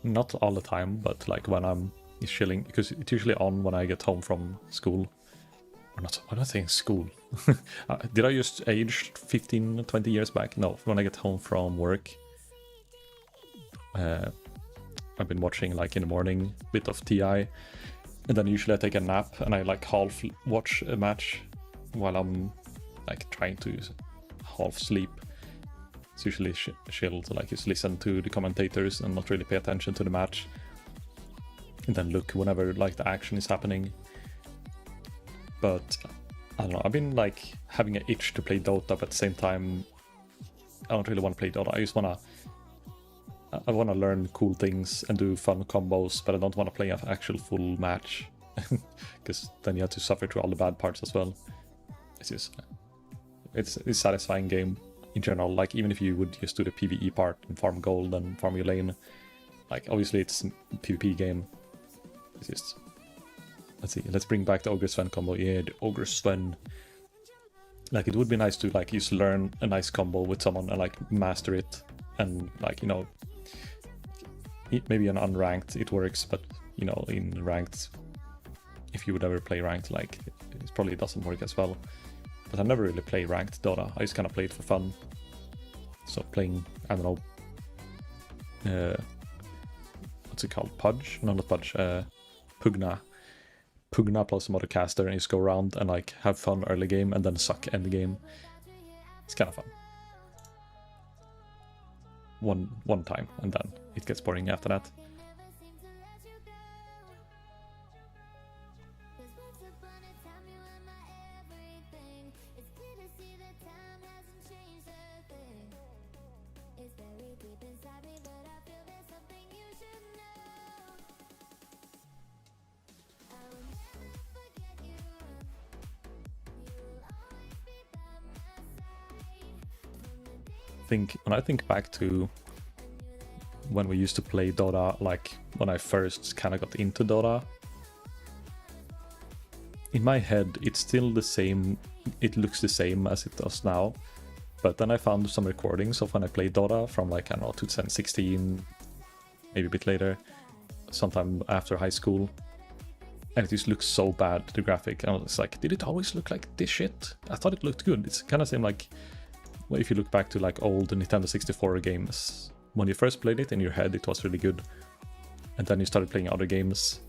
Not all the time, but like when I'm chilling, because it's usually on when I get home from school. Or not, I'm not saying school. Did I just age 15, 20 years back? No, when I get home from work. I've been watching like in the morning, bit of TI. And then usually I take a nap and I like half watch a match while I'm like trying to half sleep. It's usually chill to like just listen to the commentators and not really pay attention to the match. And then look whenever like the action is happening. But I don't know, I've been like having an itch to play Dota, but at the same time I don't really want to play Dota. I want to learn cool things and do fun combos, but I don't want to play an actual full match. Because then you have to suffer through all the bad parts as well. It's a satisfying game in general. Like, even if you would just do the PvE part and farm gold and farm your lane, like, obviously it's a PvP game. It's just... Let's see, let's bring back the Ogre Sven combo. Yeah, the Ogre Sven. Like, it would be nice to, like, just learn a nice combo with someone and, like, master it. And, like, you know, maybe on unranked it works, but, you know, in ranked, if you would ever play ranked, like, it probably doesn't work as well. But I've never really played ranked Dota. I just kind of play it for fun. So playing, I don't know, what's it called? Pudge? No, not Pudge. Pugna plus some other caster, and you just go around and like have fun early game and then suck end game. It's kind of fun. One time, and then it gets boring after that. When I think back to when we used to play Dota, like when I first kind of got into Dota, in my head it's still the same, it looks the same as it does now, but then I found some recordings of when I played Dota from like, I don't know, 2016, maybe a bit later, sometime after high school, and it just looks so bad, the graphic, and I was like, did it always look like this shit? I thought it looked good. It's kind of same like, well, if you look back to like old Nintendo 64 games, when you first played it in your head it was really good, and then you started playing other games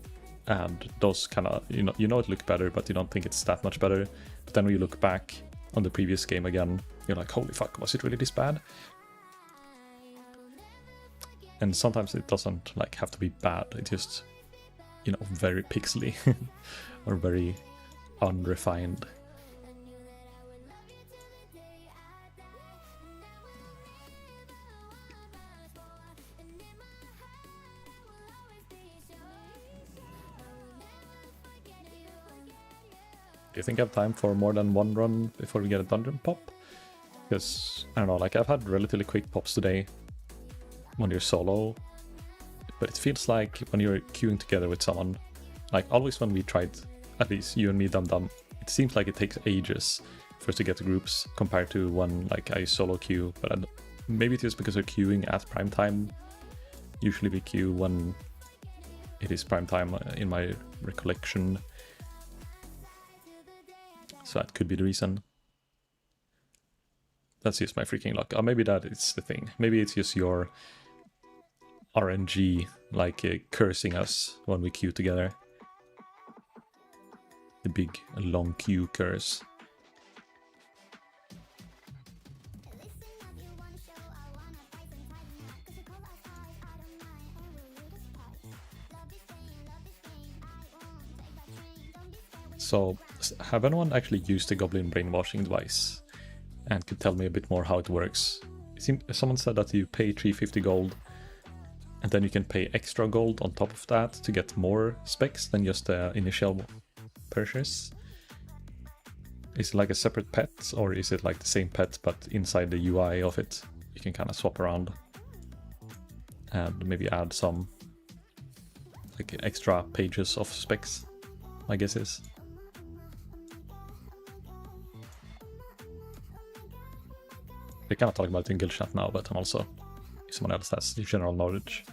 and those kind of, you know it looked better, but you don't think it's that much better. But then when you look back on the previous game again, you're like, holy fuck, was it really this bad? And sometimes it doesn't like have to be bad, it just, you know, very pixely or very unrefined. Do you think I have time for more than one run before we get a dungeon pop? Because, I don't know, like I've had relatively quick pops today when you're solo, but it feels like when you're queuing together with someone, like always when we tried, at least you and me, Dum, it seems like it takes ages for us to get to groups compared to when like I solo queue, but maybe it is because we're queuing at prime time. Usually we queue when it is prime time in my recollection. So that could be the reason. That's just my freaking luck. Or maybe that is the thing. Maybe it's just your RNG, like cursing us when we queue together. The big, long queue curse. So, have anyone actually used the Goblin brainwashing device and could tell me a bit more how it works? Someone said that you pay 350 gold and then you can pay extra gold on top of that to get more specs than just the initial purchase. Is it like a separate pet, or is it like the same pet but inside the UI of it you can kind of swap around and maybe add some like extra pages of specs, my guess is. We cannot talk about it in guild chat now, but I'm also, if someone else has the general knowledge.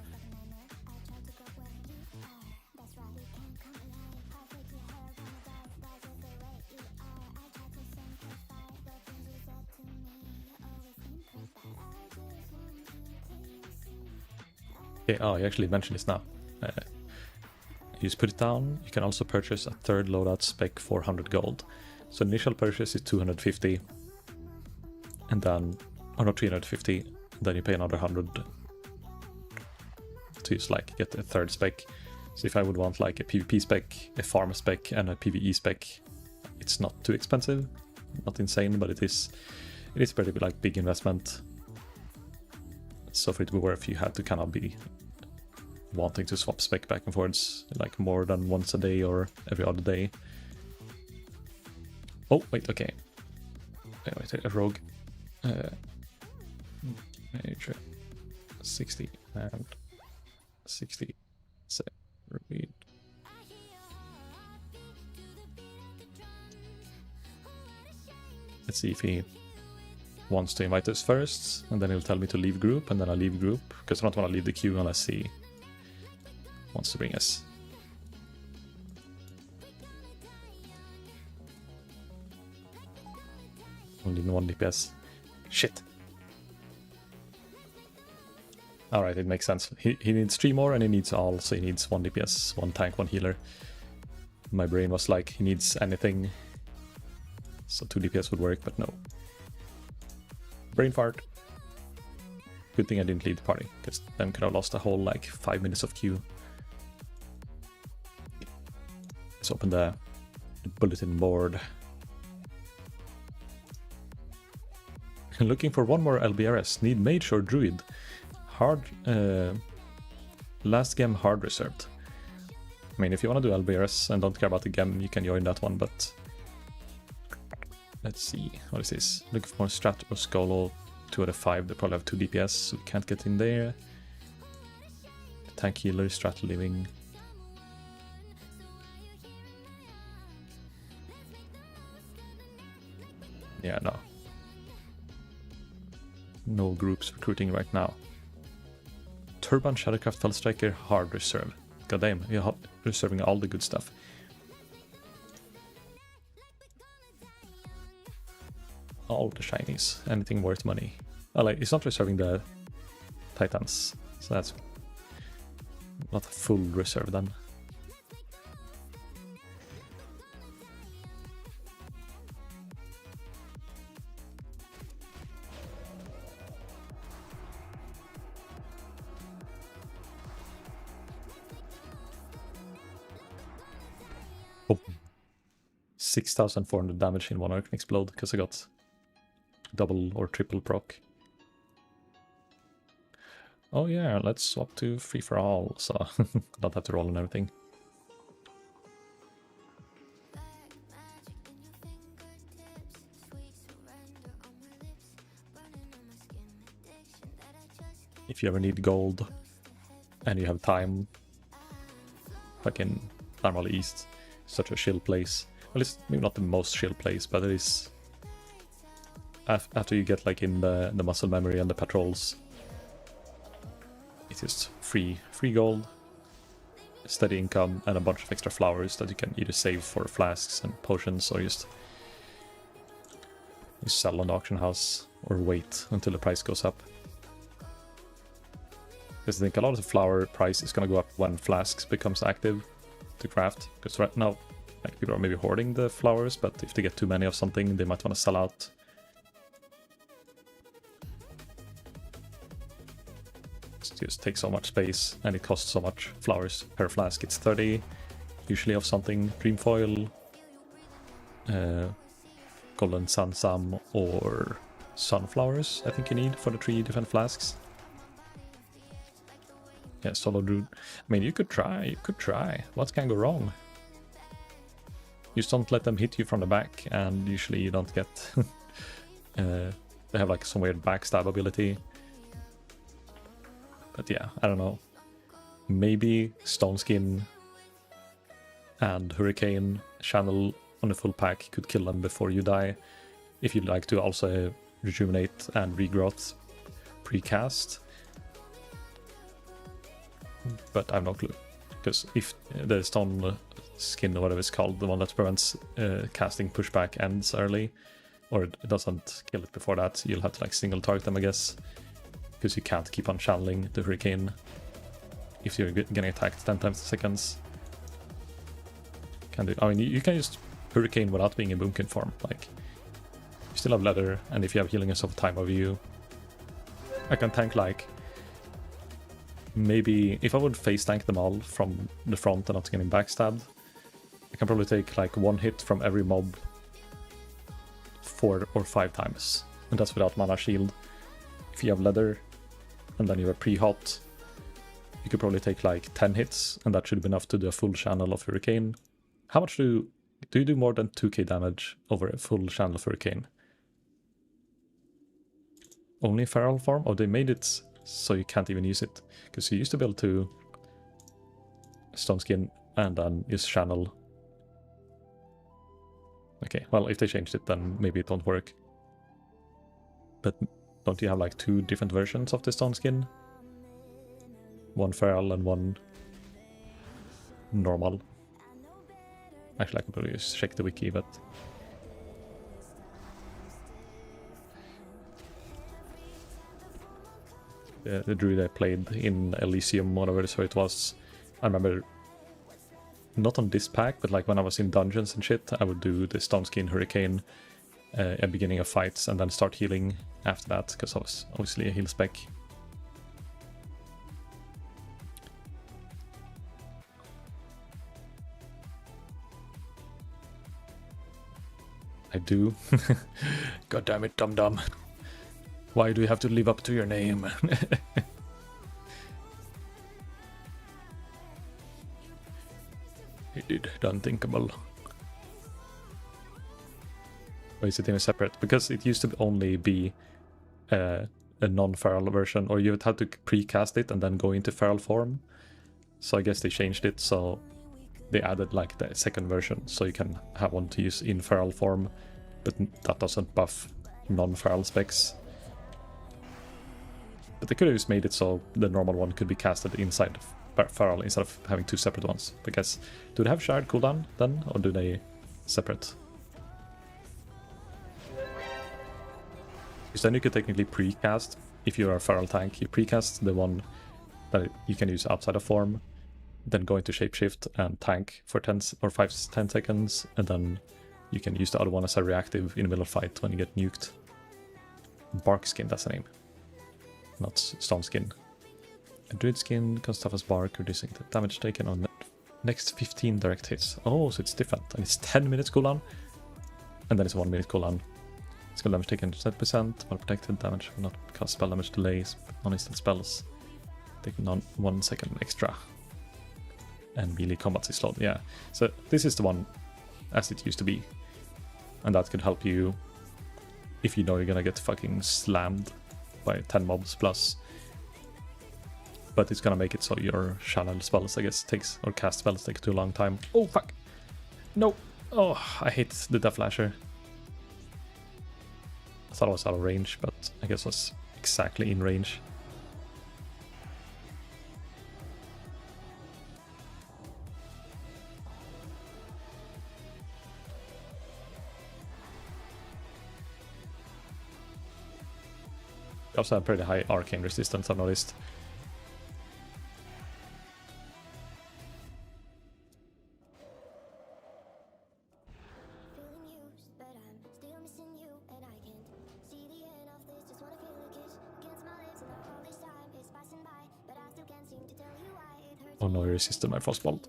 Okay, oh, you actually mentioned this now. You just put it down. You can also purchase a third loadout spec for 100 gold. So initial purchase is 250, and then, or not 350, then you pay another 100 to just like get a third spec. So if I would want like a PvP spec, a farm spec, and a PvE spec, it's not too expensive, not insane, but it is a pretty like big investment. So for it to be worth, you have to kind of be wanting to swap spec back and forwards like more than once a day or every other day. Oh wait, okay. Wait, a rogue. Mage 60 and 60. So repeat. Let's see if he wants to invite us first, and then he'll tell me to leave group, and then I leave group because I don't want to leave the queue unless he wants to bring us. Only 1 DPS. Shit. Alright, it makes sense. He needs 3 more and he needs all, so he needs 1 DPS, 1 tank, 1 healer. My brain was like, he needs anything. So 2 DPS would work, but no. Brain fart. Good thing I didn't leave the party, because then could have lost a whole like 5 minutes of queue. Let's open the bulletin board. Looking for 1 more LBRS. Need Mage or Druid? Hard. Last game hard reserved. I mean, if you want to do LBRS and don't care about the game, you can join that one, but let's see. What is this? Looking for more Strat or Skolo. 2 out of 5. They probably have 2 DPS, so we can't get in there. Tank healer, Strat living. Yeah, no. No groups recruiting right now. Turban, Shadowcraft, Fellstriker, hard reserve. God damn, you're reserving all the good stuff. All the shinies, anything worth money. Oh, like, it's not reserving the Titans, so that's not a full reserve then. Oh. 6,400 damage in 1 Arcane Explode because I got double or triple proc. Oh yeah, let's swap to free for all, so don't have to roll on everything. If you ever need gold and you have time, fucking Thermal East, such a chill place. Well, it's maybe not the most chill place, but it is. After you get like in the muscle memory and the patrols, it is free gold, steady income, and a bunch of extra flowers that you can either save for flasks and potions or just sell on the auction house or wait until the price goes up. Because I think a lot of the flower price is gonna go up when flasks becomes active to craft. Because right now, like, people are maybe hoarding the flowers, but if they get too many of something, they might want to sell out. It just takes so much space, and it costs so much flowers per flask. It's 30, usually of something, Dreamfoil, Golden Sansam, or Sunflowers, I think you need for the 3 different flasks. Yeah, Solo Druid. I mean, you could try. What can go wrong? You just don't let them hit you from the back, and usually you don't get... they have like some weird backstab ability. But yeah, I don't know. Maybe Stone Skin and Hurricane Channel on a full pack could kill them before you die. If you'd like to also rejuvenate and regrowth pre-cast. But I have no clue. Because if the Stone Skin or whatever it's called, the one that prevents casting pushback ends early, or it doesn't kill it before that, you'll have to like single target them, I guess. Because you can't keep on channeling the Hurricane if you're getting attacked 10 times a second. Can do. I mean, you can use Hurricane without being in Boomkin form. Like, you still have leather, and if you have healing yourself time of view, I can tank like maybe if I would face tank them all from the front and not getting backstabbed, I can probably take like 1 hit from every mob 4 or 5 times, and that's without mana shield. If you have leather and then you have pre-hot, you could probably take like 10 hits, and that should be enough to do a full channel of Hurricane. How much do you do more than 2k damage over a full channel of Hurricane? Only feral form? Oh, they made it so you can't even use it. Because you used to be able to stone skin and then use channel. Okay, well, if they changed it, then maybe it won't work. But don't you have like 2 different versions of the stone skin? One feral and one normal. Actually, I can probably just check the wiki, but the druid I played in Elysium, whatever so it was, I remember, not on this pack, but like when I was in dungeons and shit, I would do the Stone Skin Hurricane at the beginning of fights and then start healing after that, because I was obviously a heal spec. I do. God damn it, dum-dum. Why do you have to live up to your name? He did the unthinkable. Why is it even separate? Because it used to only be a non-feral version, or you would have to pre-cast it and then go into feral form. So I guess they changed it, so they added like the second version, so you can have one to use in feral form, but that doesn't buff non-feral specs. But they could have just made it so the normal one could be casted inside feral instead of having 2 separate ones. Because do they have shared cooldown then, or do they separate? Because then you could technically pre-cast, if you're a feral tank, you pre-cast the one that you can use outside of form, then go into shapeshift and tank for 10 or 10 seconds, and then you can use the other one as a reactive in the middle of fight when you get nuked. Bark skin, that's the name. Not stone skin. A druid skin can stuff as bark, reducing the damage taken on next 15 direct hits. Oh, so it's different. And it's 10 minutes cooldown, and then it's 1 minute cooldown. Spell damage taken 7%, while protected damage will not cause spell damage delays, non-instant spells. Taking on 1 second extra. And melee combat is slowed, yeah. So this is the one as it used to be. And that could help you if you know you're gonna get fucking slammed by 10 mobs plus. But it's gonna make it so your channel spells, I guess, takes, or cast spells take too long time. Oh fuck! No! Oh, I hate the Death Lasher. I thought it was out of range, but I guess it was exactly in range. You also have pretty high arcane resistance, I've noticed. Oh no, you resisted my frostbolt.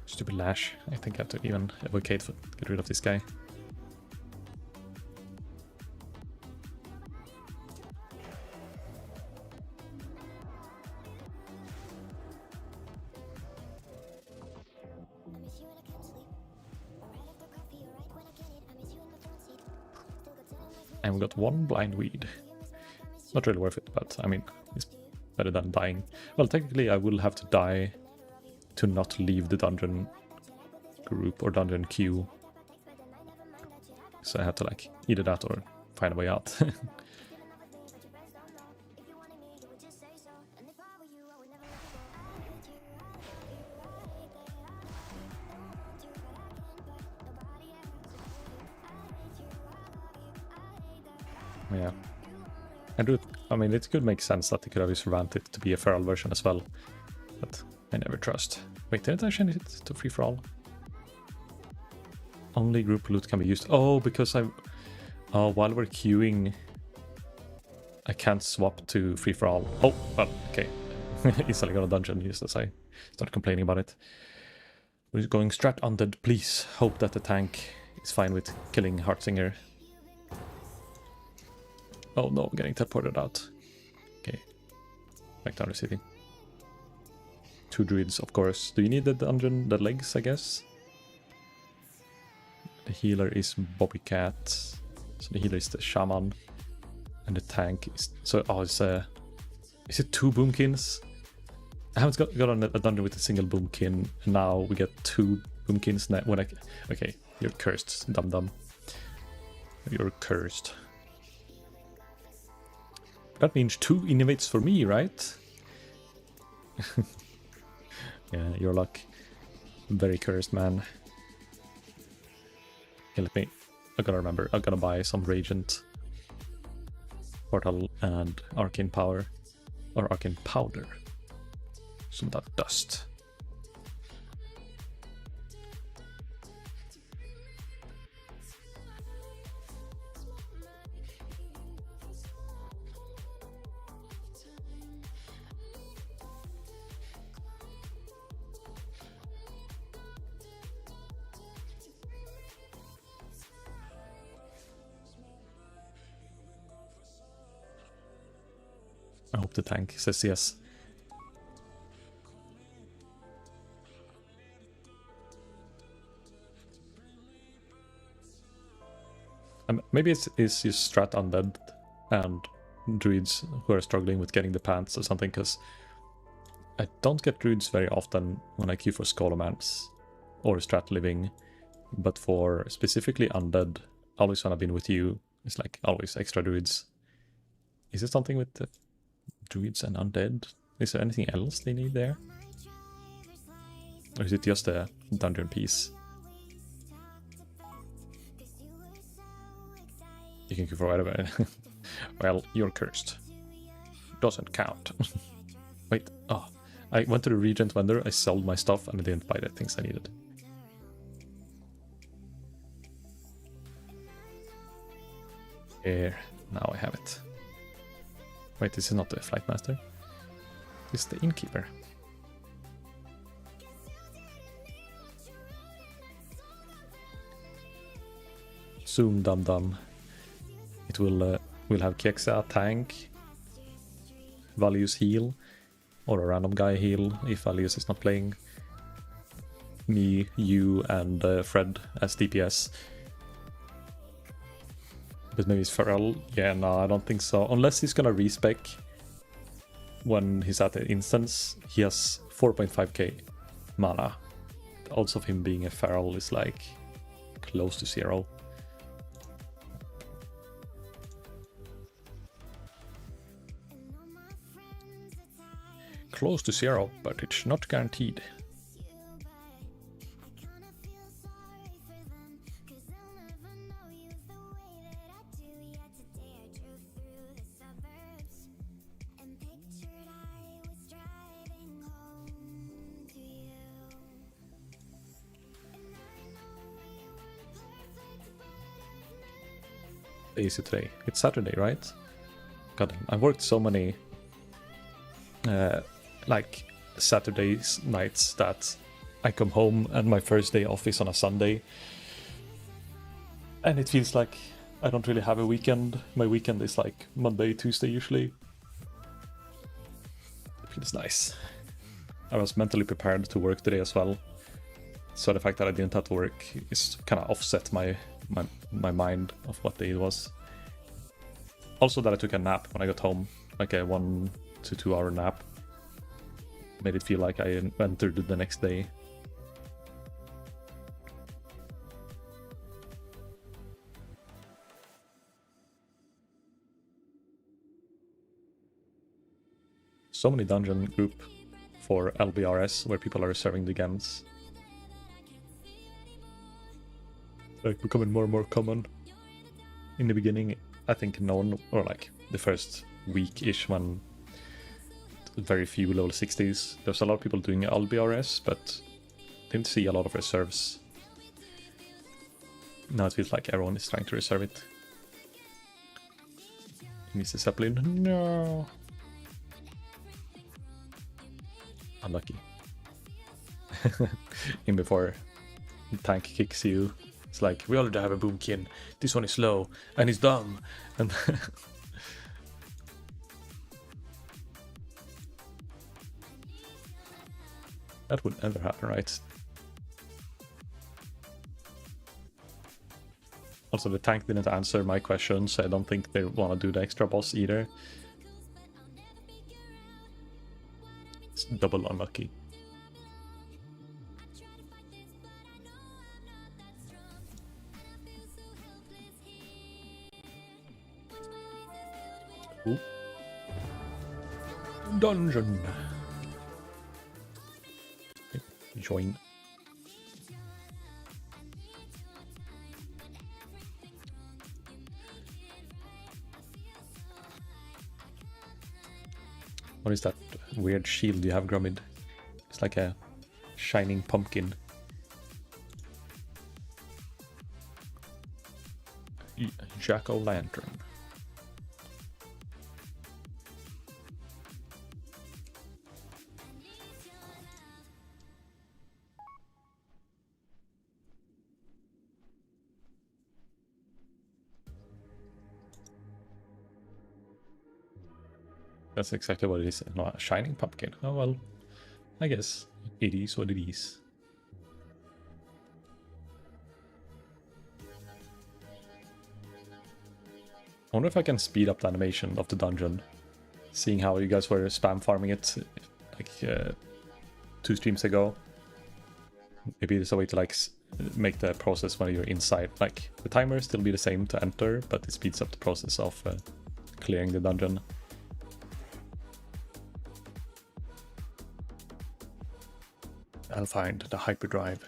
Stupid Lash. I think I have to even evocate to get rid of this guy. And we got 1 blind weed. Not really worth it, but I mean, it's better than dying. Well, technically I will have to die to not leave the dungeon group or dungeon queue. So I have to like either that or find a way out. Yeah. I mean, it could make sense that they could have just revamped it to be a feral version as well. But I never trust. Wait, didn't I change it to free for all? Only group loot can be used. Oh, because while we're queuing, I can't swap to free for all. Oh, well, okay. Easily got a dungeon just as I start complaining about it. We're going strat undead, please. Hope that the tank is fine with killing Heartsinger. Oh no, getting teleported out. Okay. Back down the city. 2 druids, of course. Do you need the dungeon, the legs, I guess? The healer is Bobby Cat. So the healer is the shaman. And the tank is... So, is it 2 boomkins? I haven't got on a dungeon with a single boomkin. And now we get 2 boomkins when I... Okay, you're cursed, dum-dum. You're cursed. That means 2 innovates for me, right? Yeah, your luck. Very cursed, man. Okay, let me... I gotta remember. I gotta buy some Radiant, Portal, and Arcane Power. Or Arcane Powder. Some of that dust. I hope the tank says yes. Maybe it's just strat undead and druids who are struggling with getting the pants or something, because I don't get druids very often when I queue for Scholomance or strat living, but for specifically undead, always when I've been with you, it's like always extra druids. Is it something with the druids and undead? Is there anything else they need there? Or is it just a dungeon piece? You can queue for whatever. Well, you're cursed. Doesn't count. Wait, oh. I went to the Regent vendor, I sold my stuff, and I didn't buy the things I needed. Here, now I have it. Wait, this is not the Flight Master. This is the Innkeeper. Zoom dum dum. It will have Keksa tank, Values heal, or a random guy heal if Values is not playing. Me, you, and Fred as DPS. But maybe it's Feral. Yeah, no, I don't think so. Unless he's gonna respec when he's at the instance. He has 4.5k mana. The odds of him being a Feral is like close to 0. Close to 0, but it's not guaranteed. Is it today? It's Saturday, right? God, I've worked so many like Saturdays nights that I come home and my first day off is on a Sunday, and it feels like I don't really have a weekend. My weekend is like Monday, Tuesday usually. It feels nice. I was mentally prepared to work today as well, so the fact that I didn't have to work is kind of offset my mind of what day it was. Also that I took a nap when I got home, like a 1 to 2 hour nap. Made it feel like I entered the next day. So many dungeon group for LBRS where people are serving the gems. Like becoming more and more common. In the beginning I think no one, or like the first week-ish when very few level 60s, there's a lot of people doing LBRS, but didn't see a lot of reserves. Now it feels like everyone is trying to reserve it. Mrs. Zeppelin, no. Unlucky. In before the tank kicks you, it's like, we already have a boomkin, this one is slow, and he's dumb, and that would never happen, right? Also, the tank didn't answer my question, so I don't think they want to do the extra boss either. It's double unlucky. Ooh. Dungeon. Join. What is that weird shield you have, Gromid? It's like a shining pumpkin. Jack-o'-lantern. That's exactly what it is. Not a shining pumpkin. Oh well, I guess it is what it is. I wonder if I can speed up the animation of the dungeon, seeing how you guys were spam farming it like 2 streams ago. Maybe there's a way to like make the process when you're inside, like the timer still be the same to enter, but it speeds up the process of clearing the dungeon. I'll find the hyperdrive.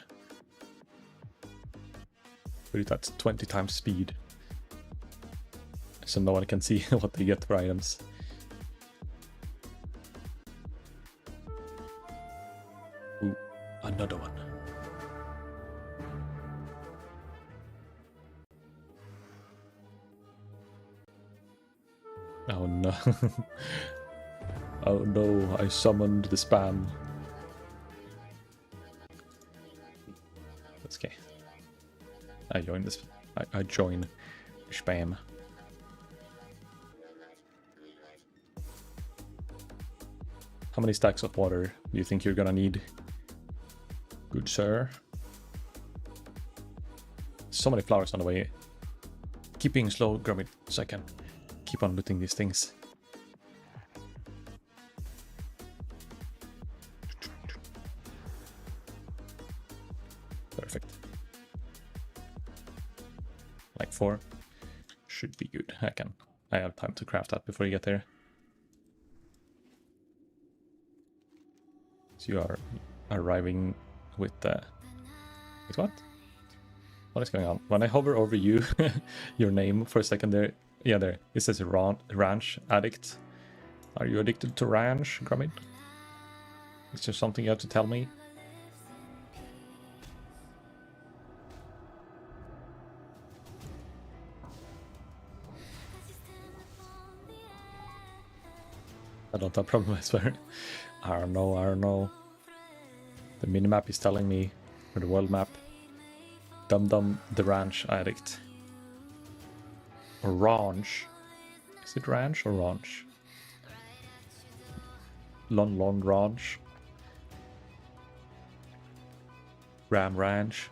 But that's 20 times speed. So no one can see what they get for items. Ooh, another one. Oh no. Oh no, I summoned the spam. That's okay. I join this. I join spam. How many stacks of water do you think you're gonna need? Good sir. So many flowers on the way. Keep being slow, Gromit, so I can keep on looting these things. Perfect. Like 4. Should be good. I have time to craft that before you get there. So you are arriving with the... Wait, what? What is going on? When I hover over you, your name for a second there, yeah, there, it says ranch addict. Are you addicted to ranch, Gromit? Is there something you have to tell me? I don't have a problem, I swear. I don't know. The minimap is telling me, or the world map. Dum the ranch addict. Or ranch. Is it ranch or ranch? Lon ranch. Ram ranch.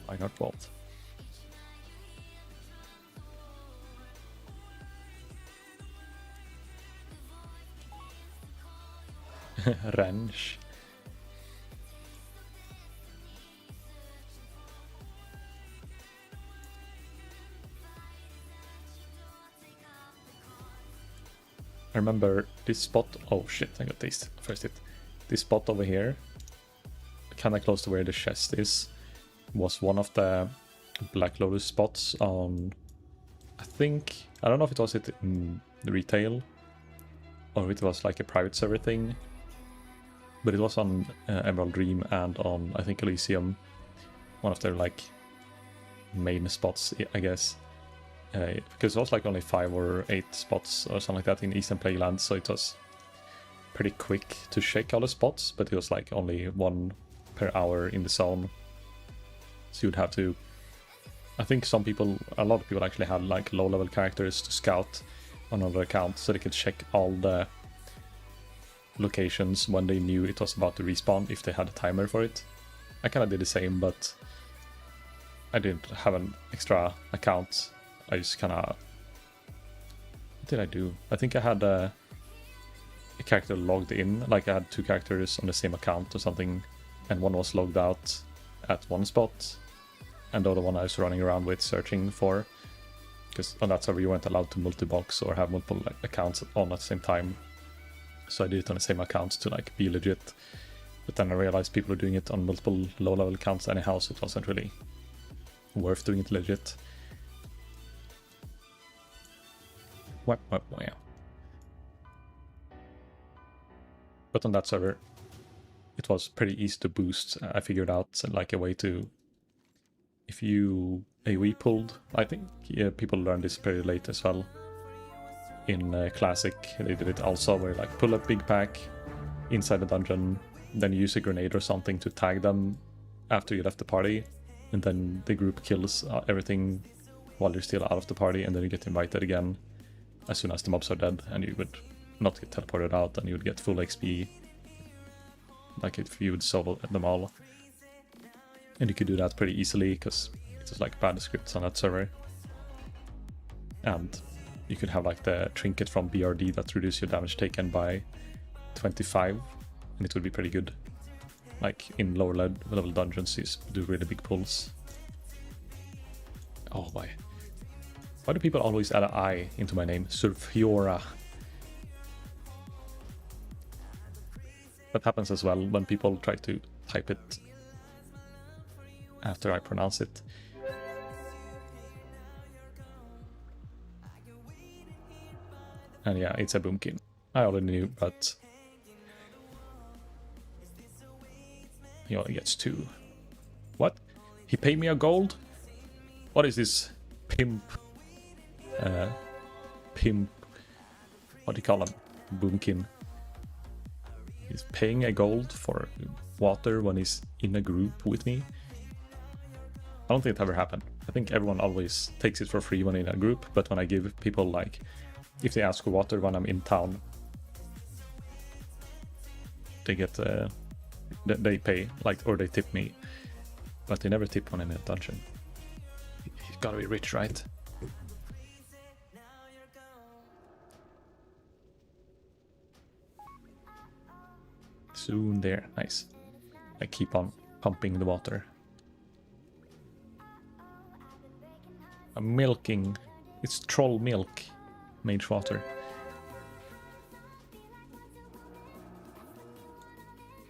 Why not both? Ranch. I remember this spot. Oh shit, I got this first hit. This spot over here, kind of close to where the chest is. was one of the Black Lotus spots on, I don't know if it was in retail or if it was like a private server thing, but it was on Emerald Dream and on, I think, Elysium, one of their like main spots, I guess. Because it was like only 5 or 8 spots or something like that in Eastern Playland, so it was pretty quick to check all the spots, but it was like only 1 per hour in the zone. So you'd have to, I think a lot of people actually had like low level characters to scout on another account so they could check all the locations when they knew it was about to respawn if they had a timer for it. I kind of did the same, but I didn't have an extra account. I just kind of... What did I do? I think I had a character logged in, like I had 2 characters on the same account or something, and one was logged out at one spot, and the other one I was running around with searching for, because on that server you weren't allowed to multi-box or have multiple accounts on at the same time. So I did it on the same account to like be legit, but then I realized people were doing it on multiple low-level accounts anyhow, so it wasn't really worth doing it legit. Wow. But on that server, it was pretty easy to boost. I figured out like a way to, if you AoE pulled, I think people learned this pretty late as well. In Classic, they did it also, where like pull a big pack inside the dungeon, then use a grenade or something to tag them after you left the party, and then the group kills everything while you're still out of the party, and then you get invited again as soon as the mobs are dead, and you would not get teleported out, and you would get full XP, like if you would solo them all. And you could do that pretty easily, because it was like bad scripts on that server. And you could have like the trinket from BRD that reduces your damage taken by 25, and it would be pretty good. Like in lower level dungeons, you do really big pulls. Oh my. Why do people always add an I into my name? Zurphora. That happens as well when people try to type it after I pronounce it. And yeah, it's a boomkin. I already knew, but he only gets 2. What? He paid me a gold? What is this pimp? What do you call him? Boomkin. He's paying a gold for water when he's in a group with me. I don't think it ever happened. I think everyone always takes it for free when in a group, but when I give people, like, if they ask for water when I'm in town, they get, they pay, like, or they tip me, but they never tip when I'm in a dungeon. He's gotta be rich, right? Soon there, nice. I keep on pumping the water. I'm milking. It's troll milk. Mage water.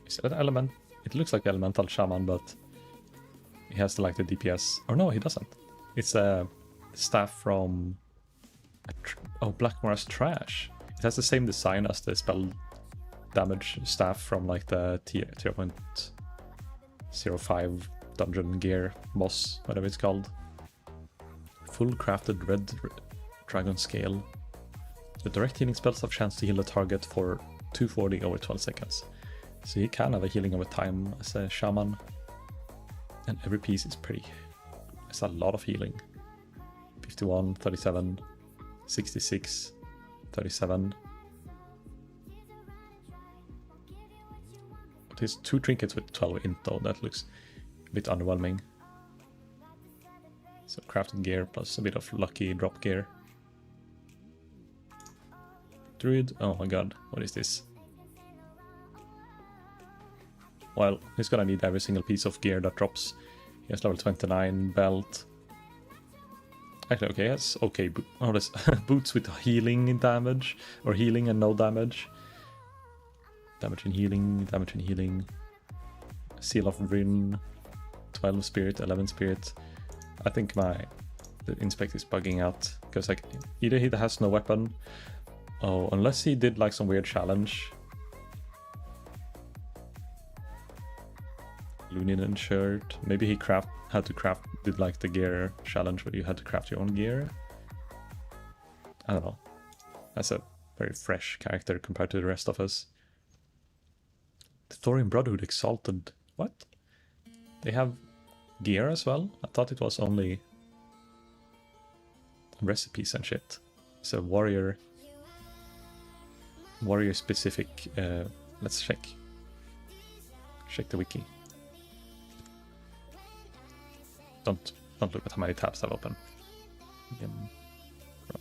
Is that element? It looks like elemental shaman, but he has like the DPS. Or no, he doesn't. It's a staff from Blackmoor's Trash. It has the same design as the spell damage staff from like the 0.05 dungeon gear boss, whatever it's called. Full crafted red dragon scale. The direct healing spells have chance to heal the target for 240 over 12 seconds. So you can have a healing over time as a shaman. And every piece is pretty... It's a lot of healing. 51, 37, 66, 37. But there's 2 trinkets with 12 int though, that looks a bit underwhelming. So crafted gear plus a bit of lucky drop gear. Druid, oh my god, what is this? Well, he's gonna need every single piece of gear that drops. He has level 29 belt. Actually, okay, he has okay boots with healing damage, or healing and no damage. Damage and healing, damage and healing. Seal of Rin, 12 spirit, 11 spirit. I think the inspect is bugging out because like either he has no weapon. Oh, unless he did like some weird challenge. Luninen shirt. Maybe he did like the gear challenge where you had to craft your own gear. I don't know. That's a very fresh character compared to the rest of us. The Thorian Brotherhood Exalted. What? They have gear as well? I thought it was only recipes and shit. It's a warrior specific. Let's check the wiki. Don't look at how many tabs I've opened.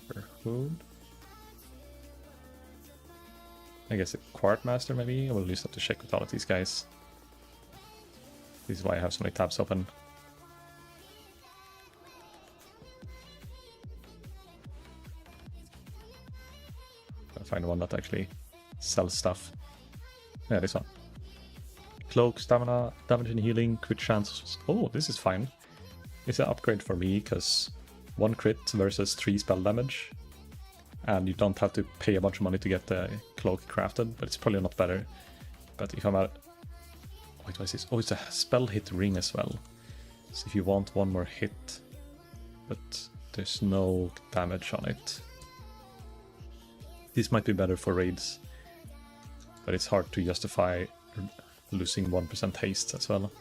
Brotherhood. I guess a Quartmaster maybe. I will just have to check with all of these guys. This is why I have so many tabs open. I'll find one that actually sells stuff. Yeah, this one. Cloak, stamina, damage and healing, crit chance. Oh, this is fine. It's an upgrade for me because 1 crit versus 3 spell damage. And you don't have to pay a bunch of money to get the cloak crafted, but it's probably not better. But if I'm at... Wait, what is this? Oh, it's a spell hit ring as well. So if you want one more hit, but there's no damage on it. This might be better for raids, but it's hard to justify losing 1% haste as well.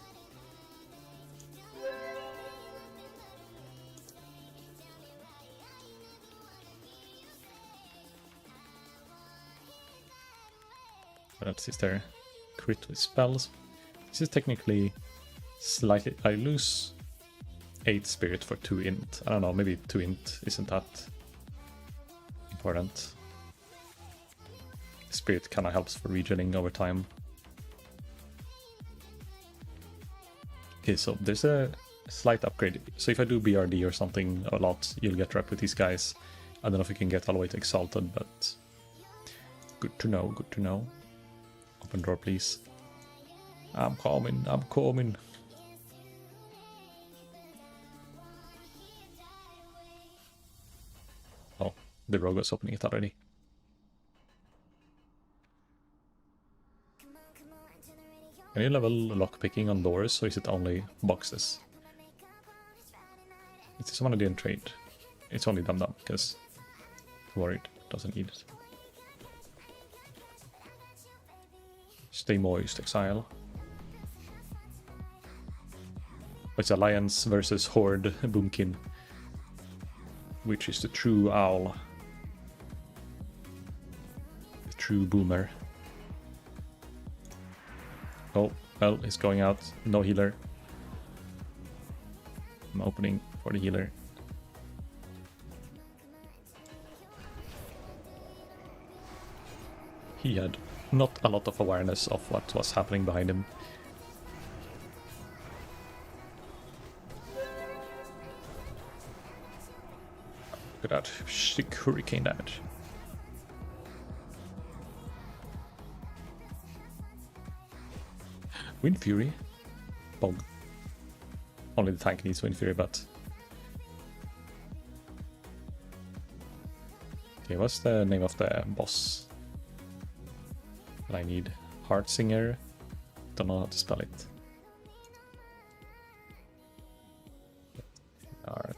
What else is there? Crit with spells. This is technically slightly... I lose 8 spirit for 2 int. I don't know, maybe 2 int isn't that important. Spirit kind of helps for regening over time. Okay, so there's a slight upgrade. So if I do BRD or something a lot, you'll get rep with these guys. I don't know if you can get all the way to Exalted, but good to know, good to know. Open door, please. I'm coming, I'm coming. Oh, the rogue was opening it already. Can you level lockpicking on doors, or is it only boxes? Is this one I didn't trade? It's only Dum Dum, because worried, doesn't need it. Stay moist, exile. It's Alliance versus Horde Boomkin. Which is the true owl? The true boomer. Oh, well, he's going out. No healer. I'm opening for the healer. He had not a lot of awareness of what was happening behind him. Look at that sick hurricane damage. Wind Fury? Bog. Only the tank needs Wind Fury, but... Okay, what's the name of the boss that I need? Heartsinger? Don't know how to spell it. Alright.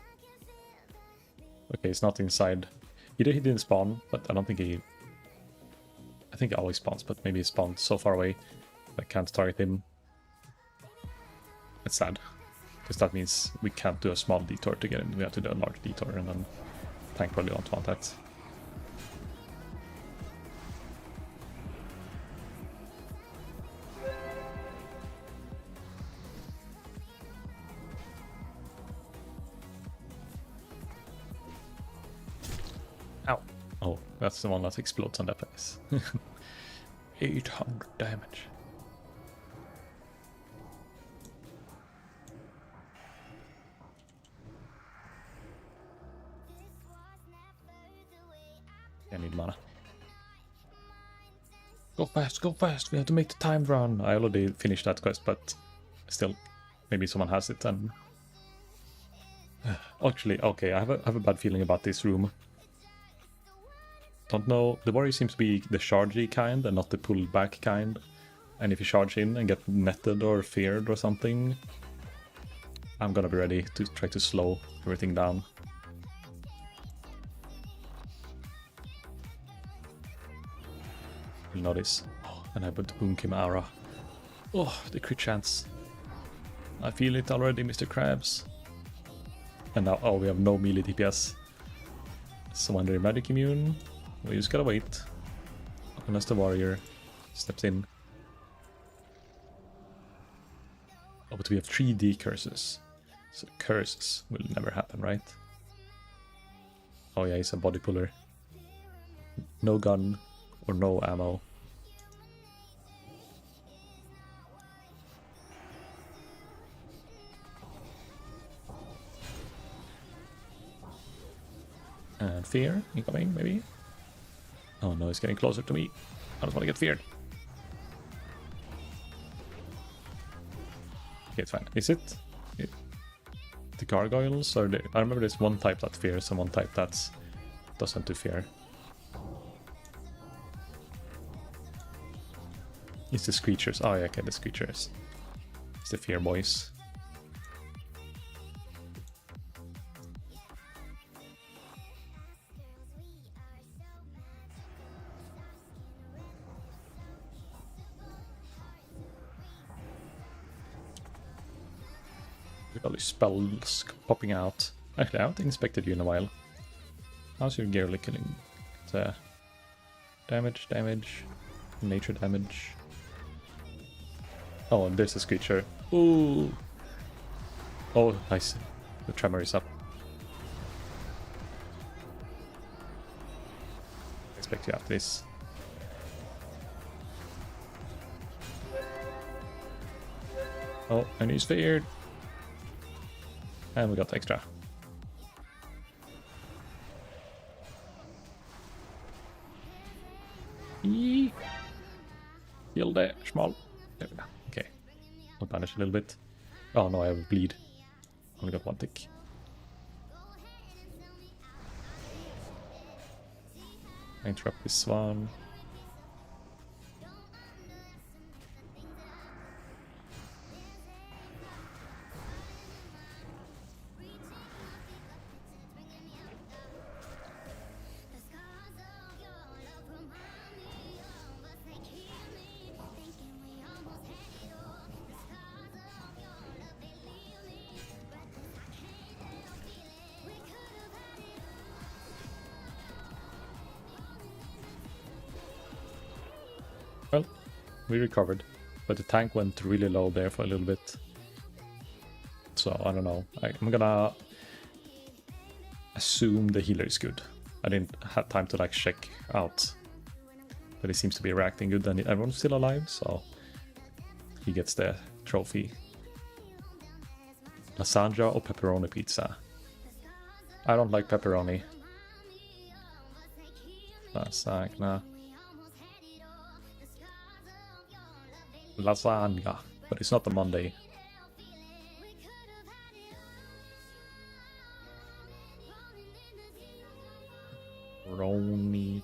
Okay, it's not inside. Either he didn't spawn, but I don't think he... I think he always spawns, but maybe he spawned so far away I can't target him. It's sad, because that means we can't do a small detour to get him. We have to do a large detour, and then tank probably don't want that. Ow. Oh, that's the one that explodes on that face. 800 damage. I need mana. Go fast, we have to make the time run. I already finished that quest, but still, maybe someone has it then. Actually, okay, I have a bad feeling about this room. Don't know, the warrior seems to be the chargey kind and not the pulled back kind. And if you charge in and get netted or feared or something, I'm gonna be ready to try to slow everything down. You'll notice. Oh, and I put the Boomkin aura. Oh, the crit chance. I feel it already, Mr. Krabs. And now, oh, we have no melee DPS. Someone under magic immune. We just gotta wait. Unless the warrior steps in. Oh, but we have 3D curses. So curses will never happen, right? Oh yeah, he's a body puller. No gun or no ammo. And fear incoming, maybe? Oh no, he's getting closer to me. I just want to get feared. Okay, it's fine. Is it the gargoyles? Or I remember there's one type that fears and one type that doesn't do fear. It's the screechers. Oh yeah, okay, the screechers. It's the fear boys. All these spells popping out. Actually, I haven't inspected you in a while. How's your gear looking? It's damage, nature damage. Oh, and there's a screecher. Ooh! Oh, nice. The tremor is up. I expect you after this. Oh, and he's feared. And we got extra. Eee. Heal there, small. There we go. Okay. I'll banish a little bit. Oh no, I have a bleed. Only got one tick. I interrupt this one. Well, we recovered, but the tank went really low there for a little bit. So, I don't know. I'm gonna assume the healer is good. I didn't have time to like check out. But he seems to be reacting good and everyone's still alive, so he gets the trophy. Lasagna or pepperoni pizza? I don't like pepperoni. Lasagna. Lasagna, but it's not a Monday. Roni.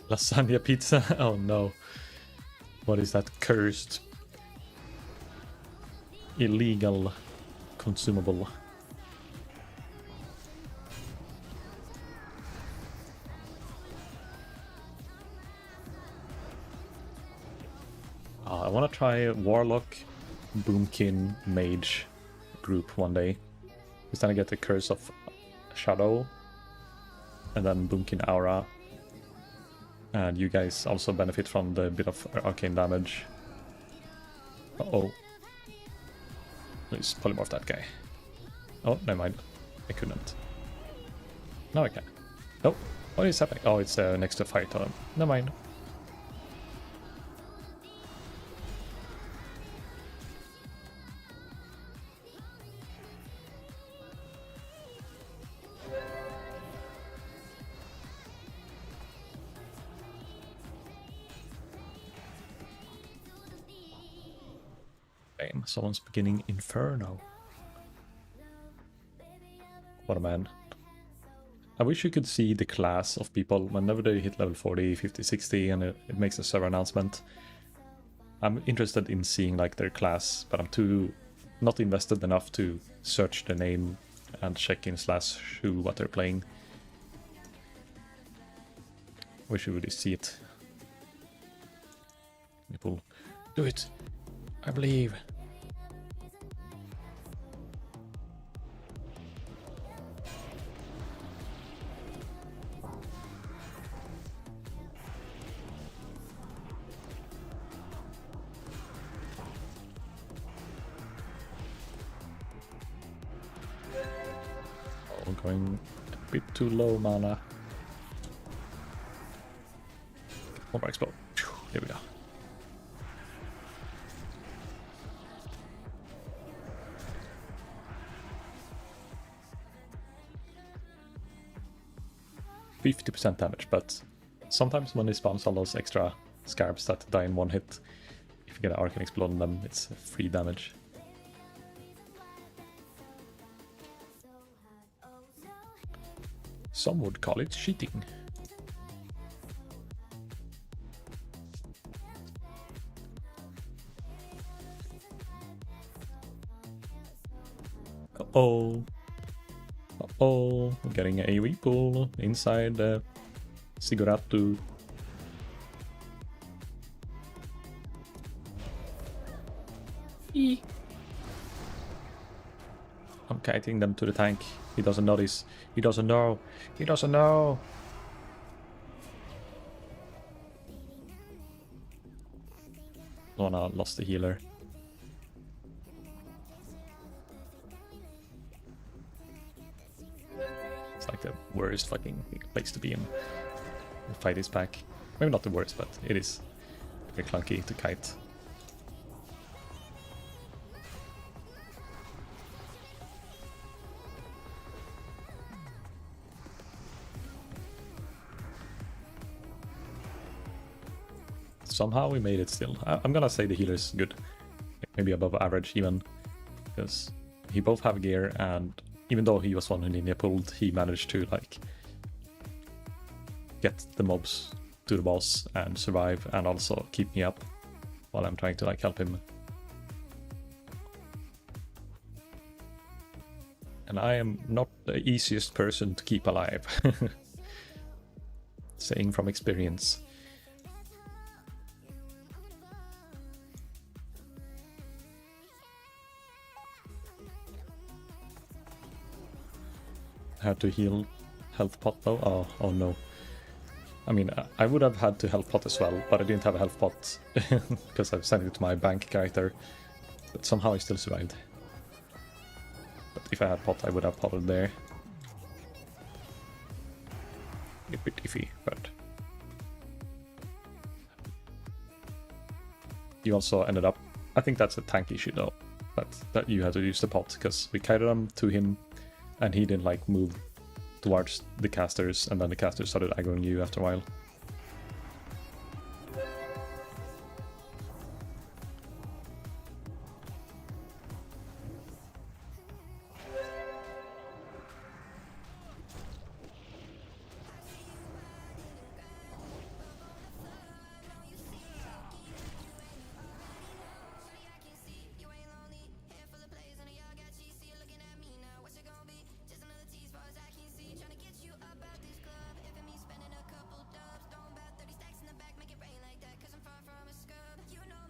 Lasagna pizza? Oh no. What is that cursed? Illegal consumable. I want to try Warlock, Boomkin, Mage group one day. Because then I get the Curse of Shadow, and then Boomkin Aura. And you guys also benefit from the bit of arcane damage. Uh-oh. Please polymorph that guy. Oh, never mind. I couldn't. Now I can. Oh, what is happening? Oh, it's next to fire totem. Never mind. Damn, someone's beginning Inferno. What a man. I wish you could see the class of people whenever they hit level 40, 50, 60 and it makes a server announcement. I'm interested in seeing like their class, but I'm not invested enough to search the name and check in /who what they're playing. Wish you would see it. People, do it. I believe. Oh, going a bit too low mana. One more explode. Here we go. %50 damage, but sometimes when they spawns all those extra scarabs that die in one hit, if you get an Arcane Explode on them, it's free damage. Some would call it cheating. Uh-oh. Uh-oh. I'm getting an AoE pull inside Siguratu. I'm kiting them to the tank. He doesn't notice. He doesn't know. He doesn't know. Oh no, lost the healer. It's like the worst fucking place to be in. The fight is back. Maybe not the worst, but it is very clunky to kite. Somehow we made it still. I'm gonna say the healer is good. Maybe above average even. Because he both have gear, and even though he was one who ninja pulled, he managed to like get the mobs to the boss and survive, and also keep me up while I'm trying to like help him. And I am not the easiest person to keep alive. Saying from experience. Had to heal health pot though. Oh no. I mean, I would have had to health pot as well, but I didn't have a health pot because I've sent it to my bank character. But somehow I still survived. But if I had pot, I would have potted there. A bit iffy, but you also ended up. I think that's a tank issue though, that you had to use the pot because we kited him to him. And he didn't like move towards the casters, and then the casters started aggroing you after a while.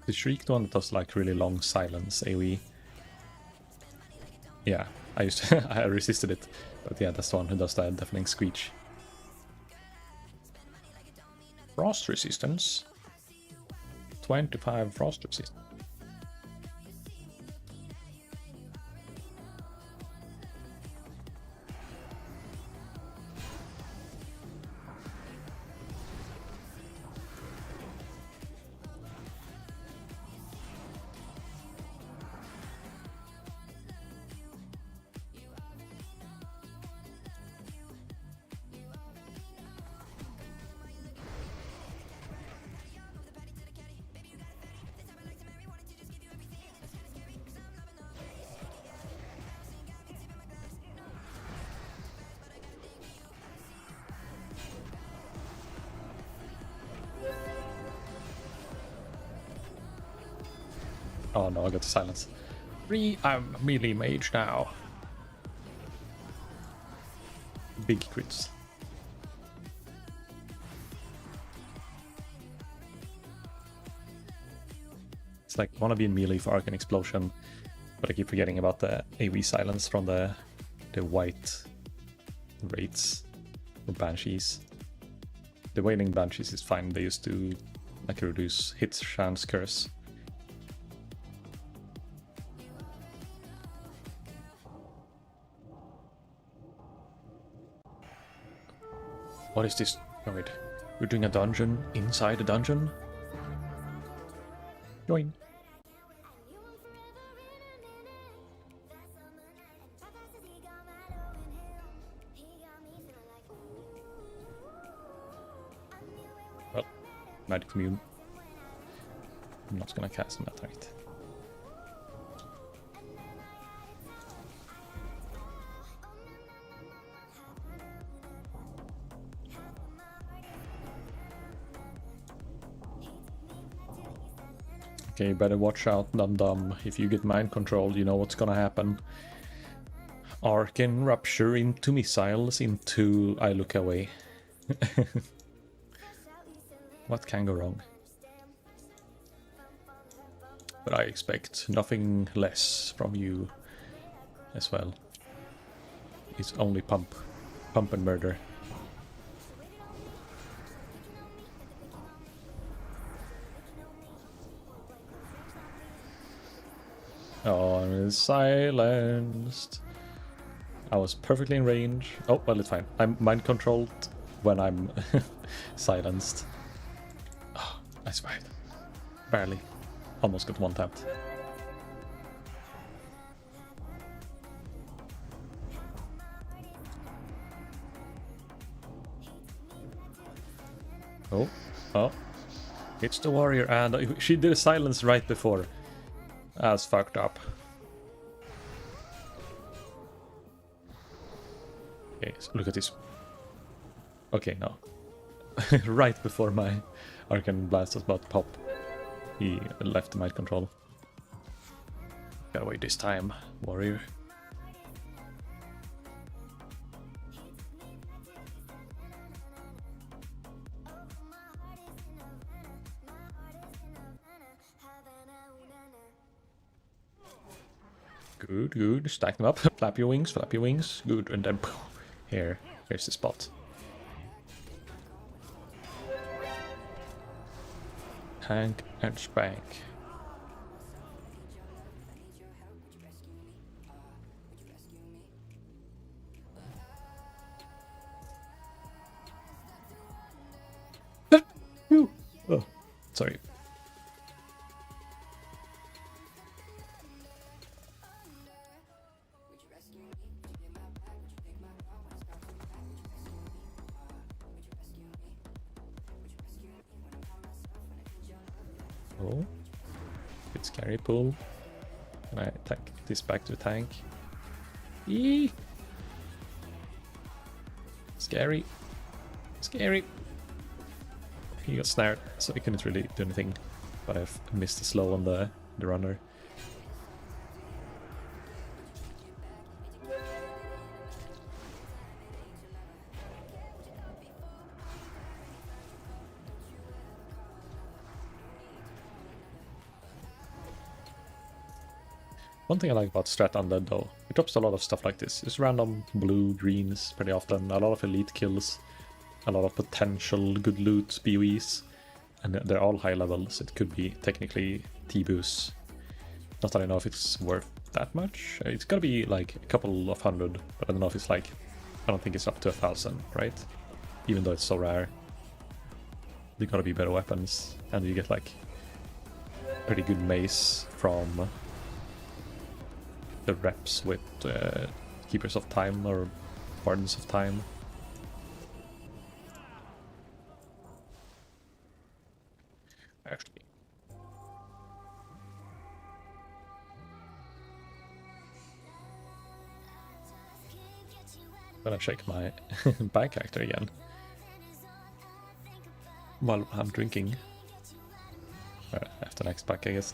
The Shriek, the one that does like really long silence AoE. Yeah, I used to I resisted it, but yeah, that's the one who does that deafening screech. Frost resistance. 25 frost resistance. Oh no, I got the silence. I'm melee mage now. Big crits. It's like wanna be in melee for Arcane Explosion, but I keep forgetting about the AoE silence from the white wraiths or banshees. The wailing banshees is fine. They used to like reduce hit chance curse. What is this? Oh wait, we're doing a dungeon inside a dungeon? Join. Well, Magic Commune. I'm not gonna cast on that target. Okay, better watch out, dum-dum. If you get mind controlled, you know what's gonna happen. Arcane Rupture into missiles, into I look away. What can go wrong? But I expect nothing less from you as well. It's only pump and murder. Oh, I'm silenced. I was perfectly in range. Oh, well, it's fine. I'm mind controlled when I'm silenced. Oh, I survived. Barely. Almost got one tapped. Oh, oh. It's the warrior, and she did a silence right before. That's fucked up. Okay, so look at this. Okay, no. Right before my Arcane Blast was about to pop, he left the mind control. Gotta wait this time, warrior. Good, good. Stack them up. Flap your wings, flap your wings. Good, and then here's the spot. Tank and spank. Oh, sorry. Oh, bit scary pull. Can I attack this back to the tank? Eee! Scary. Scary. He got snared, so he couldn't really do anything. But I've missed the slow on the runner. One thing I like about Strat Undead though, it drops a lot of stuff like this. It's random blue, greens pretty often, a lot of elite kills, a lot of potential good loot, BOEs, and they're all high levels. It could be technically T-boosts. Not that I know if it's worth that much. It's gotta be like a couple of hundred, but I don't know if it's like, I don't think it's up to 1,000, right? Even though it's so rare. They gotta be better weapons, and you get like pretty good mace from the reps with Keepers of Time or Wardens of Time. Actually, I'm gonna check my bank character again while I'm drinking. After next pack, I guess.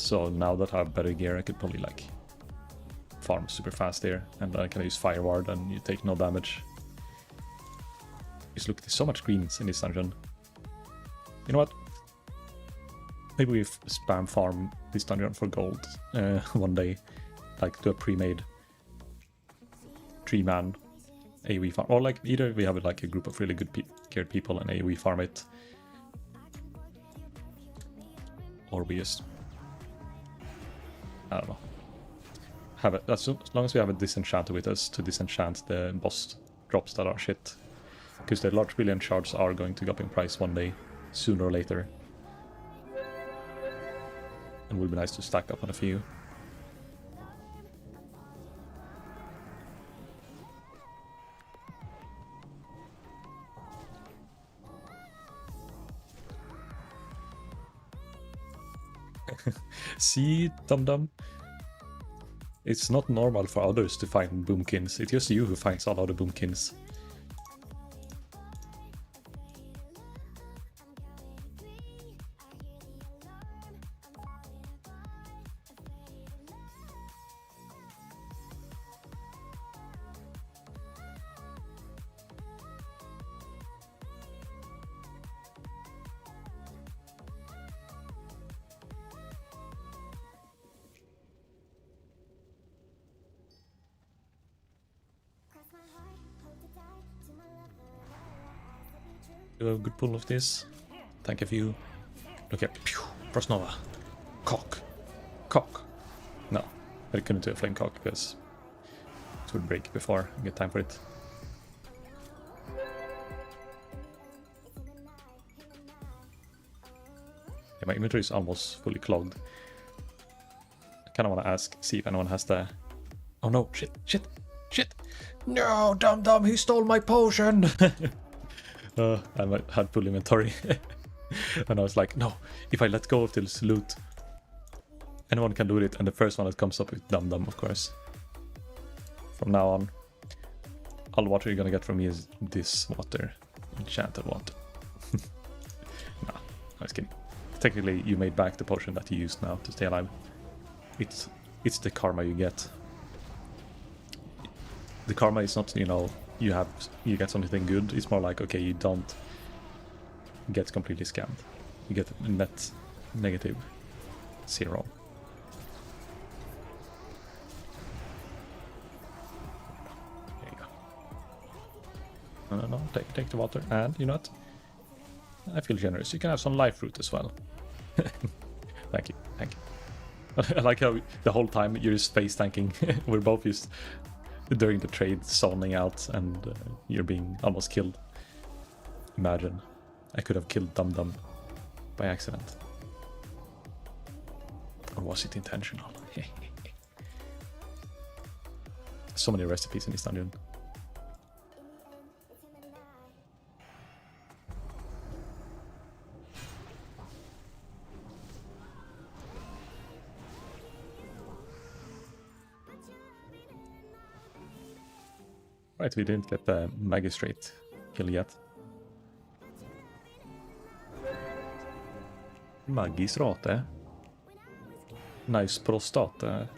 So now that I have better gear, I could probably like farm super fast here, and then I can use Fire Ward and you take no damage. Just look, there's so much greens in this dungeon. You know what? Maybe we spam farm this dungeon for gold one day. Like do a pre-made 3-man AoE farm. Or like either we have like a group of really good geared people and AoE farm it. Or we just... I don't know. Have it, as long as we have a disenchanter with us to disenchant the boss drops that are shit. Because the large brilliant shards are going to go up in price one day, sooner or later. And it would be nice to stack up on a few. See, Dum-Dum? It's not normal for others to find boomkins. It's just you who finds all of the boomkins. Do a good pull of this. Thank you. Look at pew, Frost Nova. Cock. Cock. No, I couldn't do a flame cock because it would break before I get time for it. Yeah, my inventory is almost fully clogged. I kind of want to ask, see if anyone has the... Oh no, shit, shit, shit! No, Dum-Dum, he stole my potion! I had full inventory. And I was like, no, if I let go of this loot, anyone can do it, and the first one that comes up is Dum-Dum, of course. From now on, all the water you're gonna get from me is this water. Enchanted water. Nah, I was kidding. Technically, you made back the potion that you used now to stay alive. It's the karma you get. The karma is not, you know, you get something good. It's more like, okay, you don't get completely scammed. You get net negative 0. There you go. No, take the water. And you know what? I feel generous. You can have some life fruit as well. Thank you. I like how the whole time you're just face tanking. We're both just during the trade zoning out, and you're being almost killed. Imagine, I could have killed Dum-Dum by accident. Or was it intentional? So many recipes in this dungeon. Right, we didn't get the magistrate kill yet. Magistrate. Nice prostate.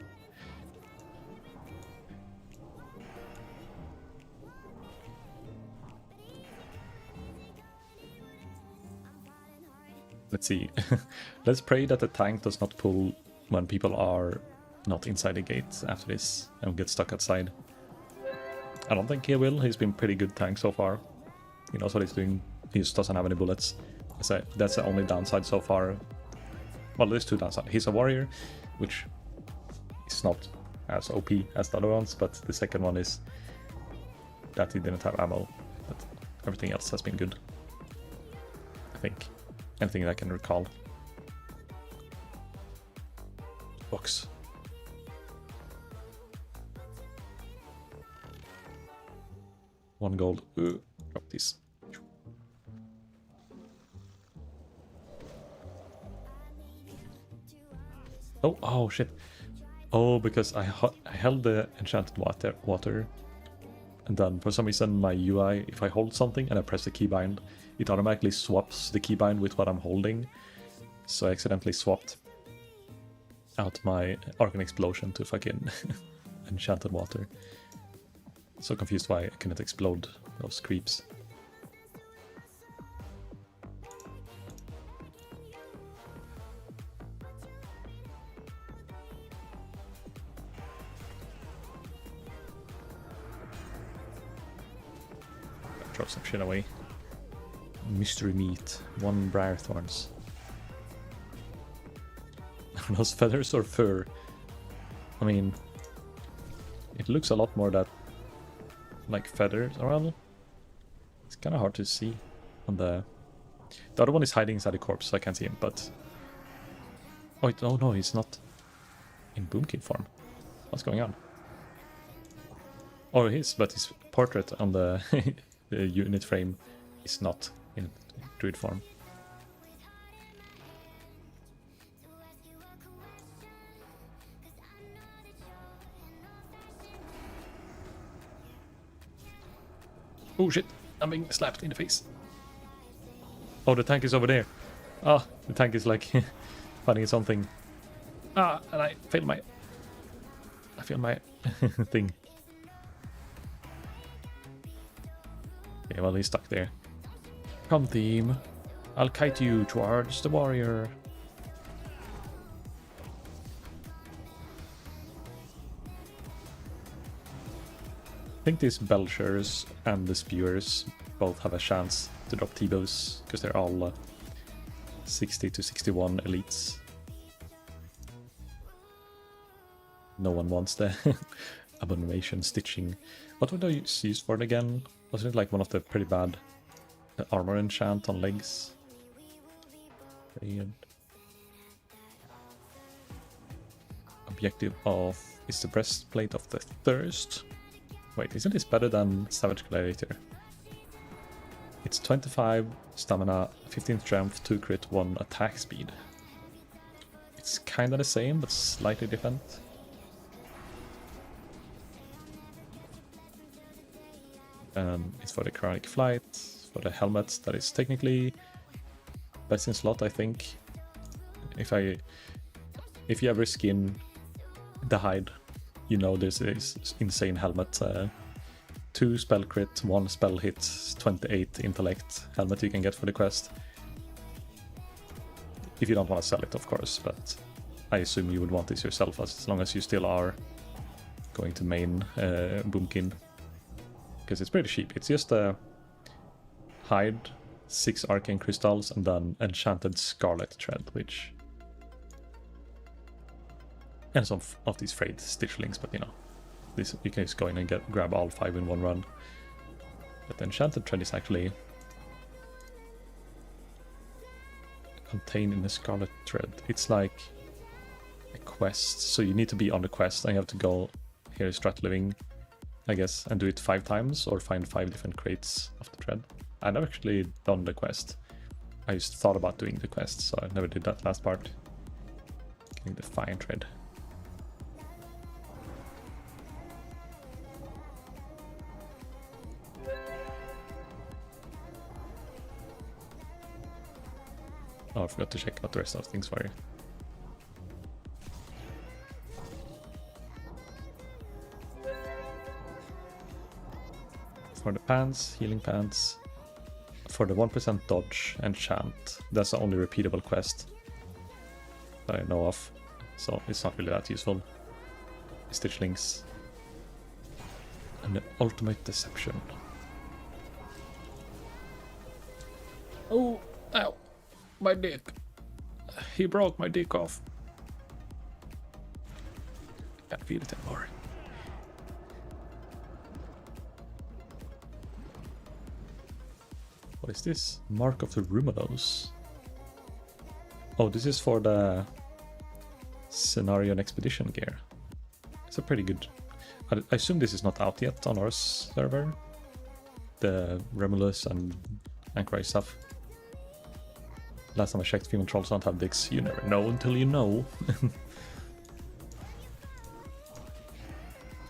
Let's see. Let's pray that the tank does not pull when people are not inside the gate after this and get stuck outside. I don't think he will. He's been pretty good tank so far. He knows what he's doing. He just doesn't have any bullets. So that's the only downside so far. Well, there's two downsides. He's a warrior, which is not as OP as the other ones, but the second one is that he didn't have ammo. But everything else has been good, I think. Anything that I can recall. Box. One gold. Drop this. Oh shit. Oh, because I held the enchanted water, and then for some reason my UI, if I hold something and I press the keybind, it automatically swaps the keybind with what I'm holding. So I accidentally swapped out my Arcane Explosion to fucking enchanted water. So confused why I cannot explode those creeps. Throw some shit away. Mystery meat, 1 briar thorns. Are those feathers or fur? I mean, it looks a lot more that like feathers. Well, it's kind of hard to see on the other one is hiding inside the corpse, so I can't see him. But oh no, he's not in Boomkin form. What's going on? Oh, he is, but his portrait on the the unit frame is not in druid form. Oh shit, I'm being slapped in the face. Oh, the tank is over there. Ah, the tank is like finding something. Ah, and I failed my thing. Okay, well, he's stuck there. Come, team. I'll kite you towards the warrior. I think these belchers and the spewers both have a chance to drop T-bows because they're all 60 to 61 elites. No one wants the abomination stitching. What would I use for it again? Wasn't it like one of the pretty bad armor enchant on legs? Weird. Objective of is the breastplate of the thirst. Wait, isn't this better than Savage Gladiator? It's 25 stamina, 15 strength, 2 crit, 1 attack speed. It's kinda the same, but slightly different. It's for the Chronic Flight, for the helmet that is technically best in slot, I think. If you ever skin the hide, you know this is insane helmet. 2 spell crit, 1 spell hit, 28 intellect helmet you can get for the quest. If you don't want to sell it, of course, but I assume you would want this yourself as long as you still are going to main Boomkin. Because it's pretty cheap. It's just a hide, 6 arcane crystals, and then enchanted scarlet thread, which... and some of these frayed stitchlings, but you know, this you can just go in and grab all 5 in one run. But the enchanted thread is actually contained in the scarlet thread. It's like a quest, so you need to be on the quest, and you have to go here, strat living, I guess, and do it 5 times, or find 5 different crates of the thread. I've never actually done the quest. I just thought about doing the quest, so I never did that last part. Getting the fine thread. Oh, I forgot to check out the rest of things for you. For the pants, healing pants. For the 1% dodge enchant. That's the only repeatable quest that I know of. So it's not really that useful. Stitchlings. And the ultimate deception. Oh, ow. My dick. He broke my dick off. Can't feel it anymore. What is this? Mark of the Rumelos. Oh, this is for the Scenario and Expedition gear. It's a pretty good... I assume this is not out yet on our server. The Remulus and Anchorage stuff. Last time I checked, female trolls don't have dicks. You never know until you know.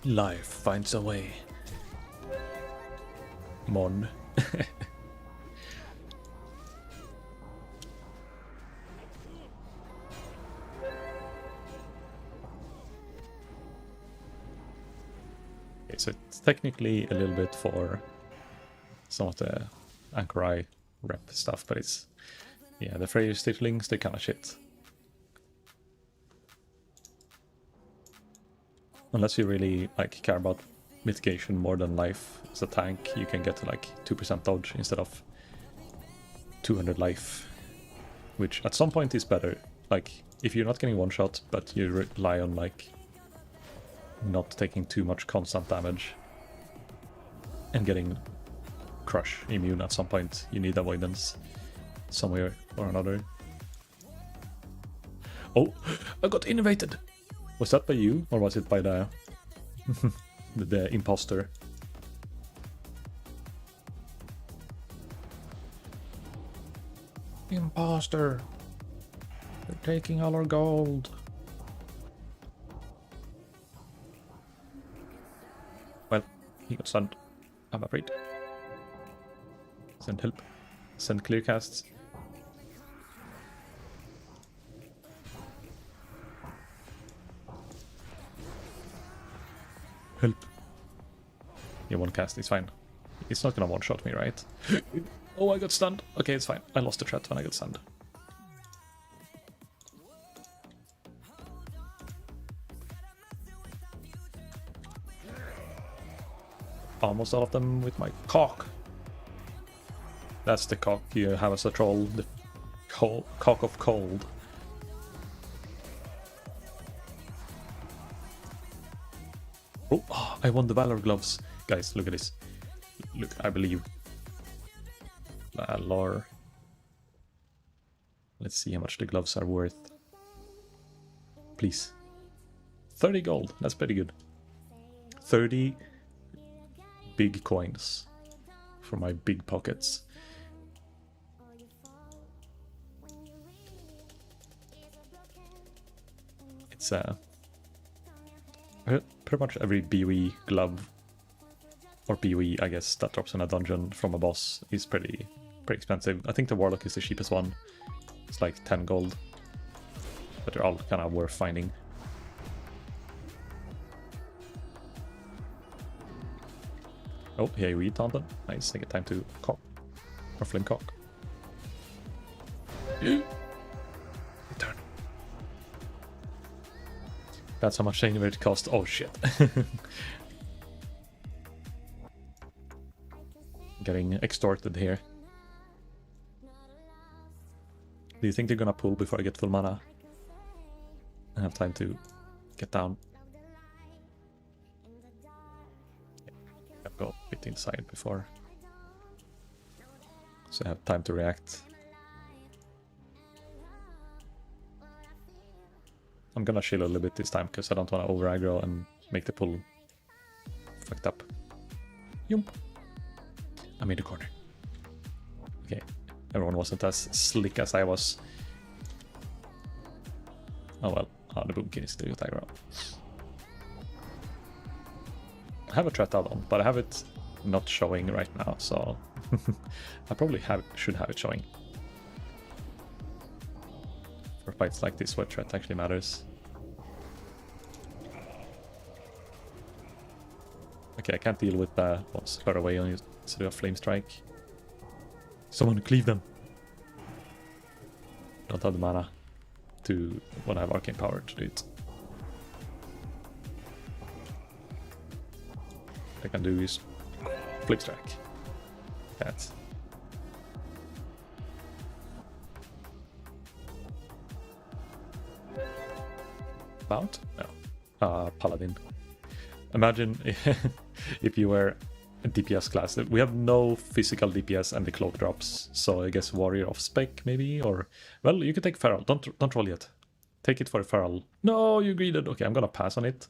Life finds a way. Mon. so it's technically a little bit for some of the Anchor Eye rep stuff, but it's, yeah, the Freyr Stitchlings, they're kind of shit. Unless you really like care about mitigation more than life as a tank, you can get to like 2% dodge instead of 200 life, which at some point is better. Like, if you're not getting one shot, but you rely on like not taking too much constant damage and getting crush immune at some point, you need avoidance somewhere or another. Oh, I got innovated! Was that by you, or was it by the the imposter? Imposter! They're taking all our gold! Well, he got stunned. I'm afraid. Send help. Send clear casts. Help. Yeah, one cast is fine. It's not gonna one-shot me, right? Oh, I got stunned. Okay, it's fine. I lost the threat when I got stunned. Almost all of them with my cock. That's the cock you have as a troll. The cock of cold. Oh, I won the Valor gloves. Guys, look at this. Look, I believe. Valor. Let's see how much the gloves are worth. Please. 30 gold. That's pretty good. 30 big coins for my big pockets. It's pretty much every BOE glove, or BOE I guess, that drops in a dungeon from a boss is pretty expensive. I think the Warlock is the cheapest one. It's like 10 gold, but they're all kind of worth finding. Oh, here you eat, Taunton. Nice, I get time to cock. Or fling cock. Return. That's how much they it cost. Oh shit. Getting extorted here. Do you think they're gonna pull before I get full mana? I have time to get down. I've got a bit inside before, so I have time to react. I'm gonna chill a little bit this time because I don't want to over aggro and make the pull fucked up. Yump. I'm in the corner. Okay, everyone wasn't as slick as I was. Oh well, the boomkin is still aggro. I have a threat add-on, but I have it not showing right now, so I probably should have it showing. For fights like this where threat actually matters. Okay, I can't deal with the ones far away on you, so do a flame strike. Someone cleave them! Don't have the mana to when I have arcane power to do it. What I can do is flip strike. That. Bout? No. Paladin. Imagine if you were a DPS class. We have no physical DPS and the cloak drops, so I guess warrior off spec maybe, or well, you can take feral. Don't roll yet. Take it for a feral. No, you greeded. Okay, I'm gonna pass on it.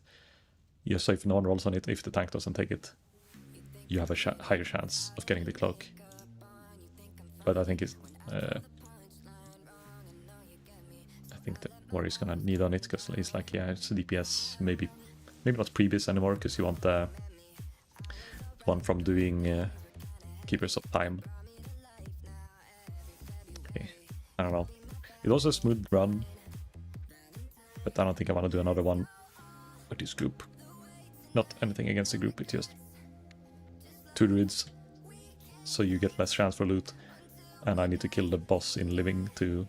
Yeah, so if no one rolls on it, if the tank doesn't take it, you have a higher chance of getting the cloak. But I think it's I think the warrior's gonna need on it because he's like, yeah, it's a DPS. Maybe not previous anymore because you want the one from doing Keepers of Time. Okay, I don't know. It was a smooth run, but I don't think I want to do another one with this group. Not anything against the group, it's just 2 druids, so you get less chance for loot, and I need to kill the boss in living to...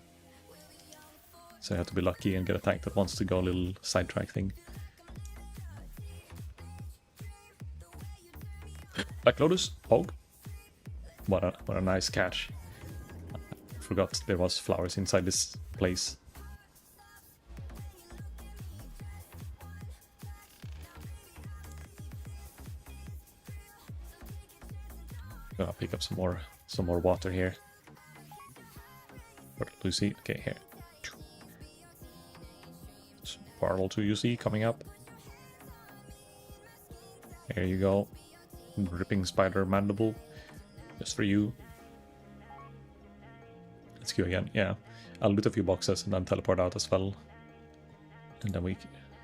So I have to be lucky and get a tank that wants to go a little sidetrack thing. Black Lotus, Pog. What a nice catch. I forgot there was flowers inside this place. Gonna pick up some more water here. Where Lucy? Okay, here. Sparkle to UC coming up. There you go. Ripping spider mandible. Just for you. Let's queue again. Yeah. I'll loot a few boxes and then teleport out as well. And then we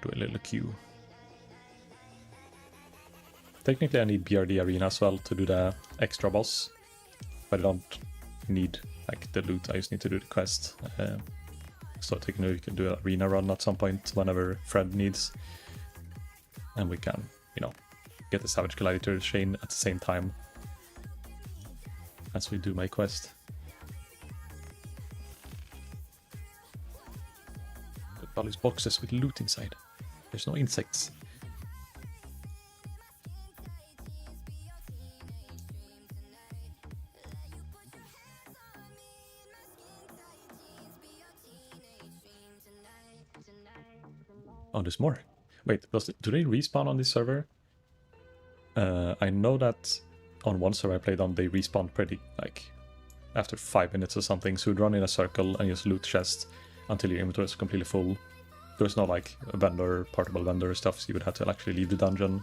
do a little queue. Technically I need BRD Arena as well to do the extra boss. But I don't need like the loot, I just need to do the quest. So technically we can do an arena run at some point whenever Fred needs. And we can, you know, get the Savage Gladiator chain at the same time as we do my quest. All these boxes with loot inside. There's no insects. Oh, there's more. Wait, do they respawn on this server? I know that on one server I played on, they respawned pretty, like, after 5 minutes or something. So you'd run in a circle and just loot chests until your inventory is completely full. There was no, like, a vendor, portable vendor stuff, so you would have to actually leave the dungeon.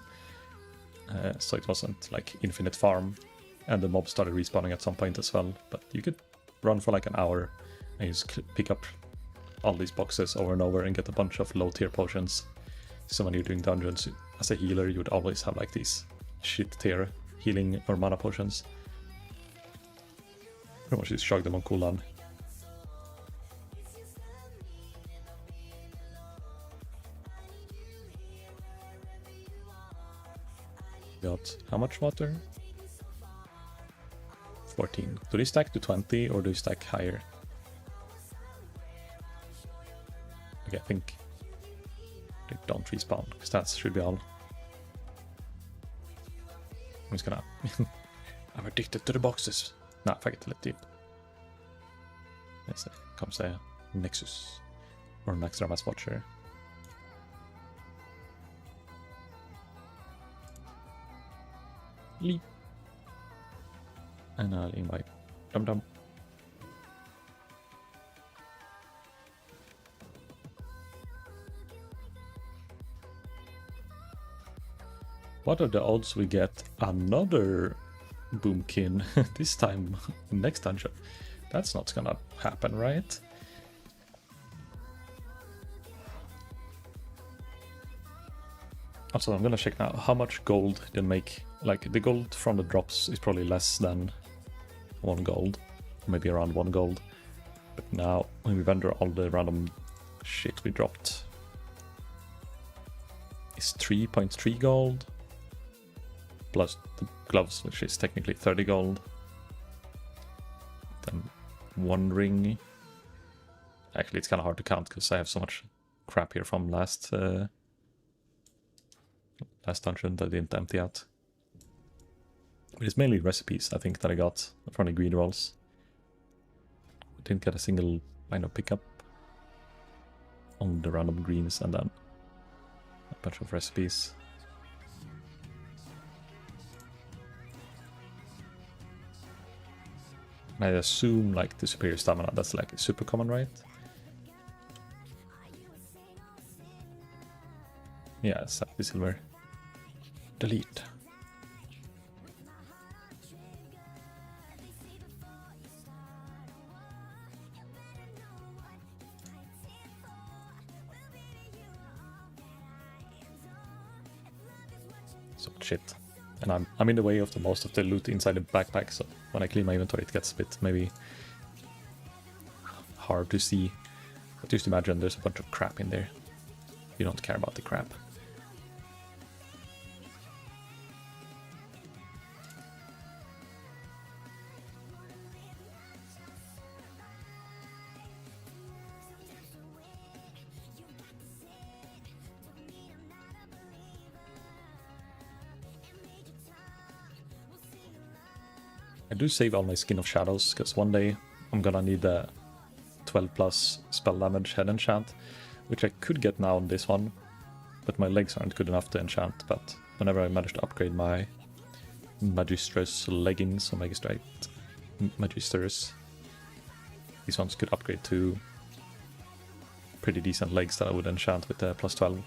So it wasn't, like, infinite farm. And the mobs started respawning at some point as well. But you could run for, like, an hour and just pick up all these boxes over and over and get a bunch of low tier potions. So when you're doing dungeons, as a healer, you would always have, like, these shit tier healing or mana potions. Pretty much just chug them on cooldown. Got how much water? 14. Do they stack to 20 or do they stack higher? Okay, I think they don't respawn, because that should be all. I'm just gonna... I'm addicted to the boxes. Nah, fuck it, let deep. Yes, comes a Nexus. Or an extra mass watcher. Leap. And I'll invite Dum Dum. What are the odds we get another Boomkin this time next dungeon? That's not gonna happen, right? Also, I'm gonna check now how much gold they make. Like, the gold from the drops is probably less than 1 gold, maybe around 1 gold. But now, when we vendor all the random shit we dropped, it's 3.3 gold. Plus the gloves, which is technically 30 gold. Then 1 ring. Actually, it's kind of hard to count because I have so much crap here from last dungeon that I didn't empty out. But it's mainly recipes, I think, that I got from the greed rolls. We didn't get a single pickup on the random greens, and then a bunch of recipes. I assume, like, the superior stamina, that's like super common, right? Yeah, exactly, silver. Delete. So shit. And I'm in the way of the most of the loot inside the backpack, so when I clean my inventory it gets a bit maybe hard to see. But just imagine there's a bunch of crap in there. You don't care about the crap. I do save all my Skin of Shadows, because one day I'm gonna need the 12 plus spell damage head enchant, which I could get now on this one, but my legs aren't good enough to enchant. But whenever I manage to upgrade my Magistrous leggings or Magisters, these ones could upgrade to pretty decent legs that I would enchant with the plus 12.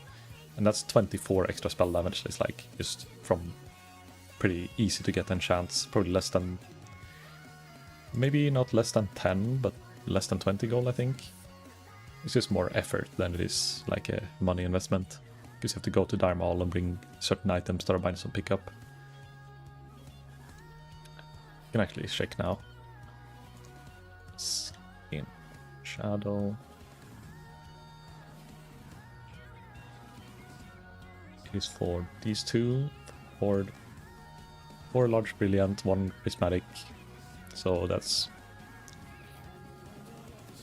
And that's 24 extra spell damage. It's like just from pretty easy to get enchants, probably less than, maybe not less than 10, but less than 20 gold, I think. It's just more effort than it is like a money investment, because you have to go to Dharma and bring certain items that are binders on pickup. You can actually check now. In Shadow. It is for these two. Four large brilliant, one prismatic. So that's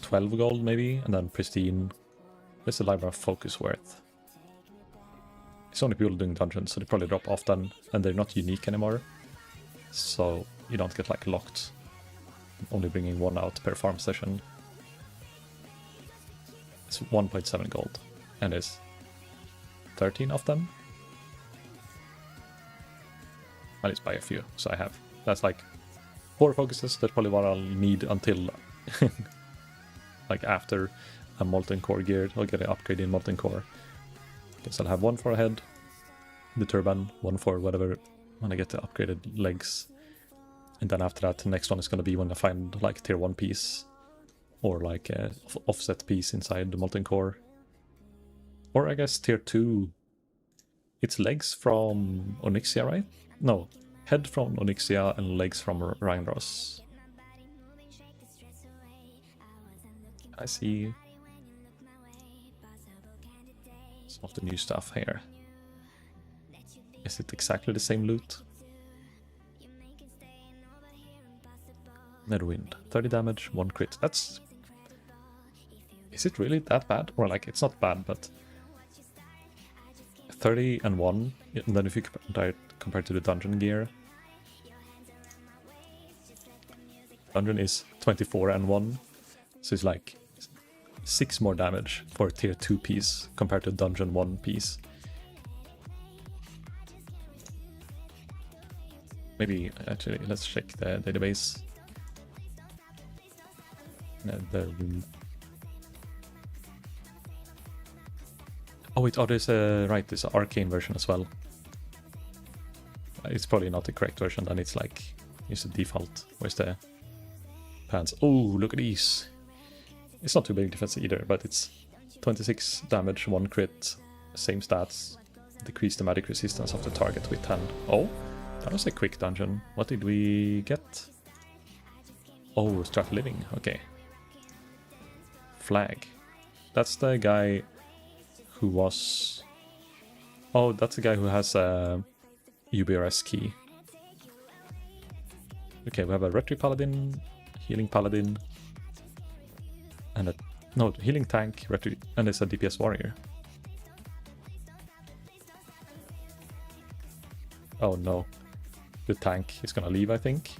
12 gold maybe, and then pristine. Where's the library of focus worth? It's only people doing dungeons, so they probably drop often, and they're not unique anymore. So you don't get like locked. Only bringing one out per farm session. It's 1.7 gold, and there's 13 of them. At least by a few, so I have. That's like 4 focuses. That's probably what I'll need until like after a Molten Core geared. I'll get an upgrade in Molten Core. Guess I'll have one for a head, the turban, one for whatever when I get the upgraded legs. And then after that, the next one is going to be when I find like tier 1 piece or like a offset piece inside the Molten Core. Or I guess tier 2. It's legs from Onyxia, right? No, head from Onyxia and legs from Ragnaros. I see some of the new stuff here. Is it exactly the same loot? Netherwind, 30 damage, 1 crit. That's... Is it really that bad? Or like, it's not bad, but 30 and 1, and then if you compare to the dungeon gear, dungeon is 24 and 1, so it's like 6 more damage for a tier 2 piece compared to dungeon 1 piece. Maybe, actually, let's check the database. Oh wait, there's a, right, there's an Arcane version as well. It's probably not the correct version, then it's like, it's the default. Where's the pants? Oh, look at these. It's not too big defense either, but it's 26 damage, 1 crit, same stats, decrease the magic resistance of the target with 10. Oh, that was a quick dungeon. What did we get? Oh, start living, okay. Flag. That's the guy who was... Oh, that's the guy who has a UBRS key. Okay, we have a Retry Paladin, Healing Paladin, and a... No, Healing Tank, Retry, and it's a DPS Warrior. Oh no. The tank is gonna leave, I think.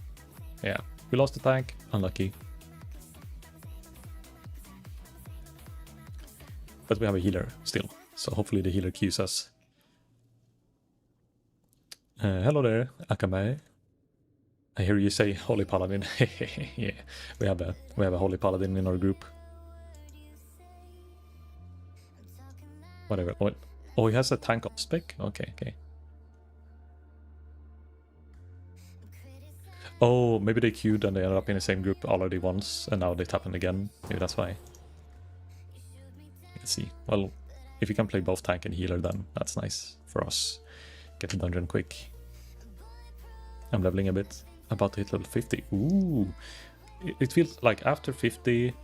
Yeah, we lost the tank. Unlucky. But we have a healer still, so hopefully the healer queues us. Hello there, Akame. I hear you say Holy Paladin. Yeah, we have a Holy Paladin in our group. Whatever. Oh, he has a tank up spec? Okay, okay. Oh, maybe they queued and they ended up in the same group already once, and now they tap in again. Maybe that's why. Let's see. Well, if you can play both tank and healer, then that's nice for us. Get the dungeon quick. I'm leveling a bit. About to hit level 50. Ooh. It feels like after 50,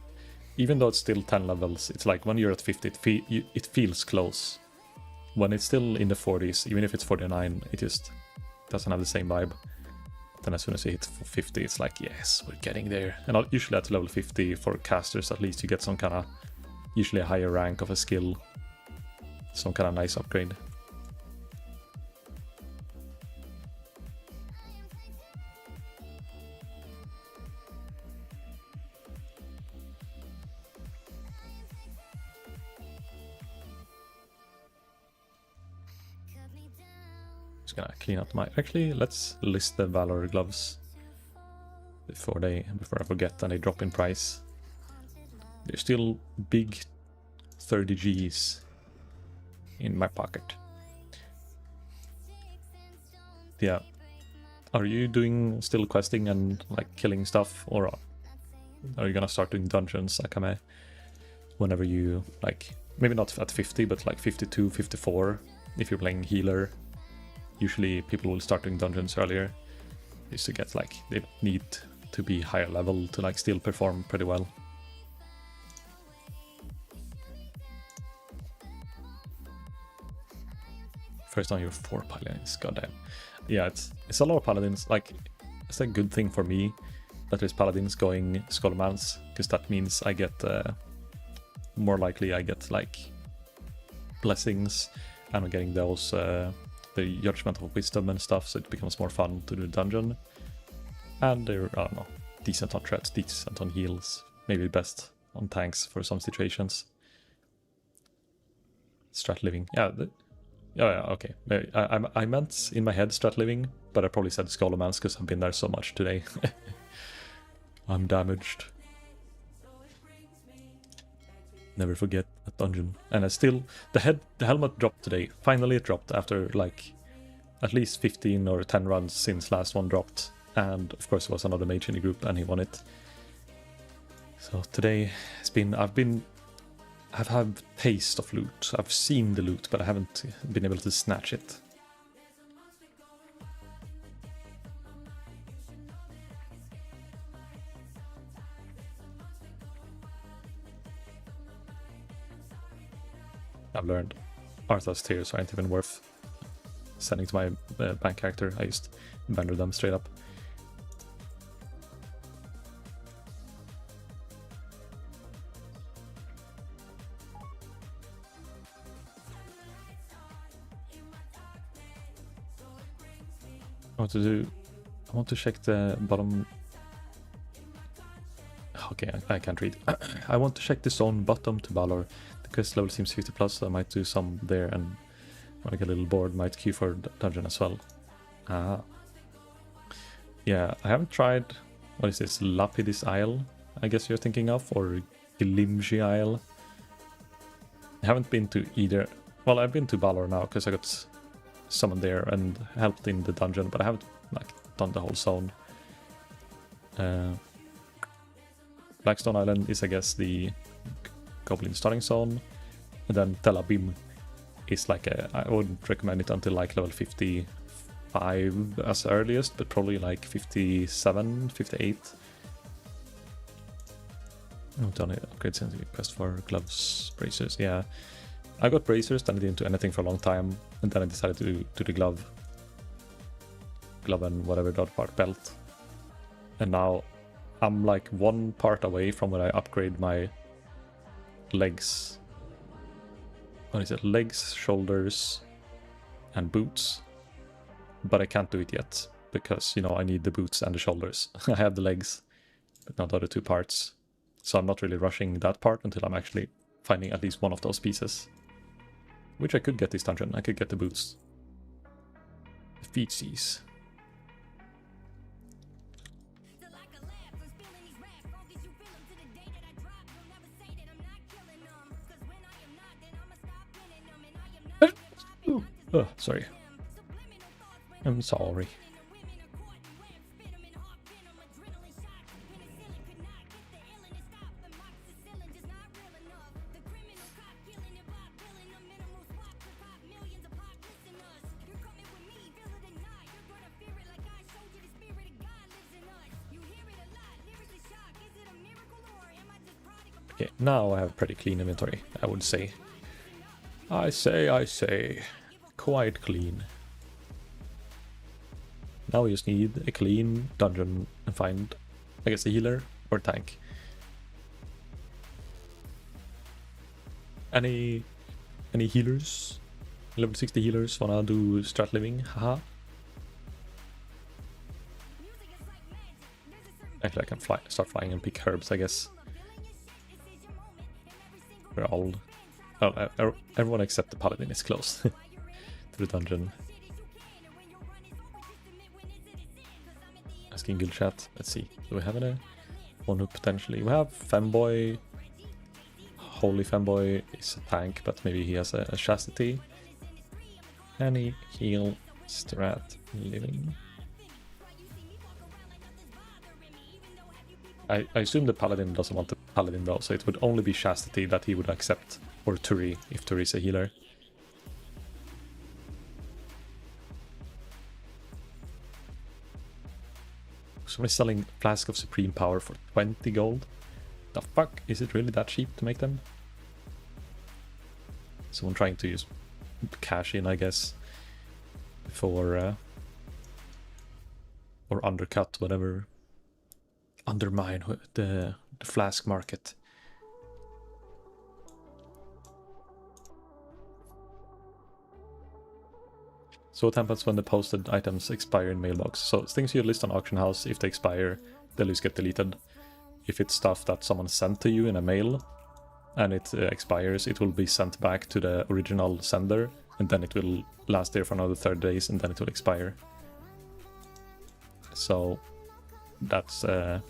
even though it's still 10 levels, it's like when you're at 50, it feels close. When it's still in the 40s, even if it's 49, it just doesn't have the same vibe. Then as soon as you hit 50, it's like, yes, we're getting there. And usually at level 50, for casters at least, you get some kind of, usually a higher rank of a skill. Some kind of nice upgrade. Just gonna clean up my... Actually, let's list the Valor gloves before I forget and they drop in price. They're still big 30 Gs in my pocket. Yeah. Are you doing still questing and like killing stuff, or are you gonna start doing dungeons, Akame? Whenever you like, maybe not at 50, but like 52, 54, if you're playing healer. Usually people will start doing dungeons earlier, just to get like, they need to be higher level to like still perform pretty well. First on your 4 paladins, goddamn. Yeah, it's a lot of paladins. Like, it's a good thing for me that there's paladins going Skullmans, because that means I get more likely I get like blessings, and I'm getting those the Judgment of Wisdom and stuff, so it becomes more fun to do the dungeon. And they're, I don't know, decent on threats, decent on heals, maybe best on tanks for some situations. Strat living, yeah. Yeah, okay. I meant in my head strat living, but I probably said Skullmans because I've been there so much today. I'm damaged. Never forget that dungeon. And I still... The helmet dropped today. Finally it dropped after like at least 15 or 10 runs since last one dropped. And of course there was another mage in the group and he won it. So today it's been... I've had taste of loot. I've seen the loot, but I haven't been able to snatch it. I've learned Arthur's tears aren't even worth sending to my bank character. I just vendor them straight up. I want to check the bottom. Okay, I can't read. I want to check the zone bottom to Valor. The quest level seems 50 plus, so I might do some there, and when I get a little bored, might queue for dungeon as well. Yeah, I haven't tried. What is this? Lapidus Isle, I guess you're thinking of, or Glimji Isle. I haven't been to either. Well, I've been to Valor now because I got summoned there and helped in the dungeon, but I haven't like done the whole zone. Blackstone Island is, I guess, the Goblin starting zone, and then Tel Abim is like I wouldn't recommend it until like level 55 as earliest, but probably like 57, 58. I've done it. Upgrade sensitive quest for gloves, bracers. Yeah, I got bracers, then I didn't do anything for a long time, and then I decided to do the glove and whatever the other part, belt. And now I'm like one part away from when I upgrade my legs. What is it? Legs, shoulders, and boots. But I can't do it yet because, you know, I need the boots and the shoulders. I have the legs, but not the other two parts. So I'm not really rushing that part until I'm actually finding at least one of those pieces. Which I could get this dungeon. I could get the boots. The feetsies. Oh, sorry. I'm sorry. Okay, now I have pretty clean inventory, I would say. I say. Quite clean. Now we just need a clean dungeon and find, I guess, a healer or tank. Any healers? Level 60 healers wanna do strat living? Haha. Actually, I can start flying and pick herbs, I guess. We're all... Well, everyone except the paladin is close to the dungeon. Asking guild chat. Let's see. Do we have any? One who potentially... We have Femboy. Holy Femboy is a tank, but maybe he has a chastity. Any heal strat living. I assume the paladin doesn't want the paladin though, so it would only be chastity that he would accept, or Turi if Turi is a healer. Somebody's selling Flask of Supreme Power for 20 gold. The fuck? Is it really that cheap to make them? Someone trying to use cash in, I guess, for or undercut whatever. Undermine the flask market. So what happens when the posted items expire in mailbox? So things you list on auction house, if they expire, they'll just get deleted. If it's stuff that someone sent to you in a mail and it expires, it will be sent back to the original sender, and then it will last there for another 30 days, and then it will expire. So that's I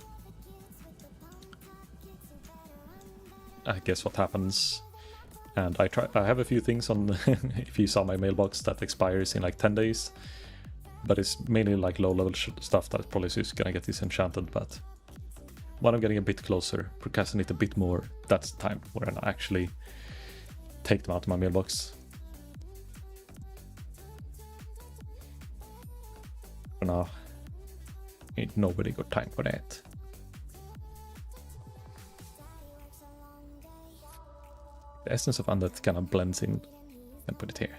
guess what happens. And I have a few things on if you saw my mailbox that expires in like 10 days, but it's mainly like low level stuff that probably is gonna get disenchanted. But when I'm getting a bit closer, procrastinate a bit more, that's the time where I actually take them out of my mailbox. For now, ain't nobody got time for that. The essence of Undead kind of blends in, and put it here.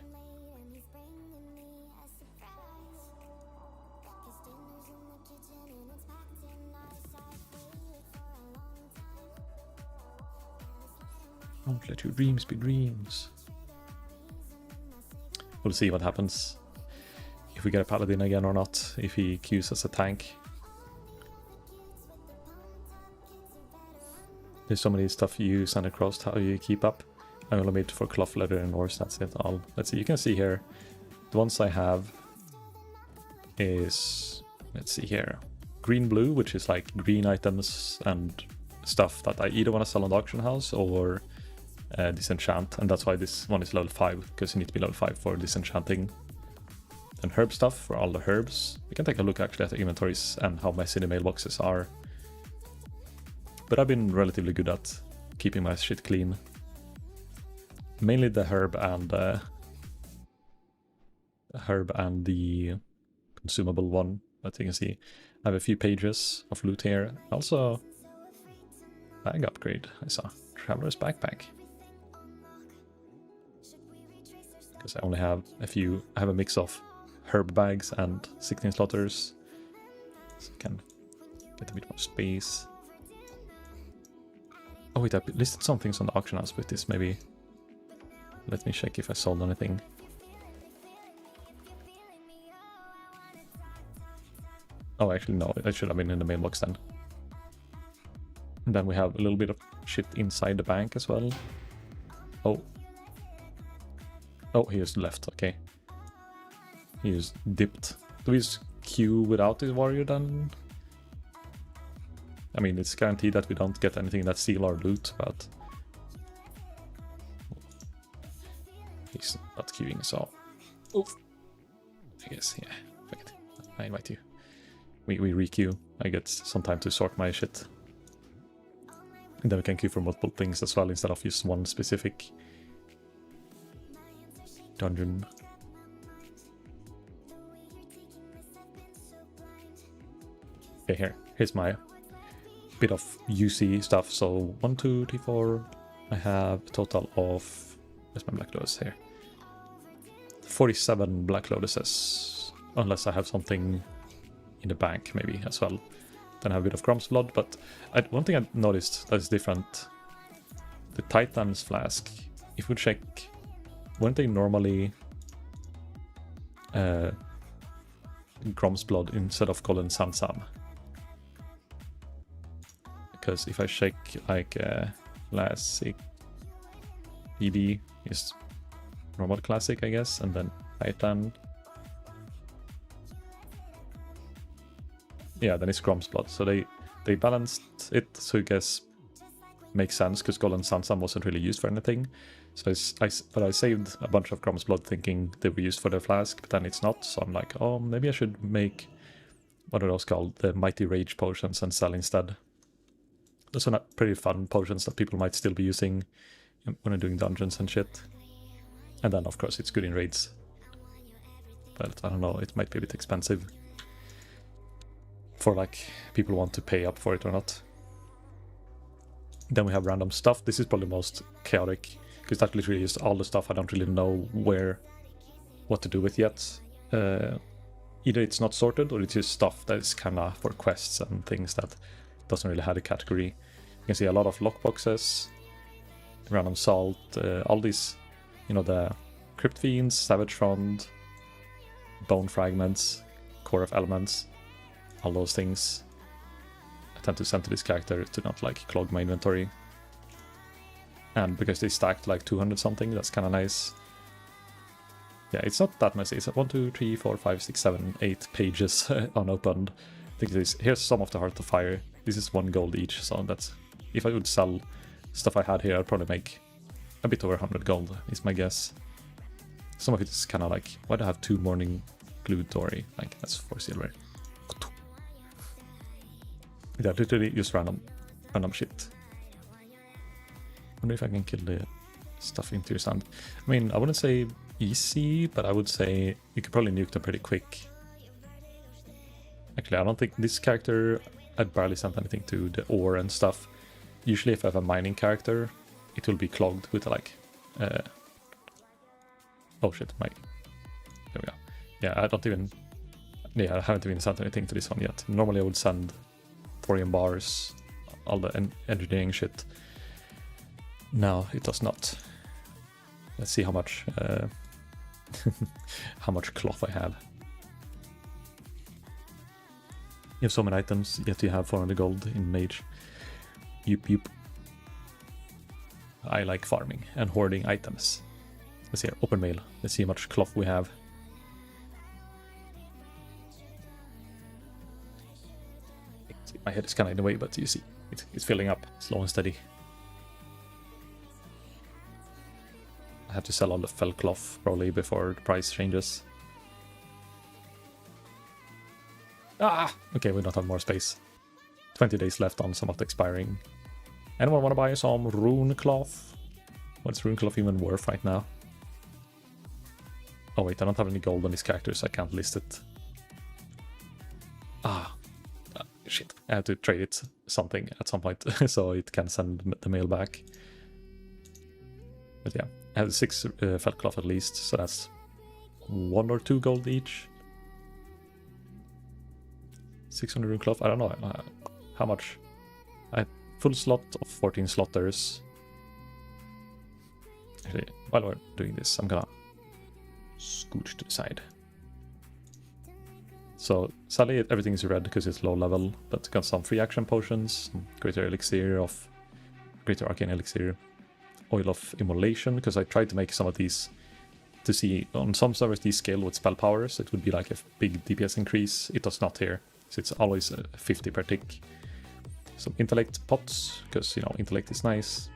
Don't let your dreams be dreams. We'll see what happens. If we get a paladin again or not, if he queues as a tank. There's so many stuff you send across, how you keep up. I'm only made for cloth, leather, and ores, that's it all. Let's see, you can see here, the ones I have is, let's see here, green-blue, which is like green items and stuff that I either want to sell on the auction house or disenchant, and that's why this one is level 5, because you need to be level 5 for disenchanting. And herb stuff for all the herbs. We can take a look actually at the inventories and how messy the mailboxes are. But I've been relatively good at keeping my shit clean. Mainly the herb and the consumable one. But you can see I have a few pages of loot here. Also, bag upgrade. I saw Traveler's Backpack. Because I only have a few. I have a mix of herb bags and 16 slaughters. So I can get a bit more space. Oh wait, I listed some things on the auction house with this, maybe. Let me check if I sold anything. Oh, actually no, it should have been in the mailbox then. And then we have a little bit of shit inside the bank as well. Oh. Oh, he just left, okay. He just dipped. Do we just queue without this warrior then? I mean, it's guaranteed that we don't get anything that steal our loot, but he's not queuing, so oof. I guess, yeah, fuck it. I invite you. We re-queue. I get some time to sort my shit. And then we can queue for multiple things as well, instead of just one specific dungeon. Okay, here's my bit of UC stuff. So 1, 2, 3, 4. I have a total of, where's my Black Lotus here? 47 Black Lotuses. Unless I have something in the bank maybe as well. Then I have a bit of Grom's Blood, but one thing I noticed that is different. The Titan's Flask, if we check, weren't they normally Grom's Blood instead of Golden Sansam? Because if I check like Classic PB is normal Classic, I guess, and then Titan. yeah, then it's Grom's Blood. So they balanced it, so I guess makes sense, because Golden Sandsam wasn't really used for anything. So I saved a bunch of Grom's Blood thinking they were used for the flask, but then it's not. So I'm like, oh, maybe I should make, what are those called? The Mighty Rage potions and sell instead. Those are not pretty fun potions that people might still be using when they're doing dungeons and shit. And then, of course, it's good in raids. But I don't know, it might be a bit expensive. For like, people want to pay up for it or not. Then we have random stuff. This is probably most chaotic, because that literally is all the stuff I don't really know what to do with yet. Either it's not sorted, or it's just stuff that is kind of for quests and things that doesn't really have a category. You can see a lot of lockboxes, random salt, all these, you know, the Crypt Fiends, Savage Frond, Bone Fragments, Core of Elements, all those things. I tend to send to this character to not like clog my inventory. And because they stacked like 200 something, that's kind of nice. Yeah, it's not that messy. It's 1, 2, 3, 4, 5, 6, 7, 8 pages unopened. I think it is. Here's some of the Heart of Fire. This is 1 gold each, so that's, if I would sell stuff I had here, I'd probably make a bit over 100 gold, is my guess. Some of it is kind of like, why do I have 2 Morning Glue Dory? Like, that's 4 silver. Yeah, literally just random shit. Wonder if I can kill the stuff into your sand. I mean, I wouldn't say easy, but I would say you could probably nuke them pretty quick. Actually, I don't think this character, I'd barely send anything to the ore and stuff. Usually if I have a mining character, it will be clogged with like... oh shit, there we go. Yeah, I haven't even sent anything to this one yet. Normally I would send thorium bars, all the engineering shit. No, it does not. Let's see how much how much cloth I have. You have so many items, yet you have 400 gold in Mage. Yup. I like farming and hoarding items. Let's see here, open mail. Let's see how much cloth we have. My head is kind of in the way, but you see, it's filling up, slow and steady. I have to sell all the fell cloth probably before the price changes. Ah! Okay, we don't have more space. 20 days left on some of the expiring. Anyone want to buy some rune cloth? What's rune cloth even worth right now? Oh wait, I don't have any gold on this character, so I can't list it. Shit. I have to trade it something at some point, so it can send the mail back. But yeah, I have 6 felt cloth at least, so that's 1 or 2 gold each. 600 rune cloth, I don't know how much. I have full slot of 14 slotters. Actually, while we're doing this, I'm gonna scooch to the side. So sadly everything is red because it's low level, but got some free action potions, greater arcane elixir, oil of immolation, because I tried to make some of these to see on some servers these scale with spell powers. It would be like a big DPS increase. It does not here, so it's always 50 per tick. Some intellect pots, because you know intellect is nice.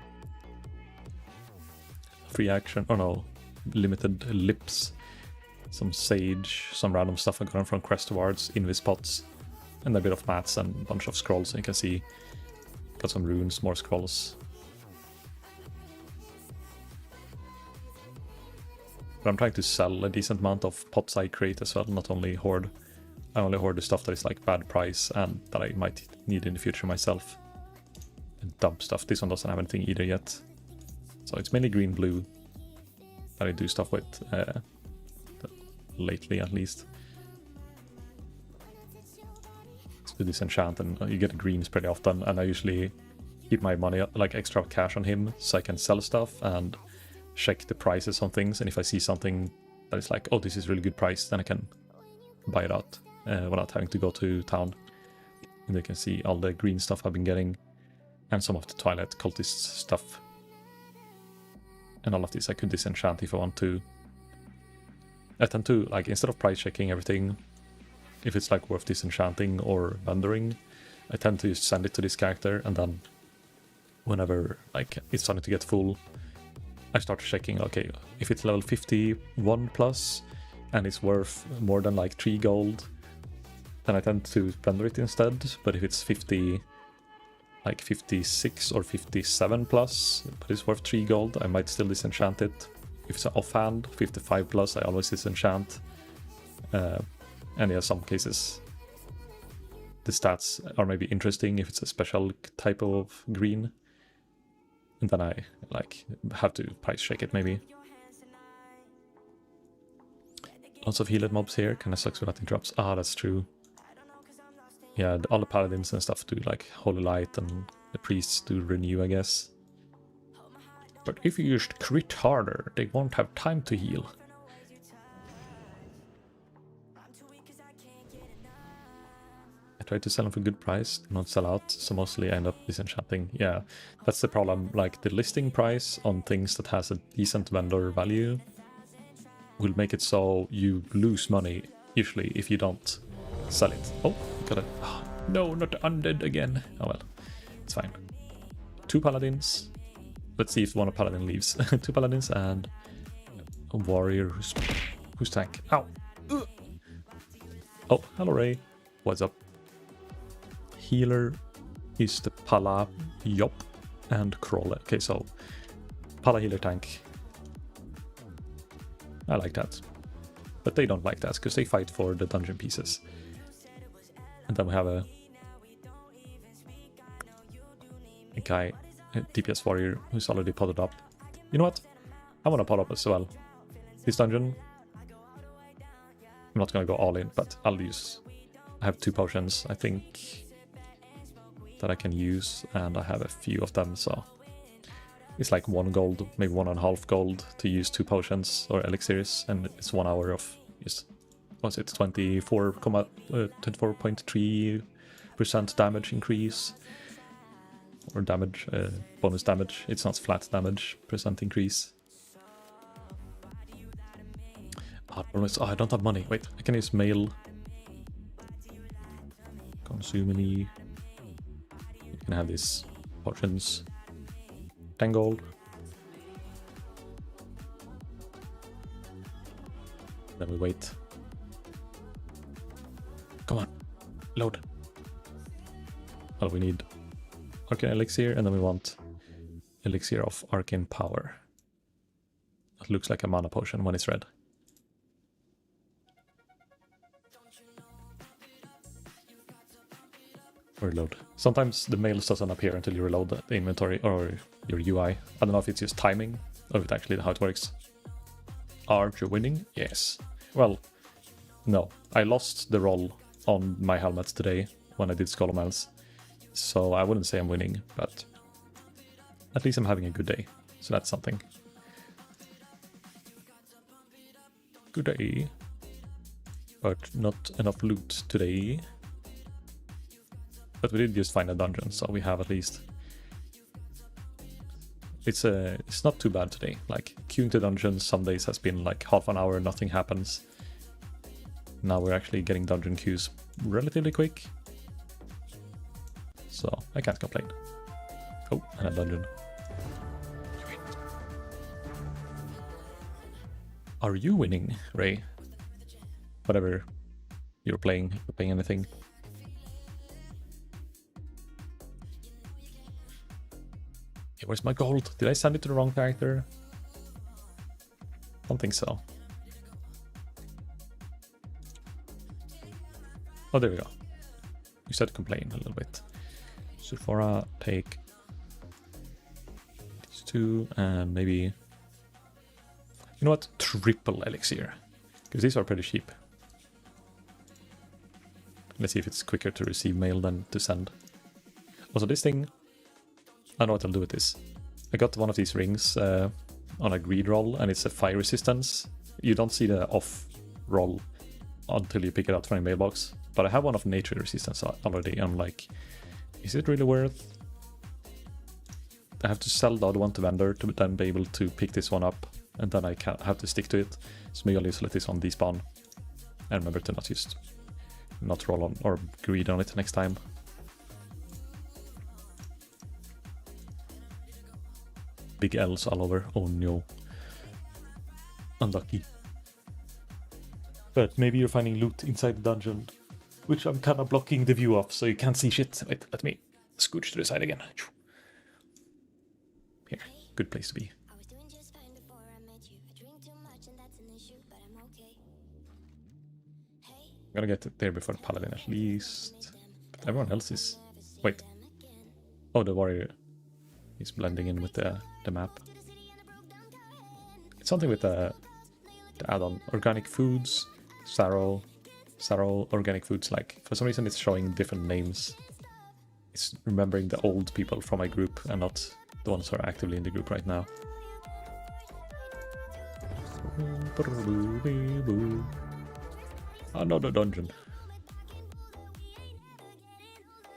Free action, oh no, limited lips. Some sage, some random stuff I got from quest awards, invis pots, and a bit of mats and a bunch of scrolls. And you can see, got some runes, more scrolls. But I'm trying to sell a decent amount of pots I create as well, not only hoard. I only hoard the stuff that is like bad price and that I might need in the future myself. And dump stuff. This one doesn't have anything either yet. So it's mainly green, blue that I do stuff with. Lately at least. Let's do this enchant and you get greens pretty often, and I usually keep my money like extra cash on him so I can sell stuff and check the prices on things, and if I see something that is like, oh, this is really good price, then I can buy it out without having to go to town. And you can see all the green stuff I've been getting and some of the Twilight Cultist stuff. And all of this I could disenchant if I want to. I tend to, like, instead of price checking everything, if it's like worth disenchanting or vendoring, I tend to just send it to this character, and then whenever like it's starting to get full, I start checking, okay, if it's level 51 plus and it's worth more than like 3 gold, then I tend to vendor it instead. But if it's 50, like 56 or 57 plus, but it's worth 3 gold, I might still disenchant it. If it's offhand, 55 plus, I always disenchant. And yeah, some cases the stats are maybe interesting if it's a special type of green. And then I like have to price check it maybe. Lots of healed mobs here, kinda sucks without interrupts. Ah, that's true. Yeah, all the paladins and stuff do like Holy Light, and the priests do renew, I guess. But if you just crit harder, they won't have time to heal. I try to sell them for good price, not sell out, so mostly I end up disenchanting. Yeah, that's the problem. Like the listing price on things that has a decent vendor value will make it so you lose money usually if you don't sell it. Oh, got it. Oh, no, not undead again. Oh well, it's fine. 2 paladins. Let's see if one of paladin leaves. 2 paladins and a warrior who's tank. Ow! Ugh. Oh, hello Ray. What's up? Healer is the Pala Yop and Crawler. Okay, so Pala healer tank. I like that. But they don't like that because they fight for the dungeon pieces. And then we have a guy, a DPS warrior, who's already potted up. You know what? I want to pot up as well. This dungeon, I'm not going to go all in, but I'll use... I have 2 potions, I think, that I can use, and I have a few of them, so it's like 1 gold, maybe 1.5 gold to use 2 potions or elixirs, and it's 1 hour of just, what's it, 24.3% damage increase, or damage, bonus damage. It's not flat damage, percent increase. Oh, I don't have money. Wait, I can use mail. Consume any. You can have these potions. 10 gold. Then we wait. Come on, load. Well, we need Arcane Elixir, and then we want Elixir of Arcane Power. That looks like a mana potion when it's red. Reload. Sometimes the mails doesn't appear until you reload the inventory or your UI. I don't know if it's just timing or if it's actually how it works. Are you winning? Yes. Well, no. I lost the roll on my helmet today when I did Scholomels. So I wouldn't say I'm winning, but at least I'm having a good day. So that's something. Good day. But not enough loot today. But we did just find a dungeon, so we have at least... It's not too bad today. Like, queuing to dungeons some days has been like half an hour, nothing happens. Now we're actually getting dungeon queues relatively quick. So, I can't complain. Oh, and a dungeon. Are you winning, Ray? Whatever you're playing anything. Hey, where's my gold? Did I send it to the wrong character? Don't think so. Oh, there we go. You said complain a little bit. Zurphora, take these 2, and maybe... You know what? Triple elixir. Because these are pretty cheap. Let's see if it's quicker to receive mail than to send. Also, this thing... I know what I'll do with this. I got one of these rings on a greed roll, and it's a fire resistance. You don't see the off roll until you pick it up from your mailbox. But I have one of nature resistance already, and I'm like, is it really worth? I have to sell the other one to vendor to then be able to pick this one up, and then I have to stick to it. So maybe I'll just let this one despawn. And remember to not just not roll on or greed on it next time. Big L's all over. Oh no. Unlucky. But maybe you're finding loot inside the dungeon, which I'm kind of blocking the view of, so you can't see shit. Wait, let me scooch to the side again. Here, good place to be. I'm gonna get there before the paladin at least. But everyone else is... Wait. Oh, the warrior is blending in with the map. It's something with the add-on. Organic foods, Sarrow, organic foods. Like, for some reason it's showing different names. It's remembering the old people from my group and not the ones who are actively in the group right now. Another dungeon.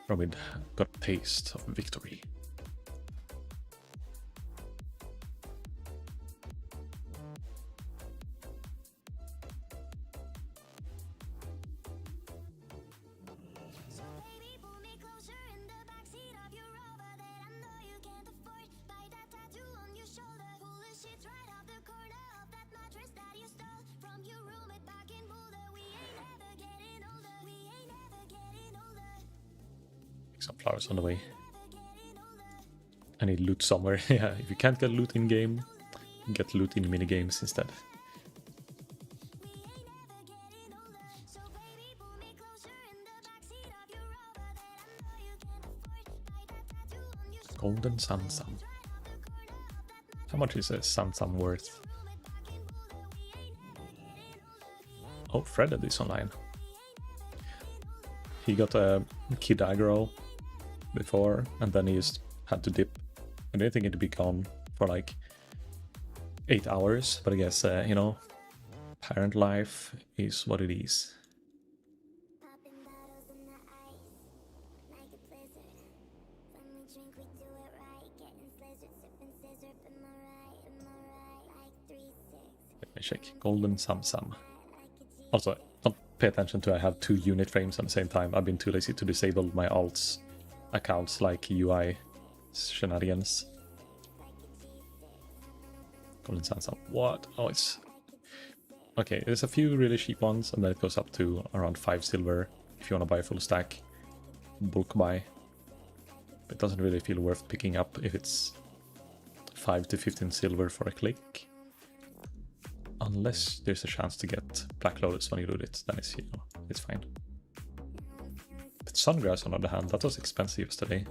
Robin got a taste of victory. Some flowers on the way. I need loot somewhere. Yeah, if you can't get loot in game, get loot in minigames instead. Golden Sansam. How much is a Sansam worth? Oh, Fred is online. He got a kid aggro before, and then he just had to dip. I didn't think it'd be gone for like 8 hours, but I guess, you know, parent life is what it is. Let me check. Golden Samsam. Also, don't pay attention to I have 2 unit frames at the same time. I've been too lazy to disable my alts accounts like UI shenanigans. Golden Samsam. What? Oh, it's... Okay, there's a few really cheap ones, and then it goes up to around 5 silver if you want to buy a full stack. Bulk buy. But it doesn't really feel worth picking up if it's 5 to 15 silver for a click. Unless there's a chance to get Black Lotus when you loot it, then it's, you know, it's fine. But Sungrass, on the other hand, that was expensive yesterday.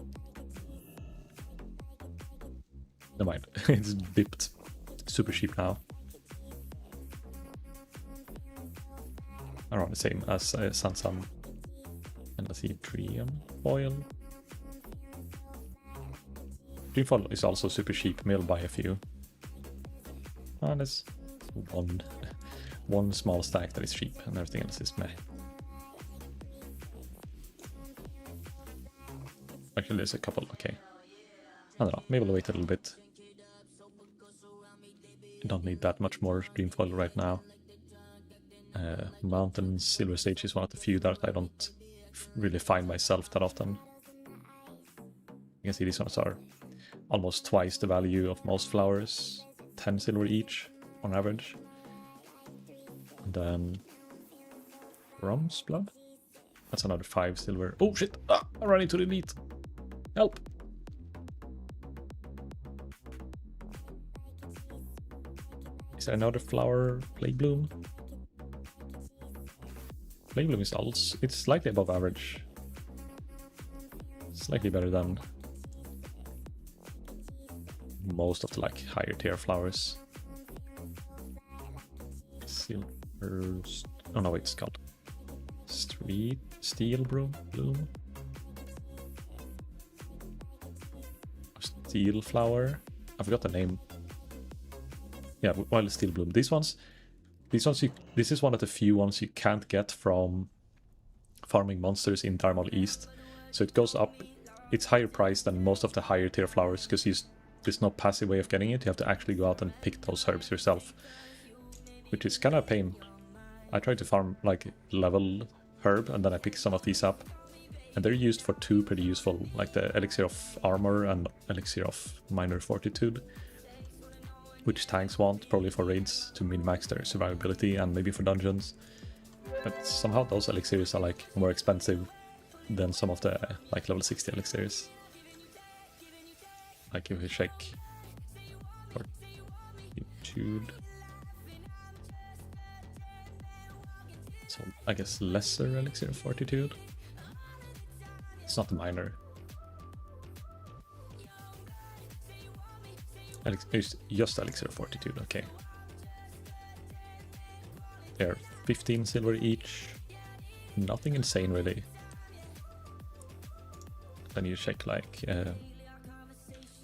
Never mind, it's dipped. Super cheap now. Around the same as Sansam. And let's see, Dream Foil. Dream Foil is also super cheap, maybe I'll buy a few. And there's one small stack that is cheap, and everything else is meh. Actually, there's a couple, okay. I don't know, maybe we'll wait a little bit. Don't need that much more Dream Foil right now. Mountain Silver Stage is one of the few that I don't really find myself that often. You can see these ones are almost twice the value of most flowers. 10 silver each on average. And then Rum's Blood. That's another 5 silver. Oh shit! Ah, I'm running to the elite. Help! Is there another flower? Plague Bloom? Plague Bloom is also, it's slightly above average. Slightly better than most of the like higher tier flowers. Silver... Oh no, it's called Steel Bloom? Steel Flower? I forgot the name. Yeah, Wild Steel Bloom. These ones this is one of the few ones you can't get from farming monsters in Darmal East. So it goes up, it's higher priced than most of the higher tier flowers, because there's no passive way of getting it. You have to actually go out and pick those herbs yourself, which is kind of a pain. I tried to farm like level herb, and then I pick some of these up. And they're used for two pretty useful, like the Elixir of Armor and Elixir of Minor Fortitude, which tanks want, probably for raids, to min-max their survivability and maybe for dungeons. But somehow those elixirs are like more expensive than some of the like level 60 elixirs. Like if we check Fortitude. So I guess lesser elixir of Fortitude. It's not minor. It's just elixir of Fortitude, okay. They're 15 silver each. Nothing insane really. Then you check like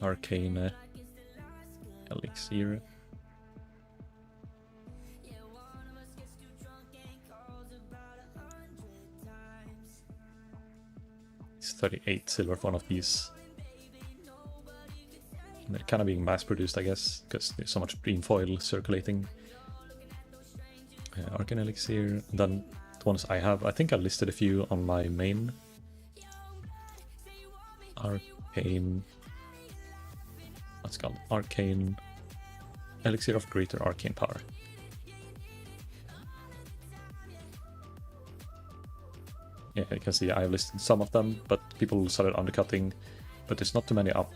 Arcane elixir. It's 38 silver for one of these. And they're kind of being mass produced, I guess, because there's so much green foil circulating. Arcane elixir. And then the ones I have, I think I listed a few on my main. Arcane. What's it called? Arcane elixir of greater arcane power. Yeah, you can see I've listed some of them, but people started undercutting. But there's not too many up.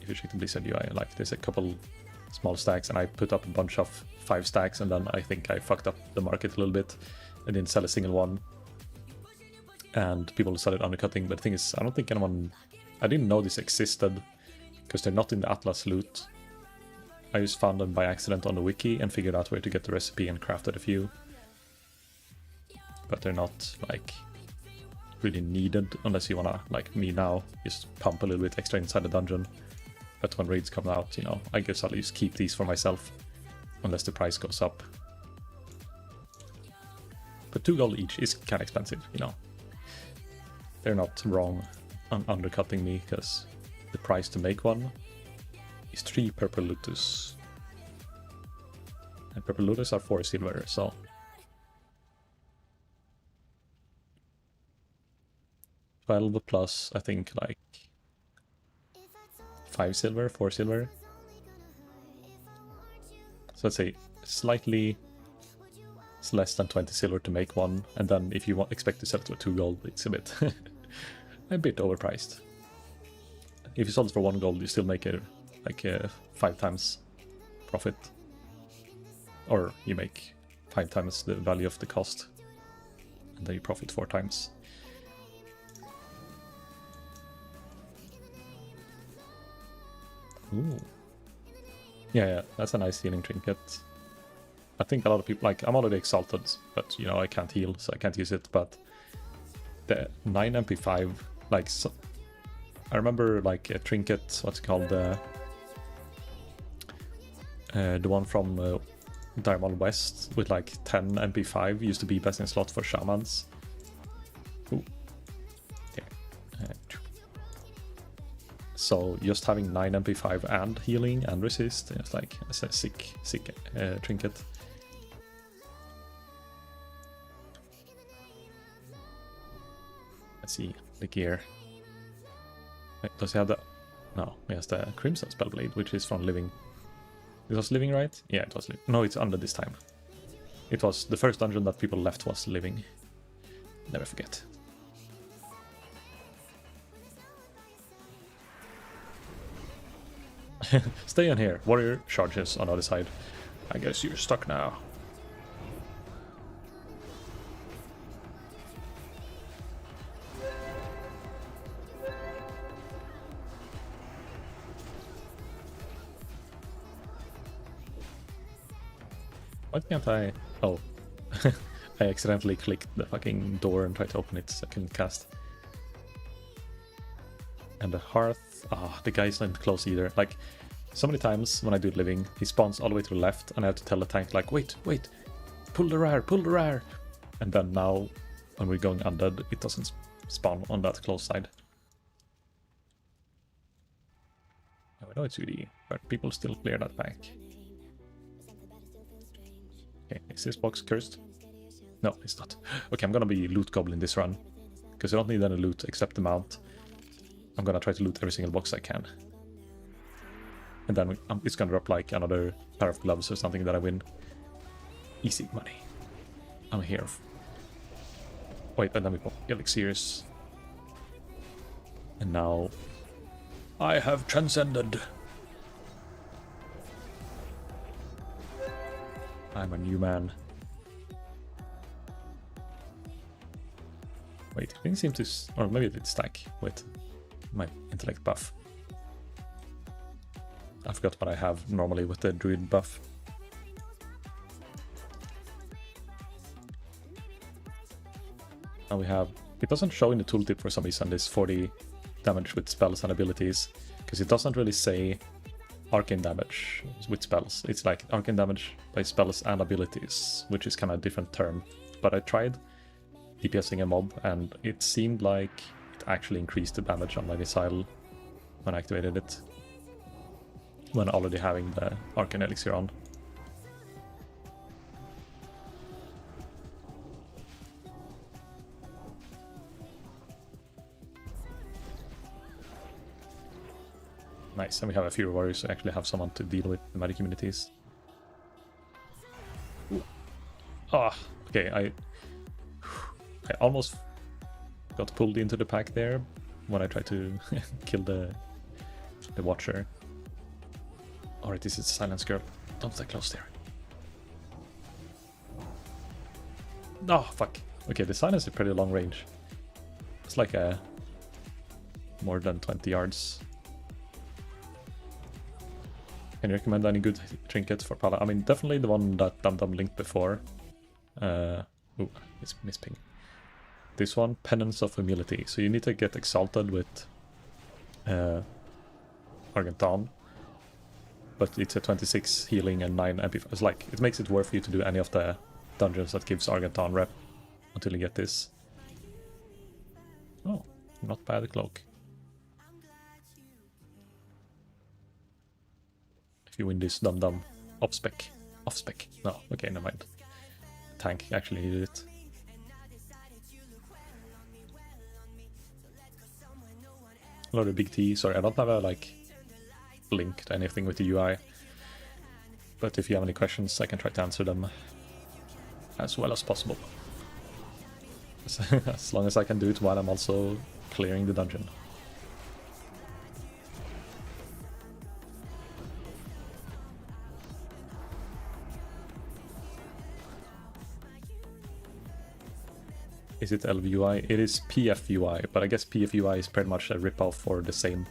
If you check the Blizzard UI, like there's a couple small stacks, and I put up a bunch of 5 stacks, and then I think I fucked up the market a little bit and didn't sell a single one. And people started undercutting, but the thing is, I don't think anyone... I didn't know this existed, because they're not in the Atlas loot. I just found them by accident on the wiki and figured out where to get the recipe and crafted a few. But they're not, like, really needed, unless you wanna, like me now, just pump a little bit extra inside the dungeon. But when raids come out, you know, I guess I'll just keep these for myself, unless the price goes up. But 2 gold each is kind of expensive, you know. They're not wrong on undercutting me, because the price to make one is 3 purple lotus. And purple lotus are 4 silver, so... $12 plus, I think, like... 5 silver, 4 silver. So let's say slightly less than 20 silver to make one, and then if you expect to sell it for 2 gold, it's a bit a bit overpriced. If you sold it for 1 gold, you still make a 5 times profit, or you make 5 times the value of the cost, and then you profit 4 times. Ooh. Yeah, that's a nice healing trinket. I think a lot of people, like, I'm already exalted, but, you know, I can't heal, so I can't use it, but the 9 MP5, like, so, I remember, like, a trinket, what's it called, the one from Diamond West with, like, 10 MP5 used to be best in slot for shamans. Ooh. Okay. So just having 9 MP5 and healing and resist, it's like, it's a sick trinket. Let's see the gear. Wait, does he have the... No, he has the Crimson Spellblade, which is from Living. It was Living, right? Yeah, it was Living. No, it's under this time. It was the first dungeon that people left was Living. Never forget. Stay in here. Warrior charges on the other side. I guess you're stuck now. Why can't I... Oh. I accidentally clicked the fucking door and tried to open it, so I couldn't cast. And the hearth... Ah, the guy's not close either. Like, so many times when I do Living, he spawns all the way to the left, and I have to tell the tank, like, wait, pull the rear. And then now, when we're going undead, it doesn't spawn on that close side. Now, I know it's UD, but people still clear that back. Okay, is this box cursed? No, it's not. Okay, I'm gonna be loot goblin this run. Because I don't need any loot except the mount. I'm gonna try to loot every single box I can. And then it's gonna drop like another pair of gloves or something that I win. Easy money. I'm here. Wait, and then we pop elixirs. And now I have transcended. I'm a new man. Wait, it didn't seem to... Or maybe it did stack with my intellect buff. I forgot what I have normally with the druid buff. Now we have... It doesn't show in the tooltip for some reason this 40 damage with spells and abilities. Because it doesn't really say arcane damage with spells. It's like arcane damage by spells and abilities, which is kind of a different term. But I tried DPSing a mob, and it seemed like it actually increased the damage on my missile when I activated it, when already having the Arcane Elixir on. Nice, and we have a few warriors who actually have someone to deal with the magic immunities. Ah, okay, I almost got pulled into the pack there when I tried to kill the Watcher. Alright, this is Silence Girl. Don't stay close there. Oh, fuck. Okay, the Silence is pretty long range. It's like a more than 20 yards. Can you recommend any good trinkets for Pala? I mean, definitely the one that Dum linked before. Ooh, it's misping. This one, Penance of Humility. So you need to get exalted with Argentan. But it's a 26 healing and 9 MP. It's like, it makes it worth you to do any of the dungeons that gives Argentan rep until you get this. Oh, not bad cloak. If you win this Dum off spec. Off spec. No, okay, never mind. Tank actually needed it. Hello, the big T. Sorry, I don't have a like link to anything with the UI. But if you have any questions, I can try to answer them as well as possible. As long as I can do it while I'm also clearing the dungeon. Is it LVUI? It is PFUI, but I guess PFUI is pretty much a ripoff for the same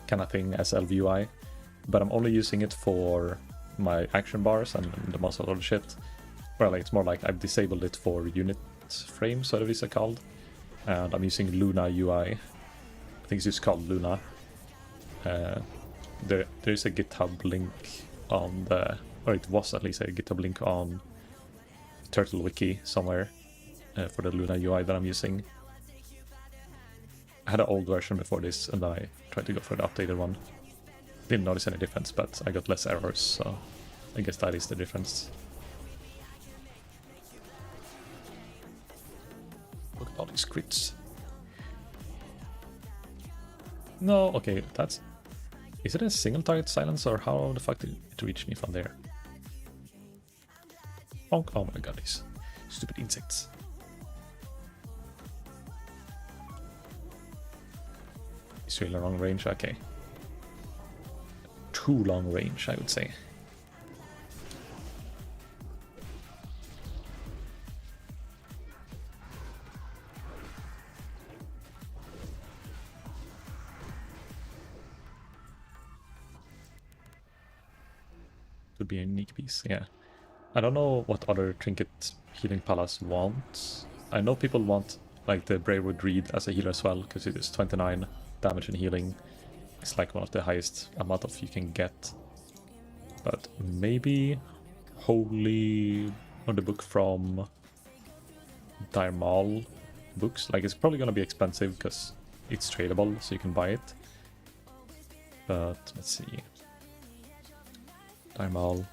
kind of thing as LVUI. But I'm only using it for my action bars and the most other shit. Well, it's more like I've disabled it for unit frames, whatever these are called. And I'm using Luna UI. I think it's just called Luna. There's a GitHub link on the... Or it was at least a GitHub link on TurtleWiki somewhere. For the Luna UI that I'm using. I had an old version before this, and then I tried to go for the updated one. Didn't notice any difference, but I got less errors, so I guess that is the difference. Look at all these crits. No, okay, that's... Is it a single target silence, or how the fuck did it reach me from there? Oh my god, these stupid insects. It's really long range, okay. Too long range, I would say. Could be a unique piece, yeah. I don't know what other trinket healing palace wants. I know people want like the Bravewood Reed as a healer as well, because it is 29 damage and healing. It's like one of the highest amount of you can get. But maybe Holy, or the book from Diarmal books. Like, it's probably gonna be expensive because it's tradable, so you can buy it. But let's see. Diarmal,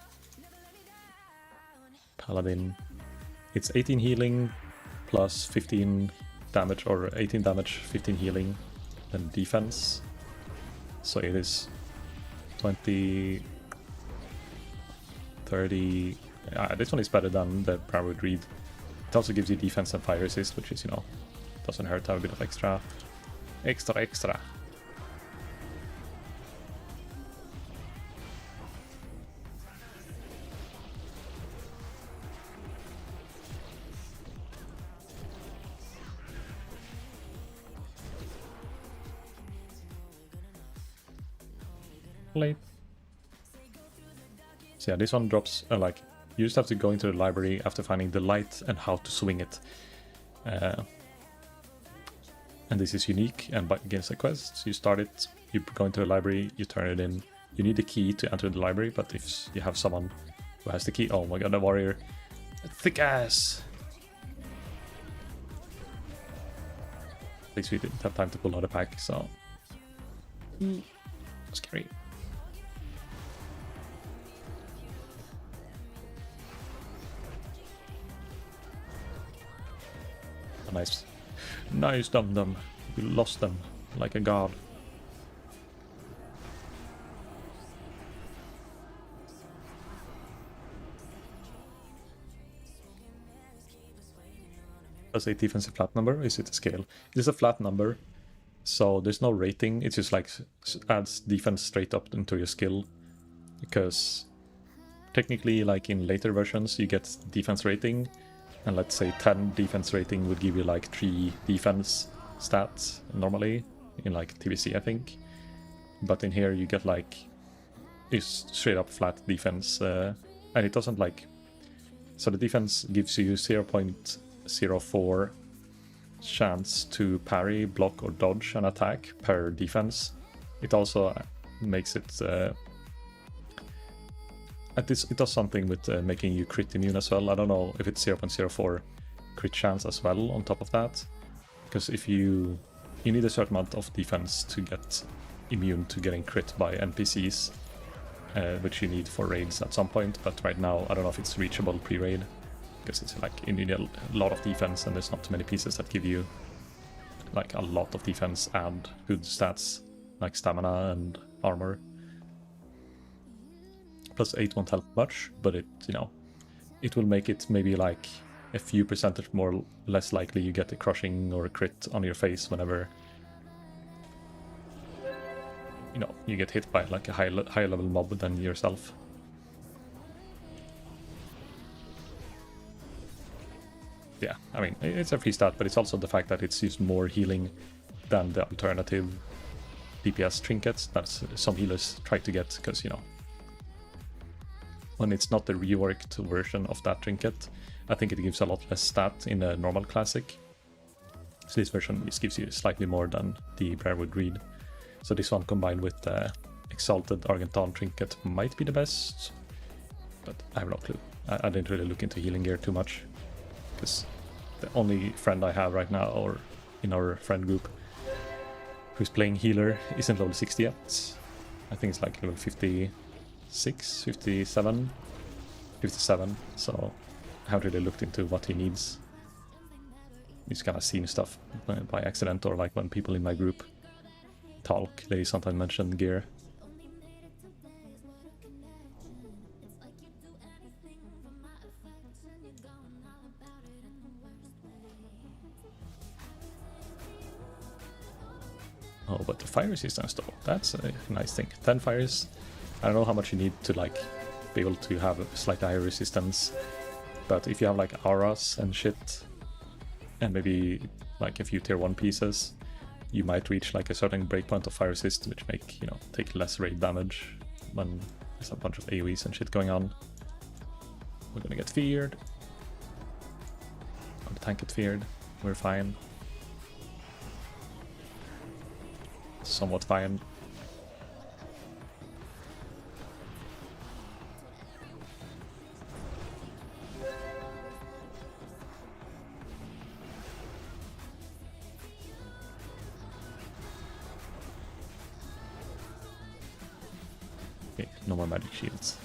Paladin. It's 18 healing plus 15 damage, or 18 damage, 15 healing, then defense. So it is 20, 30. This one is better than the Broward Reed. It also gives you defense and fire resist, which is, doesn't hurt to have a bit of extra. Late. So yeah, this one drops like you just have to go into the library after finding the light and how to swing it. And this is unique, and against a quest, you start it, you go into the library, you turn it in. You need a key to enter the library, but if you have someone who has the key, oh my god, the warrior, thick ass! At least we didn't have time to pull out a pack, so scary. Nice dum-dum. You lost them like a god. Does a defensive flat number? Is it a scale? It is a flat number, so there's no rating. It just like adds defense straight up into your skill, because technically, like in later versions, you get defense rating. And let's say 10 defense rating would give you like 3 defense stats normally, in like TBC I think. But in here you get like, it's straight up flat defense, and it doesn't like, so the defense gives you 0.04 chance to parry, block or dodge an attack per defense. It also makes it, it does something with making you crit immune as well. I don't know if it's 0.04 crit chance as well on top of that. Because if you need a certain amount of defense to get immune to getting crit by NPCs, which you need for raids at some point. But right now, I don't know if it's reachable pre-raid. Because it's like you need a lot of defense and there's not too many pieces that give you like a lot of defense and good stats like stamina and armor. Plus 8 won't help much, but it will make it maybe like a few percentage more less likely you get a crushing or a crit on your face whenever you get hit by like a high level mob than yourself. Yeah, I mean, it's a free stat, but it's also the fact that it's used more healing than the alternative DPS trinkets that some healers try to get, because when it's not the reworked version of that trinket, I think it gives a lot less stat in a normal classic. So this version just gives you slightly more than the Briarwood Reed. So this one combined with the Exalted Argenton trinket might be the best, but I have no clue. I didn't really look into healing gear too much, because the only friend I have right now, or in our friend group, who's playing healer isn't level 60 yet. I think it's like level 56, 57, 57, so I haven't really looked into what he needs. He's kind of seen stuff by accident, or like when people in my group talk, they sometimes mention gear. Oh, but the fire resistance though, that's a nice thing. 10 fires. I don't know how much you need to like be able to have a slightly higher resistance, but if you have like auras and shit, and maybe like a few tier 1 pieces, you might reach like a certain breakpoint of fire resist, which make, take less raid damage when there's a bunch of AoEs and shit going on. We're gonna get feared. Or the tank get feared. We're fine. Somewhat fine. Okay, no more magic shields.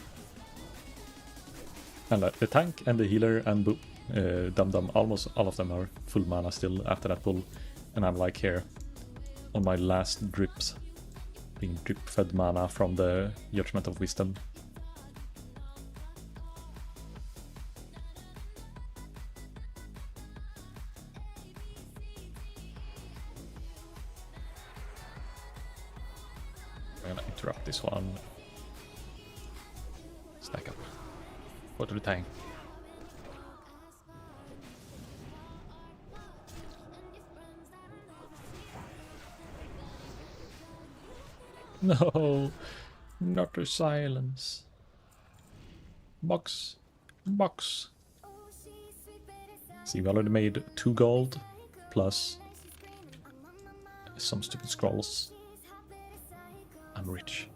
And the tank and the healer and Dum Dum, almost all of them are full mana still after that pull. And I'm like here on my last drips, being drip fed mana from the Judgment of Wisdom. I'm gonna interrupt this one. Stack up. Go to the tank. No, not the silence. Box, box. See, we already made 2 gold plus some stupid scrolls. I'm rich.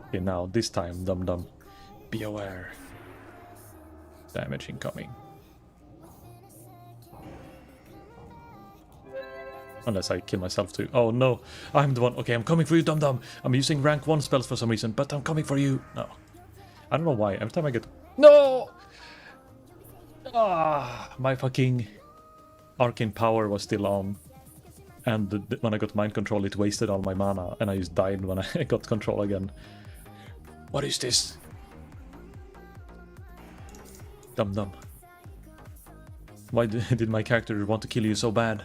Okay, now this time, Dum Dum, be aware. Damage incoming. Unless I kill myself too. Oh no, I'm the one. Okay, I'm coming for you, Dum Dum. I'm using rank 1 spells for some reason, but I'm coming for you. No. I don't know why. Every time I get... No! Ah, my fucking Arcane power was still on. And when I got mind control, it wasted all my mana. And I just died when I got control again. What is this? Dum Dum. Why did my character want to kill you so bad?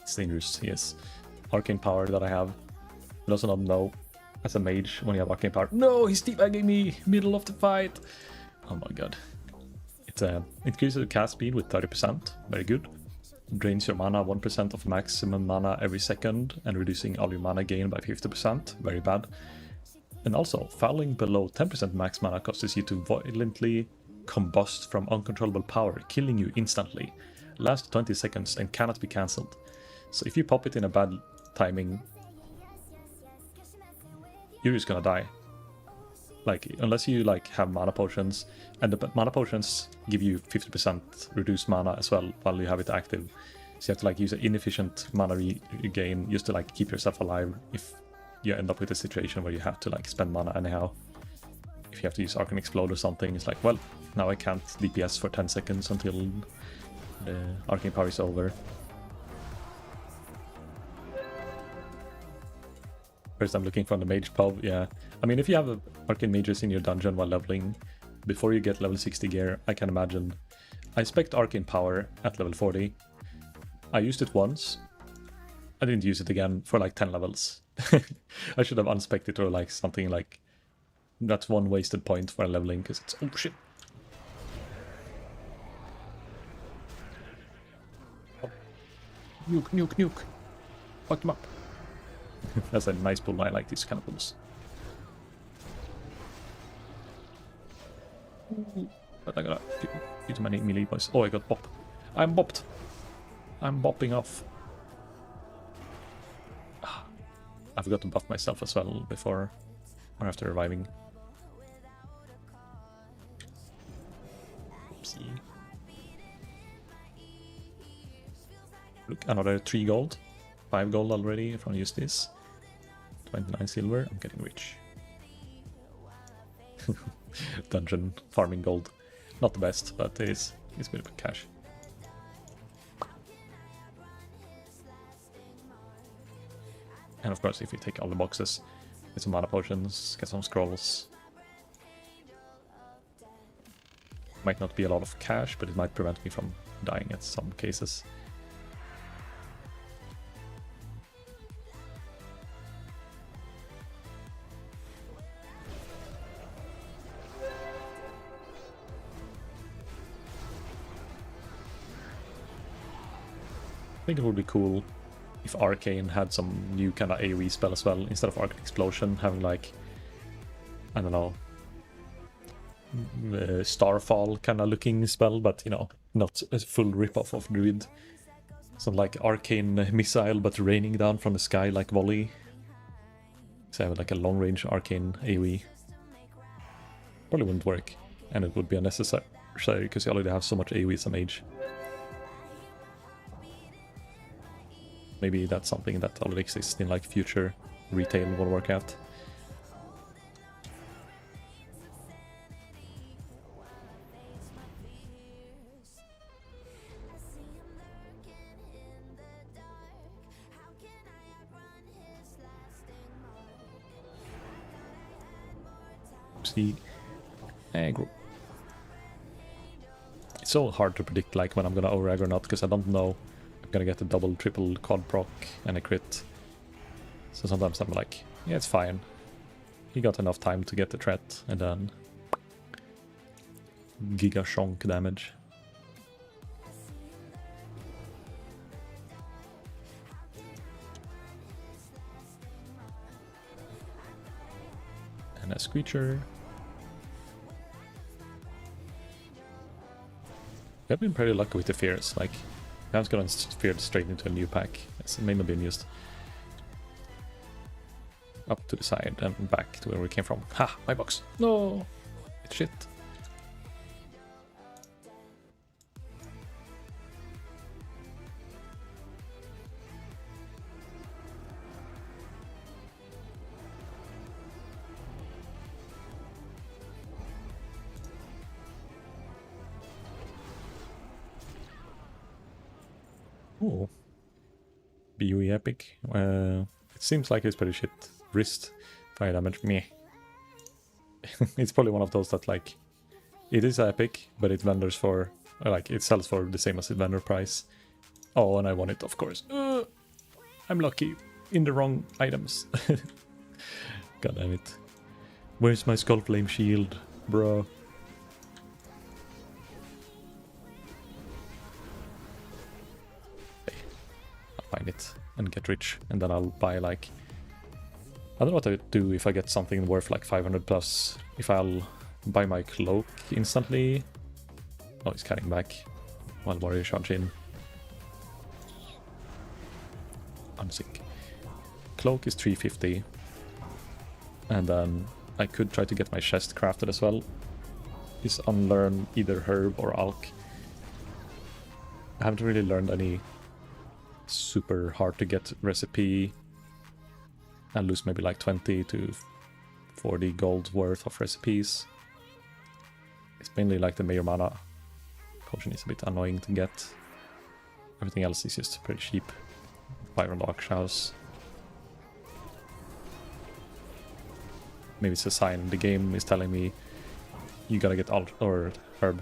It's dangerous, yes. Arcane power that I have. I also not know as a mage when you have arcane power. No, he's teabagging me! Middle of the fight! Oh my god. It increases the cast speed with 30%. Very good. Drains your mana 1% of maximum mana every second and reducing all your mana gain by 50%. Very bad. And also, falling below 10% max mana causes you to violently combust from uncontrollable power, killing you instantly. Lasts 20 seconds and cannot be cancelled. So if you pop it in a bad timing, you're just gonna die. Like, unless you like have mana potions, and the mana potions give you 50% reduced mana as well while you have it active. So you have to like use an inefficient mana regain just to like keep yourself alive if you end up with a situation where you have to like spend mana anyhow. If you have to use Arcane Explode or something, it's like, well, now I can't DPS for 10 seconds until the Arcane power is over. First I'm looking for the Mage pub, yeah. I mean, if you have Arcane Mages in your dungeon while leveling, before you get level 60 gear, I can imagine. I spec'd Arcane Power at level 40. I used it once. I didn't use it again for like 10 levels. I should have unspec'd it or like something like... That's one wasted point for leveling, because it's... Oh shit! Oh. Nuke, nuke, nuke! Fuck them up! That's a nice pull. I like these kind of pulls. But I got too many melee boys. Oh, I got bop. I'm bopped. I'm bopping off. I forgot to buff myself as well before or after reviving. Oopsie. Look, another 3 gold. 5 gold already if I use this. 29 silver, I'm getting rich. Dungeon farming gold. Not the best, but it's a bit of cash. And of course, if you take all the boxes, get some mana potions, get some scrolls. Might not be a lot of cash, but it might prevent me from dying at some cases. I think it would be cool if Arcane had some new kind of AoE spell as well, instead of Arcane Explosion, having like, I don't know, Starfall kind of looking spell, but you know, not a full ripoff of Druid. Some like Arcane Missile, but raining down from the sky like Volley. So I have like a long range Arcane AoE. Probably wouldn't work, and it would be unnecessary because you already have so much AoE as a mage. Maybe that's something that already exists in like future retail will work out. See, aggro. It's so hard to predict like when I'm gonna overag or not, because I don't know I'm gonna get a double, triple quad proc and a crit. So sometimes I'm like, yeah, it's fine. He got enough time to get the threat, and then giga shonk damage. And a Screecher. I've been pretty lucky with the fears, like, I haven't gotten feared straight into a new pack. It's mainly been used up to the side and back to where we came from. Ha! My box! No! It's shit. Oh. BUE epic. It seems like it's pretty shit. Wrist fire damage. Meh. It's probably one of those that, like, it is epic, but it vendors for, like, it sells for the same as its vendor price. Oh, and I want it, of course. I'm lucky. In the wrong items. God damn it. Where's my Skull Flame shield, bro? I'll find it and get rich, and then I'll buy, like, I don't know what I do if I get something worth like 500 plus. If I'll buy my cloak instantly. Oh, he's cutting back while warrior charge in. Unsick. Cloak is 350. And then I could try to get my chest crafted as well. Is unlearn either herb or alch. I haven't really learned any super hard to get recipe. I'll lose maybe like 20 to 40 gold worth of recipes. It's mainly like the Mayor Mana potion is a bit annoying to get. Everything else is just pretty cheap. Fire on the Arch House. Maybe it's a sign the game is telling me you gotta get alt or herb.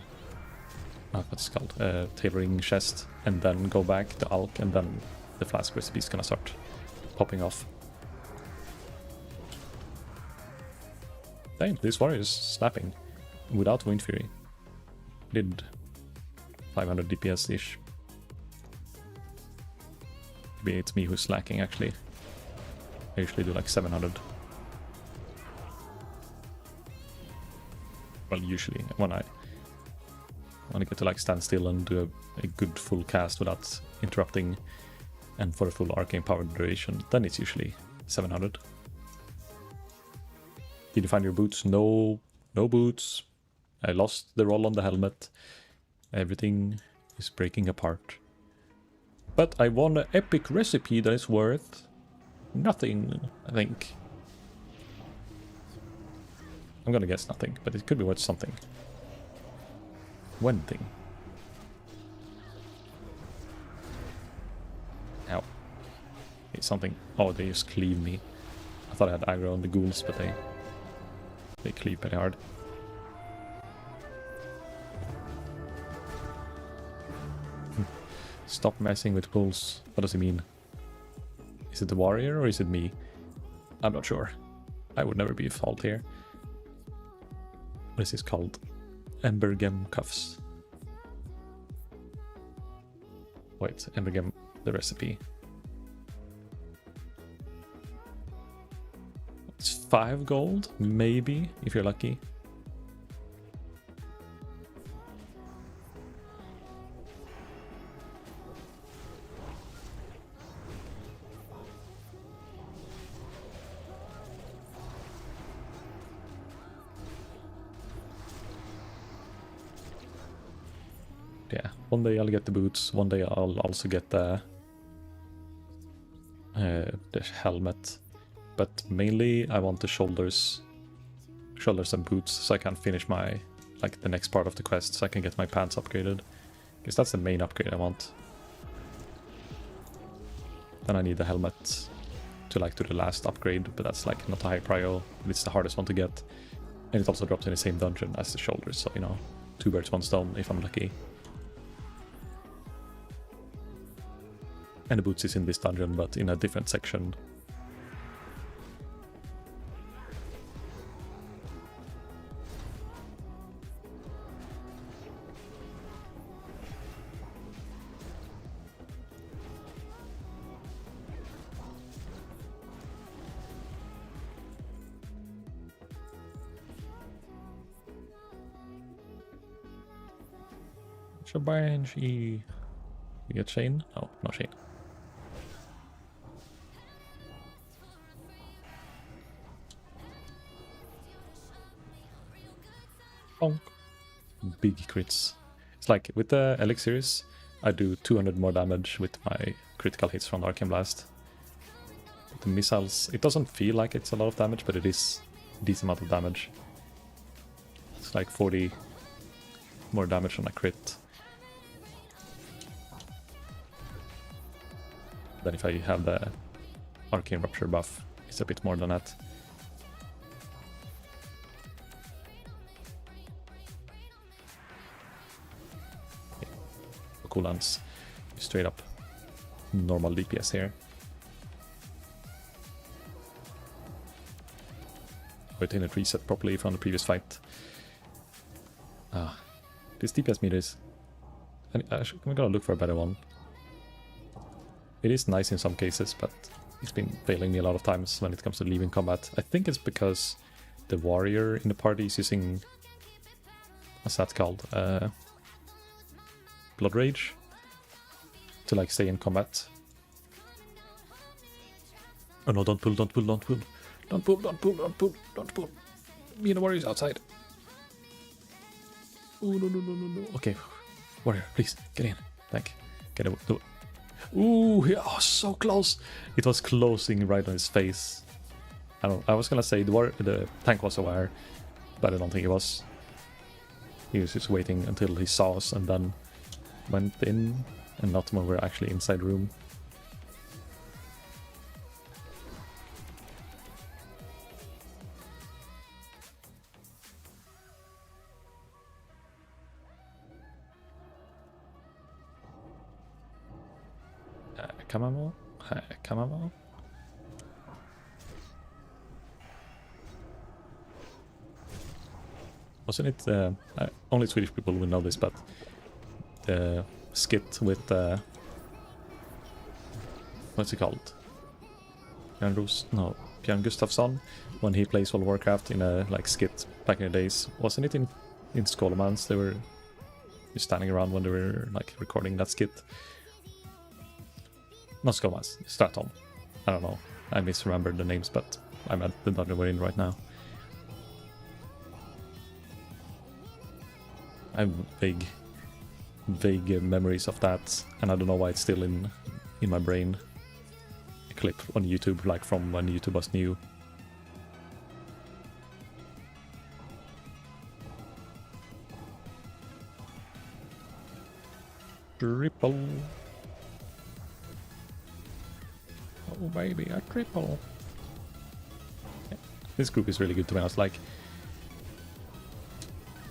What's it's called? Tailoring chest, and then go back to alch, and then the flask recipe is gonna start popping off. Dang, this warrior is snapping without Wind Fury. Did 500 DPS-ish. Maybe it's me who's slacking, actually. I usually do like 700. Well, usually, when I get to like stand still and do a good full cast without interrupting, and for a full arcane power duration, then it's usually 700. Did you find your boots? No, no boots. I lost the roll on the helmet. Everything is breaking apart. But I won an epic recipe that is worth nothing, I think. I'm gonna guess nothing, but it could be worth something. One thing. Ow. It's something. Oh, they just cleave me. I thought I had aggro on the ghouls, but they cleave pretty hard. Stop messing with ghouls. What does he mean? Is it the warrior or is it me? I'm not sure. I would never be at fault here. What is this called? Embergem cuffs. Wait, Embergem, the recipe. It's 5 gold, maybe, if you're lucky. Yeah, one day I'll get the boots, one day I'll also get the helmet. but mainly I want the shoulders and boots, so I can finish my, like, the next part of the quest, so I can get my pants upgraded. Because that's the main upgrade I want. Then I need the helmet to, like, do the last upgrade, but that's, like, not a high prio, but it's the hardest one to get. And it also drops in the same dungeon as the shoulders, so, you know, 2 birds, 1 stone if I'm lucky. And the boots is in this dungeon, but in a different section. Shabanshi. You get Shane? Oh, no Shane. Bonk. Big crits. It's like with the elixirs, I do 200 more damage with my critical hits from the Arcane Blast. With the missiles, it doesn't feel like it's a lot of damage, but it is a decent amount of damage. It's like 40 more damage on a crit. Then if I have the Arcane Rupture buff, it's a bit more than that. Cooldowns, straight up normal DPS here. But didn't reset properly from the previous fight. This DPS meter is... I'm gonna look for a better one. It is nice in some cases, but it's been failing me a lot of times when it comes to leaving combat. I think it's because the warrior in the party is using... what's that called? Blood Rage to, like, stay in combat. Oh no, don't pull, don't pull, don't pull. Don't pull, don't pull, don't pull, don't pull. Me and the warrior's outside. Oh, no, no, no, no, no. Okay, warrior, please, get in. Thank you. Get it. Ooh, yeah, oh, so close. It was closing right on his face. I was gonna say the tank was aware, but I don't think he was. He was just waiting until he saw us and then went in, and not when we're actually inside the room. Kamamo? Kamamo? Wasn't it, only Swedish people will know this, but the skit with, what's it called? Björn Gustafsson, when he plays World of Warcraft in a, like, skit back in the days. Wasn't it in Skolomans? They were just standing around when they were, like, recording that skit. Not Skolomans, Straton. I don't know. I misremembered the names, but I'm at the dungeon we're in right now. I have vague memories of that, and I don't know why it's still in my brain. A clip on YouTube, like from when YouTube was new. Triple. Oh baby, a triple. Yeah. This group is really good, to be honest. Like,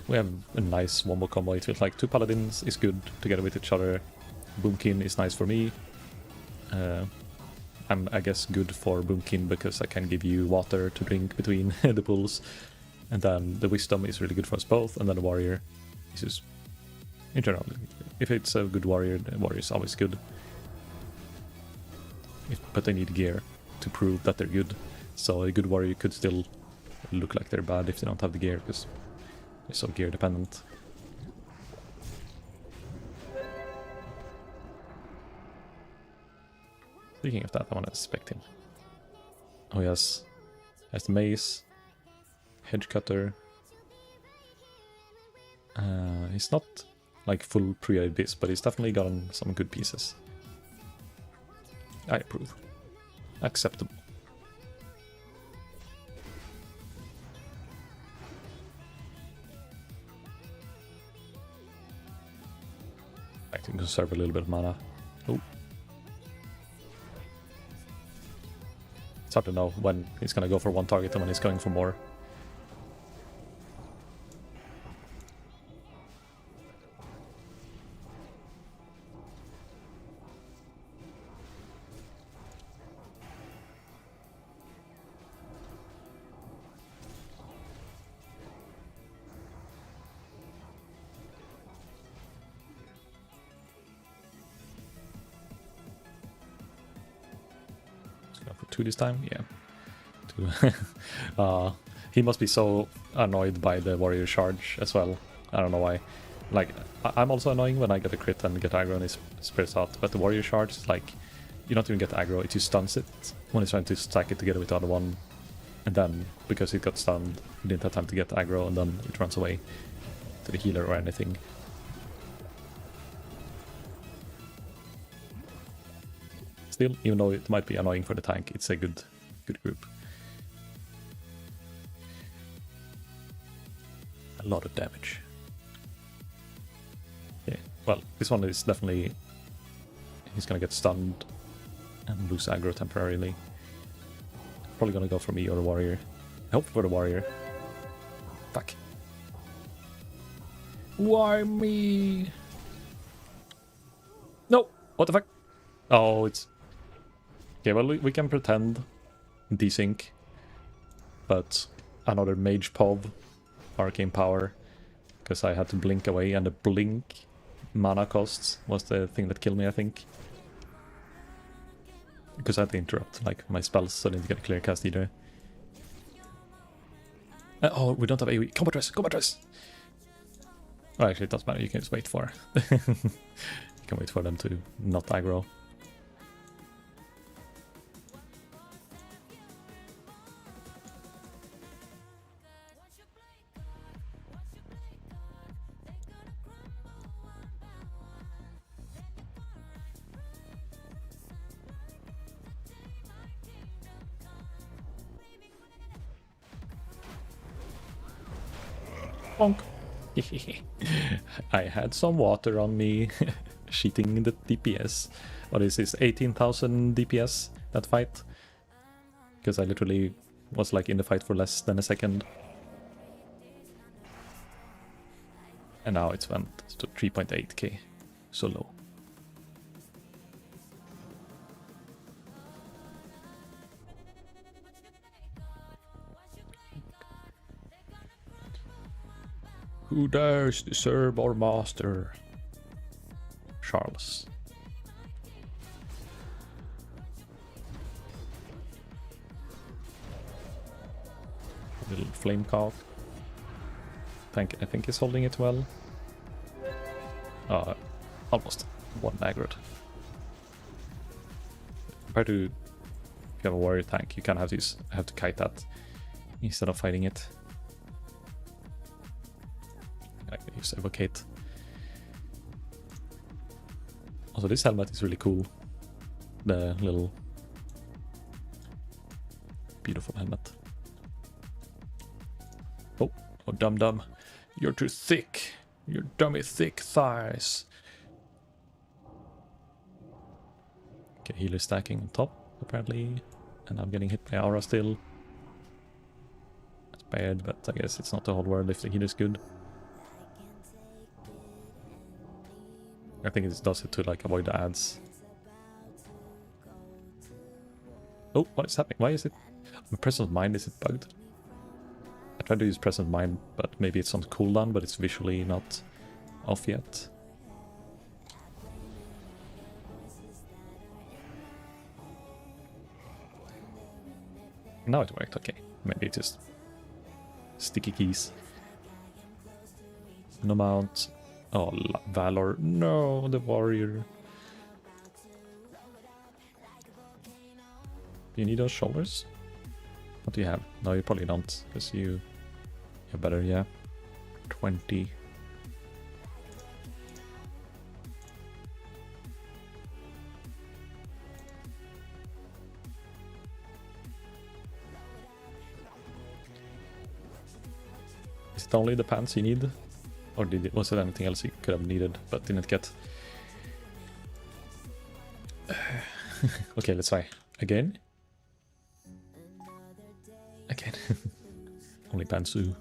we have a nice wombo combo. It feels like 2 paladins is good together with each other. Boomkin is nice for me. I'm, I guess, good for Boomkin because I can give you water to drink between the pulls. And then the Wisdom is really good for us both. And then the Warrior is just, in general, if it's a good warrior, the warrior is always good. But they need gear to prove that they're good. So a good warrior could still look like they're bad if they don't have the gear, because they're so gear dependent. Speaking of that, I want to inspect him. Oh yes, has the mace, hedge cutter. He's not like full pre-abyss, but he's definitely gotten some good pieces. I approve. Acceptable. I can conserve a little bit of mana. Oh. It's hard to know when he's gonna go for one target and when he's going for more. For 2 this time, yeah. 2. He must be so annoyed by the warrior charge as well. I don't know why. Like, I'm also annoying when I get a crit and get aggro and he spirits out, but the warrior charge is like, you don't even get aggro, it just stuns it when it's trying to stack it together with the other one. And then, because it got stunned, it didn't have time to get aggro, and then it runs away to the healer or anything. Still, even though it might be annoying for the tank, it's a good group. A lot of damage. Yeah, well, this one is definitely... He's gonna get stunned and lose aggro temporarily. Probably gonna go for me or the warrior. I hope for the warrior. Fuck. Why me? No! What the fuck? Oh, it's... Okay, well, we can pretend desync, but another Mage POV, Arcane Power, because I had to blink away, and the blink mana costs was the thing that killed me, I think. Because I had to interrupt, like, my spells, so I didn't get a clear cast either. Oh, we don't have AoE. Combat Dress! Combat Dress! Oh, actually, it doesn't matter, you can just wait for... you can wait for them to not aggro. Bonk. I had some water on me, cheating the DPS. What is this, 18,000 DPS, that fight? Because I literally was like in the fight for less than a second. And now it's went to 3.8k, so low. Who dares disturb our master? Charles. Little flame cock. I think he's holding it well. Almost one aggroed. Compared to if you have a warrior tank, you kind of have to kite that instead of fighting it. I can use Evocate. Also, this helmet is really cool. The little beautiful helmet. Oh, dum-dum. You're too thick. Your dummy thick thighs. Okay, healer stacking on top, apparently. And I'm getting hit by aura still. That's bad, but I guess it's not the whole world if the healer's good. I think it does it to like avoid the ads. Oh, what is happening? Why is it? My presence of mind, is it bugged? I tried to use presence of mind, but maybe it's on cooldown, but it's visually not off yet. Now it worked, okay. Maybe it's just sticky keys. No mount. Oh, Valor. No, the warrior. Do you need those shoulders? What do you have? No, you probably don't, because you're better, yeah. 20. Is it only the pants you need? Or was it anything else you could have needed but didn't get? Okay, let's try. Again. Again. Only Bansu.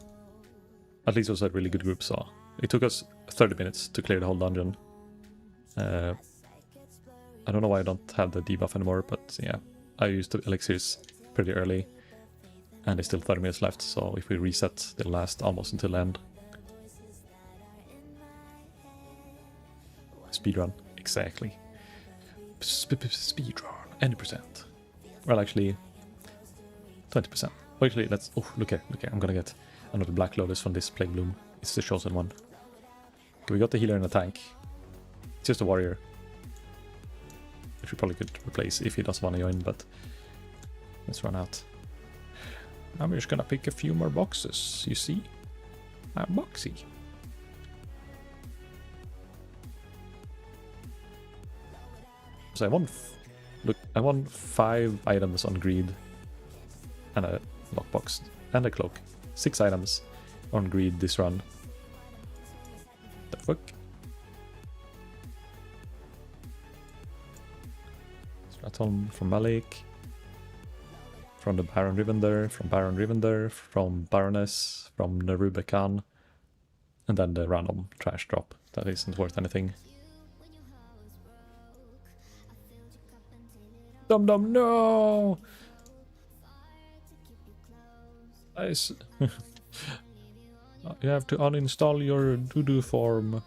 At least it was a really good group, so it took us 30 minutes to clear the whole dungeon. I don't know why I don't have the debuff anymore, but yeah, I used the elixirs pretty early, and there's still 30 minutes left, so if we reset, they'll last almost until the end. Speedrun, exactly. Speedrun, any percent. Well, actually, 20%. Actually, let's... Oh, look at, I'm gonna get another Black Lotus from this Plague Bloom. It's the chosen one. Okay, we got the healer in the tank. It's just a warrior. Which we probably could replace if he doesn't want to join, but... Let's run out. I'm just gonna pick a few more boxes, you see? I'm boxy. So I won 5 items on greed. And a lockbox. And a cloak. 6 items on greed this run. The fuck? Straton from Malik. From the Baron Rivender. From Baron Rivender. From Baroness. From Neruba Khan. And then the random trash drop. That isn't worth anything. Dum dum, no! Nice. You have to uninstall your doo-doo form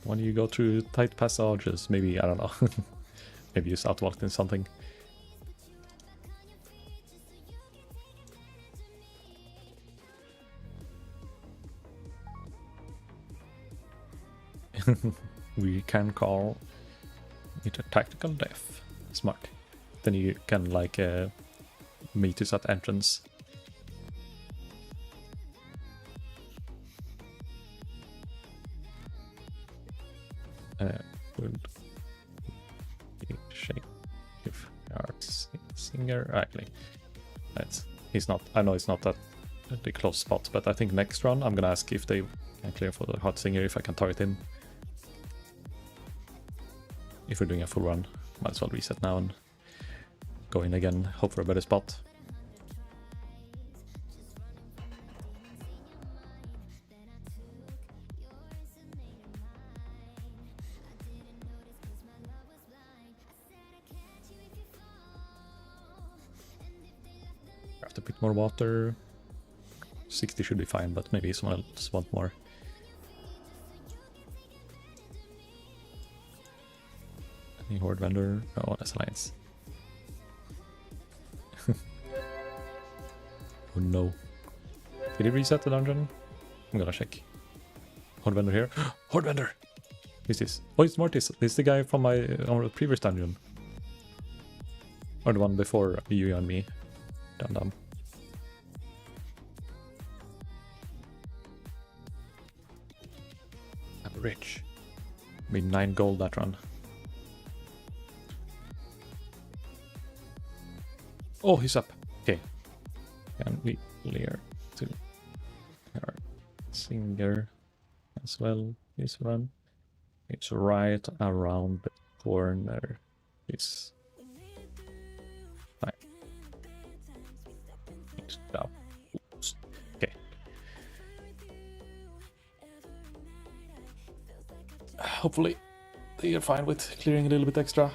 when you go through tight passages. Maybe, I don't know. Maybe it's outwalked in something. We can call it a tactical death. Smart. Then you can like meet us at entrance. Would shape if arts singer actually. He's not. I know it's not that the close spot, but I think next run I'm gonna ask if they can clear for the hot singer if I can target him. If we're doing a full run, might as well reset now and go in again, hope for a better spot. Have to pick more water. 60 should be fine, but maybe someone else wants more. Any horde vendor? No, that's alliance. Oh no. Did he reset the dungeon? I'm gonna check. Horde vendor here. Horde vendor! Who's this? Oh, it's Mortis. This is the guy from my previous dungeon. Or the one before you and me. Dum. I'm rich. Made 9 gold that run. Oh, he's up. Okay. Can we clear to our singer as well this run? It's right around the corner. It's fine. It's down. Oops. Okay. Hopefully they are fine with clearing a little bit extra.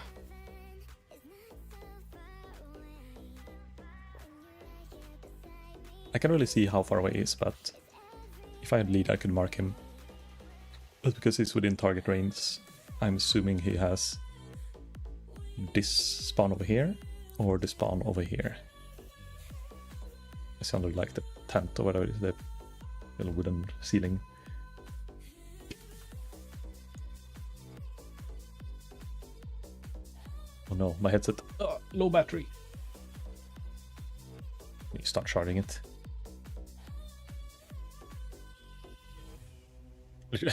I can't really see how far away he is, but if I had lead I could mark him. But because he's within target range, I'm assuming he has this spawn over here, or the spawn over here. It sounded like the tent or whatever it is, the little wooden ceiling. Oh no, my headset. Low battery. You start charging it.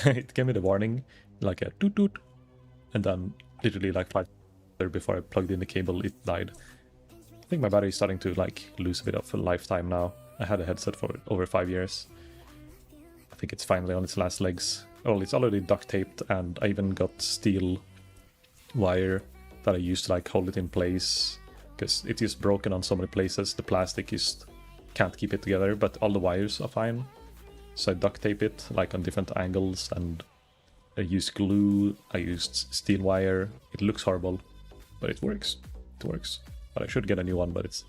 It gave me the warning, like a toot toot, and then literally like 5 seconds before I plugged in the cable, it died. I think my battery is starting to like lose a bit of a lifetime now. I had a headset for over 5 years. I think it's finally on its last legs. Oh, it's already duct taped, and I even got steel wire that I used to like hold it in place, because it is broken on so many places. The plastic just can't keep it together, but all the wires are fine. So I duct tape it like on different angles, and I used glue, I used steel wire. It looks horrible, but it works. It works. But I should get a new one, but it's...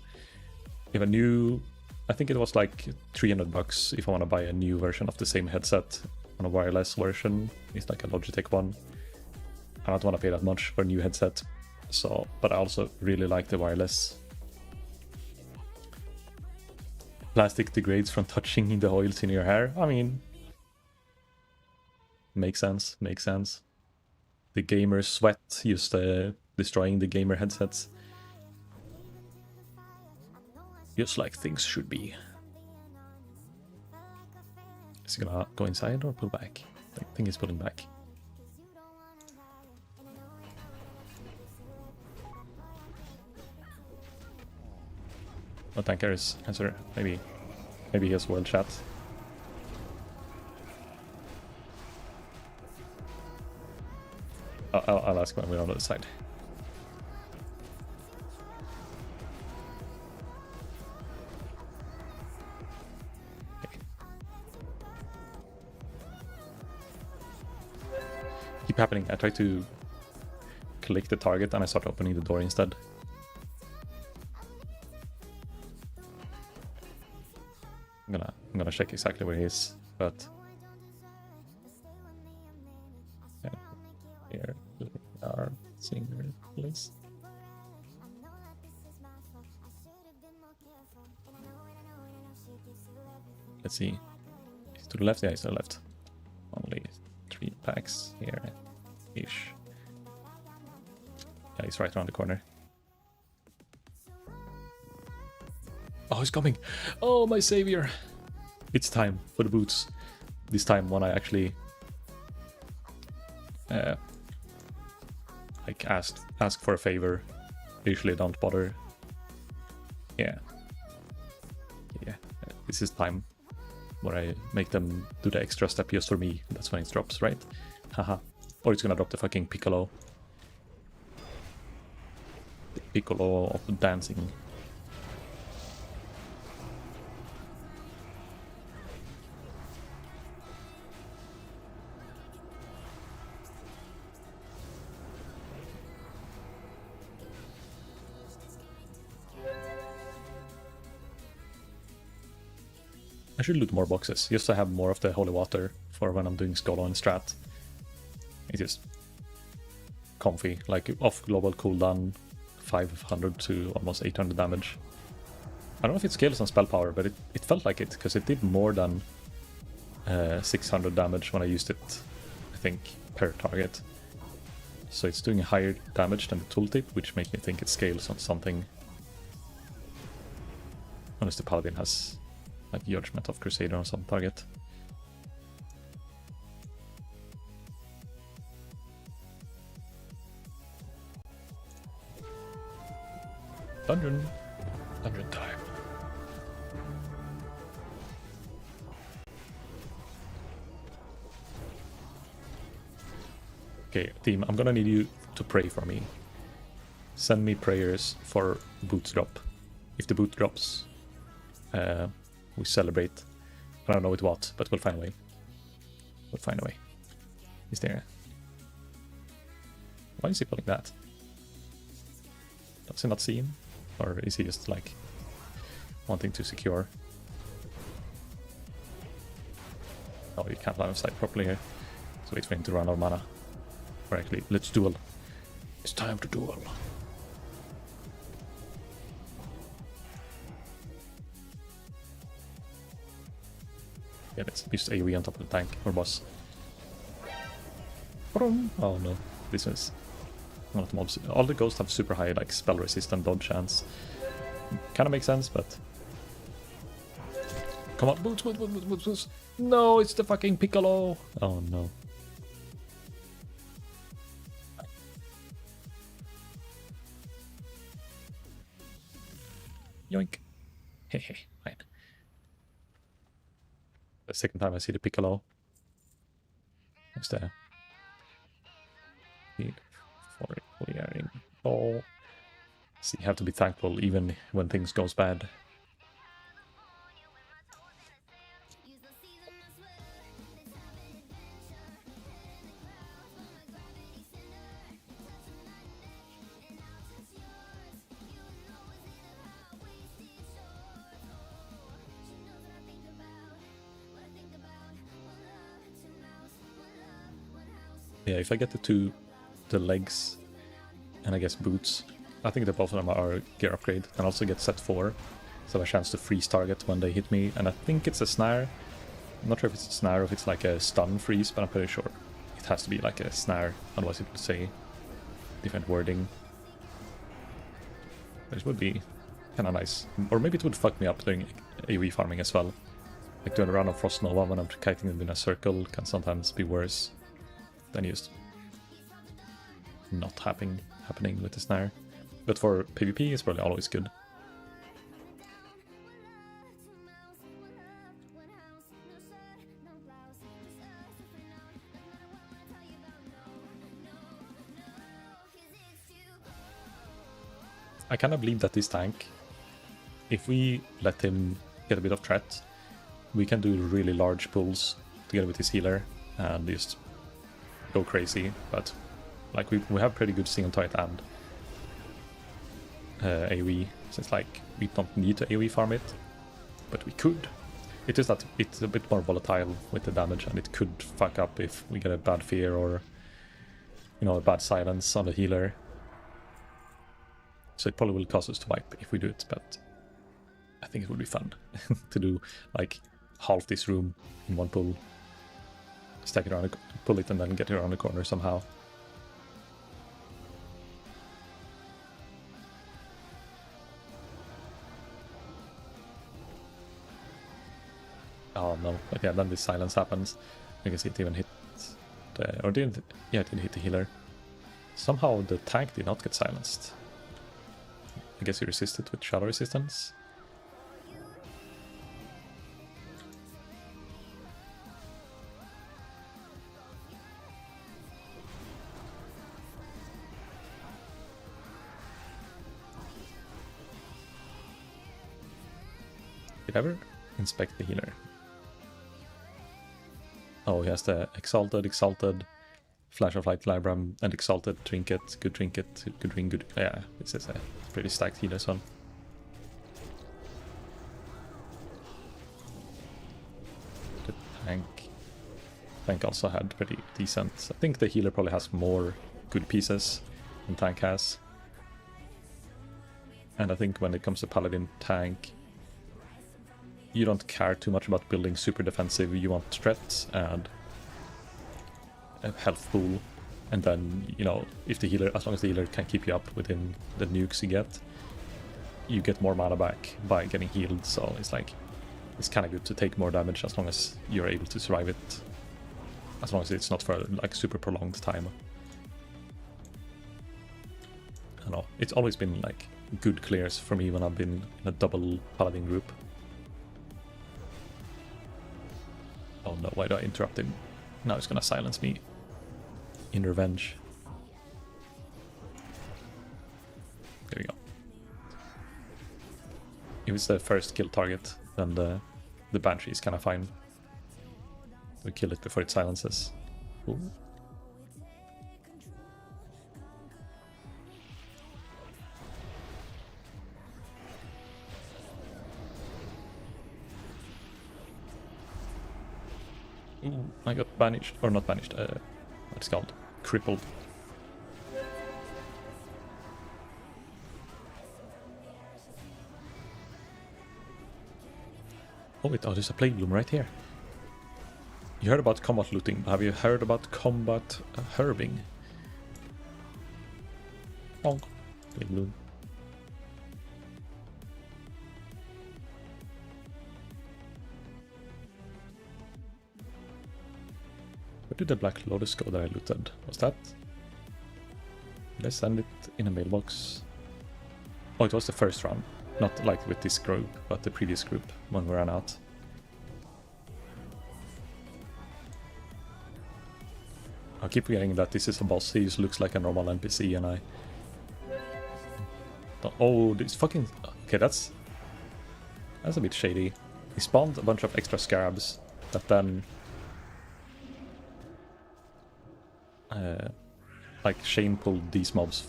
If a new... I think it was like $300 if I want to buy a new version of the same headset on a wireless version. It's like a Logitech one. I don't want to pay that much for a new headset. So, but I also really like the wireless. Plastic degrades from touching the oils in your hair. I mean, makes sense, makes sense. The gamer sweat just destroying the gamer headsets. Just like things should be. Is he gonna go inside or pull back? I think he's pulling back. No tanker is answer. Maybe he has world chat. I'll ask when we're on the other side. Okay. Keep happening. I try to click the target and I start opening the door instead. I'm gonna check exactly where he is, but yeah, here we are seeing the place. Let's see. He's to the left, yeah, he's to the left. Only 3 packs here ish. Yeah, he's right around the corner. Oh, he's coming! Oh, my savior! It's time for the boots. This time when I actually like ask for a favor. Usually don't bother. Yeah. This is time where I make them do the extra step just for me. That's when it drops, right? Haha. Or it's gonna drop the fucking piccolo. The piccolo of the dancing. I should loot more boxes, just to have more of the holy water for when I'm doing Skolo and Strat. It is comfy, like off global cooldown, 500 to almost 800 damage. I don't know if it scales on spell power, but it felt like it, because it did more than 600 damage when I used it, I think, per target. So it's doing a higher damage than the tooltip, which makes me think it scales on something. Unless the paladin has like Judgment of Crusader on some target. Dungeon time. Okay, team, I'm gonna need you to pray for me. Send me prayers for boot drop. If the boot drops, we celebrate. I don't know with what, but we'll find a way. We'll find a way. He's there. Why is he pulling that? Does he not see him? Or is he just like wanting to secure? Oh, you can't line of sight properly here. So wait for him to run out of mana. Or actually, let's duel. It's time to duel. Yeah, let's use AoE on top of the tank or boss. Oh no, this is one of the mobs. All the ghosts have super high like spell resist and dodge chance. Kind of makes sense, but come on, boots. No, it's the fucking Piccolo. Oh no. Yoink. Hehe, fine. The second time I see the Piccolo. Next there. For clearing Oh. So you have to be thankful even when things goes bad. Yeah, if I get the legs and I guess boots, I think that both of them are gear upgrade, and also get set 4, so I have a chance to freeze target when they hit me, and I think it's a snare. I'm not sure if it's a snare or if it's like a stun freeze, but I'm pretty sure it has to be like a snare, otherwise it would say different wording. This would be kind of nice. Or maybe it would fuck me up during AoE farming as well. Like doing a run of Frost Nova when I'm kiting them in a circle can sometimes be worse than just not happening with the snare. But for PvP it's probably always good. I kind of believe that this tank, if we let him get a bit of threat, we can do really large pulls together with his healer and just go crazy. But like we have pretty good single target and AoE, so it's like we don't need to AoE farm it, but we could. It is that it's a bit more volatile with the damage, and it could fuck up if we get a bad fear or, you know, a bad silence on the healer. So it probably will cause us to wipe if we do it, but I think it would be fun to do like half this room in one pull, stack it around, pull it, and then get it around the corner somehow. Oh no, okay, then this silence happens. You can see it even hit or didn't, yeah, it didn't hit the healer. Somehow the tank did not get silenced. I guess he resisted with shadow resistance. Did I ever inspect the healer? Oh, he has the Exalted, Flash of Light Libram, and Exalted Trinket, good ring, good... Yeah, this is a pretty stacked healer son. The tank also had pretty decent... I think the healer probably has more good pieces than tank has. And I think when it comes to Paladin tank, you don't care too much about building super defensive. You want threats and a health pool, and then, you know, if the healer, as long as the healer can keep you up within the nukes you get more mana back by getting healed. So it's like, it's kind of good to take more damage as long as you're able to survive it, as long as it's not for like super prolonged time. I don't know, it's always been like good clears for me when I've been in a double paladin group. Oh no, why do I interrupt him? Now he's gonna silence me in revenge. There we go. If it's the first kill target, then the Banshee is kind of fine. We kill it before it silences. Ooh. Ooh, I got banished, or not banished, what's it called? Crippled. Oh wait, oh, there's a Plague Bloom right here. You heard about combat looting, but have you heard about combat herbing? Oh, Plague Bloom. Where did the Black Lotus go that I looted? Was that? Did I send it in a mailbox? Oh, it was the first run. Not like with this group, but the previous group when we ran out. I keep forgetting that this is a boss. He just looks like a normal NPC, and I Oh, this fucking... Okay, that's a bit shady. He spawned a bunch of extra scarabs that then... like, Shane pulled these mobs,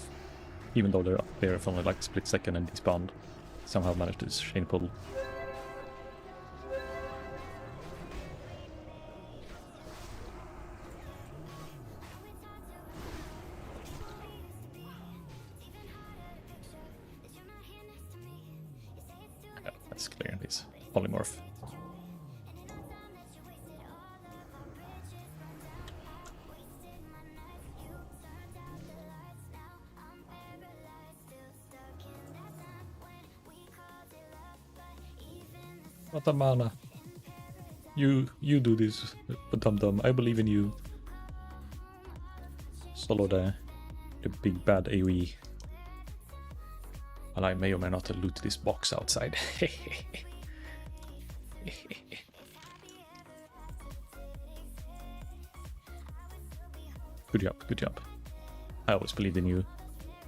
even though they're there for only like a split second and despawned. Somehow managed to Shane pull. Let's clear these polymorph. What a mana. You do this, Dum-Dum. I believe in you. Solo the big bad AoE. Well, I may or may not loot this box outside. Good job, good job. I always believed in you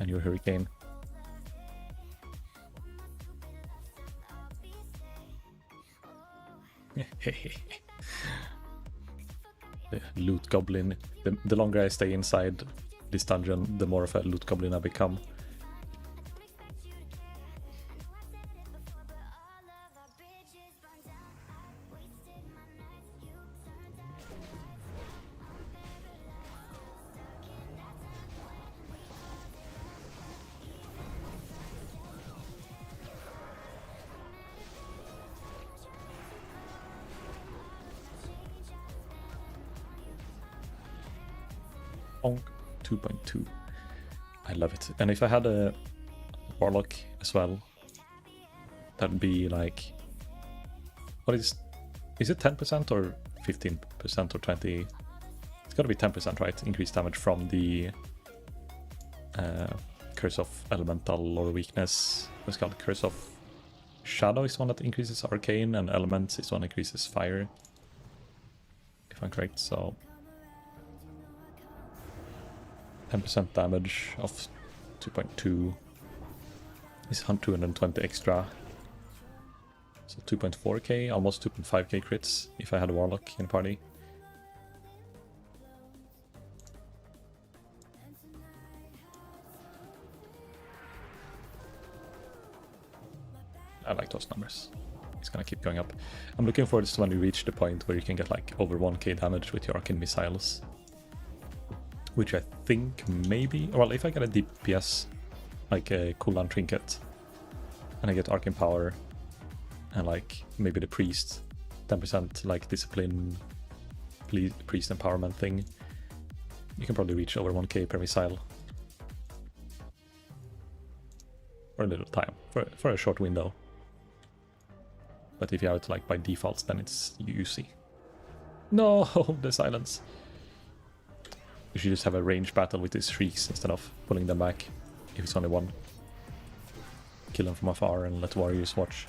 and your hurricane. The loot goblin. The longer I stay inside this dungeon, the more of a loot goblin I become. Onk 2.2. I love it. And if I had a warlock as well, that'd be like, what is it 10% or 15% or 20? It's gotta be 10%, right? Increased damage from the Curse of Elemental or Weakness. What's it called? Curse of Shadow is one that increases Arcane, and Elements is one that increases Fire, if I'm correct. So 10% damage of 2.2 is 220 extra. So 2.4k, almost 2.5k crits if I had a warlock in party. I like those numbers. It's gonna keep going up. I'm looking forward to when we reach the point where you can get like over 1k damage with your Arcane missiles. Which I think maybe... Well, if I get a DPS, like a cooldown trinket, and I get Arcane Power, and like maybe the Priest, 10% like Discipline, Priest Empowerment thing, you can probably reach over 1k per missile. For a little time, for a short window. But if you have it like by default, then it's UC. No, the silence. You should just have a range battle with these shrieks instead of pulling them back if it's only one. Kill them from afar and let warriors watch.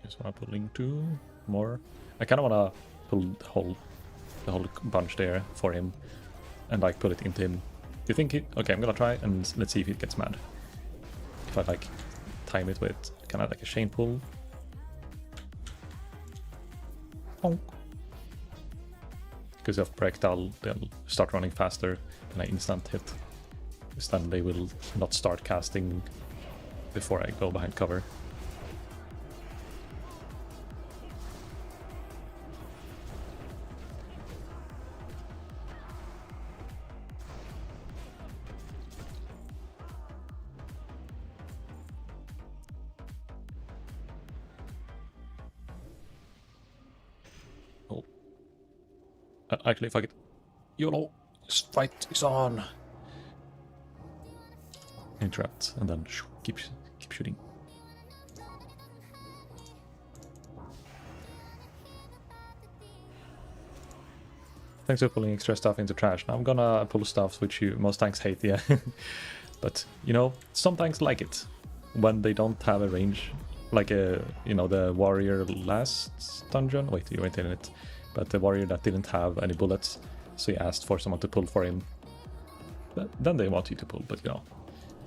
Just wanna pull link 2 more. I kinda wanna pull the whole bunch there for him and like put it into him. You think it? Okay, I'm gonna try and let's see if it gets mad. If I like time it with kind of like a Shane pull. Because of Projectile, they'll start running faster than I instant hit. Because then they will not start casting before I go behind cover. Actually, if I get YOLO, this fight is on. Interrupt and then keep shooting. Thanks for pulling extra stuff into trash. Now I'm gonna pull stuff which you most tanks hate, yeah. But you know, some tanks like it when they don't have a range, like you know, the warrior last dungeon. Wait, you weren't in it, but the warrior that didn't have any bullets, so he asked for someone to pull for him. But then they want you to pull, but you know,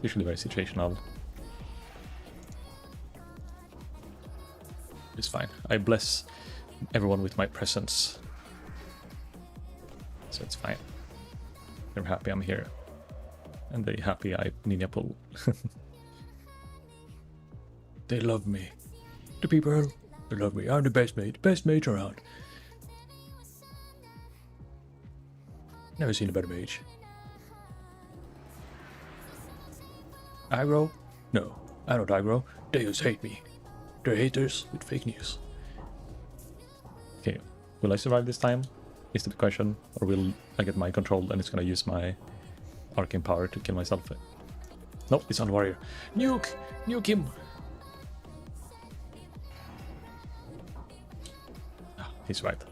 usually very situational. It's fine. I bless everyone with my presence, so it's fine. They're happy I'm here, and they're happy I ninja pull. They love me. The people, they love me. I'm the best mage around. Never seen a better mage. Aggro? No, I don't aggro. They just hate me. They're haters with fake news. Okay, will I survive this time? Is the question. Or will I get mind controlled and it's gonna use my arcane power to kill myself? Nope, it's on warrior. Nuke! Nuke him! Ah, he's right.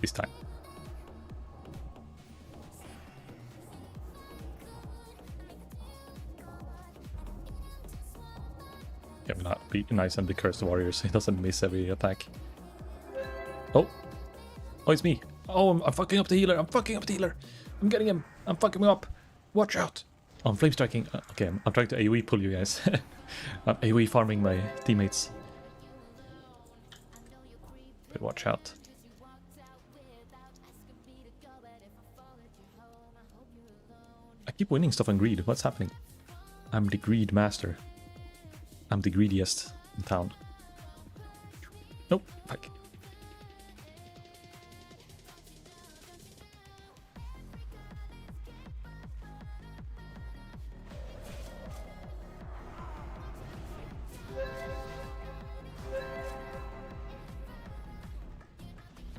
This time. Yeah, I'm not be nice and be cursed warrior so he doesn't miss every attack. Oh! Oh, it's me! Oh, I'm fucking up the healer! I'm fucking up the healer! I'm getting him! I'm fucking him up! Watch out! Oh, I'm flame striking. Okay, I'm trying to AoE pull you guys. I'm AoE farming my teammates. But watch out. I keep winning stuff on greed. What's happening? I'm the greed master. I'm the greediest in town. Nope, fuck.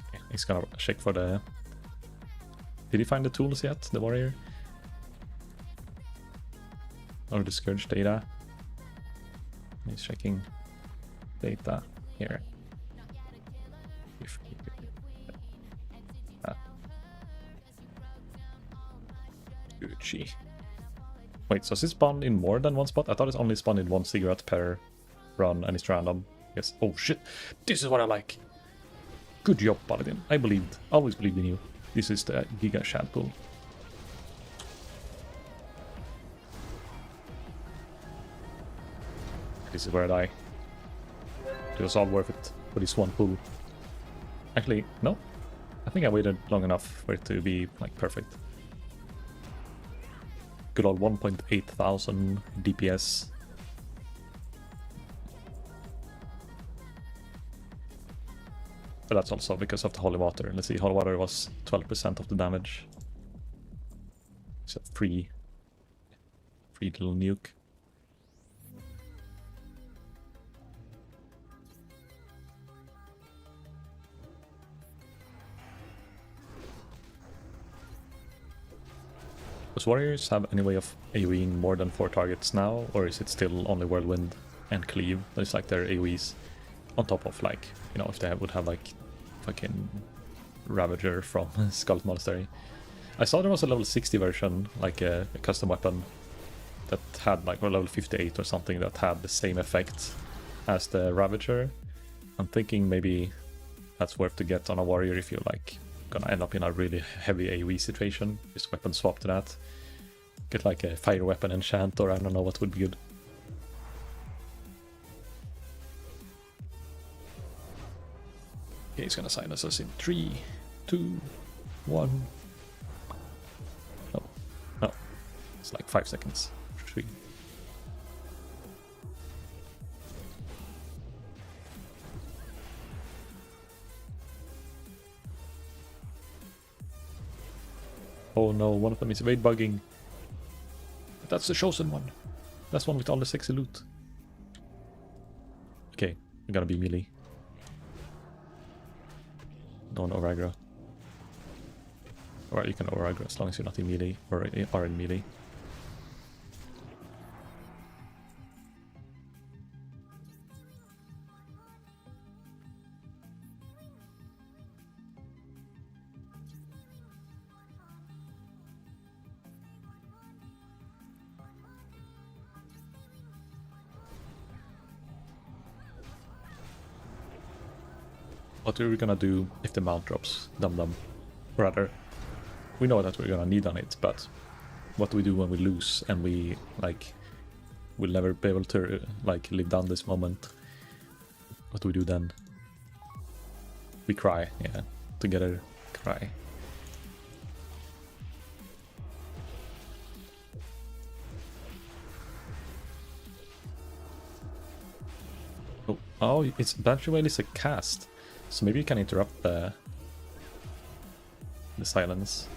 Okay, he's gonna check for the... Did he find the tools yet, the warrior? Or the scourge data? He's checking data here. Gucci. Wait, so does it spawn in more than one spot? I thought it's only spawned in one cigarette per run and it's random. Yes. Oh shit! This is what I like! Good job, Paladin. I believed. Always believed in you. This is the Giga Shad pool. This is where I die. It was all worth it for this one pool. Actually, no. I think I waited long enough for it to be like perfect. Good old 1.8 thousand DPS. But that's also because of the holy water. Let's see, holy water was 12% of the damage. It's a free little nuke. Does warriors have any way of AoEing more than 4 targets now, or is it still only Whirlwind and Cleave? There's like their AoEs on top of, like, you know, if they would have like fucking Ravager from Skull Monastery. I saw there was a level 60 version, like a custom weapon that had like, or level 58 or something, that had the same effect as the Ravager. I'm thinking maybe that's worth to get on a warrior if you're like gonna end up in a really heavy AoE situation. Just weapon swap to that. Get like a fire weapon enchant, or I don't know what would be good. Okay, he's gonna sign us in 3, 2, 1. No, it's like 5 seconds. 3. Oh no, one of them is evade bugging. But that's the chosen one. That's one with all the sexy loot. Okay, I'm gonna be melee. Don't over aggro. Or you can over aggro as long as you're not in melee or are in melee. What are we gonna do if the mount drops? Dum dum. Rather, we know that we're gonna need on it, but what do we do when we lose and we like will never be able to like live down this moment? What do we do then? We cry, yeah. Together, cry. Oh, it's Banshee Wail is a cast, so maybe you can interrupt the silence.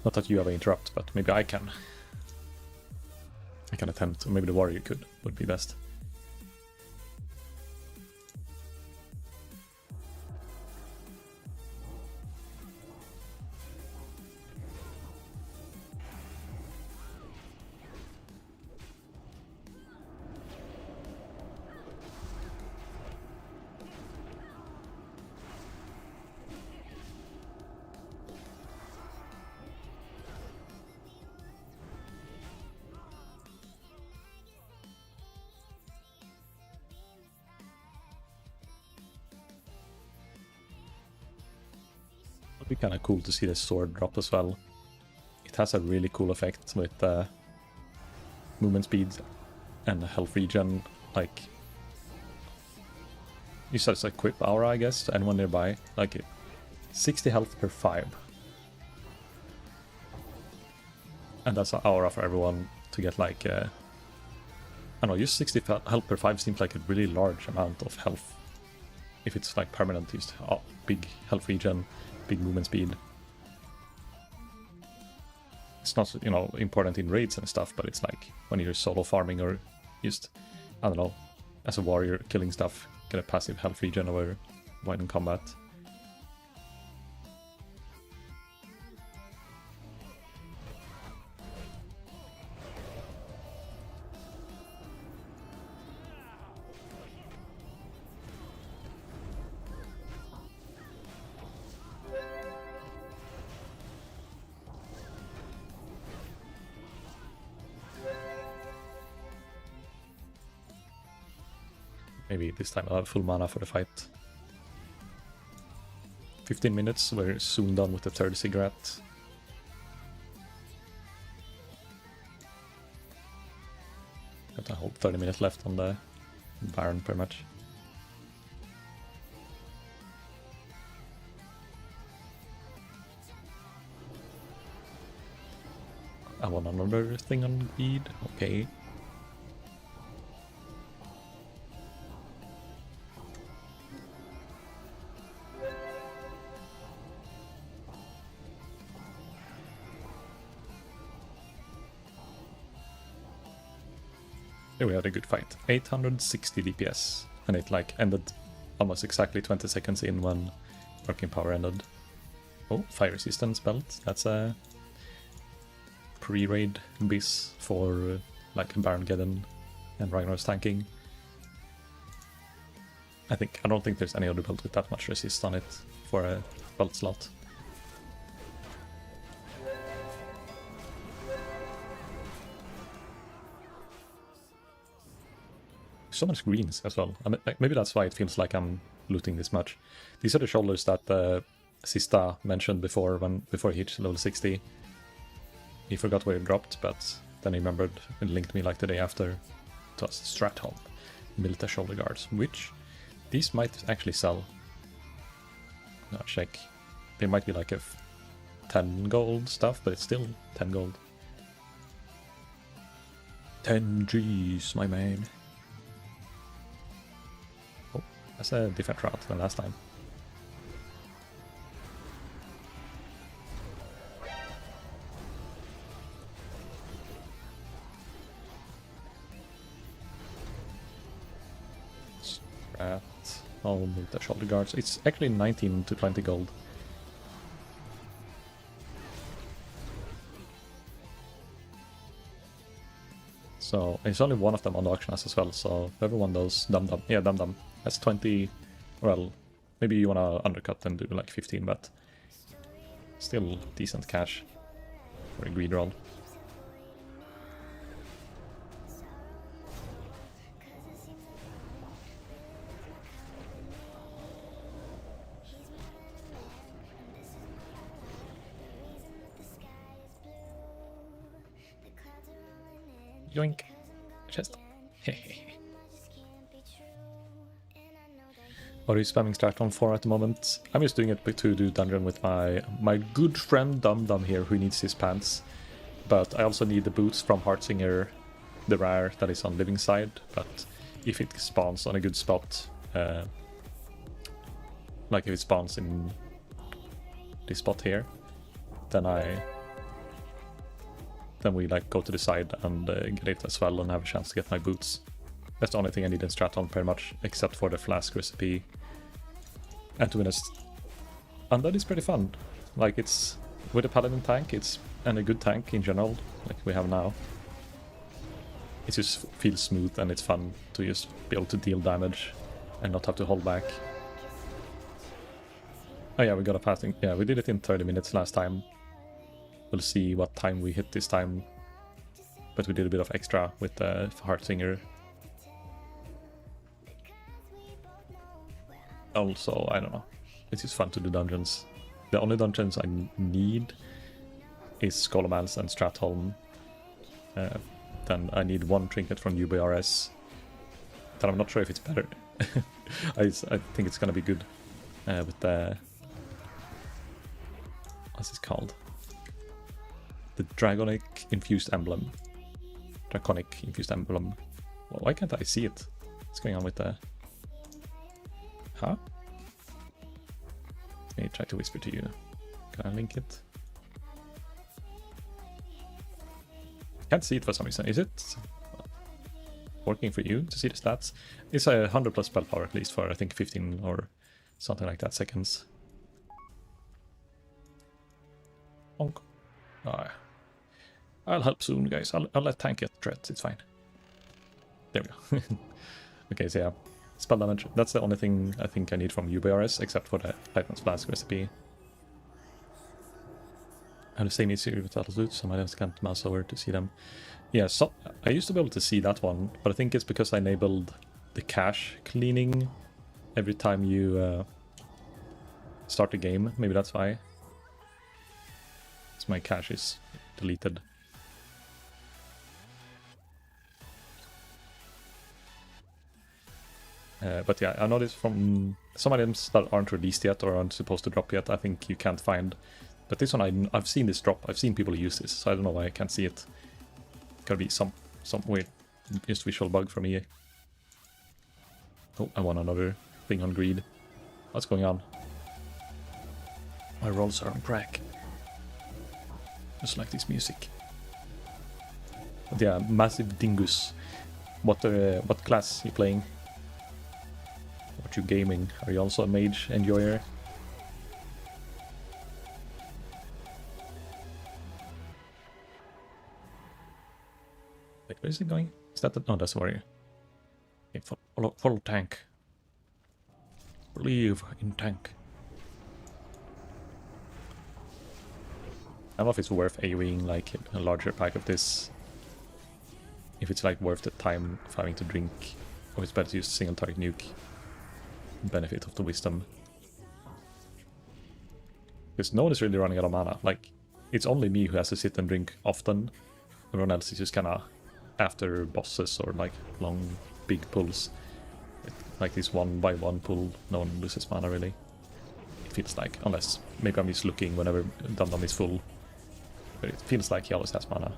Not that you have an interrupt, but maybe I can. I can attempt, or maybe the warrior would be best. It'd be kind of cool to see the sword drop as well. It has a really cool effect with movement speed and health regen. Like, you said it's a equip aura, I guess, to anyone nearby. Like, 60 health per 5. And that's an aura for everyone to get like, I don't know, just 60 health per 5 seems like a really large amount of health. If it's like permanent, just big health regen, big movement speed. It's not, you know, important in raids and stuff, but it's like when you're solo farming or just, I don't know, as a warrior killing stuff, get a passive health regen over while in combat. Maybe this time I'll have full mana for the fight. 15 minutes, we're soon done with the third cigarette. Got a whole 30 minutes left on the Baron pretty much. I want another thing on speed, okay. Here we had a good fight. 860 DPS, and it like ended almost exactly 20 seconds in when Arcane Power ended. Oh, fire resistance belt. That's a pre-raid bis for like Baron Geddon and Ragnar's tanking. I don't think there's any other belt with that much resist on it for a belt slot. So much greens as well. I mean, maybe that's why it feels like I'm looting this much. These are the shoulders that Sista mentioned before he hit level 60. He forgot where it dropped, but then he remembered and linked me like the day after. It was Stratholm, Milita shoulder guards, which these might actually sell. No, check. They might be like a 10 gold stuff, but it's still 10 gold. 10 G's, my man. Oh, that's a different route than last time. Strat. I'll move the shoulder guards. It's actually 19 to 20 gold. So it's only one of them on the auction house as well, so whoever won those, Dum Dum. Yeah, Dum Dum. That's 20, well, maybe you wanna undercut and do like 15, but still decent cash for a greed roll. Yoink. Chest. What are you spamming Straton for at the moment? I'm just doing it to do dungeon with my good friend Dum Dum here, who needs his pants. But I also need the boots from Heartsinger, the rare that is on living side. But if it spawns on a good spot, like if it spawns in this spot here, then we like go to the side and get it as well and have a chance to get my boots. That's the only thing I need in Straton pretty much, except for the flask recipe. And to be honest, Undead is pretty fun. Like it's with a paladin tank, and a good tank in general, like we have now. It just feels smooth and it's fun to just be able to deal damage and not have to hold back. Oh yeah, we got a passing. Yeah, we did it in 30 minutes last time. We'll see what time we hit this time. But we did a bit of extra with the Heartsinger. Also, I don't know. It's just fun to do dungeons. The only dungeons I need is Skolomans and Stratholm. Then I need one trinket from UBRS. That I'm not sure if it's better. I think it's gonna be good with the... What's this called? The Draconic Infused Emblem. Draconic Infused Emblem. Well, why can't I see it? What's going on with the... Huh? Let me try to whisper to you. Can I link it? Can't see it for some reason. Is it working for you to see the stats? It's 100 plus spell power at least for I think 15 or something like that seconds. Bonk. Oh, I'll help soon, guys. I'll let tank get threats. It's fine. There we go. Okay, so yeah. Spell damage. That's the only thing I think I need from UBRS, except for the Titan's Flask recipe. I have the same issue with Turtle Loot, so I just can't mouse over to see them. Yeah, so I used to be able to see that one, but I think it's because I enabled the cache cleaning every time you start the game. Maybe that's why. So my cache is deleted. But yeah, I noticed from some items that aren't released yet or aren't supposed to drop yet, I think you can't find. But this one, I've seen this drop. I've seen people use this, so I don't know why I can't see it. Could be some weird just visual bug for me. Oh, I want another thing on greed. What's going on? My rolls are on crack. Just like this music. But yeah, Massive Dingus. What class you playing? What you gaming? Are you also a mage enjoyer? Wait, where is it going? Is that the... No, that's warrior. Okay, follow tank. Believe in tank. I don't know if it's worth AoEing like a larger pack of this. If it's like worth the time of having to drink. Or it's better to use single target nuke. Benefit of the wisdom. Because no one is really running out of mana. Like, it's only me who has to sit and drink often. Everyone else is just kinda after bosses or like long big pulls. Like this 1x1 pull, no one loses mana really. It feels like, unless maybe I'm just looking whenever Dum Dum is full. But it feels like he always has mana.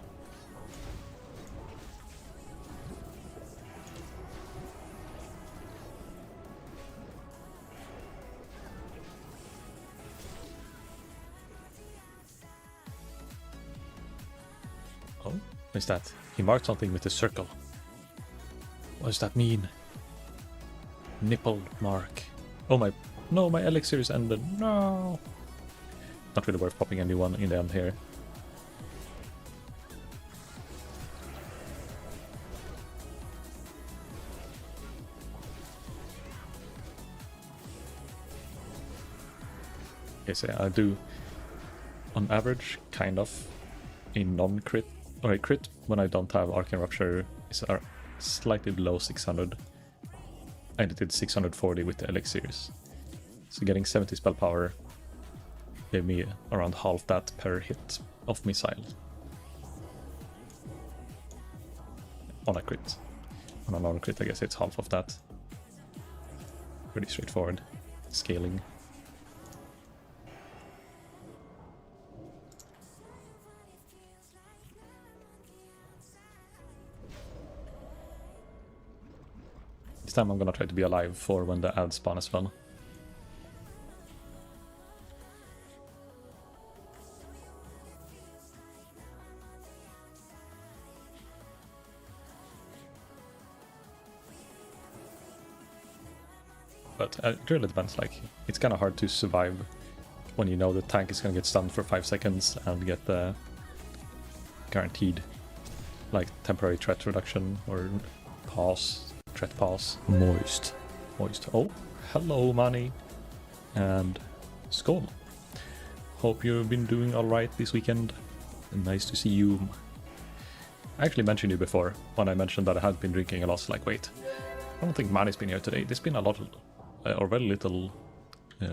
Oh, what is that? He marked something with a circle. What does that mean? Nipple mark. Oh my... No, my elixir is ended. No! Not really worth popping a new one in the end here. Okay, so I do, on average, kind of a non-crit, or a crit when I don't have Arcane Rupture is slightly below 600. And it did 640 with the elixirs. So getting 70 spell power gave me around half that per hit of missile. on a crit. On a non-crit, I guess it's half of that. Pretty straightforward. Scaling. This time I'm gonna try to be alive for when the ad spawn as well. But it really depends, like, it's kind of hard to survive when you know the tank is gonna get stunned for 5 seconds and get the guaranteed, like, temporary threat reduction or pause, threat pause. Moist. Oh, hello, Manny. And Skål. Hope you've been doing alright this weekend. Nice to see you. I actually mentioned you before when I mentioned that I had been drinking a lot. Like, wait, I don't think Manny's been here today. There's been a lot of, or very little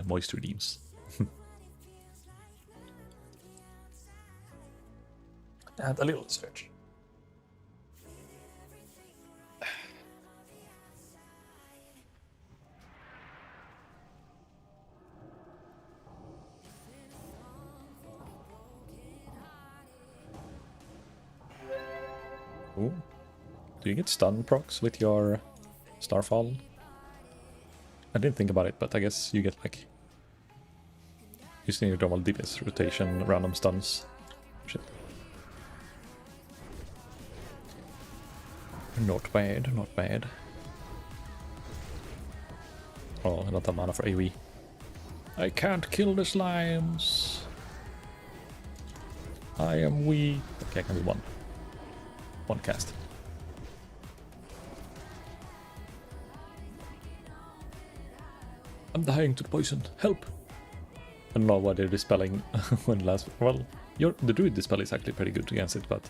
moist redeems. And a little stretch. Ooh. Do you get stun procs with your Starfall? I didn't think about it, but I guess you get, like, using your normal DPS rotation, random stuns. Shit. Not bad, not bad. Oh, I don't have mana for AoE. I can't kill the slimes. I am weak. Okay, I can do one cast. I'm dying to the poison. Help! I don't know why they're dispelling when last. Well, the druid dispel is actually pretty good against it, but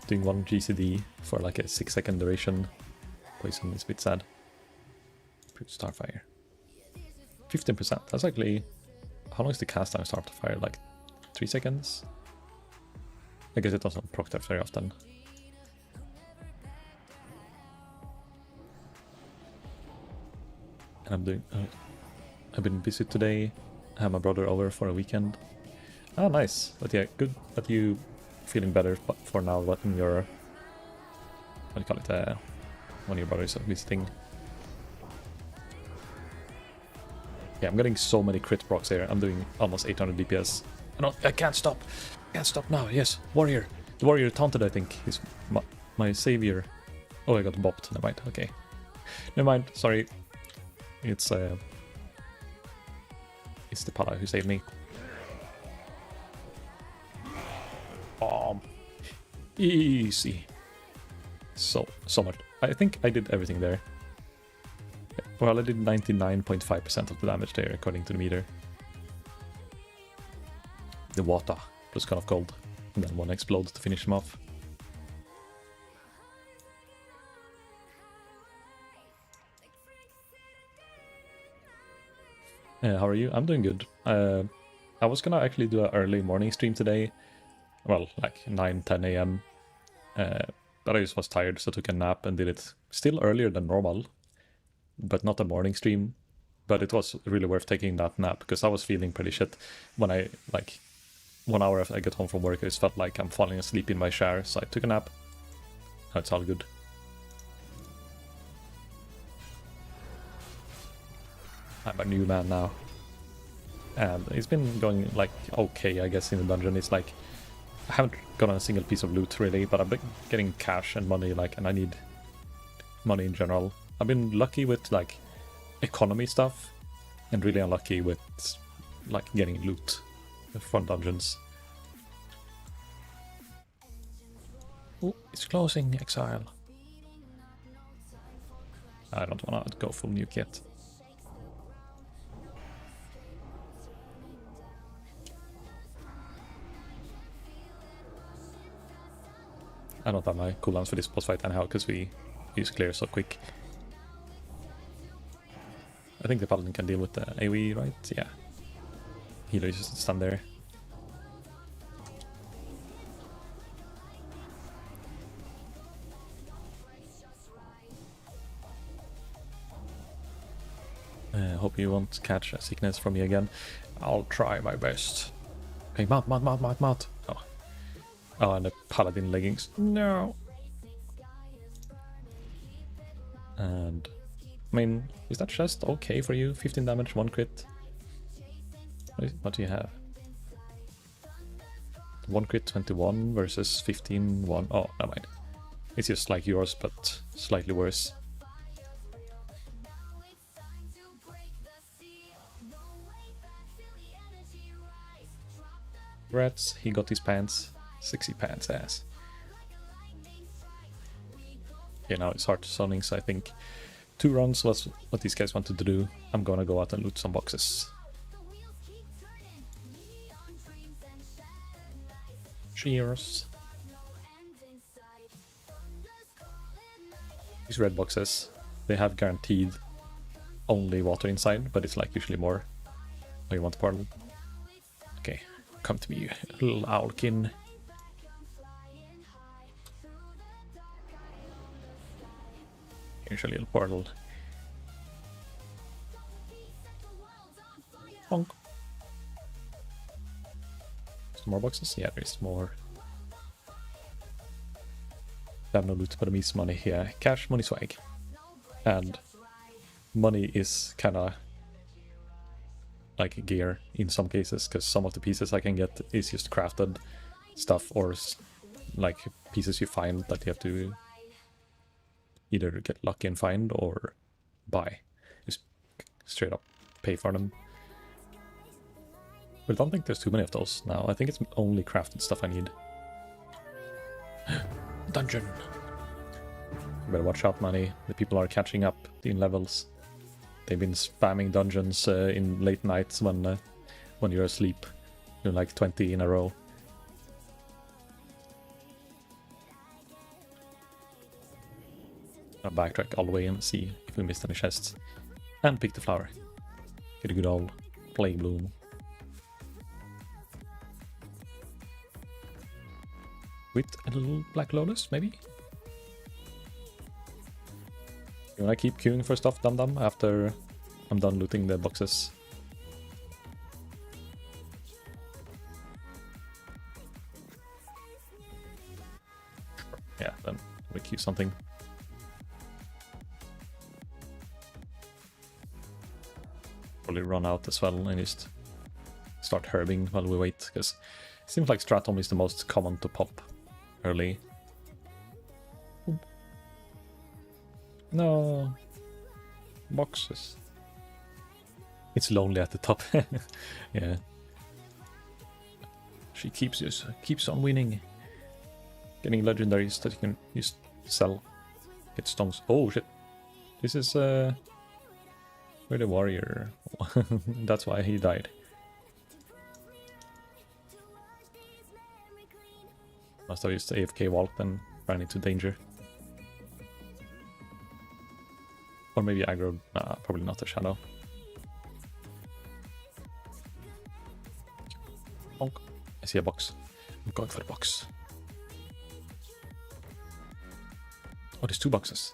doing 1 GCD for like a 6-second duration poison is a bit sad. Starfire. 15%. That's actually. How long is the cast time Starfire? Like 3 seconds? I guess it doesn't proc that very often. And I'm doing. I've been busy today. I have my brother over for a weekend. Oh, nice. But yeah, good that you feeling better for now. What in your, what do you call it? When your brother is visiting. Yeah, I'm getting so many crit procs here. I'm doing almost 800 DPS. I can't stop. Can't stop now. Yes, warrior. The warrior taunted. I think is my savior. Oh, I got bopped. Never mind. Okay. Never mind. Sorry. It's the Pala who saved me. Easy. So much. I think I did everything there. Well, I did 99.5% of the damage there, according to the meter. The water plus kind of cold, and then 1 explode to finish him off. How are you? I'm doing good. I was gonna actually do an early morning stream today. Well, like 9-10 a.m. But I just was tired, so I took a nap and did it still earlier than normal. But not a morning stream. But it was really worth taking that nap, because I was feeling pretty shit when I, like, 1 hour after I got home from work, I just felt like I'm falling asleep in my chair, so I took a nap. Now it's all good. I'm a new man now. And it's been going, like, okay, I guess, in the dungeon. It's like, I haven't gotten a single piece of loot, really, but I've been getting cash and money, like, and I need money in general. I've been lucky with, like, economy stuff, and really unlucky with, like, getting loot from dungeons. Oh, it's closing, Exile. I don't wanna go full nuke yet. I don't have my cooldowns for this boss fight anyhow, because we use clear so quick. I think the paladin can deal with the AoE, right? Yeah. Healer is just stand there. Hope you won't catch a sickness from me again. I'll try my best. Okay, mount. Oh. Oh, and the paladin leggings. No. And I mean, is that chest okay for you? 15 damage, 1 crit. What do you have? 1 crit 21 versus 15 1. Oh, never mind. It's just like yours, but slightly worse. Rats, he got his pants. 60 pants ass. Okay, now it's hard to zoning, so I think 2 runs was what these guys wanted to do. I'm gonna go out and loot some boxes. Cheers. These red boxes, they have guaranteed only water inside, but it's like usually more. Oh, you want the portal? Okay, come to me, you little owlkin. Here's a little portal. Bonk. Some more boxes? Yeah, there's more. I have no loot, but I miss money here. Cash, money, swag. And money is kinda like gear in some cases, because some of the pieces I can get is just crafted stuff or like pieces you find that you have to either get lucky and find or buy. Just straight up pay for them. But I don't think there's too many of those now. I think it's only crafted stuff I need. Dungeon! Better watch out, money. The people are catching up in levels. They've been spamming dungeons in late nights when you're asleep. Doing like 20 in a row. I'll backtrack all the way and see if we missed any chests. And pick the flower. Get a good old Plague Bloom. With a little Black Lotus, maybe? You wanna keep queuing for stuff, dum-dum, after I'm done looting the boxes? Yeah, then we'll queue something. Probably run out as well and just start herbing while we wait, because it seems like Stratum is the most common to pop early. No boxes. It's lonely at the top. Yeah. She keeps on winning. Getting legendaries that you can just sell. Get stones. Oh shit. This is where the warrior. That's why he died. Must have used the AFK vault and ran into danger. Or maybe aggro. Nah, probably not a shadow. Oh, I see a box. I'm going for the box. Oh, there's 2 boxes.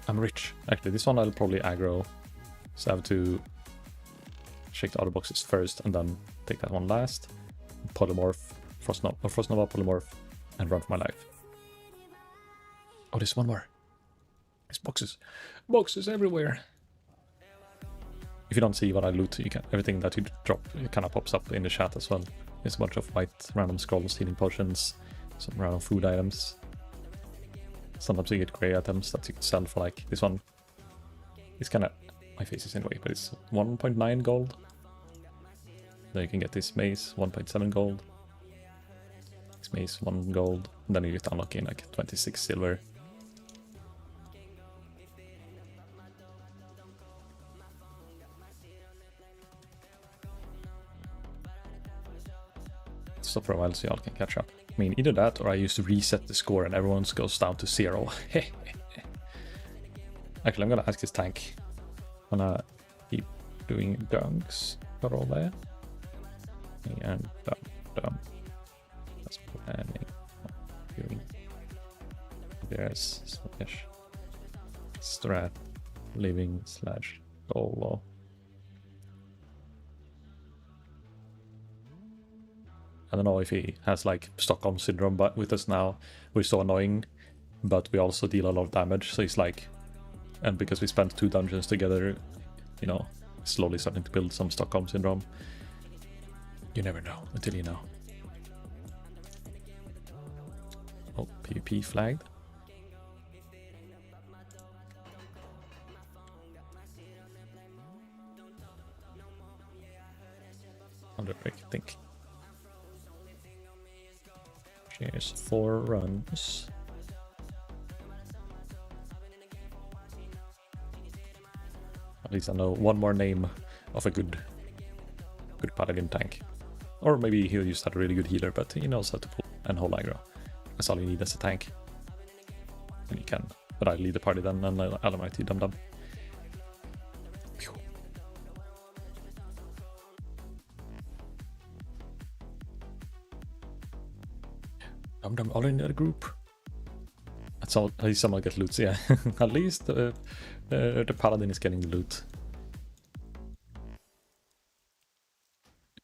I'm rich. Actually, this one I'll probably aggro. So I have to check the other boxes first and then take that one last. Polymorph, Frostnova, Polymorph, and run for my life. Oh, there's one more. There's boxes. Boxes everywhere. If you don't see what I loot, you can everything that you drop, it kind of pops up in the chat as well. There's a bunch of white random scrolls, healing potions, some random food items. Sometimes you get grey items that you can sell for like this one. It's kind of my face is anyway, but it's 1.9 gold. Then you can get this mace, 1.7 gold. This mace, 1 gold. And then you get unlocking like 26 silver. Stop for a while so y'all can catch up. I mean, either that or I used to reset the score and everyone goes down to 0. Actually, I'm gonna ask this tank. I'm gonna keep doing dunks for all there. And dump. That's planning. There's Swedish. Strat. living slash solo. I don't know if he has like Stockholm syndrome but with us now. We're so annoying, but we also deal a lot of damage, so he's like, and because we spent 2 dungeons together, you know, slowly starting to build some Stockholm syndrome. You never know until you know. Oh, PvP flagged. Underbreak, I think. Cheers, 4 runs. At least I know one more name of a good paladin tank. Or maybe he'll use that really good healer, but he knows how to pull and hold aggro. That's all you need as a tank. And you can. But I lead the party then and I'll mighty dum dum. Dum dum all in the group. That's all. At least someone get loot, yeah. At least the paladin is getting the loot.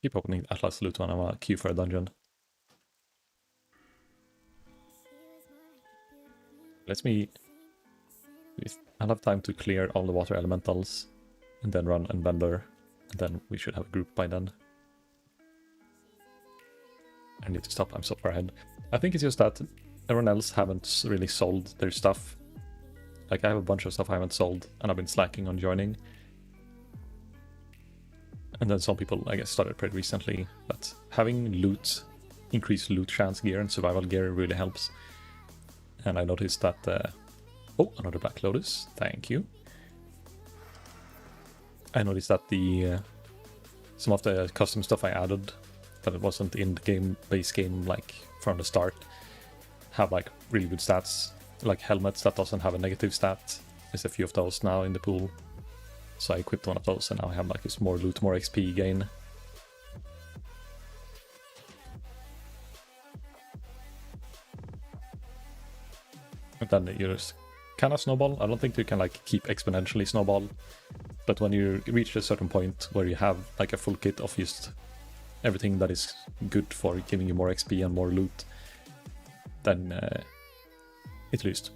Keep opening Atlas loot when I'm a queue for a dungeon. Let me... I'll have time to clear all the water elementals and then run and vendor, and then we should have a group by then. I need to stop, I'm so far ahead. I think it's just that everyone else haven't really sold their stuff. Like I have a bunch of stuff I haven't sold and I've been slacking on joining. And then some people, I guess, started pretty recently, but having loot, increased loot chance gear and survival gear really helps. And I noticed that, oh, another Black Lotus, thank you. I noticed that some of the custom stuff I added, that it wasn't in the game, base game, like from the start, have like really good stats, like helmets that doesn't have a negative stat. There's a few of those now in the pool. So I equipped one of those and now I have like this more loot, more XP gain. And then you just kind of snowball. I don't think you can like keep exponentially snowball. But when you reach a certain point where you have like a full kit of just everything that is good for giving you more XP and more loot, then it just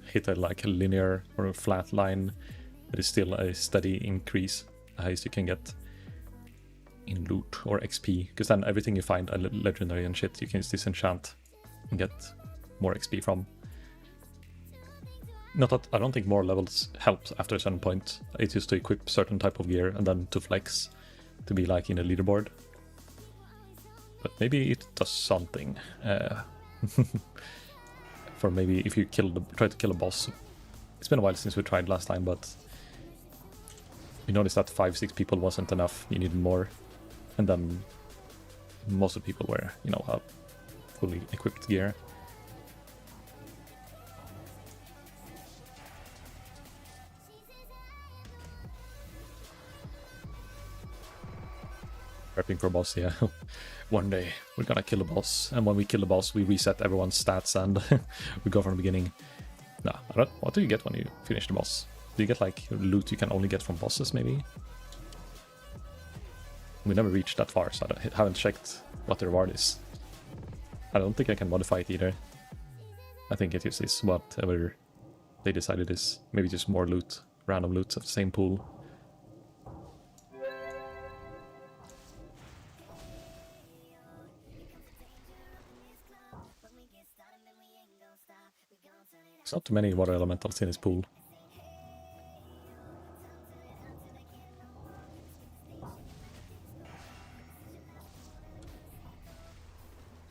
hit like a linear or a flat line. But it's still a steady increase, the highest you can get in loot or XP, because then everything you find a legendary and shit you can just disenchant and get more XP from. Not that I don't think more levels helps after a certain point, it's just to equip certain type of gear and then to flex, to be like in a leaderboard. But maybe it does something. For maybe if you try to kill a boss. It's been a while since we tried last time, but you noticed that 5-6 people wasn't enough, you needed more. And then most of the people were, you know, fully equipped gear. Prepping for boss, yeah. One day we're gonna kill a boss, and when we kill the boss we reset everyone's stats and we go from the beginning. No, I don't. What do you get when you finish the boss? Do you get like loot you can only get from bosses, maybe? We never reached that far, so I haven't checked what the reward is. I don't think I can modify it either. I think it just is whatever they decided is. Maybe just more loot, random loot of the same pool. There's not too many water elementals in this pool.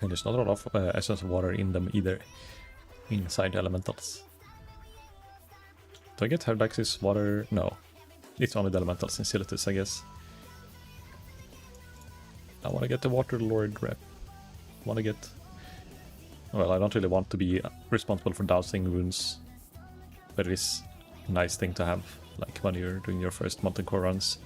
And there's not a lot of essence of water in them either, inside the elementals. Do I get Herdax's water? No. It's only the elementals in Silitus, I guess. I want to get the Water Lord rep. Want to get... Well, I don't really want to be responsible for dousing runes, but it is a nice thing to have, like when you're doing your first Mountain Core runs.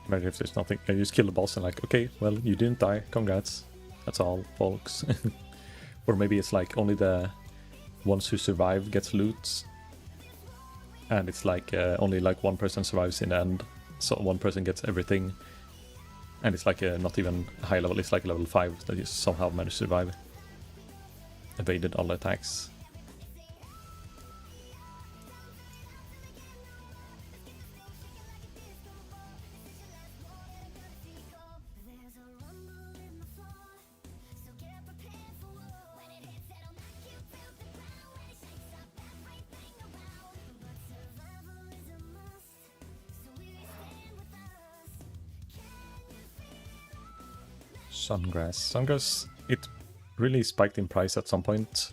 Imagine if there's nothing, you just kill the boss and like, okay, well, you didn't die, congrats. That's all, folks. Or maybe it's like only the ones who survive gets loot. And it's like only like one person survives in the end. So one person gets everything. And it's like not even high level, it's like level 5 that you somehow managed to survive. Evaded all attacks. Sungrass, it really spiked in price at some point,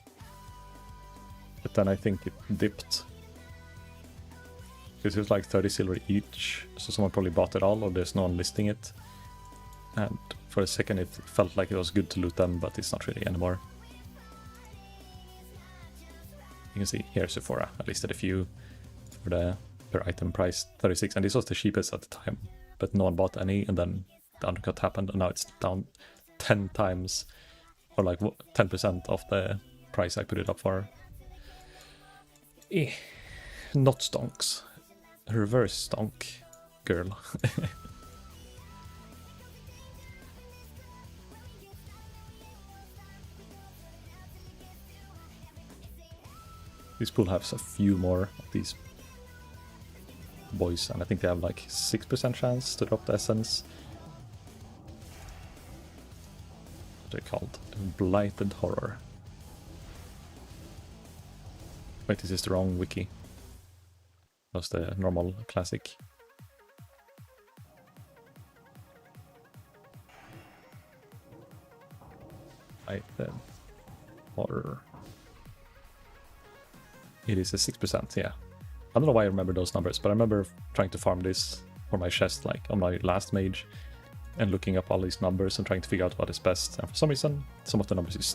but then I think it dipped. This is like 30 silver each, so someone probably bought it all, or there's no one listing it. And for a second it felt like it was good to loot them, but it's not really anymore. You can see here Zurphora, I listed a few for the per item price, 36, and this was the cheapest at the time, but no one bought any, and then the undercut happened, and now it's down 10 times, or like 10% of the price I put it up for. Not stonks. Reverse stonk girl. This pool has a few more of these boys, and I think they have like 6% chance to drop the essence. They're called Blighted Horror. Wait, this is the wrong wiki. That's the normal classic. Blighted Horror. It is a 6%, yeah. I don't know why I remember those numbers, but I remember trying to farm this for my chest, like on my last mage, and looking up all these numbers and trying to figure out what is best. And for some reason, some of the numbers just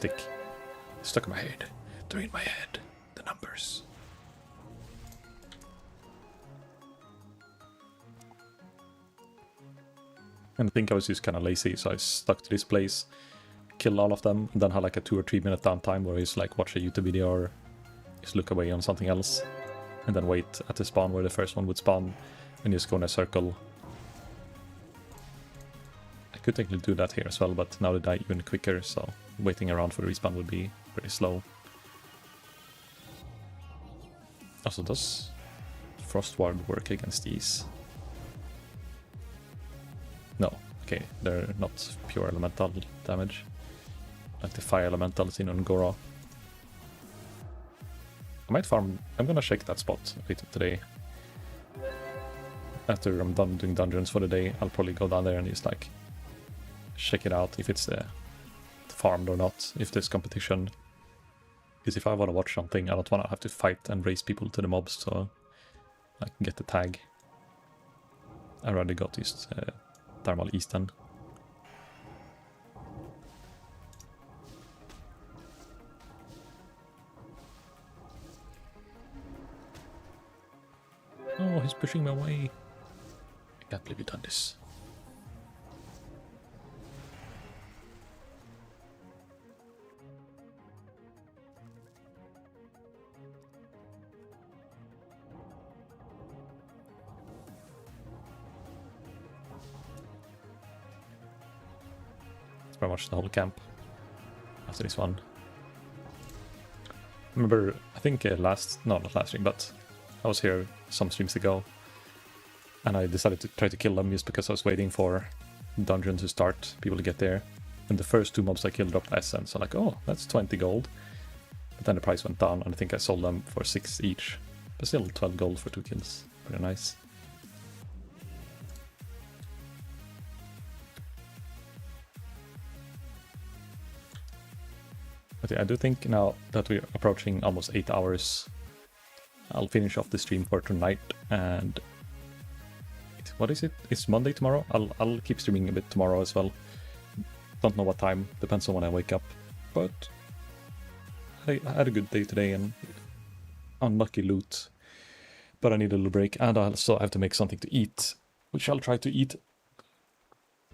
stuck in my head. They're in my head, the numbers. And I think I was just kind of lazy, so I stuck to this place, killed all of them, and then had like a 2 or 3 minute downtime where I just like watch a YouTube video or just look away on something else, and then wait at the spawn where the first one would spawn, and just go in a circle. I could technically do that here as well, but now they die even quicker, so waiting around for the respawn would be pretty slow. Also, does Frost Ward work against these? No, okay, they're not pure elemental damage, like the fire elementals in Ungora. I might farm. I'm gonna check that spot later today. After I'm done doing dungeons for the day, I'll probably go down there and just like check it out if it's farmed or not, if there's competition. Because if I want to watch something, I don't want to have to fight and race people to the mobs, so I can get the tag. I'd rather go to just Thermal Eastern. Oh, he's pushing me away. I can't believe you've done this. It's pretty much the whole camp after this one. Remember, I think not last stream, but I was here some streams ago, and I decided to try to kill them just because I was waiting for dungeon to start, people to get there. And the first 2 mobs I killed dropped essence, so like, oh, that's 20 gold. But then the price went down, and I think I sold them for 6 each. But still 12 gold for 2 kills. Pretty nice. But yeah, I do think now that we're approaching almost 8 hours, I'll finish off the stream for tonight, and what is it? It's Monday tomorrow. I'll keep streaming a bit tomorrow as well. Don't know what time, depends on when I wake up. But I had a good day today and unlucky loot. But I need a little break, and I also have to make something to eat, which I'll try to eat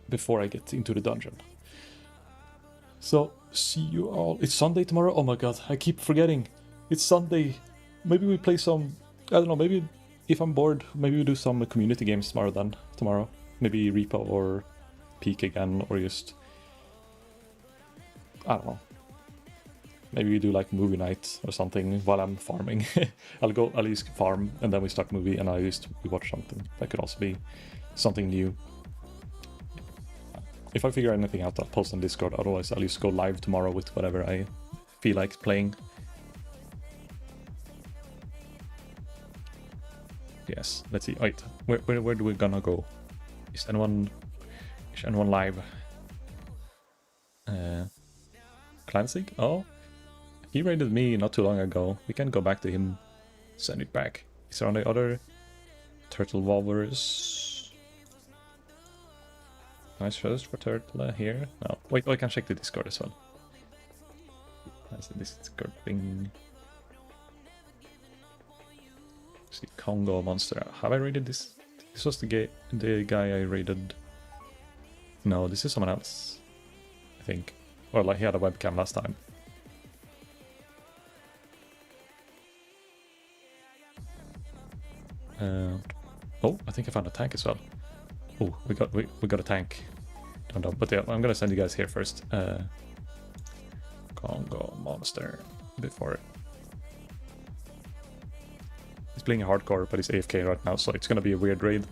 before I get into the dungeon. So, see you all. It's Sunday tomorrow? Oh my god, I keep forgetting. It's Sunday. Maybe we play some... I don't know, maybe if I'm bored, maybe we do some community games tomorrow. Maybe Repo or Peak again, or just... I don't know. Maybe we do like movie night or something while I'm farming. I'll just farm and then we start movie and we watch something. That could also be something new. If I figure anything out, I'll post on Discord. Otherwise, I'll just go live tomorrow with whatever I feel like playing. Yes, let's see. Wait, where do we gonna go? Is anyone live? Clansig? Oh, he raided me not too long ago. We can go back to him. Send it back. Is there any other TurtleWoWers? Nice first for Turtle here. No, wait, I can check the Discord as well. That's the Discord thing. See, Congo Monster. Have I raided this? This was the guy I raided. No, this is someone else. I think. Well, like he had a webcam last time. Oh, I think I found a tank as well. Oh, we got a tank. Don't. But yeah, I'm gonna send you guys here first. Congo Monster before. He's playing hardcore, but he's AFK right now, so it's gonna be a weird raid.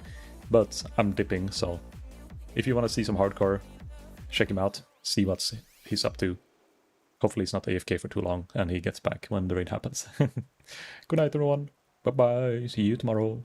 But I'm dipping, so if you want to see some hardcore, check him out. See what he's up to. Hopefully he's not AFK for too long and he gets back when the raid happens. Good night, everyone. Bye bye. See you tomorrow.